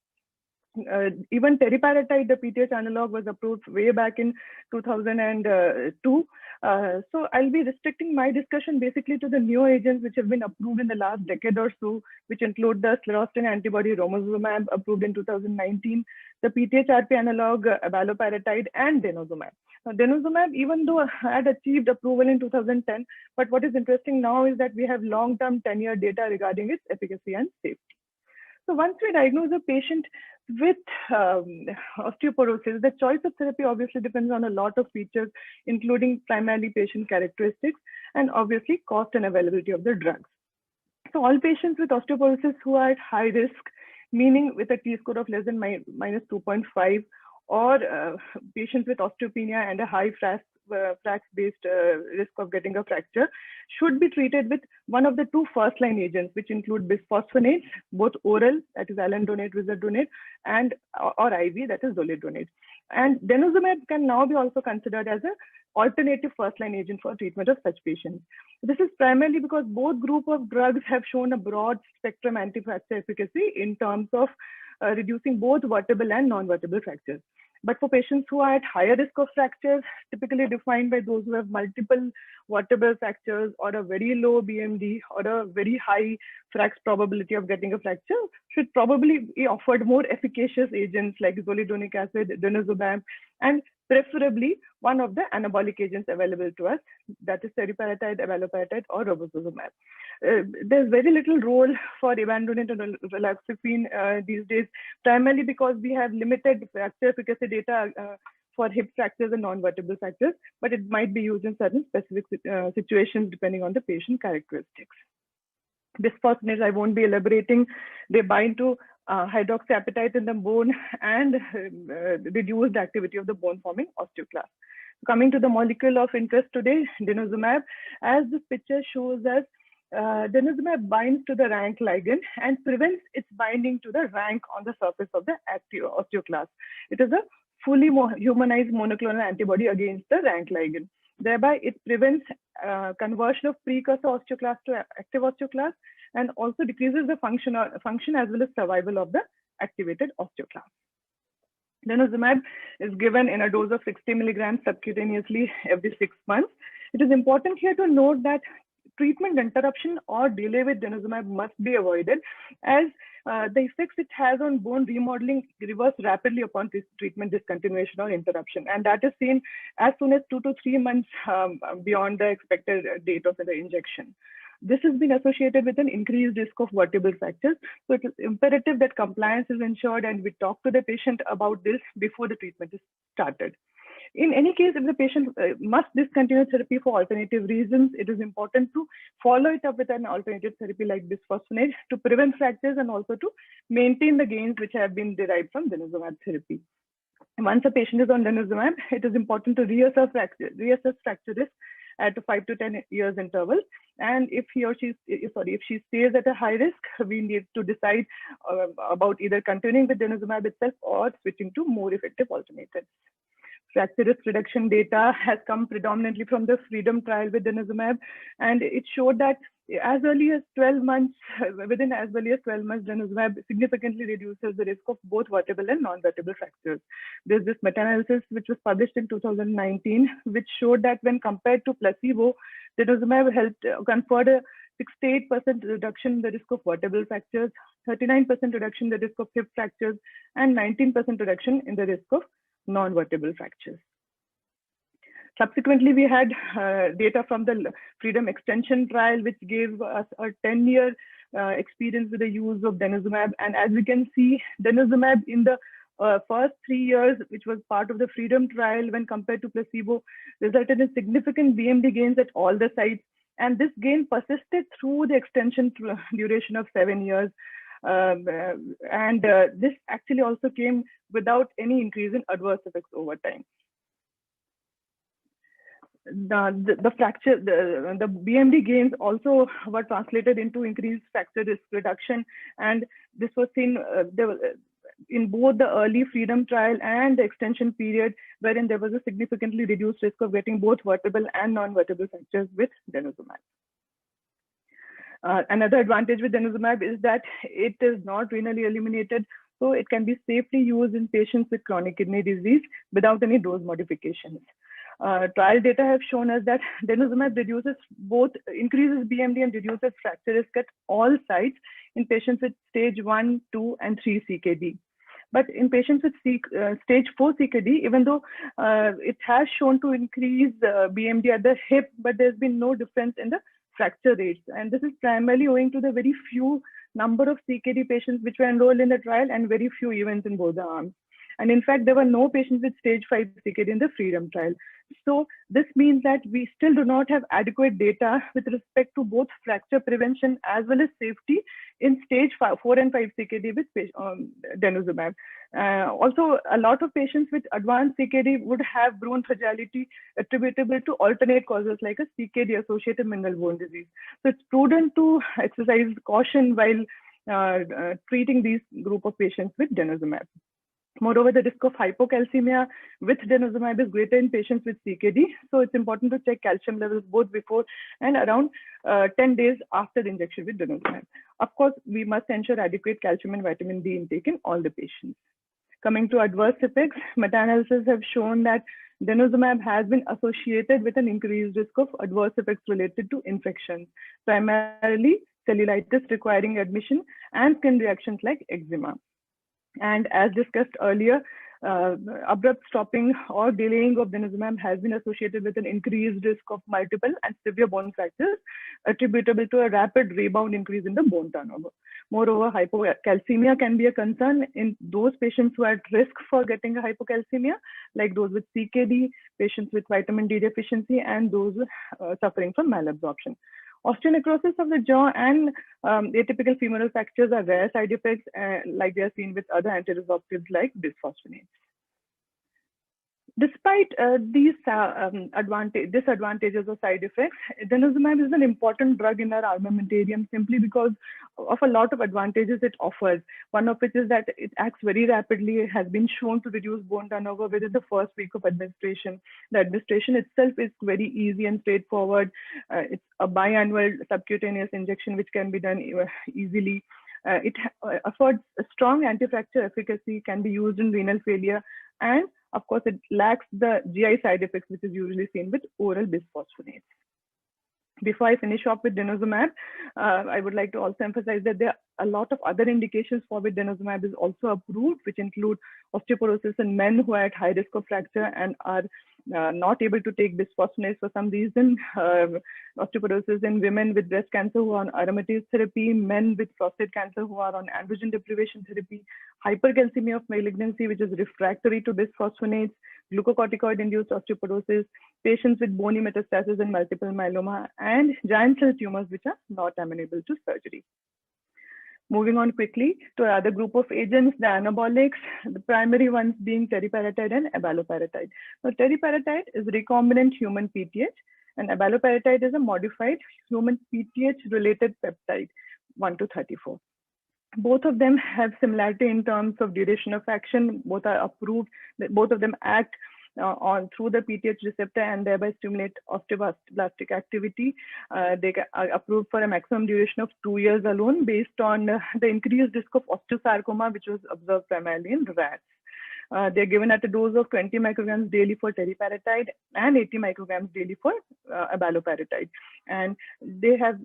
Even teriparatide, the PTH analog, was approved way back in 2002. So I'll be restricting my discussion basically to the new agents which have been approved in the last decade or so, which include the sclerostin antibody romosozumab, approved in 2019, the PTH-RP analog abaloparatide, and denosumab. Now, denosumab, even though had achieved approval in 2010, but what is interesting now is that we have long-term 10-year data regarding its efficacy and safety. So once we diagnose a patient with osteoporosis, the choice of therapy obviously depends on a lot of features, including primarily patient characteristics and obviously cost and availability of the drugs. So all patients with osteoporosis who are at high risk meaning with a T-score of less than minus 2.5, or patients with osteopenia and a high FRAX-based risk of getting a fracture should be treated with one of the two first-line agents, which include bisphosphonates, both oral, that is alendronate, risdonate, and or IV, that is zoledronate. And denosumab can now be also considered as an alternative first-line agent for treatment of such patients. This is primarily because both group of drugs have shown a broad spectrum anti-fracture efficacy in terms of reducing both vertebral and non-vertebral fractures. But for patients who are at higher risk of fractures, typically defined by those who have multiple vertebral fractures or a very low BMD or a very high FRAX probability of getting a fracture, should probably be offered more efficacious agents like zoledronic acid, denosumab, and preferably one of the anabolic agents available to us, that is teriparatide, abaloparatide, or robosozumab. There's very little role for ivandronate and raloxifene these days, primarily because we have limited fracture efficacy data for hip fractures and non-vertebral fractures, but it might be used in certain specific situations depending on the patient characteristics. Bisphosphonates, I won't be elaborating. They bind to hydroxyapatite in the bone and reduce the activity of the bone-forming osteoclast. Coming to the molecule of interest today, denosumab, as this picture shows us, denosumab binds to the rank ligand and prevents its binding to the rank on the surface of the active osteoclast. It is a fully humanized monoclonal antibody against the rank ligand. Thereby, it prevents conversion of precursor osteoclast to active osteoclast and also decreases the function as well as survival of the activated osteoclast. Denosumab is given in a dose of 60 milligrams subcutaneously every 6 months. It is important here to note that treatment interruption or delay with denosumab must be avoided, as the effects it has on bone remodeling reverse rapidly upon treatment discontinuation or interruption. And that is seen as soon as 2 to 3 months beyond the expected date of the injection. This has been associated with an increased risk of vertebral fractures. So it is imperative that compliance is ensured and we talk to the patient about this before the treatment is started. In any case, if the patient must discontinue therapy for alternative reasons, it is important to follow it up with an alternative therapy like bisphosphonate to prevent fractures and also to maintain the gains which have been derived from denosumab therapy. Once a patient is on denosumab, it is important to reassess fracture risk at a 5 to 10 years interval. And if she stays at a high risk, we need to decide about either continuing with denosumab itself or switching to more effective alternatives. Fracture risk reduction data has come predominantly from the FREEDOM trial with denosumab, and it showed that as early as 12 months, within as early as 12 months, denosumab significantly reduces the risk of both vertebral and non-vertebral fractures. There's this meta-analysis which was published in 2019, which showed that when compared to placebo, denosumab helped conferred a 68% reduction in the risk of vertebral fractures, 39% reduction in the risk of hip fractures, and 19% reduction in the risk of non-vertebral fractures. Subsequently, we had data from the FREEDOM extension trial, which gave us a 10-year experience with the use of denosumab. And as we can see, denosumab in the first 3 years, which was part of the FREEDOM trial when compared to placebo, resulted in significant BMD gains at all the sites. And this gain persisted through the extension duration of 7 years. This actually also came without any increase in adverse effects over time. The BMD gains also were translated into increased fracture risk reduction, and this was seen in both the early FREEDOM trial and the extension period, wherein there was a significantly reduced risk of getting both vertebral and non-vertebral fractures with denosumab. Another advantage with denosumab is that it is not renally eliminated, so it can be safely used in patients with chronic kidney disease without any dose modifications. Trial data have shown us that denosumab increases BMD and reduces fracture risk at all sites in patients with stage 1, 2, and 3 CKD. But in patients with stage 4 CKD, even though it has shown to increase BMD at the hip, but there's been no difference in the fracture rates. And this is primarily owing to the very few number of CKD patients which were enrolled in the trial and very few events in both the arms. And in fact, there were no patients with stage 5 CKD in the FREEDOM trial. So this means that we still do not have adequate data with respect to both fracture prevention as well as safety in stage 4 and 5 CKD with denosumab. Also, a lot of patients with advanced CKD would have bone fragility attributable to alternate causes like a CKD-associated mineral bone disease. So it's prudent to exercise caution while treating these group of patients with denosumab. Moreover, the risk of hypocalcemia with denosumab is greater in patients with CKD. So it's important to check calcium levels both before and around 10 days after the injection with denosumab. Of course, we must ensure adequate calcium and vitamin D intake in all the patients. Coming to adverse effects, meta-analysis have shown that denosumab has been associated with an increased risk of adverse effects related to infections, primarily cellulitis requiring admission and skin reactions like eczema. And as discussed earlier, abrupt stopping or delaying of denosumab has been associated with an increased risk of multiple and severe bone fractures attributable to a rapid rebound increase in the bone turnover. Moreover, hypocalcemia can be a concern in those patients who are at risk for getting a hypocalcemia, like those with CKD, patients with vitamin D deficiency, and those suffering from malabsorption. Osteonecrosis of the jaw and atypical femoral fractures are rare side effects like they are seen with other antiresorptives like bisphosphonates. Despite these disadvantages or side effects, denosumab is an important drug in our armamentarium simply because of a lot of advantages it offers. One of which is that it acts very rapidly. It has been shown to reduce bone turnover within the first week of administration. The administration itself is very easy and straightforward. It's a biannual subcutaneous injection which can be done easily. It affords a strong anti-fracture efficacy, can be used in renal failure, and of course, it lacks the GI side effects, which is usually seen with oral bisphosphonates. Before I finish off with denosumab, I would like to also emphasize that there are a lot of other indications for which denosumab is also approved, which include osteoporosis in men who are at high risk of fracture and are not able to take bisphosphonates for some reason, osteoporosis in women with breast cancer who are on aromatase therapy, men with prostate cancer who are on androgen deprivation therapy, hypercalcemia of malignancy, which is refractory to bisphosphonates, glucocorticoid-induced osteoporosis, patients with bony metastasis and multiple myeloma, and giant cell tumors which are not amenable to surgery. Moving on quickly to another group of agents, the anabolics, the primary ones being teriparatide and abaloparatide. Now, teriparatide is recombinant human PTH, and abaloparatide is a modified human PTH-related peptide, 1-34. Both of them have similarity in terms of duration of action. Both are approved. Both of them act through the PTH receptor and thereby stimulate osteoblastic activity. They are approved for a maximum duration of 2 years alone based on the increased risk of osteosarcoma, which was observed primarily in rats. They're given at a dose of 20 micrograms daily for teriparatide and 80 micrograms daily for abaloparatide. And they have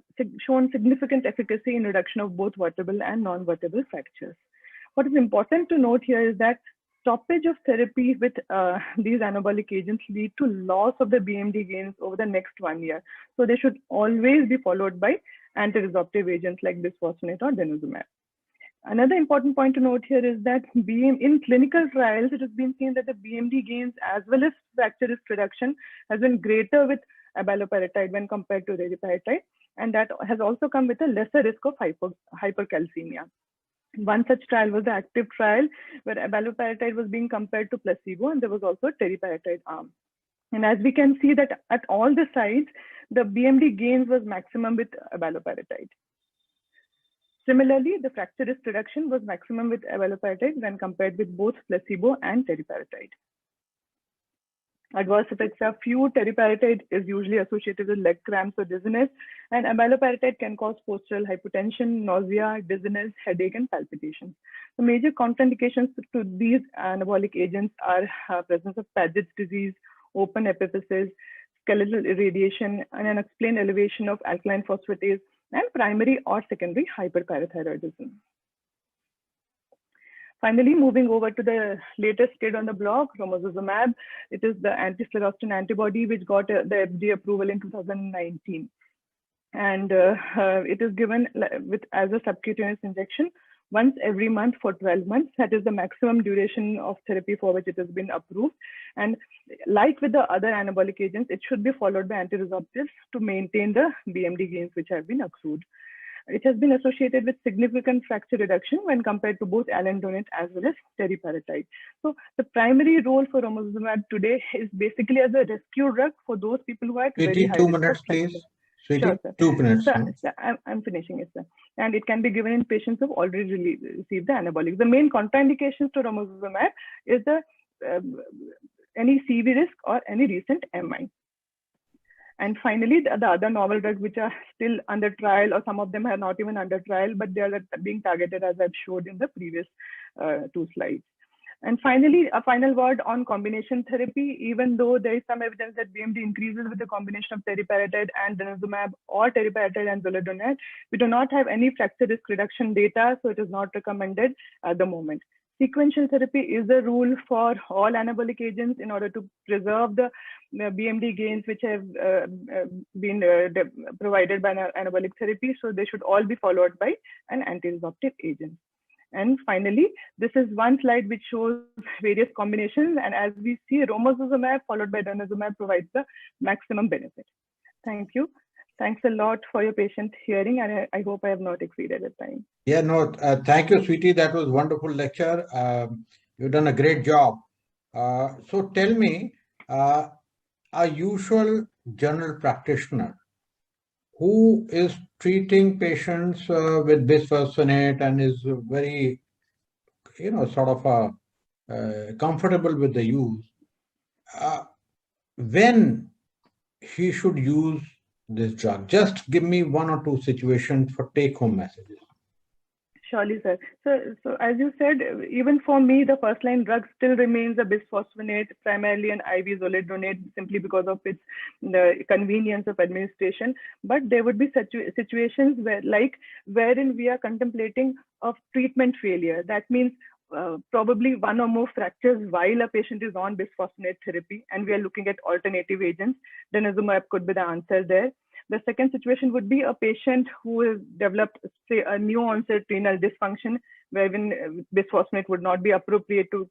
shown significant efficacy in reduction of both vertebral and non-vertebral fractures. What is important to note here is that stoppage of therapy with these anabolic agents lead to loss of the BMD gains over the next 1 year. So they should always be followed by antiresorptive agents like bisphosphonate or denosumab. Another important point to note here is that in clinical trials, it has been seen that the BMD gains as well as fracture risk reduction has been greater with abaloparatide when compared to teriparatide, and that has also come with a lesser risk of hypercalcemia. One such trial was the active trial where abaloparatide was being compared to placebo, and there was also a teriparatide arm. And as we can see that at all the sites, the BMD gains was maximum with abaloparatide. Similarly, the fracture risk reduction was maximum with abaloparatide when compared with both placebo and teriparatide. Adverse effects are few. Teriparatide is usually associated with leg cramps or dizziness, and abaloparatide can cause postural hypotension, nausea, dizziness, headache, and palpitations. The major contraindications to these anabolic agents are presence of Paget's disease, open epiphysis, skeletal irradiation, and an unexplained elevation of alkaline phosphatase, and primary or secondary hyperparathyroidism. Finally, moving over to the latest kid on the block, romosozumab. It is the anti-sclerostin antibody which got the FDA approval in 2019. And it is given as a subcutaneous injection once every month for 12 months. That is the maximum duration of therapy for which it has been approved. And like with the other anabolic agents, it should be followed by antiresorptives to maintain the BMD gains which have been accrued. It has been associated with significant fracture reduction when compared to both alendronate as well as teriparatide. So the primary role for romosozumab today is basically as a rescue drug for those people who are at very high 2 risk minutes, of fracture. please. Sweetie, Sure, sir. 2 minutes. So, I'm finishing it, sir. And it can be given in patients who have already received the anabolic. The main contraindications to romosozumab is the any CV risk or any recent MI. And finally, the other novel drugs which are still under trial, or some of them are not even under trial, but they are being targeted as I've showed in the previous 2 slides. And finally, a final word on combination therapy. Even though there is some evidence that BMD increases with the combination of teriparatide and denosumab or teriparatide and zoledronate, we do not have any fracture risk reduction data, so it is not recommended at the moment. Sequential therapy is the rule for all anabolic agents in order to preserve the BMD gains which have been provided by anabolic therapy. So they should all be followed by an antiresorptive agent. And finally, this is one slide which shows various combinations. And as we see, romosozumab followed by denosumab provides the maximum benefit. Thank you. Thanks a lot for your patient hearing, and I hope I have not exceeded the time. Yeah, no, thank you, sweetie. That was a wonderful lecture. You've done a great job. So tell me, a usual general practitioner who is treating patients with bisphosphonate and is very, sort of comfortable with the use, when he should use this drug? Just give me 1 or 2 situations for take-home messages. Surely, sir. So as you said, even for me, the first-line drug still remains a bisphosphonate, primarily an IV zoledronate, simply because of its the convenience of administration. But there would be situations wherein we are contemplating of treatment failure. That means probably 1 or more fractures while a patient is on bisphosphonate therapy, and we are looking at alternative agents. Denosumab could be the answer there. The second situation would be a patient who has developed, say, a new onset renal dysfunction, wherein bisphosphonate would not be appropriate to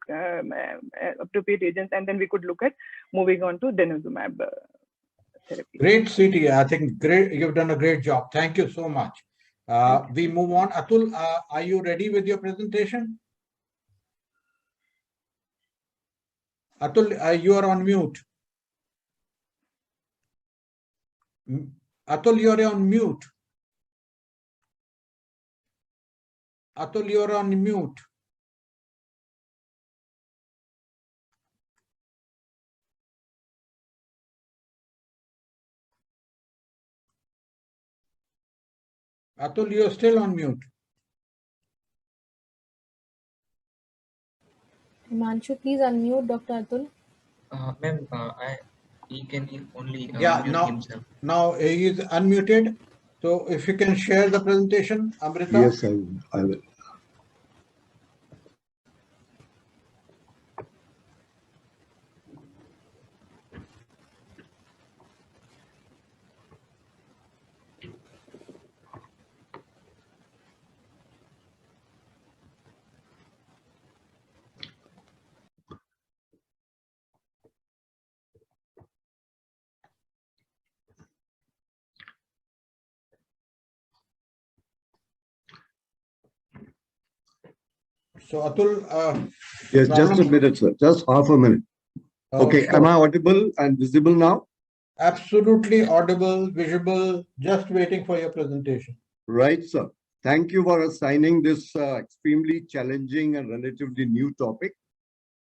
appropriate agents, and then we could look at moving on to denosumab therapy. Great, sweetie. I think great. You've done a great job. Thank you so much. We move on. Atul, are you ready with your presentation? Atul, you are on mute. Atul, you are on mute. Atul, you are on mute. Atul, you are still on mute. Himanshu, please unmute Dr. Atul. Ma'am, he can only Yeah, mute himself. now he is unmuted. So if you can share the presentation, Amrita. Yes, I will. So Atul, yes, just a minute, sir. Just half a minute. Okay, sure. Am I audible and visible now? Absolutely audible, visible. Just waiting for your presentation. Right, sir. Thank you for assigning this extremely challenging and relatively new topic.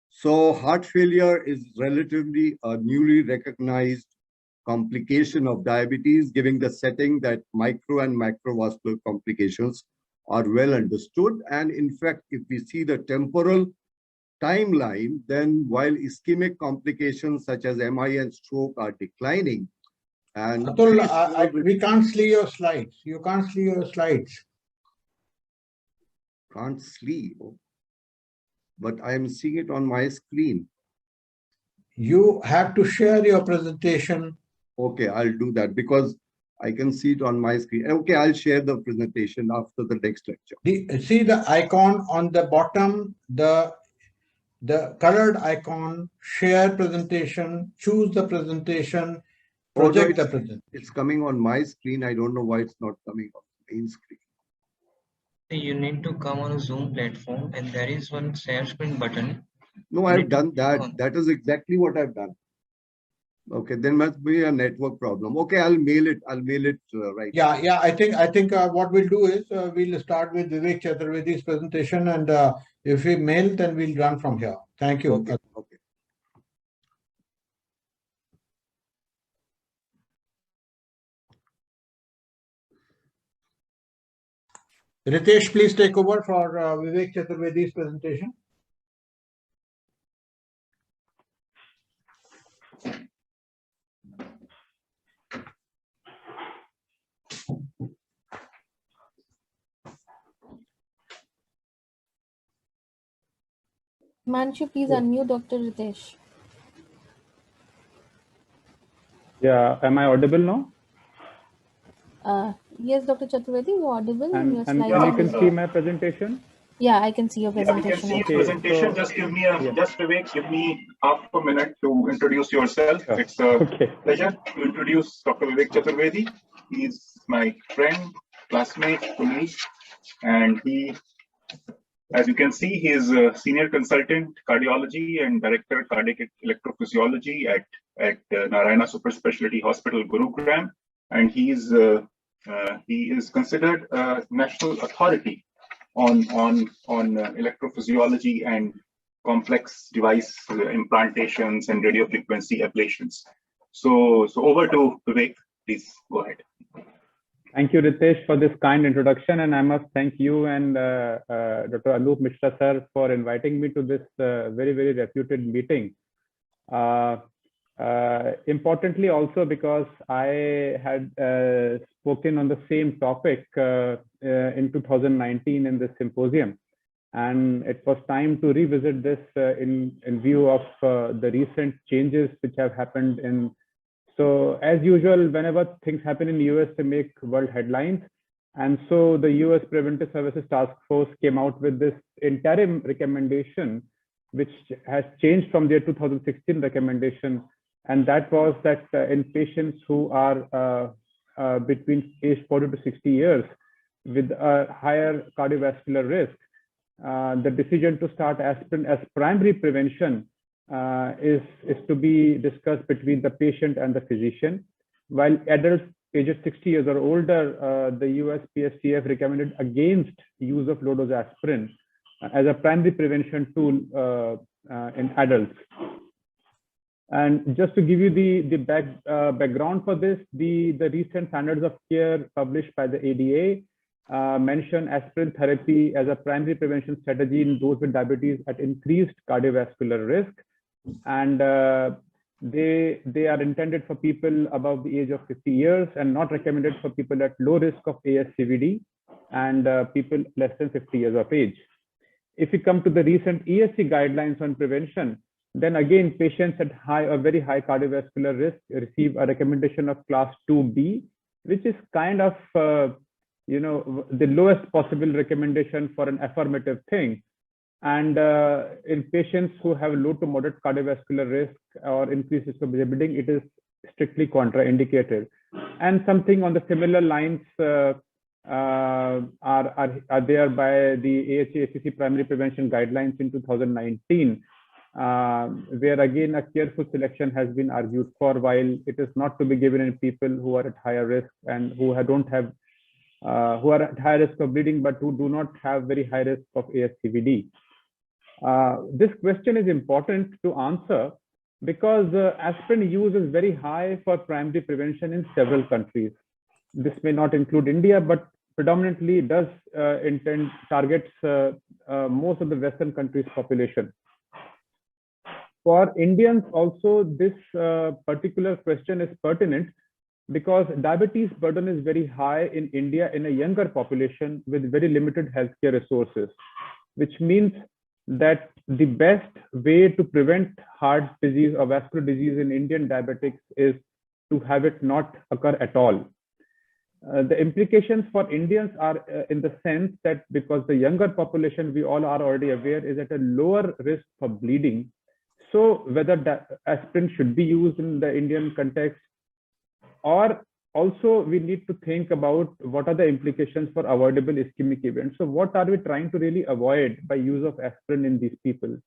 So heart failure is relatively a newly recognized complication of diabetes, giving the setting that micro and macrovascular complications are well understood. And in fact, if we see the temporal timeline, then while ischemic complications such as MI and stroke are declining, and Atul, we can't see your slides. You can't see your slides. Can't see, but I am seeing it on my screen. You have to share your presentation. Okay, I'll do that because I can see it on my screen. Okay, I'll share the presentation after the next lecture. See the icon on the bottom, the colored icon, share presentation, choose the presentation, project the presentation. It's coming on my screen. I don't know why it's not coming on the main screen. You need to come on a Zoom platform and there is one share screen button. No, I've done that. That is exactly what I've done. Okay, there must be a network problem. Okay, I'll mail it. I'll mail it right. Yeah. I think what we'll do is we'll start with Vivek Chaturvedi's presentation, and if we mail, then we'll run from here. Thank you. Okay. Ritesh, please take over for Vivek Chaturvedi's presentation. Manchu, please unmute Dr. Ritesh. Yeah, am I audible now? Yes, Dr. Chaturvedi, you're audible. And your you slides can see my presentation? Yeah, I can see your Yeah, we presentation. can see your presentation. So, just give me just Vivek, give me half a minute to introduce yourself. Sure. It's a pleasure to introduce Dr. Vivek Chaturvedi. He's my friend, classmate, colleague, and he, as you can see, he is a senior consultant cardiology and director cardiac electrophysiology at Narayana Super Specialty Hospital, Gurugram, and he is considered a national authority on electrophysiology and complex device implantations and radiofrequency ablations. So over to Vivek, please go ahead. Thank you, Ritesh, for this kind introduction, and I must thank you and Dr. Anoop Misra sir for inviting me to this very, very reputed meeting. Importantly also because I had spoken on the same topic in 2019 in this symposium, and it was time to revisit this in view of the recent changes which have happened in. So as usual, whenever things happen in the US, they make world headlines, and so the US Preventive Services Task Force came out with this interim recommendation, which has changed from their 2016 recommendation. And that was that in patients who are between age 40 to 60 years with a higher cardiovascular risk, the decision to start aspirin as primary prevention is to be discussed between the patient and the physician. While adults aged 60 years or older, the US PSTF recommended against use of low-dose aspirin as a primary prevention tool in adults. And just to give you the background for this, the recent standards of care published by the ADA mention aspirin therapy as a primary prevention strategy in those with diabetes at increased cardiovascular risk. And they are intended for people above the age of 50 years and not recommended for people at low risk of ASCVD and people less than 50 years of age. If we come to the recent ESC guidelines on prevention, then again, patients at very high cardiovascular risk receive a recommendation of class 2B, which is kind of, the lowest possible recommendation for an affirmative thing. And in patients who have low to moderate cardiovascular risk or increased risk of disabling, it is strictly contraindicated. And something on the similar lines are there by the AHA-ACC primary prevention guidelines in 2019. Where again a careful selection has been argued for, while it is not to be given in people who are at higher risk and who are at high risk of bleeding but who do not have very high risk of ASCVD. This question is important to answer because aspirin use is very high for primary prevention in several countries. This may not include India, but predominantly does targets most of the Western countries' population. For Indians also, this particular question is pertinent because diabetes burden is very high in India in a younger population with very limited healthcare resources, which means that the best way to prevent heart disease or vascular disease in Indian diabetics is to have it not occur at all. The implications for Indians are in the sense that because the younger population, we all are already aware, is at a lower risk for bleeding. So whether that aspirin should be used in the Indian context, or also we need to think about what are the implications for avoidable ischemic events. So what are we trying to really avoid by use of aspirin in these people?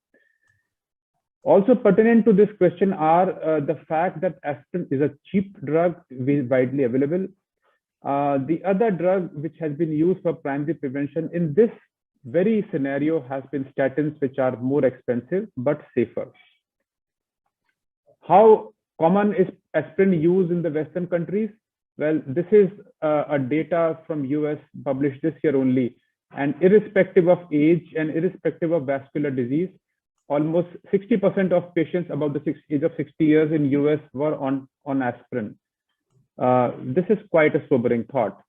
Also pertinent to this question are the fact that aspirin is a cheap drug, widely available. The other drug which has been used for primary prevention in this very scenario has been statins, which are more expensive but safer. How common is aspirin used in the Western countries? Well, this is a data from US published this year only, and irrespective of age and irrespective of vascular disease, almost 60% of patients above the age of 60 years in US were on aspirin. This is quite a sobering thought.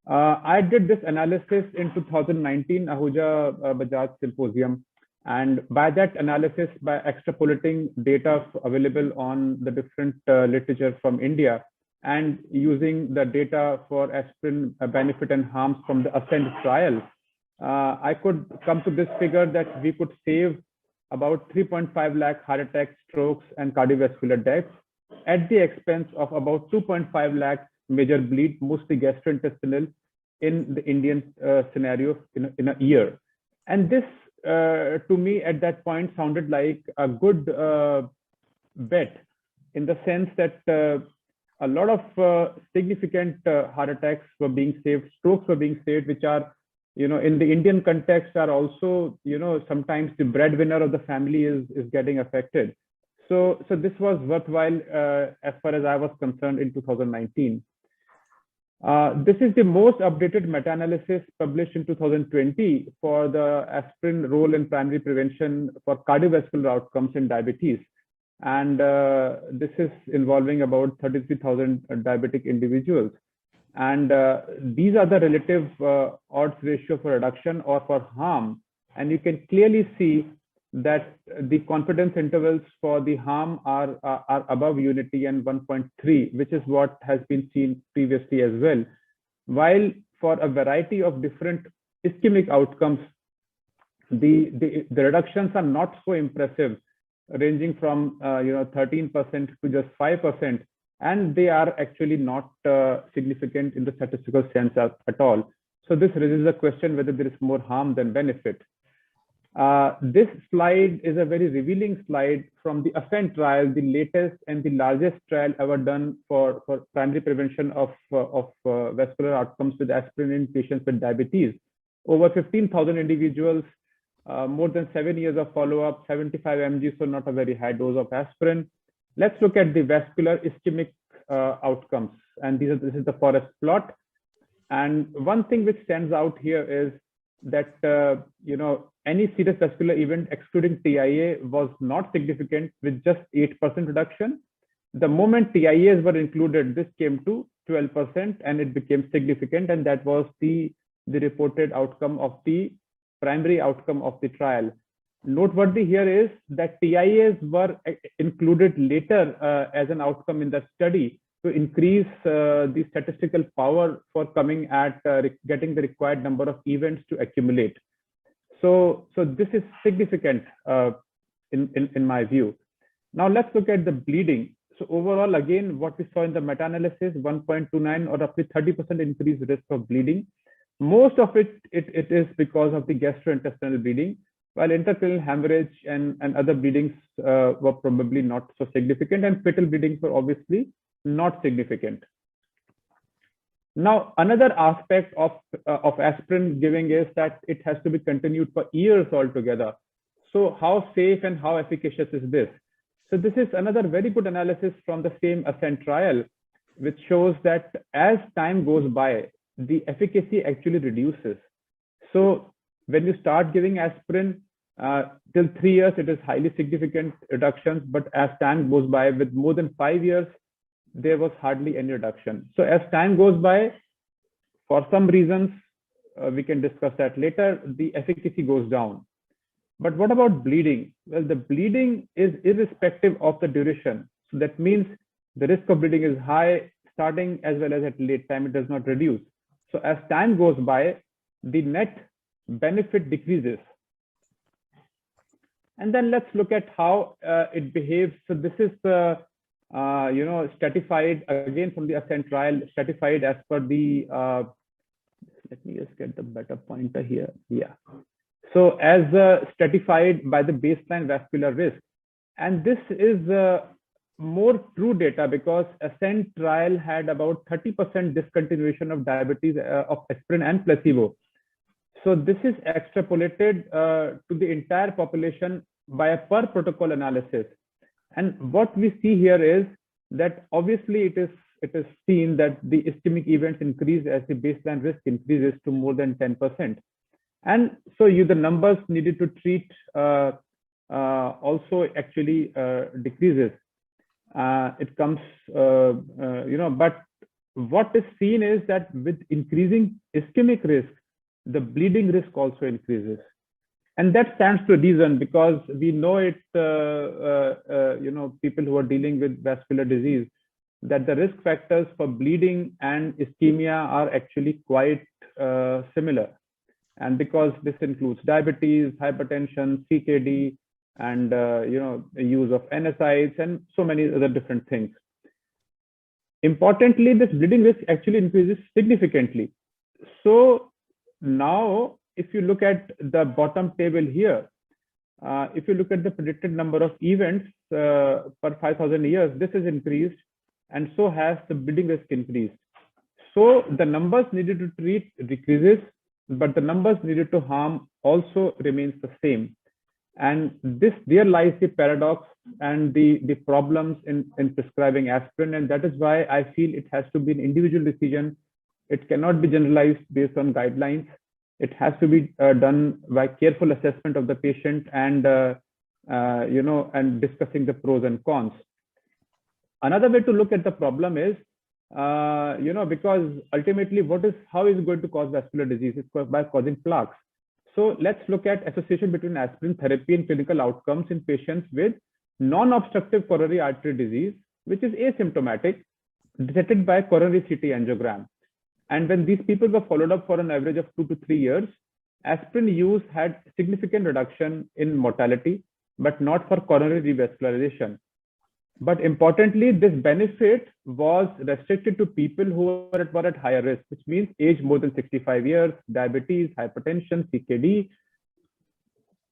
I did this analysis in 2019 Ahuja Bajaj Symposium, and by that analysis, by extrapolating data available on the different literature from India and using the data for aspirin benefit and harms from the ASCEND trial, I could come to this figure that we could save about 3.5 lakh heart attacks, strokes, and cardiovascular deaths at the expense of about 2.5 lakh major bleed, mostly gastrointestinal, in the Indian scenario in a year. And this, to me, at that point, sounded like a good bet, in the sense that a lot of significant heart attacks were being saved, strokes were being saved, which are, in the Indian context, are also, sometimes the breadwinner of the family is getting affected. So this was worthwhile as far as I was concerned in 2019. This is the most updated meta-analysis published in 2020 for the aspirin role in primary prevention for cardiovascular outcomes in diabetes. And this is involving about 33,000 diabetic individuals. And these are the relative odds ratio for reduction or for harm. And you can clearly see that the confidence intervals for the harm are above unity and 1.3, which is what has been seen previously as well. While for a variety of different ischemic outcomes, the reductions are not so impressive, ranging from 13% to just 5%, and they are actually not significant in the statistical sense at all. So this raises a question whether there is more harm than benefit. This slide is a very revealing slide from the ASCEND trial, the latest and the largest trial ever done for primary prevention of vascular outcomes with aspirin in patients with diabetes. Over 15,000 individuals, more than 7 years of follow-up, 75 mg, so not a very high dose of aspirin. Let's look at the vascular ischemic outcomes. And this is the Fortis plot. And one thing which stands out here is that any serious vascular event excluding TIA was not significant, with just 8% reduction. The moment TIAs were included, this came to 12% and it became significant, and that was the reported outcome of the primary outcome of the trial. Noteworthy here is that TIAs were included later as an outcome in the study to increase the statistical power for coming at getting the required number of events to accumulate. So this is significant in my view. Now let's look at the bleeding. So overall, again, what we saw in the meta-analysis, 1.29 or roughly 30% increased risk of bleeding. Most of it is because of the gastrointestinal bleeding, while intracranial hemorrhage and other bleedings were probably not so significant, and fetal bleedings were obviously not significant. Now, another aspect of aspirin giving is that it has to be continued for years altogether. So how safe and how efficacious is this? So this is another very good analysis from the same ASCEND trial, which shows that as time goes by, the efficacy actually reduces. So when you start giving aspirin, till 3 years, it is highly significant reductions, but as time goes by, with more than 5 years, there was hardly any reduction. So as time goes by, for some reasons, we can discuss that later, the efficacy goes down. But what about bleeding? Well, the bleeding is irrespective of the duration. So that means the risk of bleeding is high, starting as well as at late time, it does not reduce. So as time goes by, the net benefit decreases. And then let's look at how it behaves. So this is the, stratified again from the ASCENT trial, stratified as per the, let me just get the better pointer here. Yeah. So as stratified by the baseline vascular risk. And this is more true data because ASCENT trial had about 30% discontinuation of diabetes of aspirin and placebo. So this is extrapolated to the entire population by a per protocol analysis. And what we see here is that obviously it is seen that the ischemic events increase as the baseline risk increases to more than 10%. And so the numbers needed to treat also actually decreases. It comes, but what is seen is that with increasing ischemic risk, the bleeding risk also increases. And that stands to reason because we know it, people who are dealing with vascular disease, that the risk factors for bleeding and ischemia are actually quite similar. And because this includes diabetes, hypertension, CKD, and use of NSAIDs and so many other different things. Importantly, this bleeding risk actually increases significantly. So now, if you look at the bottom table here, if you look at the predicted number of events per 5,000 years, this is increased, and so has the bleeding risk increased. So the numbers needed to treat decreases, but the numbers needed to harm also remains the same. And there lies the paradox and the problems in prescribing aspirin. And that is why I feel it has to be an individual decision. It cannot be generalized based on guidelines. It has to be done by careful assessment of the patient and, and discussing the pros and cons. Another way to look at the problem is, because ultimately how is it going to cause vascular disease? It's by causing plaques. So let's look at association between aspirin therapy and clinical outcomes in patients with non-obstructive coronary artery disease, which is asymptomatic, detected by coronary CT angiogram. And when these people were followed up for an average of 2 to 3 years, aspirin use had significant reduction in mortality, but not for coronary revascularization. But importantly, this benefit was restricted to people who were at higher risk, which means age more than 65 years, diabetes, hypertension, CKD,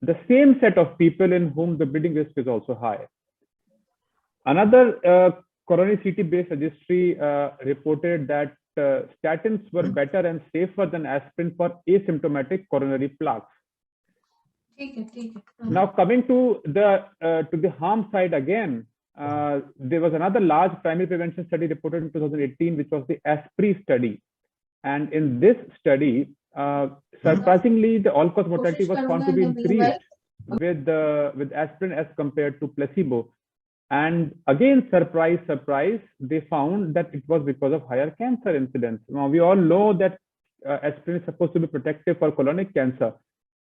the same set of people in whom the bleeding risk is also high. Another coronary CT-based registry reported that statins were better and safer than aspirin for asymptomatic coronary plaques. Now coming to the harm side again, there was another large primary prevention study reported in 2018, which was the ASPRI study. And in this study, surprisingly, the all-cause mortality was found to be increased with aspirin as compared to placebo. And again, surprise, surprise, they found that it was because of higher cancer incidence. Now, we all know that aspirin is supposed to be protective for colonic cancer.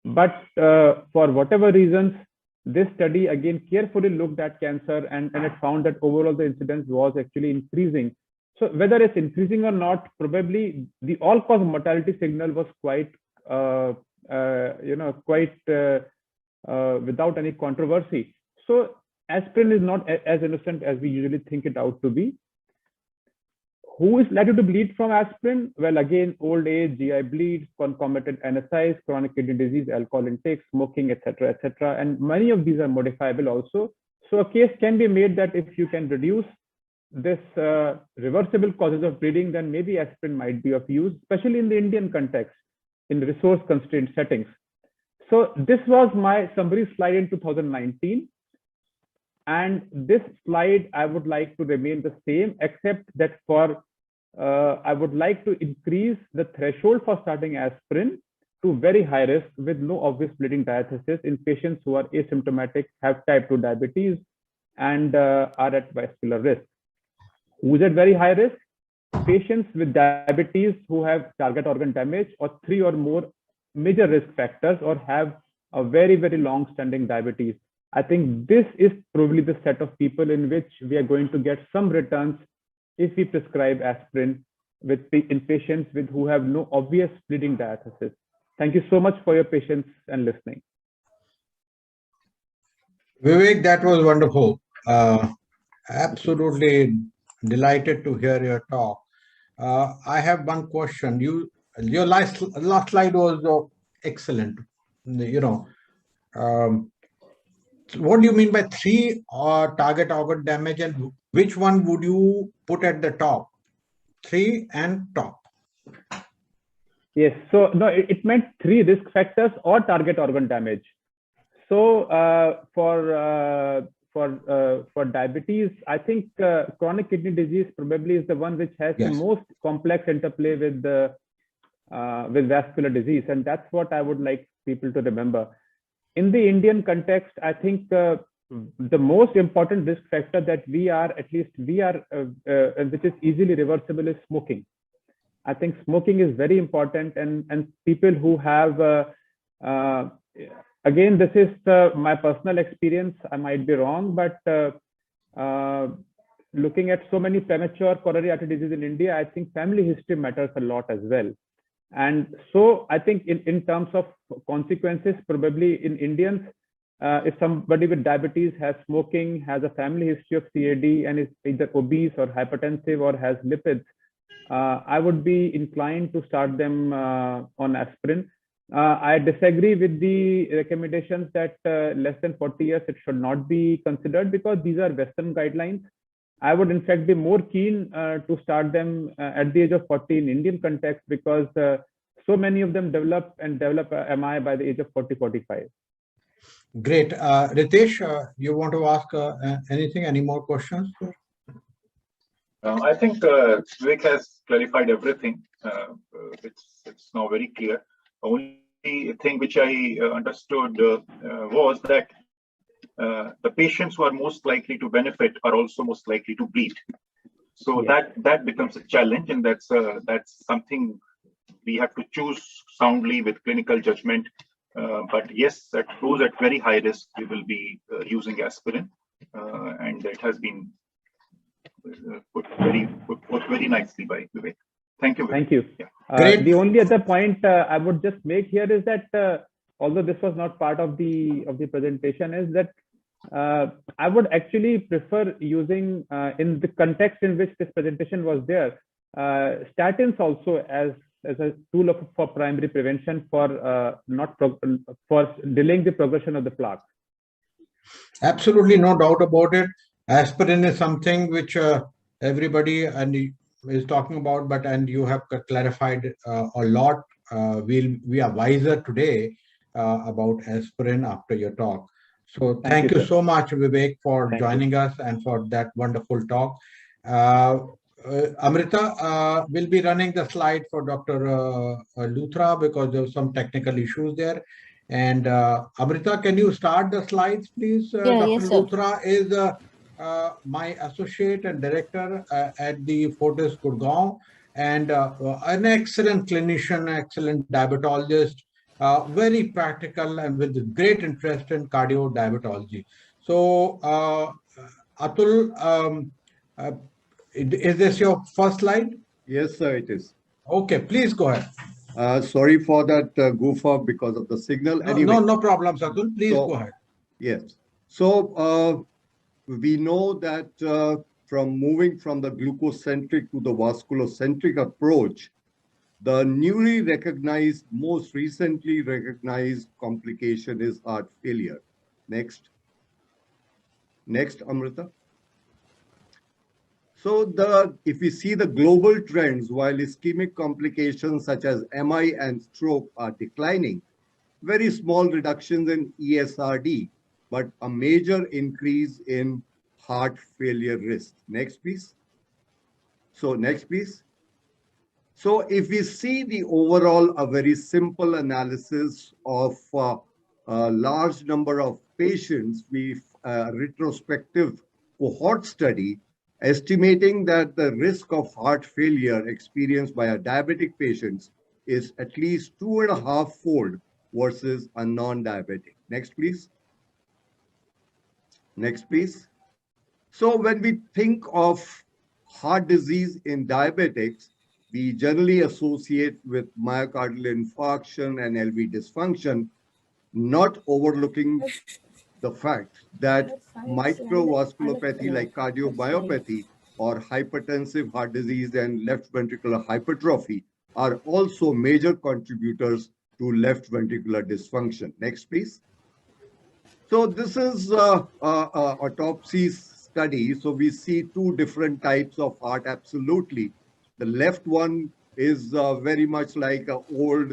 But for whatever reasons, this study again carefully looked at cancer and it found that overall the incidence was actually increasing. So whether it's increasing or not, probably the all-cause mortality signal was quite, without any controversy. So aspirin is not as innocent as we usually think it out to be. Who is likely to bleed from aspirin? Well, again, old age, GI bleeds, concomitant NSIs, chronic kidney disease, alcohol intake, smoking, etc., etc. And many of these are modifiable also. So a case can be made that if you can reduce this reversible causes of bleeding, then maybe aspirin might be of use, especially in the Indian context, in resource-constrained settings. So this was my summary slide in 2019. And this slide, I would like to remain the same, except that I would like to increase the threshold for starting aspirin to very high risk with no obvious bleeding diathesis in patients who are asymptomatic, have type 2 diabetes, and are at vascular risk. Who is at very high risk? Patients with diabetes who have target organ damage or 3 or more major risk factors or have a very, very long-standing diabetes. I think this is probably the set of people in which we are going to get some returns if we prescribe aspirin in patients who have no obvious bleeding diathesis. Thank you so much for your patience and listening. Vivek, that was wonderful. Absolutely delighted to hear your talk. I have one question. Your last slide was excellent. What do you mean by 3 target organ damage, and which one would you put at the top? 3 and top. Yes. So no, it meant 3 risk factors or target organ damage. So for diabetes, I think chronic kidney disease probably is the one which has the most complex interplay with vascular disease, and that's what I would like people to remember. In the Indian context, I think the most important risk factor that we are, which is easily reversible, is smoking. I think smoking is very important, and people who have, again, this is my personal experience. I might be wrong, but looking at so many premature coronary artery disease in India, I think family history matters a lot as well. And so I think in terms of consequences, probably in Indians, if somebody with diabetes has smoking, has a family history of CAD, and is either obese or hypertensive or has lipids, I would be inclined to start them on aspirin. I disagree with the recommendations that less than 40 years it should not be considered, because these are Western guidelines. I would in fact be more keen to start them at the age of 40 in Indian context, because so many of them develop MI by the age of 40, 45. Great. Ritesh, you want to ask anything, any more questions? I think Vivek has clarified everything. It's now very clear. The only thing which I understood was that the patients who are most likely to benefit are also most likely to bleed. So that becomes a challenge, and that's something we have to choose soundly with clinical judgment. But yes, at those at very high risk, we will be using aspirin, and it has been put very nicely by Vivek. Thank you. Thank you. Yeah. The only other point I would just make here is that although this was not part of the presentation, is that I would actually prefer using, in the context in which this presentation was there, statins also as a tool for primary prevention for for delaying the progression of the plaque. Absolutely, no doubt about it. Aspirin is something which everybody is talking about, and you have clarified a lot. We are wiser today about aspirin after your talk. So thank you so much, Vivek, for joining us and for that wonderful talk. Amrita will be running the slide for Dr. Luthra, because there were some technical issues there. And Amrita, can you start the slides, please? Dr. Yes, Luthra is my associate and director at the Fortis Gurgaon, and an excellent clinician, excellent diabetologist, very practical and with great interest in cardio-diabetology. So, Atul, is this your first slide? Yes, sir, it is. Okay, please go ahead. Sorry for that goof up because of the signal. Anyway, no problems, Atul. Please go ahead. Yes. So we know that from moving from the glucocentric to the vasculocentric approach, the newly recognized, most recently recognized complication is heart failure. Next, Amrita. So if we see the global trends, while ischemic complications such as MI and stroke are declining, very small reductions in ESRD, but a major increase in heart failure risk. Next, please. So next, please. So if we see the overall, a very simple analysis of a large number of patients, retrospective cohort study, estimating that the risk of heart failure experienced by a diabetic patients is at least 2.5-fold versus a non-diabetic. Next, please. Next, please. So when we think of heart disease in diabetics, we generally associate with myocardial infarction and LV dysfunction, not overlooking the fact that microvasculopathy like cardiomyopathy or hypertensive heart disease and left ventricular hypertrophy are also major contributors to left ventricular dysfunction. Next, please. So this is autopsy study. So we see two different types of heart, absolutely. The left one is very much like an old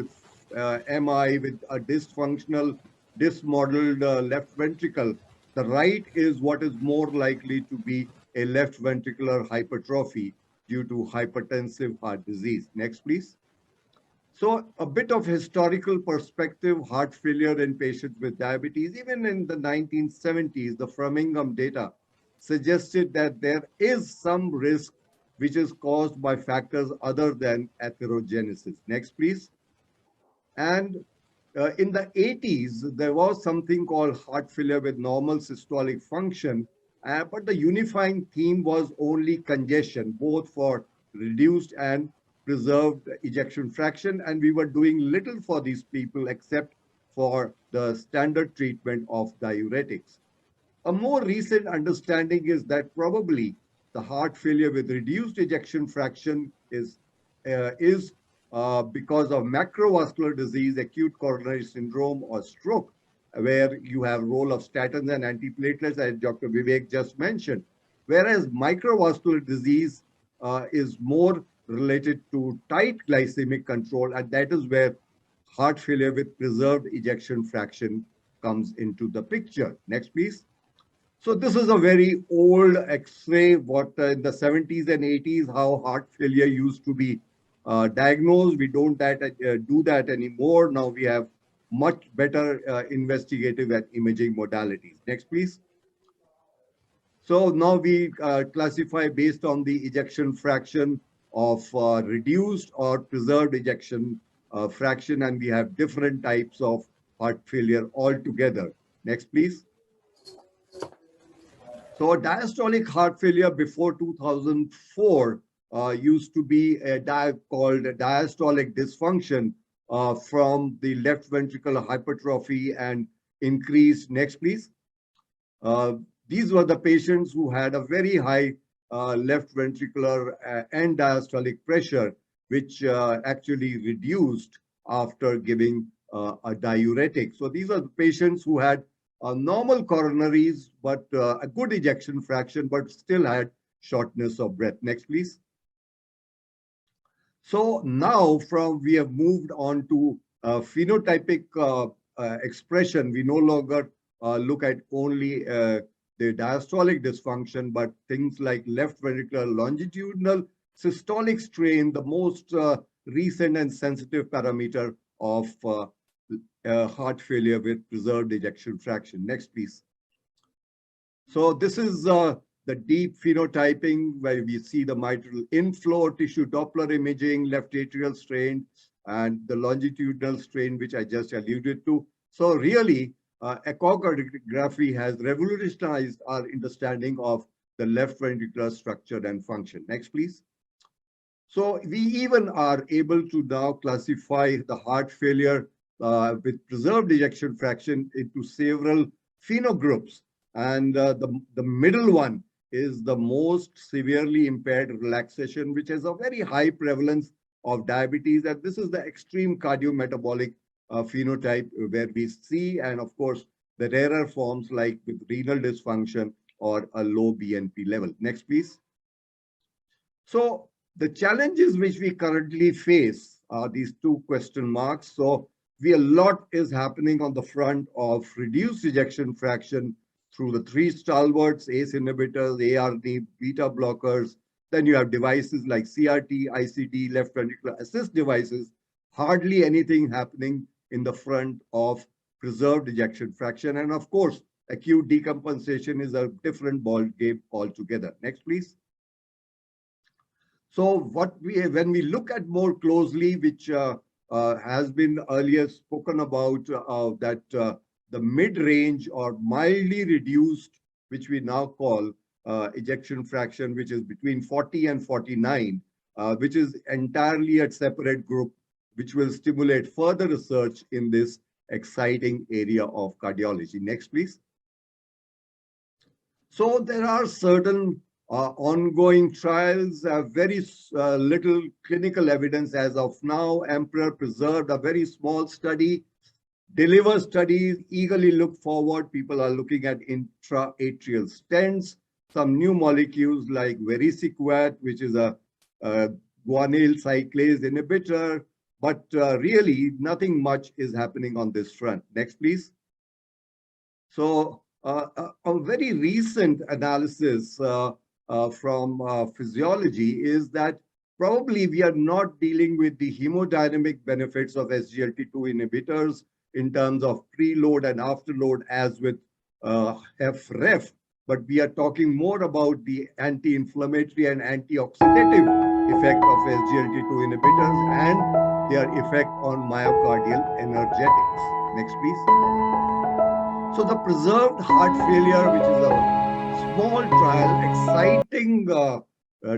MI with a dysfunctional, dismodeled left ventricle. The right is what is more likely to be a left ventricular hypertrophy due to hypertensive heart disease. Next, please. So a bit of historical perspective, heart failure in patients with diabetes, even in the 1970s, the Framingham data suggested that there is some risk which is caused by factors other than atherogenesis. Next, please. And in the 80s, there was something called heart failure with normal systolic function, but the unifying theme was only congestion, both for reduced and preserved ejection fraction, and we were doing little for these people except for the standard treatment of diuretics. A more recent understanding is that probably the heart failure with reduced ejection fraction is because of macrovascular disease, acute coronary syndrome, or stroke, where you have role of statins and antiplatelets, as Dr. Vivek just mentioned. Whereas microvascular disease is more related to tight glycemic control, and that is where heart failure with preserved ejection fraction comes into the picture. Next, please. So this is a very old X-ray, what in the 70s and 80s, how heart failure used to be diagnosed. We don't do that anymore. Now we have much better investigative and imaging modalities. Next, please. So now we classify based on the ejection fraction of reduced or preserved ejection fraction, and we have different types of heart failure altogether. Next, please. So diastolic heart failure before 2004 used to be called diastolic dysfunction from the left ventricular hypertrophy and increased. Next, please. These were the patients who had a very high left ventricular and diastolic pressure, which actually reduced after giving a diuretic. So these are the patients who had normal coronaries, but a good ejection fraction, but still had shortness of breath. Next, please. So now we have moved on to phenotypic expression. We no longer look at only the diastolic dysfunction, but things like left ventricular longitudinal systolic strain, the most recent and sensitive parameter of heart failure with preserved ejection fraction. Next, please. So this is the deep phenotyping where we see the mitral inflow, tissue Doppler imaging, left atrial strain, and the longitudinal strain, which I just alluded to. So really, echocardiography has revolutionized our understanding of the left ventricular structure and function. Next, please. So we even are able to now classify the heart failure with preserved ejection fraction into several phenogroups. And the middle one is the most severely impaired relaxation, which has a very high prevalence of diabetes. And this is the extreme cardiometabolic phenotype where we see, and of course, the rarer forms like with renal dysfunction or a low BNP level. Next, please. So the challenges which we currently face are these two question marks. So a lot is happening on the front of reduced ejection fraction through the three stalwarts, ACE inhibitors, ARD, beta blockers. Then you have devices like CRT, ICD, left ventricular assist devices. Hardly anything happening in the front of preserved ejection fraction. And of course, acute decompensation is a different ball game altogether. Next, please. So when we look at more closely, which has been earlier spoken about, that the mid-range or mildly reduced, which we now call ejection fraction, which is between 40 and 49, which is entirely a separate group, which will stimulate further research in this exciting area of cardiology. Next, please. So there are certain ongoing trials, very little clinical evidence as of now. Emperor preserved a very small study. Deliver studies, eagerly look forward. People are looking at intra-atrial stents, some new molecules like vericiguat, which is a guanyl cyclase inhibitor, but really nothing much is happening on this front. Next, please. So a very recent analysis from physiology is that probably we are not dealing with the hemodynamic benefits of SGLT2 inhibitors in terms of preload and afterload as with HFrEF, but we are talking more about the anti-inflammatory and antioxidative effect of SGLT2 inhibitors and their effect on myocardial energetics. Next, please. So the preserved heart failure, which is a small trial, exciting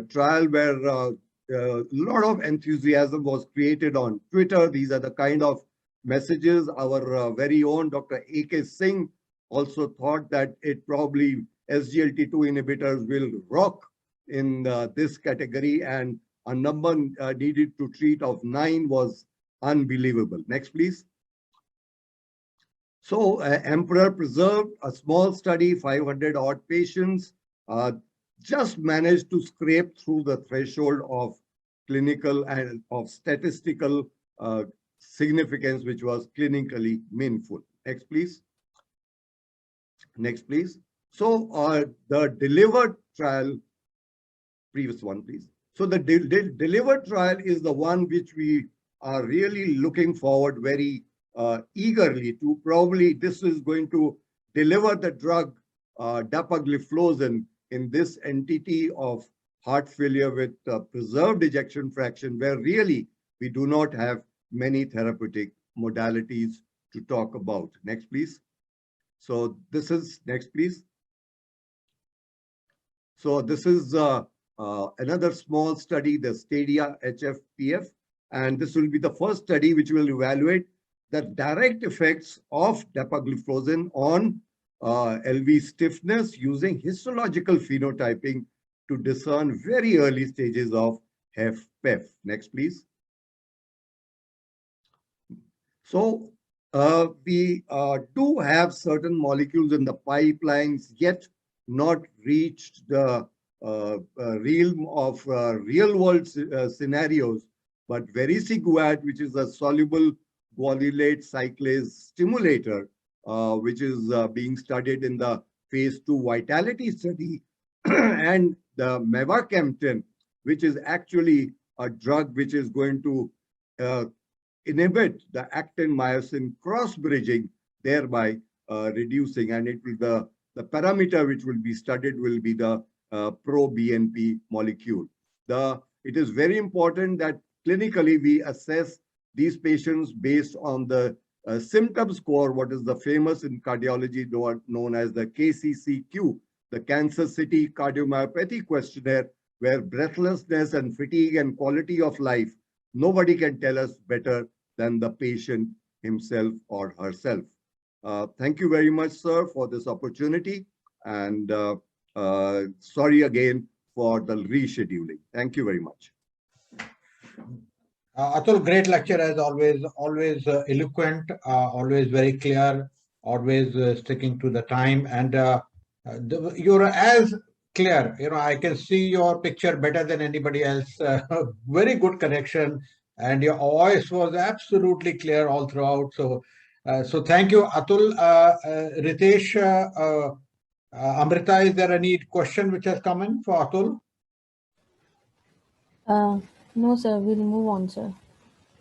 trial where a lot of enthusiasm was created on Twitter. These are the kind of messages our very own Dr. A.K. Singh also thought that it probably SGLT2 inhibitors will rock in this category, and a number needed to treat of 9 was unbelievable. Next, please. So Emperor preserved a small study, 500 odd patients, just managed to scrape through the threshold of clinical and of statistical significance, which was clinically meaningful. Next, please. Next, please. So the delivered trial, previous one, please. So the delivered trial is the one which we are really looking forward very eagerly to. Probably this is going to deliver the drug dapagliflozin in this entity of heart failure with preserved ejection fraction, where really we do not have many therapeutic modalities to talk about. Next, please. So this is, next, please. So this is another small study, the Stadia HFPF, and this will be the first study which will evaluate the direct effects of dapagliflozin on LV stiffness using histological phenotyping to discern very early stages of HFpEF. Next, please. So we do have certain molecules in the pipelines yet not reached the realm of real-world scenarios, but vericiguat, which is a soluble guanylate cyclase stimulator, which is being studied in the phase 2 Vitality study, and the mavacamten, which is actually a drug which is going to inhibit the actin-myosin cross-bridging, thereby reducing, and it will the parameter which will be studied will be the pro-BNP molecule. It is very important that clinically we assess these patients based on the symptom score, what is the famous in cardiology known as the KCCQ, the Kansas City Cardiomyopathy Questionnaire, where breathlessness and fatigue and quality of life, nobody can tell us better than the patient himself or herself. Thank you very much, sir, for this opportunity, and sorry again for the rescheduling. Thank you very much. Atul, great lecture as always, always eloquent, always very clear, always sticking to the time, and you're as clear. You know, I can see your picture better than anybody else. Very good connection, and your voice was absolutely clear all throughout. So, so thank you, Atul. Ritesh, Amrita, is there any question which has come in for Atul? No, sir. We'll move on, sir.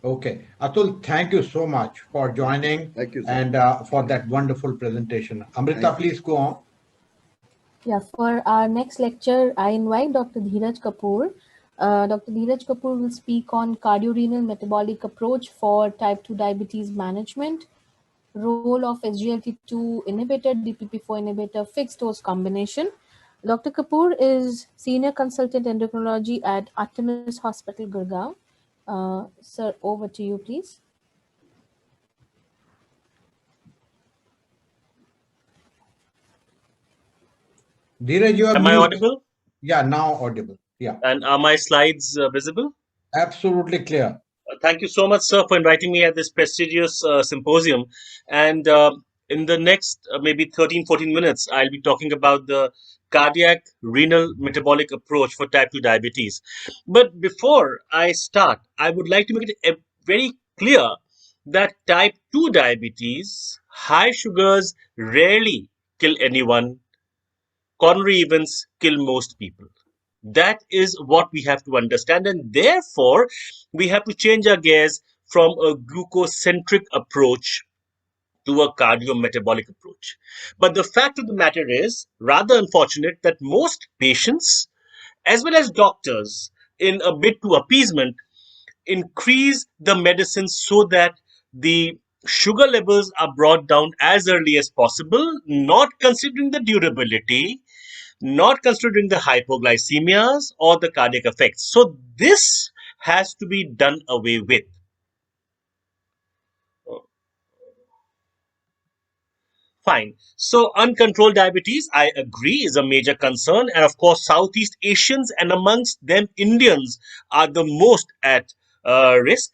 Okay. Atul, thank you so much for joining. Thank you, sir. And for that wonderful presentation. Amrita, please go on. Yeah, for our next lecture, I invite Dr. Dheeraj Kapoor. Dr. Dheeraj Kapoor will speak on cardiorenal metabolic approach for type 2 diabetes management, role of SGLT2 inhibitor, DPP4 inhibitor, fixed dose combination. Dr. Kapoor is Senior Consultant Endocrinology at Artemis Hospital, Gurgaon. Sir, over to you, please. Dheeraj, you are Am I mute. audible? Yeah, now audible. Yeah. And are my slides visible? Absolutely clear. Thank you so much, sir, for inviting me at this prestigious symposium. And in the next maybe 13, 14 minutes, I'll be talking about the cardiac renal metabolic approach for type 2 diabetes. But before I start, I would like to make it very clear that type 2 diabetes, high sugars rarely kill anyone. Coronary events kill most people. That is what we have to understand, and therefore we have to change our gears from a glucocentric approach to a cardiometabolic approach. But the fact of the matter is rather unfortunate that most patients, as well as doctors, in a bid to appeasement, increase the medicines so that the sugar levels are brought down as early as possible, not considering the durability, not considering the hypoglycemias or the cardiac effects. So this has to be done away with. Fine. So uncontrolled diabetes, I agree, is a major concern. And of course, Southeast Asians and amongst them Indians are the most at risk.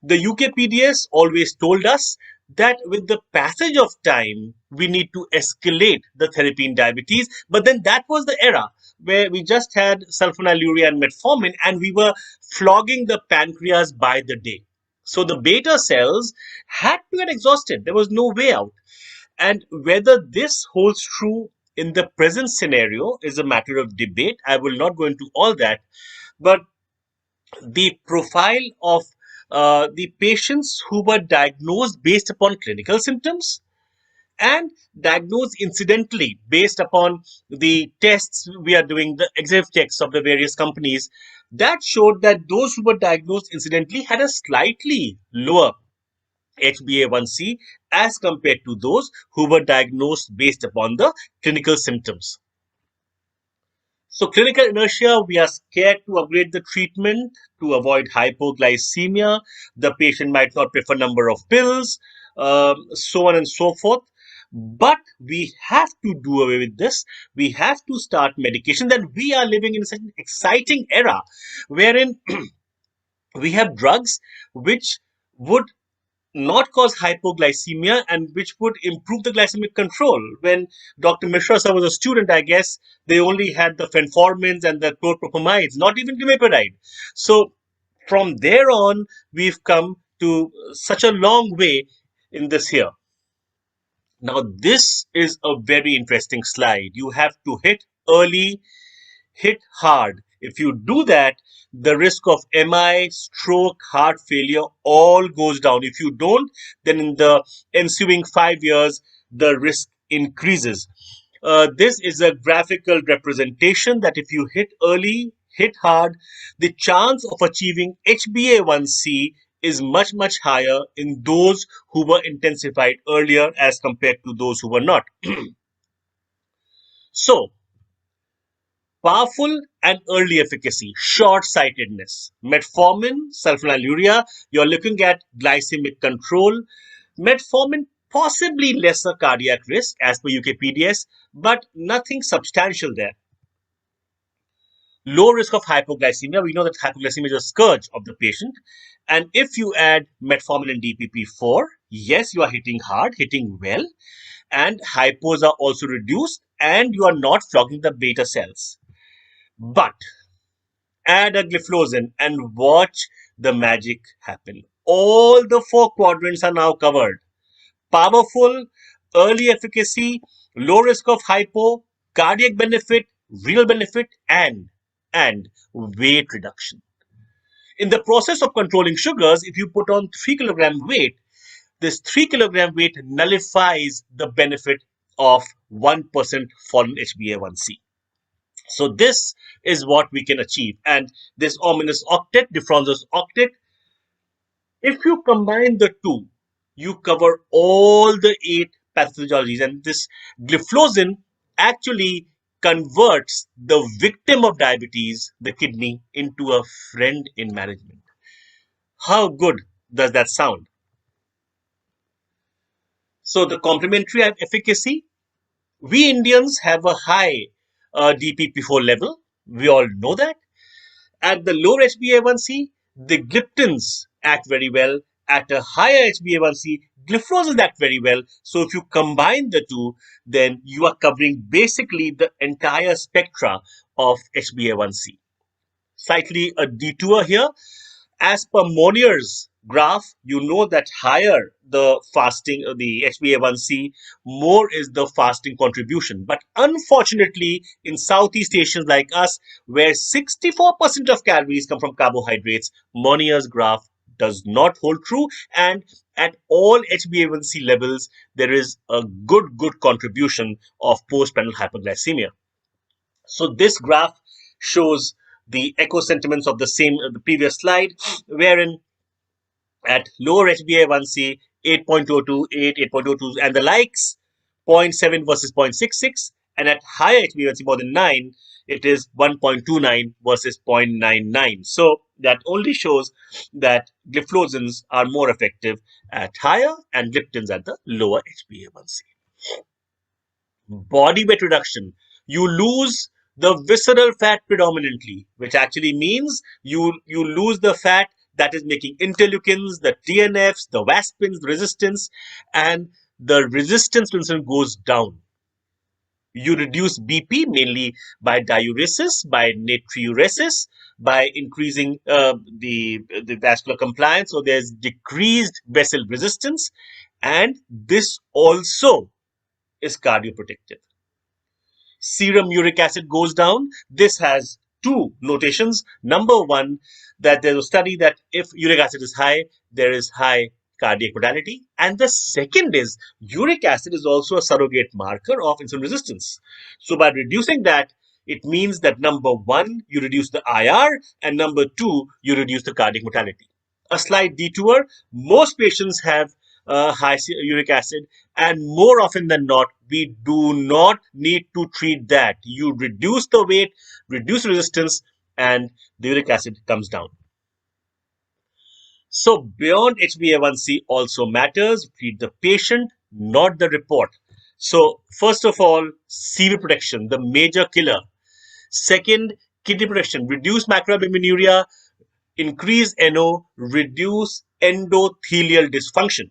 The UKPDS always told us that with the passage of time, we need to escalate the therapy in diabetes. But then that was the era where we just had sulfonylurea and metformin and we were flogging the pancreas by the day. So the beta cells had to get exhausted. There was no way out. And whether this holds true in the present scenario is a matter of debate. I will not go into all that. But the profile of the patients who were diagnosed based upon clinical symptoms and diagnosed incidentally based upon the tests we are doing, the executive checks of the various companies, that showed that those who were diagnosed incidentally had a slightly lower HbA1c as compared to those who were diagnosed based upon the clinical symptoms. So clinical inertia, we are scared to upgrade the treatment to avoid hypoglycemia. The patient might not prefer number of pills, so on and so forth. But we have to do away with this. We have to start medication. Then we are living in such an exciting era wherein we have drugs which would not cause hypoglycemia and which would improve the glycemic control. When Dr. Misra sir was a student, I guess they only had the fenformins and the chlorpropamides, not even glimepiride. So from there on, we've come to such a long way in this here. Now, this is a very interesting slide. You have to hit early, hit hard. If you do that, the risk of MI, stroke, heart failure all goes down. If you don't, then in the ensuing 5 years, the risk increases. This is a graphical representation that if you hit early, hit hard, the chance of achieving HbA1c is much, much higher in those who were intensified earlier as compared to those who were not. So, powerful and early efficacy, short-sightedness. Metformin, sulfonylurea, you're looking at glycemic control. Metformin, possibly lesser cardiac risk as per UKPDS, but nothing substantial there. Low risk of hypoglycemia. We know that hypoglycemia is a scourge of the patient. And if you add metformin and Dpp4, yes, you are hitting hard, hitting well, and hypos are also reduced, and you are not flogging the beta cells. But add a gliflozin and watch the magic happen. All the 4 quadrants are now covered. Powerful, early efficacy, low risk of hypo, cardiac benefit, renal benefit, and weight reduction. In the process of controlling sugars, if you put on 3 kilogram weight, this 3 kilogram weight nullifies the benefit of 1% fall in HbA1c. So this is what we can achieve. And this ominous octet, Defronzo's octet, if you combine the two, you cover all the 8 pathologies. And this gliflozin actually converts the victim of diabetes, the kidney, into a friend in management. How good does that sound? So the complementary efficacy, we Indians have a high DPP4 level. We all know that. At the lower HbA1c, the gliptins act very well. At a higher HbA1c, gliflozins act very well. So if you combine the two, then you are covering basically the entire spectra of HbA1c. Slightly a detour here. As per Monier's graph, you know that higher the fasting, the HbA1c, more is the fasting contribution. But unfortunately, in Southeast Asians like us, where 64% of calories come from carbohydrates, Monier's graph does not hold true. And at all HbA1c levels, there is a good contribution of postprandial hyperglycemia. So this graph shows the echo sentiments of the previous slide, wherein at lower HbA1c 8.02, 8.02, and the likes, 0.7 versus 0.66, and at higher HbA1c more than 9, it is 1.29 versus 0.99. So that only shows that gliflozins are more effective at higher and gliptins at the lower HbA1c. Body weight reduction, you lose the visceral fat predominantly, which actually means you lose the fat that is making interleukins, the TNFs, the vaspins, the resistance, and the resistance to insulin goes down. You reduce BP mainly by diuresis, by natriuresis, by increasing the vascular compliance, so there's decreased vessel resistance, and this also is cardioprotective. Serum uric acid goes down. This has two notations. Number one, that there's a study that if uric acid is high, there is high cardiac mortality. And the second is uric acid is also a surrogate marker of insulin resistance. So by reducing that, it means that number one, you reduce the IR, and number two, you reduce the cardiac mortality. A slight detour, most patients have high uric acid, and more often than not, we do not need to treat that. You reduce the weight, reduce resistance, and the uric acid comes down. So beyond HbA1c also matters. Treat the patient, not the report. So first of all, CV protection, the major killer. Second, kidney protection, reduce macroalbuminuria, increase NO, reduce endothelial dysfunction.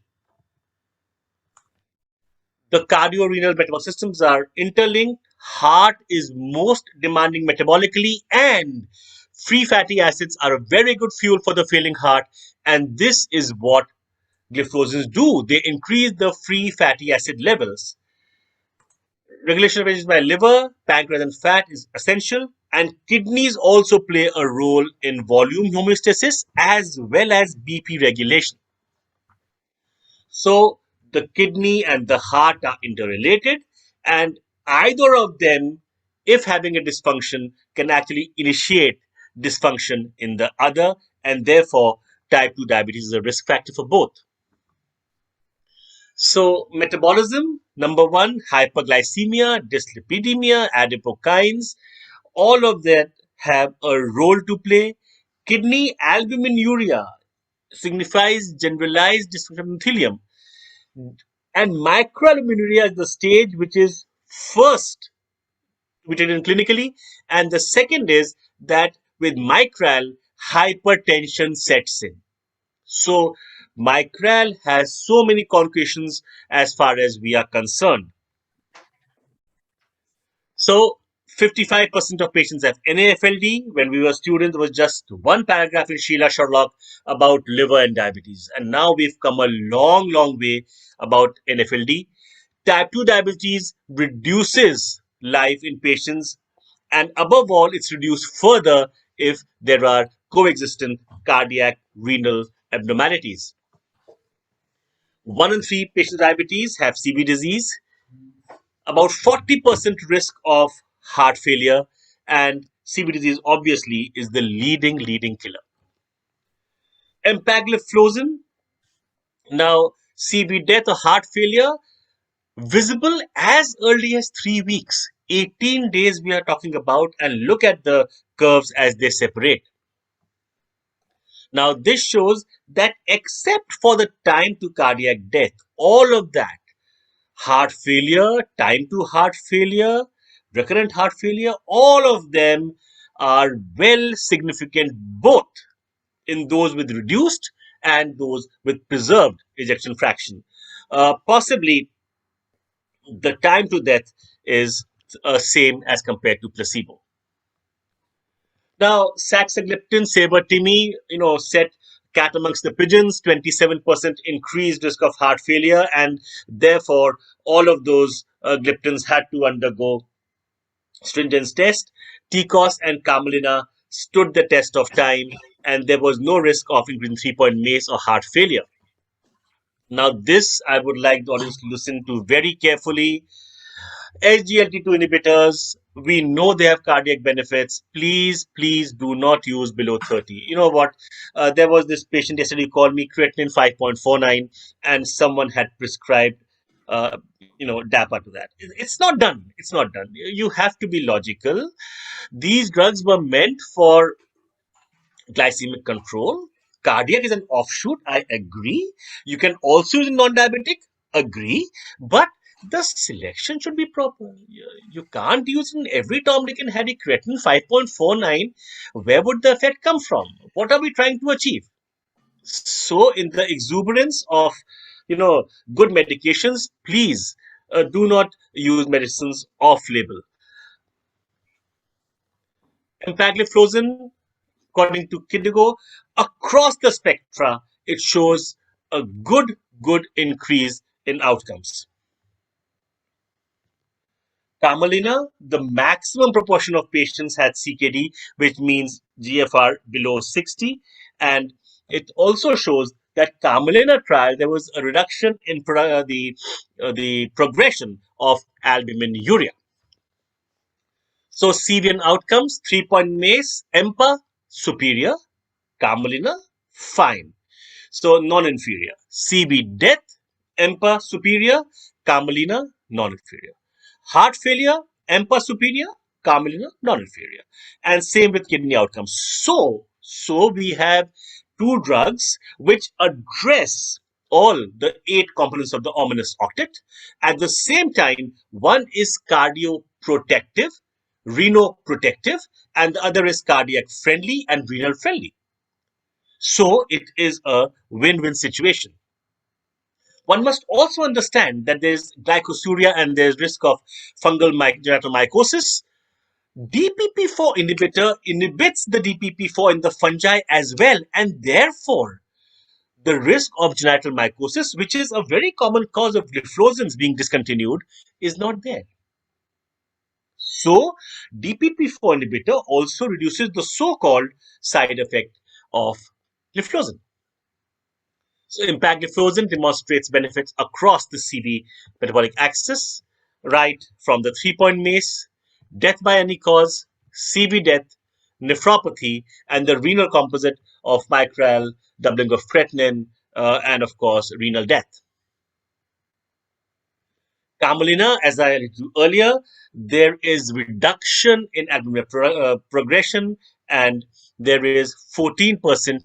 The cardio-renal metabolic systems are interlinked. Heart is most demanding metabolically, and free fatty acids are a very good fuel for the failing heart. And this is what gliflozins do. They increase the free fatty acid levels. Regulation of by liver, pancreas, and fat is essential. And kidneys also play a role in volume homeostasis as well as BP regulation. So the kidney and the heart are interrelated, and either of them, if having a dysfunction, can actually initiate dysfunction in the other, and therefore type 2 diabetes is a risk factor for both. So metabolism, number one, hyperglycemia, dyslipidemia, adipokines, all of that have a role to play. Kidney albuminuria signifies generalized dysfunction of endothelium. And microalbuminuria is the stage which is first to be taken clinically, and the second is that with micral, hypertension sets in. So micral has so many complications as far as we are concerned. So 55% of patients have NAFLD. When we were students, there was just one paragraph in Sheila Sherlock about liver and diabetes. And now we've come a long way about NAFLD. Type 2 diabetes reduces life in patients, and above all, it's reduced further if there are coexistent cardiac renal abnormalities. 1 in 3 patients with diabetes have CV disease, about 40% risk of heart failure, and CV disease obviously is the leading killer. Empagliflozin, now CV death or heart failure visible as early as 3 weeks. 18 days we are talking about, and look at the curves as they separate. Now, this shows that except for the time to cardiac death, all of that, heart failure, time to heart failure, recurrent heart failure, all of them are well significant both in those with reduced and those with preserved ejection fraction. Possibly the time to death is same as compared to placebo. Now, saxagliptin, sabertimi, set cat amongst the pigeons, 27% increased risk of heart failure, and therefore all of those gliptins had to undergo stringent test. TCOS and Camelina stood the test of time, and there was no risk of increasing 3-point MACE or heart failure. Now, this I would like the audience to listen to very carefully. SGLT2 inhibitors, we know they have cardiac benefits. Please, please do not use below 30. You know what? There was this patient yesterday who called me, creatinine 5.49, and someone had prescribed, DAPA to that. It's not done. It's not done. You have to be logical. These drugs were meant for glycemic control. Cardiac is an offshoot, I agree. You can also use non-diabetic, agree. But the selection should be proper. You can't use in every Tom, Dick and Harry creatinine 5.49. Where would the effect come from? What are we trying to achieve? So in the exuberance of, good medications, please do not use medicines off-label. Empagliflozin, according to Kindigo, across the spectra, it shows a good increase in outcomes. Camelina, the maximum proportion of patients had CKD, which means GFR below 60. And it also shows that Camelina trial, there was a reduction in the progression of albuminuria. So CVN outcomes, 3-point MACE, EMPA, superior, Camelina, fine. So non-inferior. CV death, EMPA superior, Camelina non-inferior. Heart failure, EMPA superior, Camelina non-inferior. And same with kidney outcomes. So we have two drugs which address all the 8 components of the ominous octet. At the same time, one is cardioprotective, renoprotective, and the other is cardiac friendly and renal friendly. So it is a win-win situation. One must also understand that there's glycosuria and there's risk of fungal genitalomycosis. DPP4 inhibitor inhibits the DPP4 in the fungi as well, and therefore the risk of genital mycosis, which is a very common cause of gliflozins being discontinued, is not there. So DPP4 inhibitor also reduces the so-called side effect of gliflozin. So empagliflozin demonstrates benefits across the CV metabolic axis, right from the 3-point MACE, death by any cause, CV death, nephropathy, and the renal composite of mitral, doubling of creatinine, and of course, renal death. Camelina, as I alluded to earlier, there is reduction in albumin progression, and there is 14%,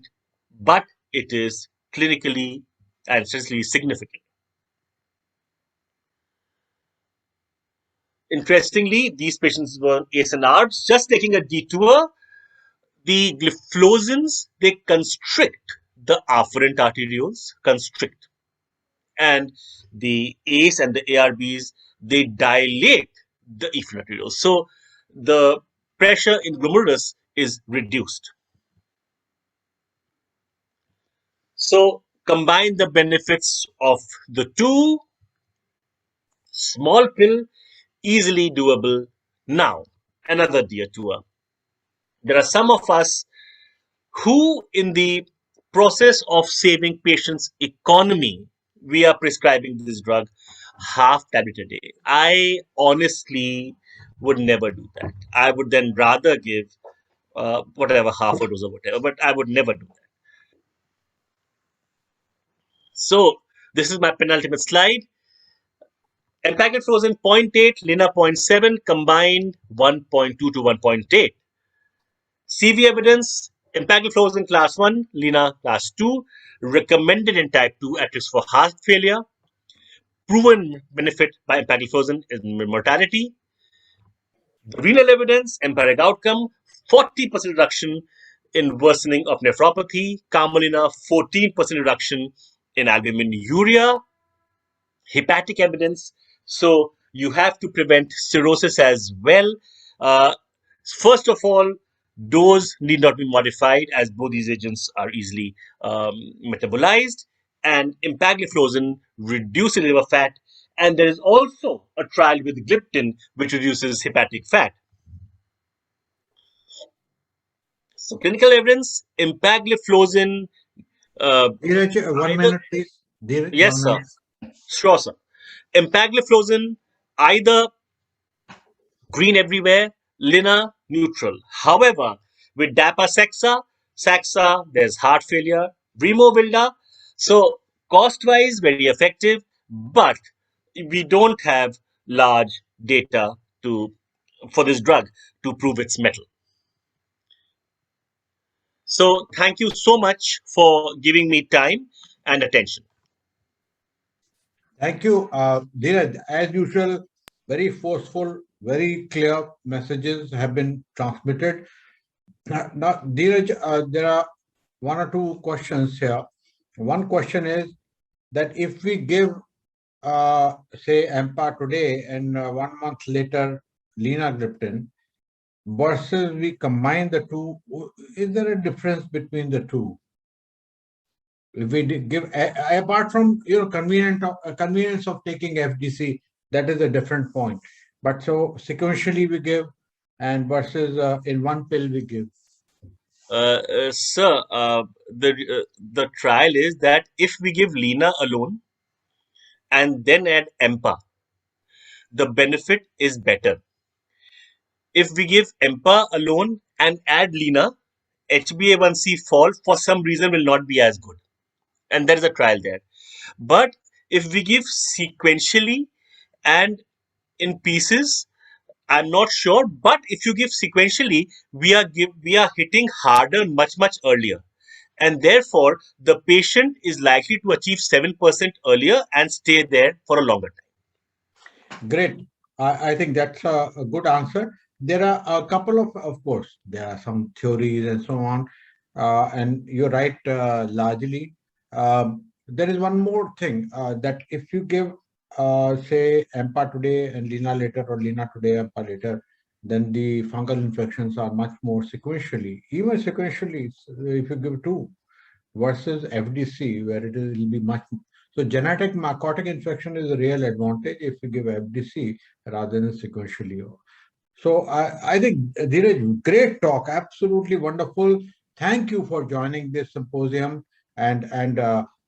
but it is clinically and statistically significant. Interestingly, these patients were ACE and ARBs. Just taking a detour, the gliflozins, they constrict the afferent arterioles, constrict. And the ACE and the ARBs, they dilate the efferent arterioles. So the pressure in glomerulus is reduced. So combine the benefits of the two. Small pill, easily doable. Now, another detour. There are some of us who, in the process of saving patients' economy, we are prescribing this drug half tablet a day. I honestly would never do that. I would then rather give whatever, half a dose or whatever, but I would never do that. So this is my penultimate slide. Empagliflozin 0.8, Lina 0.7, combined 1.2 to 1.8. CV evidence, empagliflozin class 1, Lina class 2, recommended in type 2 at risk for heart failure. Proven benefit by empagliflozin in mortality. The renal evidence, empiric outcome, 40% reduction in worsening of nephropathy. Carmelina, 14% reduction in albuminuria. Hepatic evidence. So you have to prevent cirrhosis as well. Uh, First of all, dose need not be modified as both these agents are easily metabolized. And empagliflozin reduces liver fat. And there is also a trial with gliptin which reduces hepatic fat. So clinical evidence, empagliflozin. Dheeraj, 1 minute, please. Dheeraj, Yes, 1 sir. minute. Sure, sir. Empagliflozin, either green everywhere, Lina neutral. However, with Saxa, there's heart failure, Vilda. So cost-wise, very effective, but we don't have large data for this drug to prove its mettle. So thank you so much for giving me time and attention. Thank you, Dheeraj. As usual, very forceful, very clear messages have been transmitted. Now, Dheeraj, there are 1 or 2 questions here. One question is that if we give, say, EMPA today and 1 month later linagliptin versus we combine the two, is there a difference between the two? If we give, apart from convenience of taking FDC, that is a different point. But so sequentially we give, and versus in one pill we give. Sir, the trial is that if we give Lina alone and then add EMPA, the benefit is better. If we give EMPA alone and add Lina, HbA1c fall for some reason will not be as good. And there is a trial there. But if we give sequentially and in pieces, I'm not sure. But if you give sequentially, we are hitting harder much earlier. And therefore, the patient is likely to achieve 7% earlier and stay there for a longer time. Great. I think that's a good answer. There are a couple of course, there are some theories and so on. And you're right, largely. There is one more thing that if you give, say, EMPA today and Lina later, or Lina today, EMPA later, then the fungal infections are much more sequentially. Even sequentially, if you give 2 versus FDC, where it will be much. So genetic mycotic infection is a real advantage if you give FDC rather than sequentially. So I think, Dheeraj, great talk, absolutely wonderful. Thank you for joining this symposium, and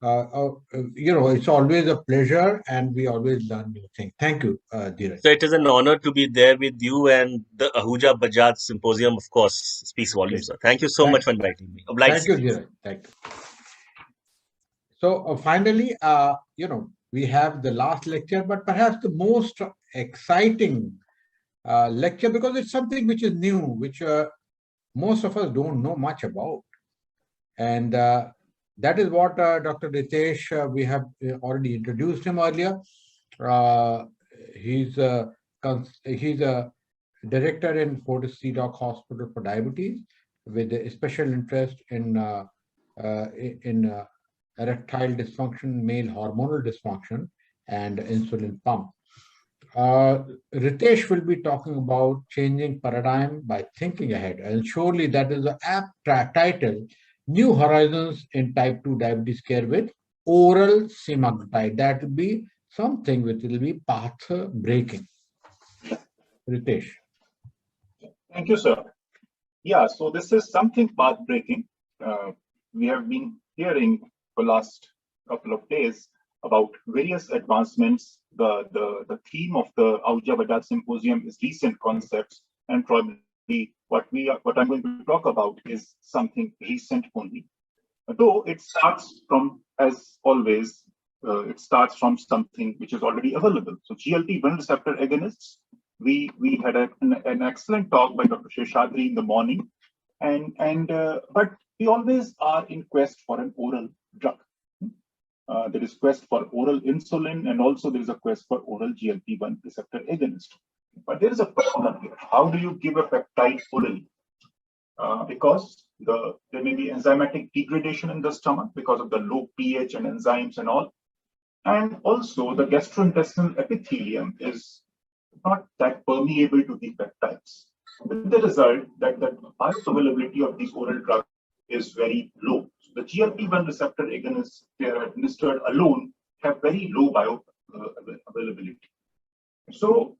it's always a pleasure, and we always learn new things. Thank you, Dheeraj. So it is an honor to be there with you, and the Ahuja Bajaj Symposium, of course, speaks volumes. Sir. Thank you so much for inviting me. Thank you, Dheeraj. Thank you. So finally, we have the last lecture, but perhaps the most exciting lecture, because it's something which is new, which most of us don't know much about. And that is what Dr. Ritesh, we have already introduced him earlier. He's a director in Fortis CDOC Hospital for Diabetes, with a special interest in erectile dysfunction, male hormonal dysfunction, and insulin pump. Ritesh will be talking about changing paradigm by thinking ahead, and surely that is the apt title, New Horizons in Type 2 Diabetes Care with Oral Semaglutide. That will be something which will be path breaking. Ritesh. Thank you, sir. Yeah, so this is something path breaking. We have been hearing for last couple of days about various advancements. The theme of the Ahuja Bajaj Symposium is recent concepts, and probably what I'm going to talk about is something recent only. Though it starts from, as always, it starts from something which is already available. So GLP-1 receptor agonists, we had an excellent talk by Dr. Shri in the morning, but we always are in quest for an oral drug. There is quest for oral insulin, and also there is a quest for oral GLP-1 receptor agonist. But there is a problem here. How do you give a peptide orally? Because there may be enzymatic degradation in the stomach because of the low pH and enzymes and all. And also the gastrointestinal epithelium is not that permeable to the peptides. With the result that the bioavailability of these oral drugs is very low. So the GLP-1 receptor agonists, they are administered alone, have very low bioavailability. So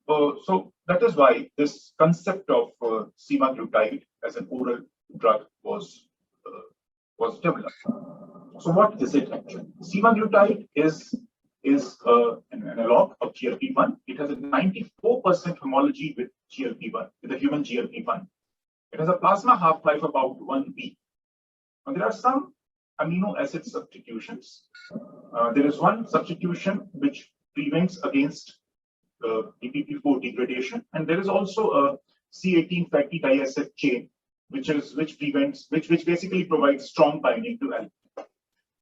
that is why this concept of semaglutide as an oral drug was developed. So what is it actually? Semaglutide is an analog of GLP-1. It has a 94% homology with GLP-1, with the human GLP-1. It has a plasma half-life of about 1 week. And there are some amino acid substitutions. There is one substitution which prevents against Dpp4 degradation, and there is also a C18 fatty diacid chain, which basically provides strong binding to albumin.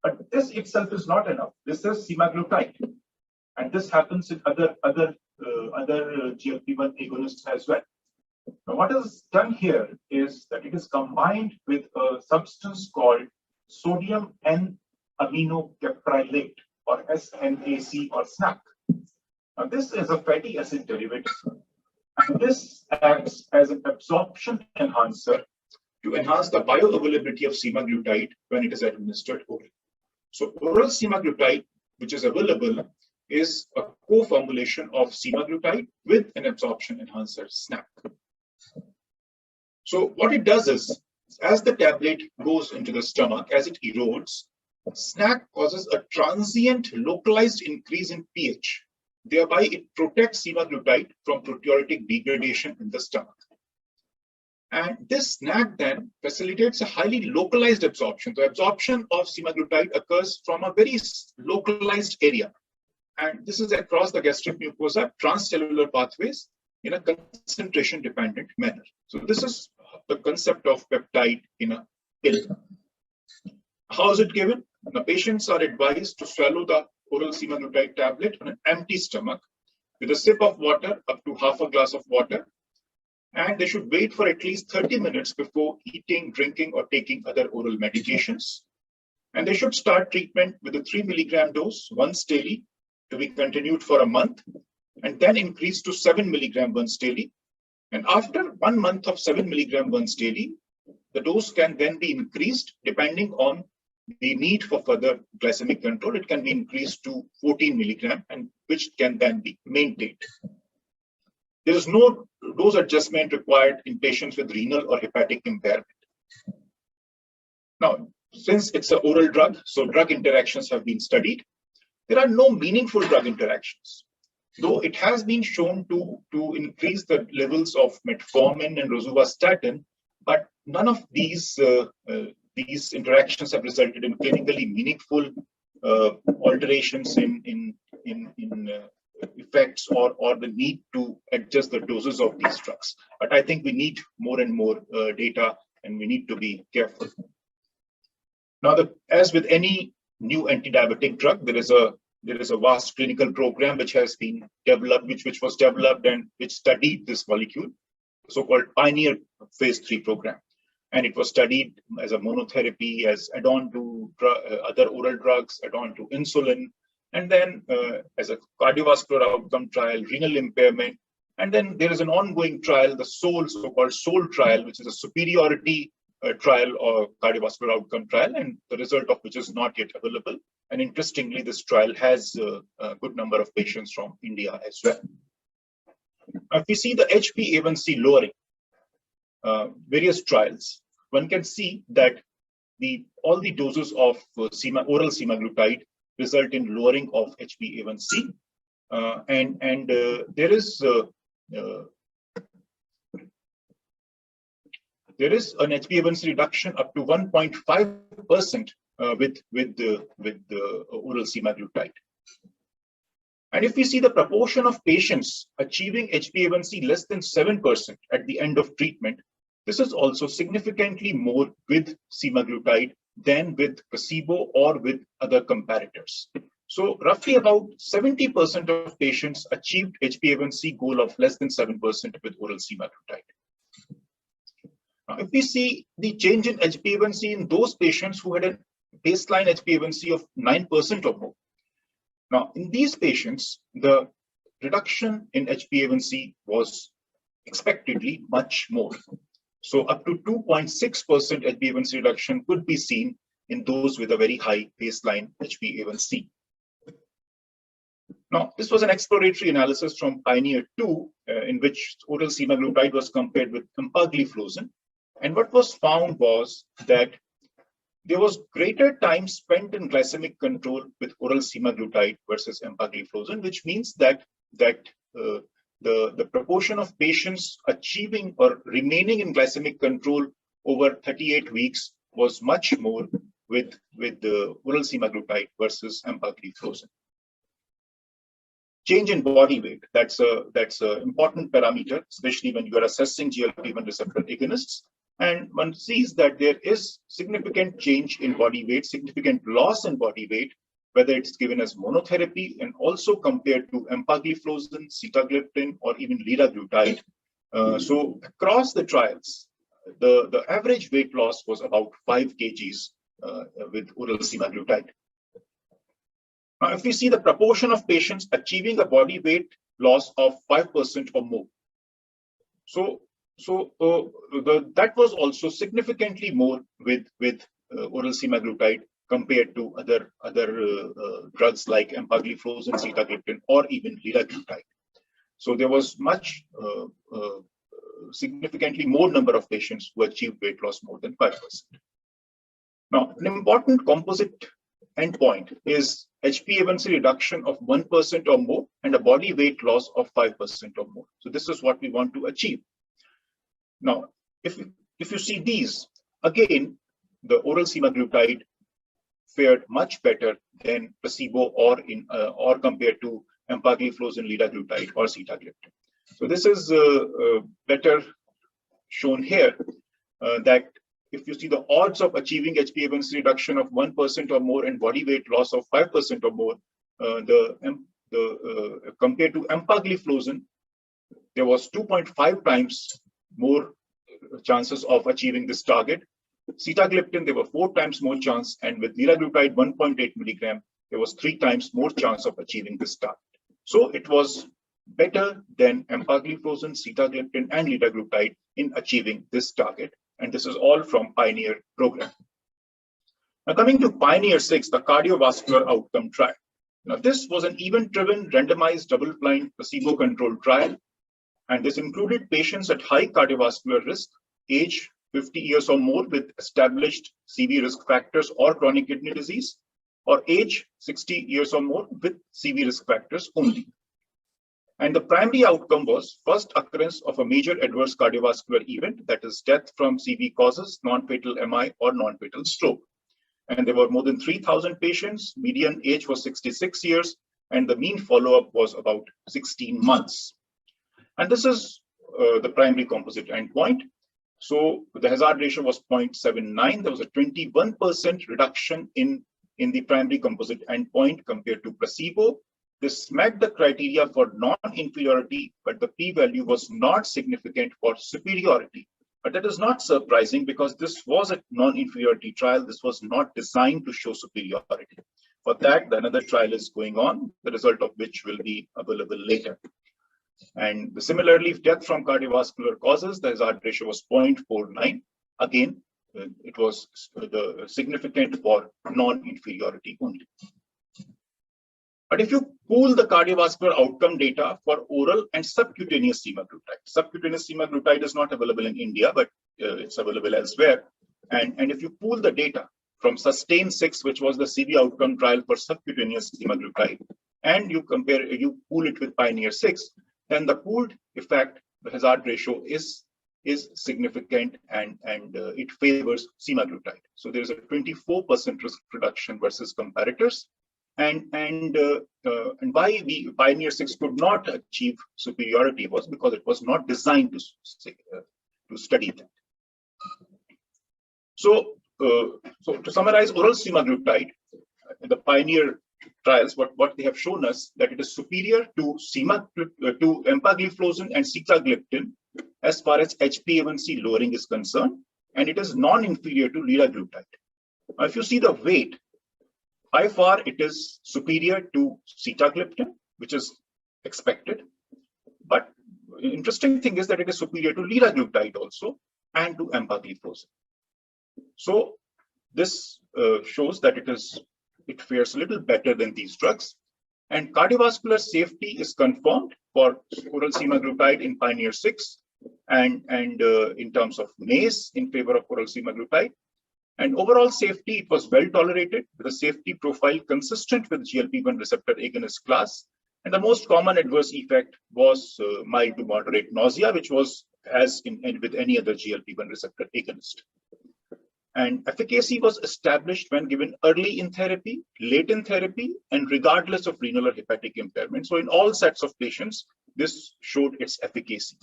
But this itself is not enough. This is semaglutide, and this happens in other GLP-1 agonists as well. Now, what is done here is that it is combined with a substance called sodium N-aminocaprylate, or SNAC or SNAC. Now, this is a fatty acid derivative, and this acts as an absorption enhancer to enhance the bioavailability of semaglutide when it is administered orally. So oral semaglutide, which is available, is a co-formulation of semaglutide with an absorption enhancer, SNAC. So what it does is, as the tablet goes into the stomach, as it erodes, SNAC causes a transient localized increase in pH. Thereby, it protects semaglutide from proteolytic degradation in the stomach. And this SNAC then facilitates a highly localized absorption. The absorption of semaglutide occurs from a very localized area. And this is across the gastric mucosa, transcellular pathways in a concentration-dependent manner. So this is the concept of peptide in a pill. How is it given? The patients are advised to swallow the oral semaglutide tablet on an empty stomach with a sip of water up to half a glass of water. And they should wait for at least 30 minutes before eating, drinking, or taking other oral medications. And they should start treatment with a 3 milligram dose once daily to be continued for a month, and then increase to 7 milligram once daily. And after 1 month of 7 milligram once daily, the dose can then be increased depending on the need for further glycemic control. It can be increased to 14 milligram, and which can then be maintained. There is no dose adjustment required in patients with renal or hepatic impairment. Now, since it's an oral drug, so drug interactions have been studied. There are no meaningful drug interactions, though it has been shown to increase the levels of metformin and rosuvastatin, but none of these interactions have resulted in clinically meaningful alterations in effects or the need to adjust the doses of these drugs. But I think we need more and more data, and we need to be careful. Now, as with any new anti-diabetic drug, there is a vast clinical program which has been developed, which was developed and which studied this molecule, so-called Pioneer Phase 3 program. And it was studied as a monotherapy, as add-on to other oral drugs, add-on to insulin, and then as a cardiovascular outcome trial, renal impairment. And then there is an ongoing trial, the so-called SOUL trial, which is a superiority trial or cardiovascular outcome trial, and the result of which is not yet available. And interestingly, this trial has a good number of patients from India as well. If we see the HbA1c lowering, various trials, one can see that all the doses of oral semaglutide result in lowering of HbA1c, and there is an HbA1c reduction up to 1.5% with the oral semaglutide. And if we see the proportion of patients achieving HbA1c less than 7% at the end of treatment, this is also significantly more with semaglutide than with placebo or with other comparators. So roughly about 70% of patients achieved HbA1c goal of less than 7% with oral semaglutide. Now, if we see the change in HbA1c in those patients who had a baseline HbA1c of 9% or more. Now, in these patients, the reduction in HbA1c was expectedly much more. So up to 2.6% HbA1c reduction could be seen in those with a very high baseline HbA1c. Now, this was an exploratory analysis from Pioneer-2, in which oral semaglutide was compared with empagliflozin. And what was found was that there was greater time spent in glycemic control with oral semaglutide versus empagliflozin, which means that the proportion of patients achieving or remaining in glycemic control over 38 weeks was much more with the oral semaglutide versus empagliflozin. Change in body weight, that's an important parameter, especially when you are assessing GLP-1 receptor agonists. And one sees that there is significant change in body weight, significant loss in body weight, whether it's given as monotherapy and also compared to empagliflozin, sitagliptin, or even liraglutide. So across the trials, the average weight loss was about 5 kgs with oral semaglutide. Now, if we see the proportion of patients achieving a body weight loss of 5% or more, that was also significantly more with oral semaglutide compared to other drugs like empagliflozin, sitagliptin, or even liraglutide. So there was much significantly more number of patients who achieved weight loss more than 5%. Now, an important composite endpoint is HbA1c reduction of 1% or more and a body weight loss of 5% or more. So this is what we want to achieve. Now, if you see these, again, the oral semaglutide fared much better than placebo or compared to empagliflozin, liraglutide, or sitagliptin. So this is better shown here that if you see the odds of achieving HbA1c reduction of 1% or more and body weight loss of 5% or more, compared to empagliflozin, there was 2.5 times more chances of achieving this target. Sitagliptin, there were 4 times more chance, and with liraglutide 1.8 milligram, there was 3 times more chance of achieving this target. So it was better than empagliflozin, sitagliptin, and liraglutide in achieving this target. And this is all from Pioneer program. Now coming to Pioneer-6, the cardiovascular outcome trial. Now this was an event-driven, randomized, double-blind, placebo-controlled trial. And this included patients at high cardiovascular risk, age 50 years or more with established CV risk factors or chronic kidney disease, or age 60 years or more with CV risk factors only. And the primary outcome was first occurrence of a major adverse cardiovascular event, that is death from CV causes, non-fatal MI, or non-fatal stroke. And there were more than 3,000 patients, median age was 66 years, and the mean follow-up was about 16 months. And this is the primary composite endpoint. So the hazard ratio was 0.79. There was a 21% reduction in the primary composite endpoint compared to placebo. This met the criteria for non-inferiority, but the p-value was not significant for superiority. But that is not surprising because this was a non-inferiority trial. This was not designed to show superiority. For that, another trial is going on, the result of which will be available later. And similarly, death from cardiovascular causes, the hazard ratio was 0.49. Again, it was significant for non-inferiority only. But if you pool the cardiovascular outcome data for oral and subcutaneous semaglutide is not available in India, but it's available elsewhere. And if you pool the data from SUSTAIN-6, which was the CV outcome trial for subcutaneous semaglutide, and you pool it with Pioneer-6, then the pooled effect, the hazard ratio is significant and it favors semaglutide. So there is a 24% risk reduction versus comparators. And why the Pioneer 6 could not achieve superiority was because it was not designed to study that. So, so to summarize, oral semaglutide, the Pioneer trials, what they have shown us that it is superior to empagliflozin and sitagliptin as far as HbA1c lowering is concerned, and it is non-inferior to liraglutide. Now, if you see the weight, by far it is superior to sitagliptin, which is expected. But interesting thing is that it is superior to liraglutide also and to empagliflozin. So this shows that it fares a little better than these drugs. And cardiovascular safety is confirmed for oral semaglutide in Pioneer 6 and in terms of MACE in favor of oral semaglutide. And overall safety, it was well tolerated with a safety profile consistent with GLP-1 receptor agonist class. And the most common adverse effect was mild to moderate nausea, which was as with any other GLP-1 receptor agonist. And efficacy was established when given early in therapy, late in therapy, and regardless of renal or hepatic impairment. So in all sets of patients, this showed its efficacy.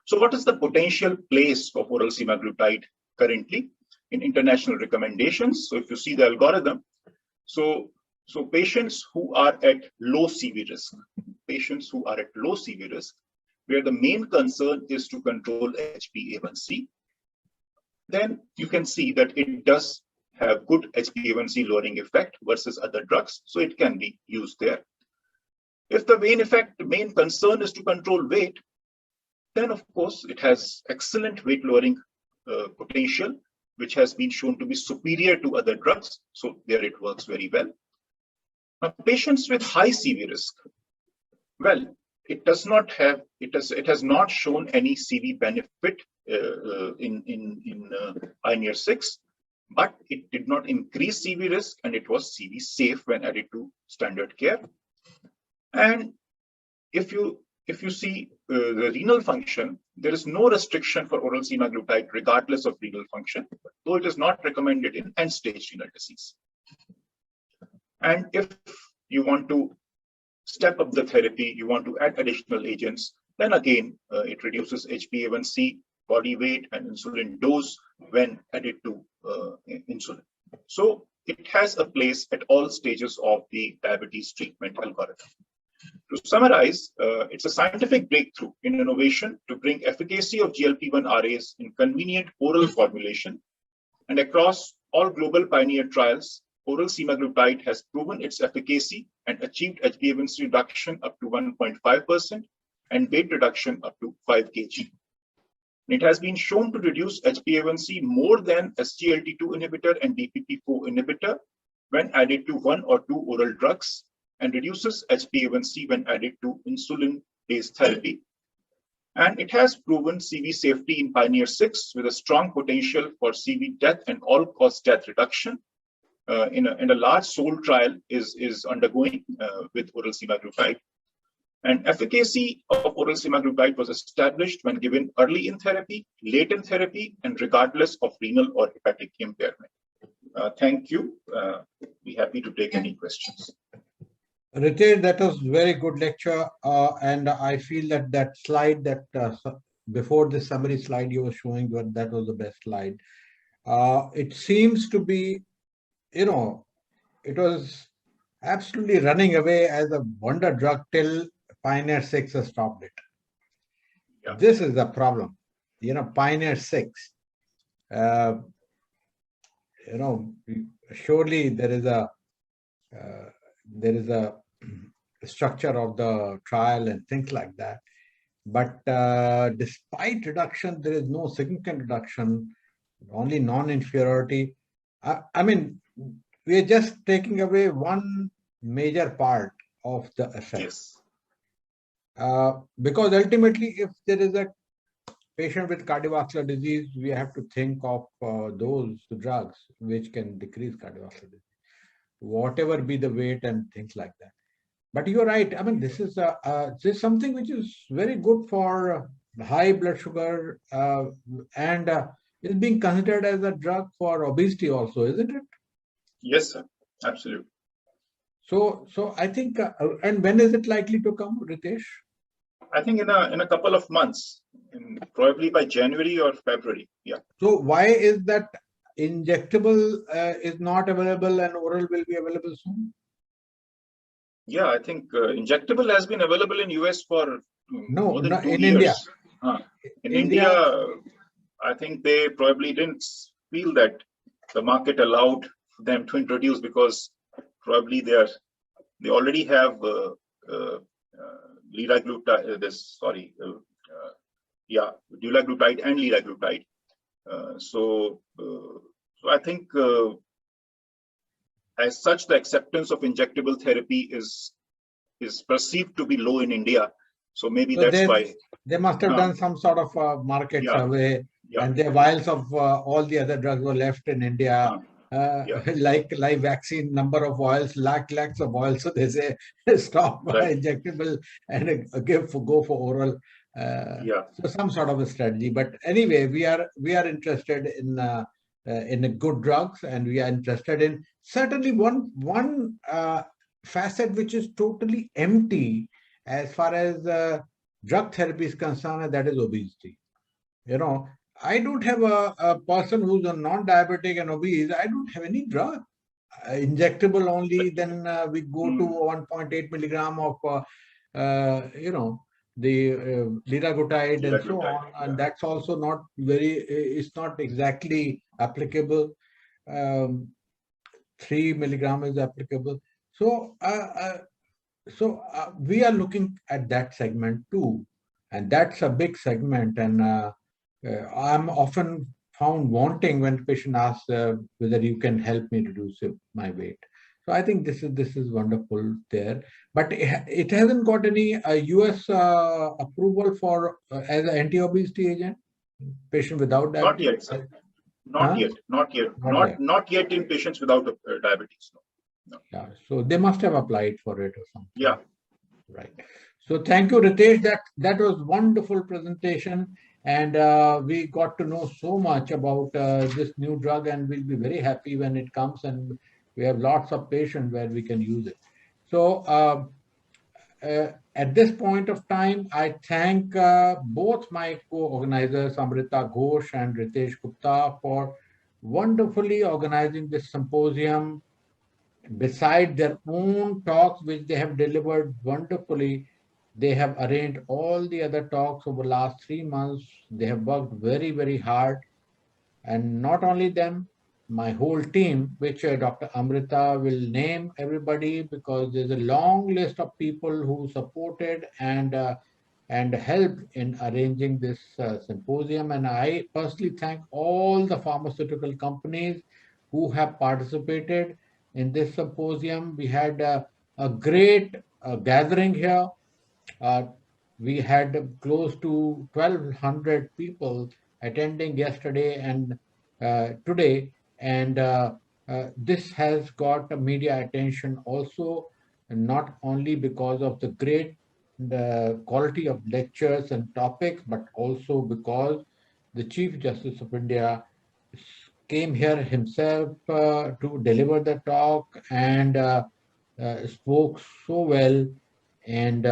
So what is the potential place of oral semaglutide currently in international recommendations? So if you see the algorithm, so patients who are at low CV risk, where the main concern is to control HbA1c, then you can see that it does have good HbA1c lowering effect versus other drugs, so it can be used there. If the main concern is to control weight, then of course it has excellent weight lowering potential, which has been shown to be superior to other drugs, so there it works very well. Now, patients with high CV risk, well, it has not shown any CV benefit in Pioneer 6, but it did not increase CV risk, and it was CV safe when added to standard care. And if you see the renal function, there is no restriction for oral semaglutide regardless of renal function, though it is not recommended in end-stage renal disease. And if you want to step up the therapy, you want to add additional agents, then again, it reduces HbA1c, body weight, and insulin dose when added to insulin. So it has a place at all stages of the diabetes treatment algorithm. To summarize, it's a scientific breakthrough in innovation to bring efficacy of GLP-1 RAs in convenient oral formulation. And across all global Pioneer trials, oral semaglutide has proven its efficacy and achieved HbA1c reduction up to 1.5% and weight reduction up to 5 kg. It has been shown to reduce HbA1c more than SGLT2 inhibitor and Dpp4 inhibitor when added to 1 or 2 oral drugs, and reduces HbA1c when added to insulin-based therapy. And it has proven CV safety in Pioneer 6 with a strong potential for CV death and all-cause death reduction. In a large SOUL trial is undergoing with oral semaglutide. And efficacy of oral semaglutide was established when given early in therapy, late in therapy, and regardless of renal or hepatic impairment. Thank you. Be happy to take any questions. Ritesh, that was very good lecture, and I feel that slide that before the summary slide you were showing, that was the best slide. It seems to be, it was absolutely running away as a wonder drug till Pioneer 6 has stopped it. Yeah. This is the problem. Pioneer 6. Surely there is a structure of the trial and things like that. But despite reduction, there is no significant reduction, only non-inferiority. I mean, we are just taking away one major part of the effect. Yes. Because ultimately, if there is a patient with cardiovascular disease, we have to think of those drugs which can decrease cardiovascular disease, whatever be the weight and things like that. But you're right. I mean, this is something which is very good for high blood sugar, and is being considered as a drug for obesity also, isn't it? Yes, sir. Absolutely. So I think, and when is it likely to come, Ritesh? I think in a couple of months, probably by January or February. Yeah. So why is that injectable is not available and oral will be available soon? Yeah, I think injectable has been available in US for more than 2 in years. India. In India, I think they probably didn't feel that the market allowed them to introduce, because probably they already have liraglutide. Dulaglutide and liraglutide. So I think as such, the acceptance of injectable therapy is perceived to be low in India. So maybe that's why they must have done some sort of market survey, and their vials of all the other drugs were left in India. Like vaccine, number of vials, lakhs of vials. So they say stop injectable and go for oral. So some sort of a strategy. But anyway, we are interested in good drugs, and we are interested in certainly one facet which is totally empty as far as drug therapy is concerned, and that is obesity. I don't have a person who's a non-diabetic and obese. I don't have any drug. Injectable only, then we go to 1.8 milligram of, the liraglutide and so on. And that's also not it's not exactly applicable. 3 milligram is applicable. So, we are looking at that segment too. And that's a big segment. And I'm often found wanting when patient asks whether you can help me reduce my weight. So I think this is wonderful there, but it hasn't got any US approval for as an anti-obesity agent. Patient without diabetes. Not yet. Not yet in patients without diabetes. No. Yeah, so they must have applied for it or something. Yeah. Right. So thank you, Ritesh. That was wonderful presentation. And we got to know so much about this new drug, and we'll be very happy when it comes, and we have lots of patients where we can use it. So at this point of time, I thank both my co-organizers, Amrita Ghosh and Ritesh Gupta, for wonderfully organizing this symposium. Beside their own talks, which they have delivered wonderfully, they have arranged all the other talks over the last 3 months. They have worked very, very hard. And not only them, my whole team, which Dr. Amrita will name everybody, because there's a long list of people who supported and helped in arranging this symposium. And I personally thank all the pharmaceutical companies who have participated in this symposium. We had a great gathering here. We had close to 1,200 people attending yesterday and today, and this has got media attention also, not only because of the great quality of lectures and topics, but also because the Chief Justice of India came here himself to deliver the talk and spoke so well, and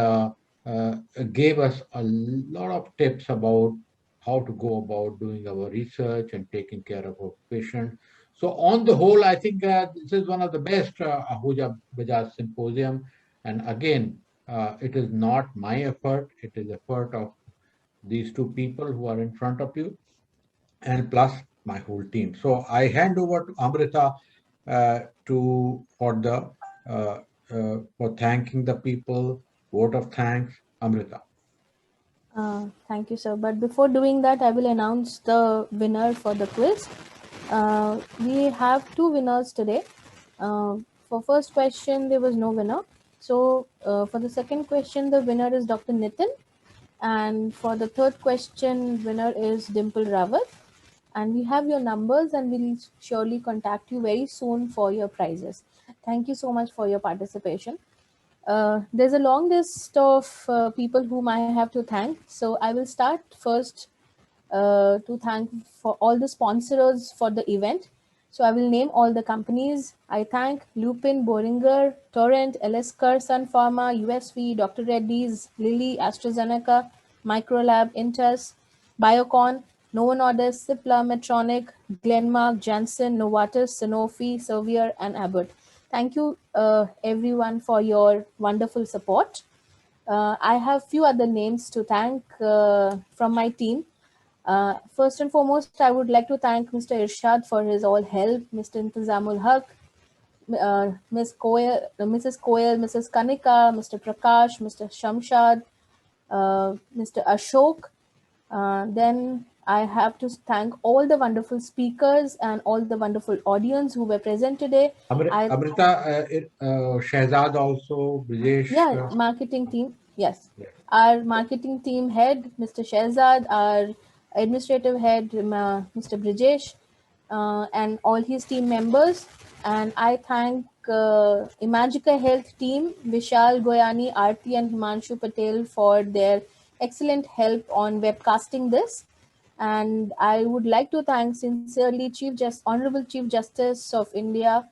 gave us a lot of tips about how to go about doing our research and taking care of our patient. So on the whole, I think this is one of the best Ahuja Bajaj Symposium. And again, it is not my effort, it is effort of these two people who are in front of you, and plus my whole team. So I hand over to Amrita for thanking the people. Vote of thanks, Amrita. Thank you, sir. But before doing that, I will announce the winner for the quiz. We have 2 winners today. For first question, there was no winner. So for the second question, the winner is Dr. Nitin. And for the third question, winner is Dimple Rawat. And we have your numbers, and we'll surely contact you very soon for your prizes. Thank you so much for your participation. There's a long list of people whom I have to thank. So I will start first to thank for all the sponsors for the event. So I will name all the companies. I thank Lupin, Boehringer, Torrent, Elesker, Sun Pharma, USV, Dr. Reddy's, Lilly, AstraZeneca, Microlab, Intus, Biocon, Novo Nordisk, Cipla, Medtronic, Glenmark, Janssen, Novartis, Sanofi, Servier, and Abbott. Thank you everyone for your wonderful support. I have few other names to thank from my team. First and foremost, I would like to thank Mr. Irshad for his all help, Mr. Intizamul Haq, Ms. Koel, Mrs. Koel, Mrs. Kanika, Mr. Prakash, Mr. Shamshad, Mr. Ashok. Then I have to thank all the wonderful speakers and all the wonderful audience who were present today. Amrita, Shehzad also, Brijesh. Yeah, marketing team. Yes. Our marketing team head, Mr. Shehzad, our administrative head, Mr. Brijesh, and all his team members. And I thank Imagica Health team, Vishal Goyani, Aarti, and Himanshu Patel for their excellent help on webcasting this. And I would like to thank sincerely Honorable Chief Justice of India,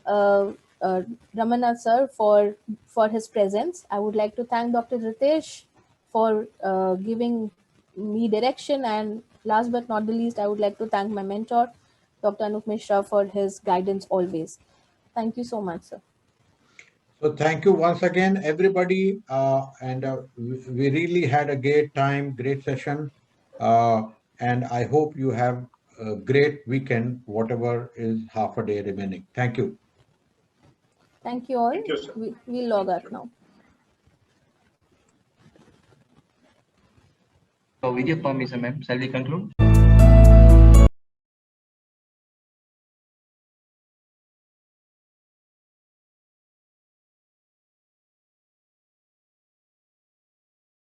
Ramana sir, for his presence. I would like to thank Dr. Ritesh for giving me direction, and last but not the least, I would like to thank my mentor, Dr. Anoop Misra, for his guidance always. Thank you so much, sir. So thank you once again, everybody, and we really had a great time, great session, and I hope you have a great weekend, whatever is half a day remaining. Thank you. Thank you all. Thank you, sir. We'll log out now. So with your permission, ma'am, shall we conclude?